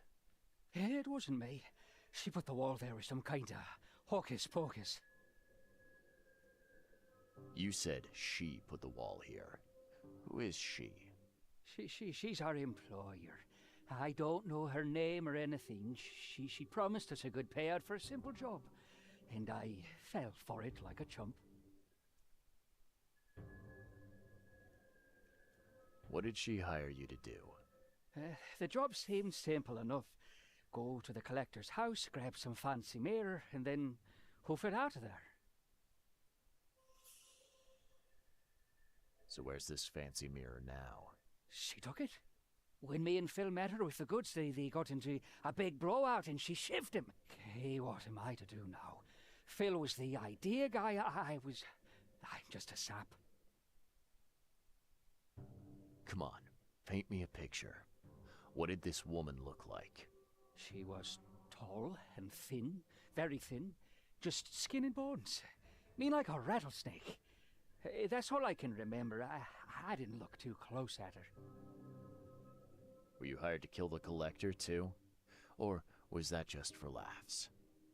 It wasn't me. She put the wall there with some kind of hocus pocus. You said she put the wall here. Who is she? She's our employer. I don't know her name or anything. She promised us a good payout for a simple job. And I fell for it like a chump. What did she hire you to do? The job seemed simple enough. Go to the collector's house, grab some fancy mirror, and then hoof it out of there. So where's this fancy mirror now? She took it. When me and Phil met her with the goods, they got into a big blowout and she shivved him. Okay, what am I to do now? Phil was the idea guy, I'm just a sap. Come on, paint me a picture. What did this woman look like? She was tall and thin, very thin, just skin and bones. Mean like a rattlesnake. That's all I can remember. I didn't look too close at her. Were you hired to kill the collector, too? Or was that just for laughs?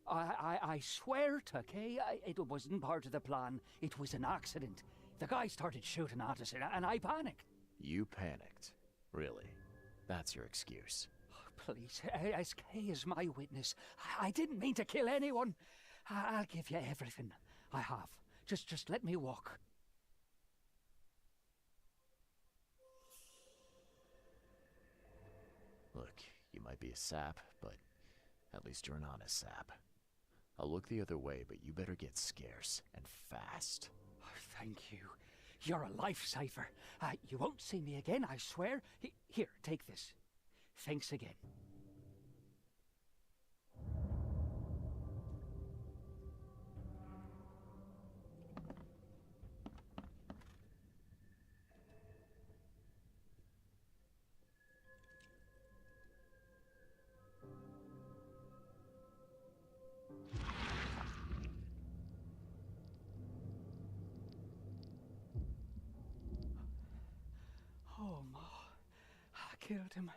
I swear to Kay, it wasn't part of the plan. It was an accident. The guy started shooting at us, and I panicked. You panicked? Really? That's your excuse? Oh, please, as Kay is my witness, I didn't mean to kill anyone. I'll give you everything. I have. Just let me walk. Look, you might be a sap, but at least you're an honest sap. I'll look the other way, but you better get scarce, and fast. Oh, thank you. You're a lifesaver. You won't see me again, I swear. Here, take this. Thanks again. Oh, Ma. I killed him.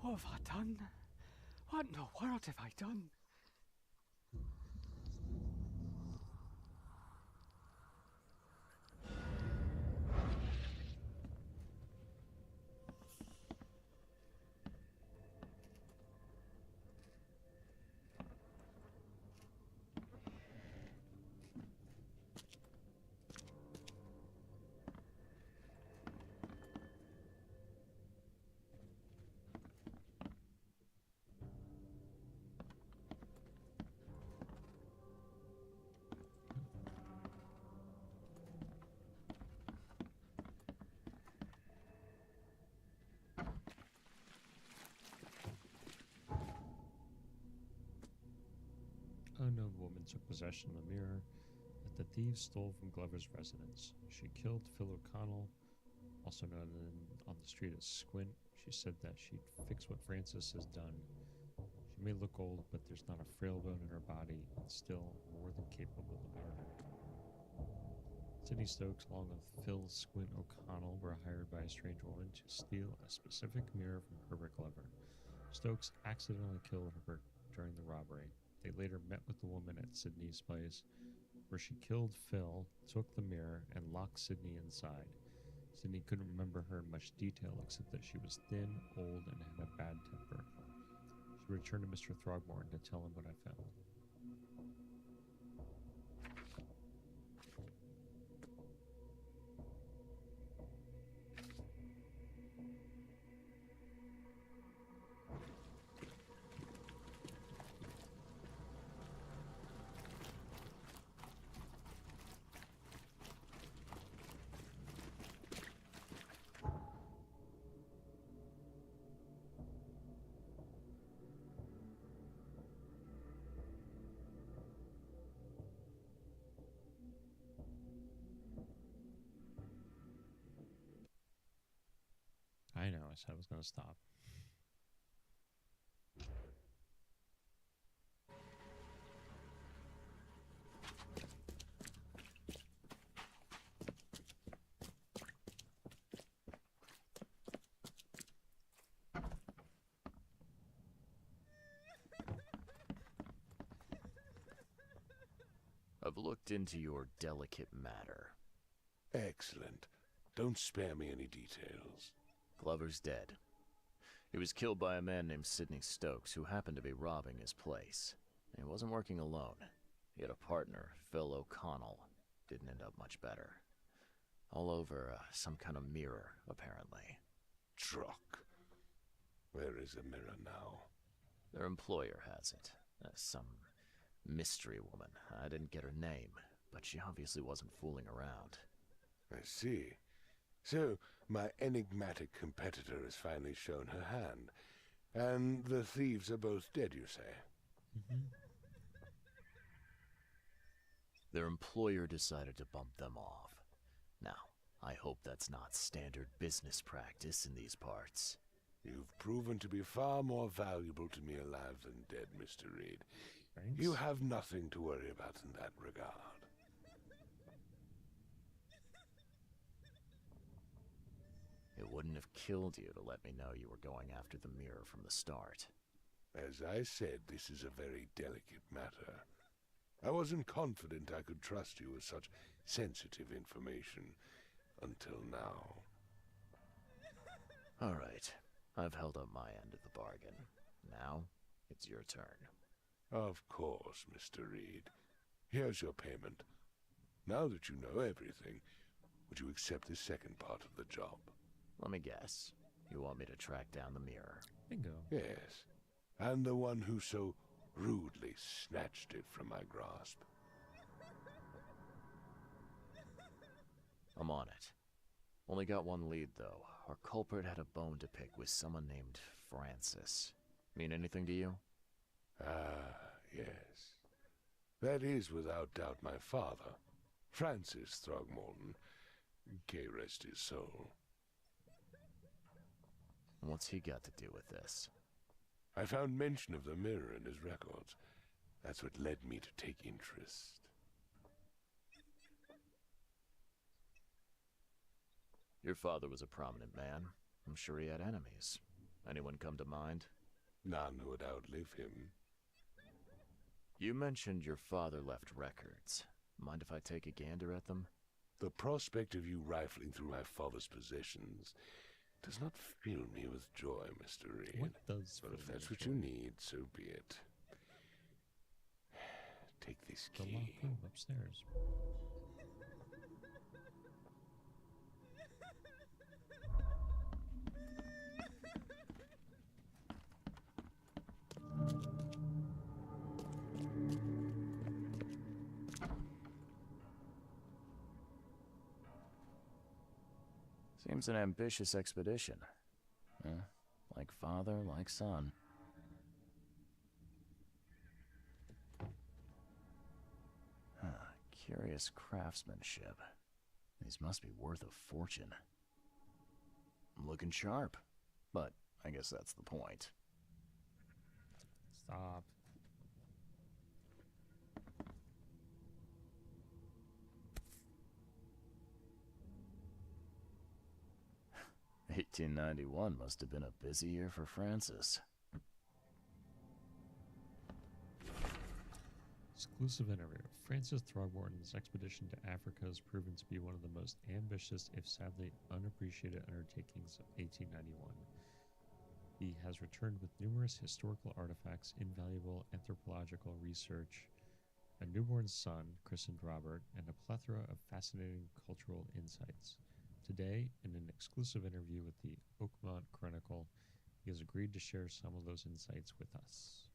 What have I done? What in the world have I done? Unknown woman took possession of the mirror that the thieves stole from Glover's residence. She killed Phil O'Connell, also known on the street as Squint. She said that she'd fix what Francis has done. She may look old, but there's not a frail bone in her body, and still more than capable of murder. Sidney Stokes, along with Phil Squint O'Connell, were hired by a strange woman to steal a specific mirror from Herbert Glover. Stokes accidentally killed Herbert during the robbery. They later met with the woman at Sidney's place, where she killed Phil, took the mirror, and locked Sidney inside. Sidney couldn't remember her in much detail except that she was thin, old, and had a bad temper. She returned to Mr. Throgmorton to tell him what I found. I know, I said I was going to stop. I've looked into your delicate matter. Excellent. Don't spare me any details. Glover's dead. He was killed by a man named Sidney Stokes, who happened to be robbing his place. He wasn't working alone. He had a partner, Phil O'Connell. Didn't end up much better. All over some kind of mirror, apparently. Truck. Where is the mirror now? Their employer has it. Some mystery woman. I didn't get her name, but she obviously wasn't fooling around. I see. So, my enigmatic competitor has finally shown her hand. And the thieves are both dead, you say? Mm-hmm. Their employer decided to bump them off. Now, I hope that's not standard business practice in these parts. You've proven to be far more valuable to me alive than dead, Mr. Reed. Thanks. You have nothing to worry about in that regard. It wouldn't have killed you to let me know you were going after the mirror from the start. As I said, this is a very delicate matter. I wasn't confident I could trust you with such sensitive information until now. All right. I've held up my end of the bargain. Now, it's your turn. Of course, Mr. Reed. Here's your payment. Now that you know everything, would you accept the second part of the job? Let me guess. You want me to track down the mirror? Bingo. Yes. And the one who so rudely snatched it from my grasp. I'm on it. Only got one lead, though. Our culprit had a bone to pick with someone named Francis. Mean anything to you? Ah, yes. That is without doubt my father, Francis Throgmorton. May rest his soul. What's he got to do with this? I found mention of the mirror in his records. That's what led me to take interest. Your father was a prominent man. I'm sure he had enemies. Anyone come to mind? None who would outlive him. You mentioned your father left records. Mind if I take a gander at them? The prospect of you rifling through my father's possessions does not fill me with joy, Mr. Reed. What does But if fill that's you what with you joy? need, so be it. Take this The key. locked room upstairs. Seems an ambitious expedition. Like father, like son. Curious craftsmanship. These must be worth a fortune. I'm looking sharp, but I guess that's the point. Stop. $1891 must have been a busy year for Francis. Exclusive interview. Francis Throgmorton's expedition to Africa has proven to be one of the most ambitious, if sadly unappreciated, undertakings of 1891. He has returned with numerous historical artifacts, invaluable anthropological research, a newborn son, christened Robert, and a plethora of fascinating cultural insights. Today, in an exclusive interview with the Oakmont Chronicle, he has agreed to share some of those insights with us.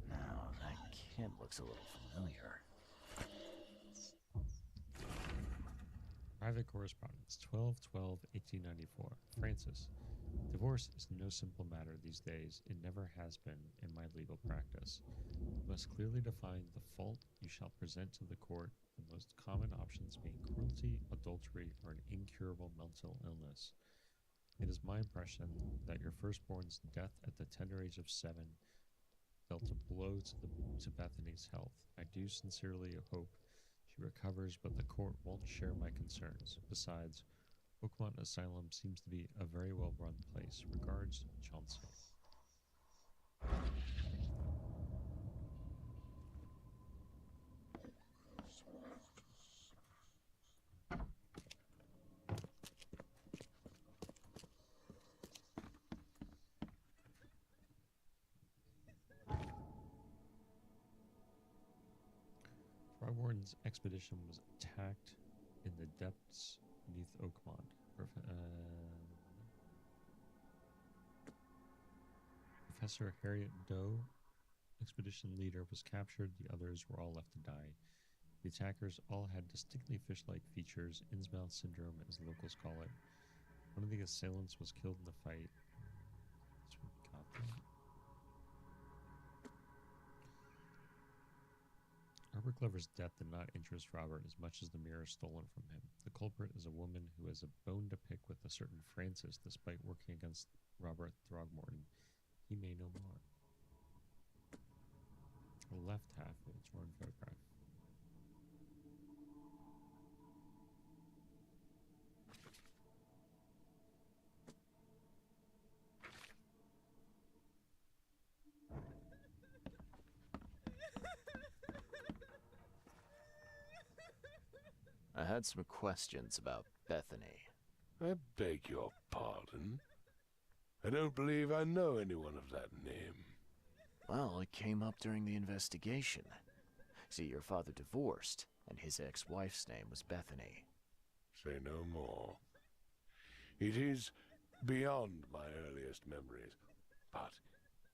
Now, that kid looks a little familiar. Private correspondence, 12/12/1894. Francis, divorce is no simple matter these days. It never has been in my legal practice. You must clearly define the fault you shall present to the court, the most common options being cruelty, adultery, or an incurable mental illness. It is my impression that your firstborn's death at the tender age of 7 dealt a blow to Bethany's health. I do sincerely hope she recovers, but the court won't share my concerns. Besides, Oakmont Asylum seems to be a very well-run place. Regards, Chauncey. Throgmorton's expedition was attacked in the depths beneath Oakmont. Professor Harriet Doe, expedition leader, was captured. The others were all left to die. The attackers all had distinctly fish-like features, Innsmouth syndrome as locals call it. One of the assailants was killed in the fight. So we got that. Robert Glover's death did not interest Robert as much as the mirror stolen from him. The culprit is a woman who has a bone to pick with a certain Francis despite working against Robert Throgmorton. He may know more. The left half of a torn photograph. I had some questions about Bethany. I beg your pardon? I don't believe I know anyone of that name. Well, it came up during the investigation. See, your father divorced, and his ex-wife's name was Bethany. Say no more. It is beyond my earliest memories, but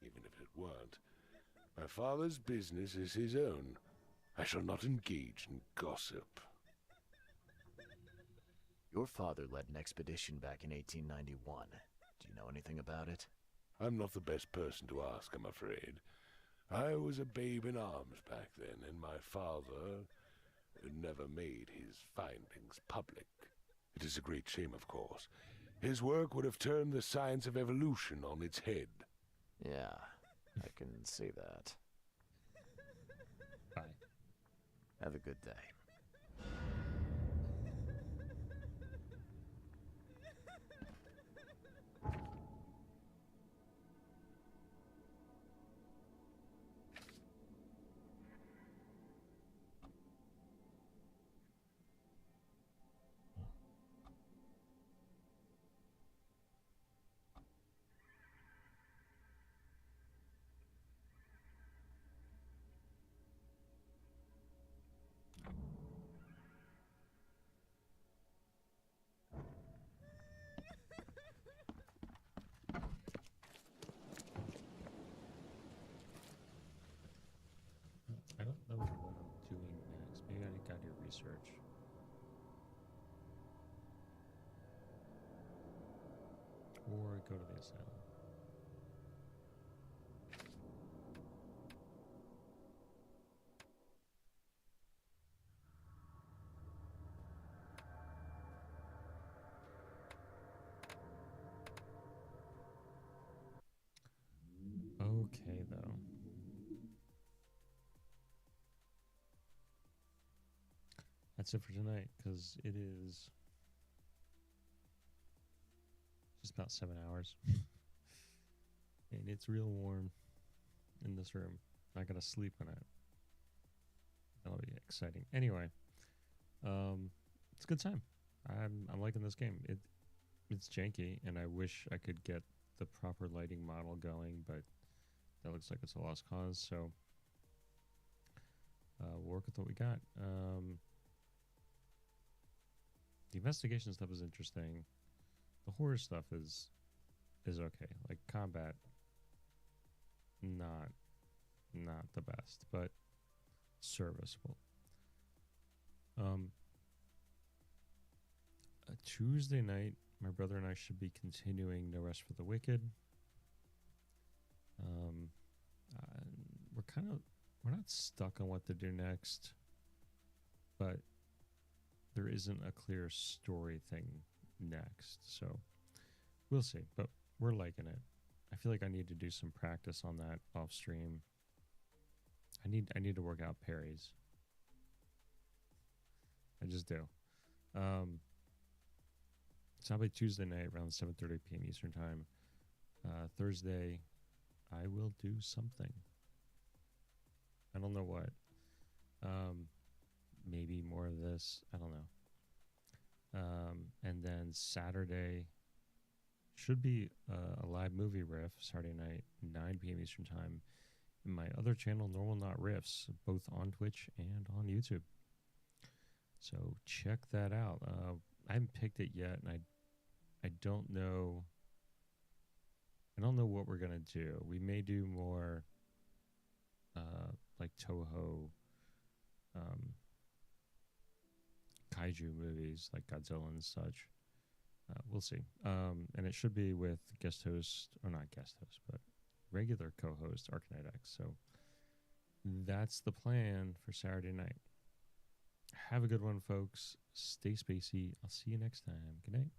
even if it weren't, my father's business is his own. I shall not engage in gossip. Your father led an expedition back in 1891. Do you know anything about it? I'm not the best person to ask, I'm afraid. I was a babe in arms back then, and my father never made his findings public. It is a great shame, of course. His work would have turned the science of evolution on its head. Yeah, I can see that. Bye. Have a good day. I don't know what I'm doing next. Maybe I got to research. Or go to the asylum. Okay, though. That's it for tonight, because it is just about 7 hours. And it's real warm in this room. I gotta sleep in it. That'll be exciting. Anyway, it's a good time. I'm liking this game. It's janky, and I wish I could get the proper lighting model going, but that looks like it's a lost cause. So we'll work with what we got. The investigation stuff is interesting. The horror stuff is okay. Like combat, not the best, but serviceable. Tuesday night, my brother and I should be continuing No Rest for the Wicked. We're not stuck on what to do next, but there isn't a clear story thing next, so we'll see. But we're liking it. I feel like I need to do some practice on that off stream. I need to work out parries. I just do. So I'll be Tuesday night around 7:30 p.m. Eastern time. Thursday, I will do something. I don't know what. Maybe more of this. I don't know. And then Saturday should be a live movie riff Saturday night, 9 p.m. Eastern time. In my other channel, Normal Not Riffs, both on Twitch and on YouTube. So check that out. I haven't picked it yet, and I don't know. I don't know what we're gonna do. We may do more like Toho kaiju movies like Godzilla and such. We'll see. And it should be with guest host, or not guest host, but regular co-host Arcanite X. So that's the plan for Saturday night. Have a good one, folks. Stay spacey. I'll see you next time. Good night.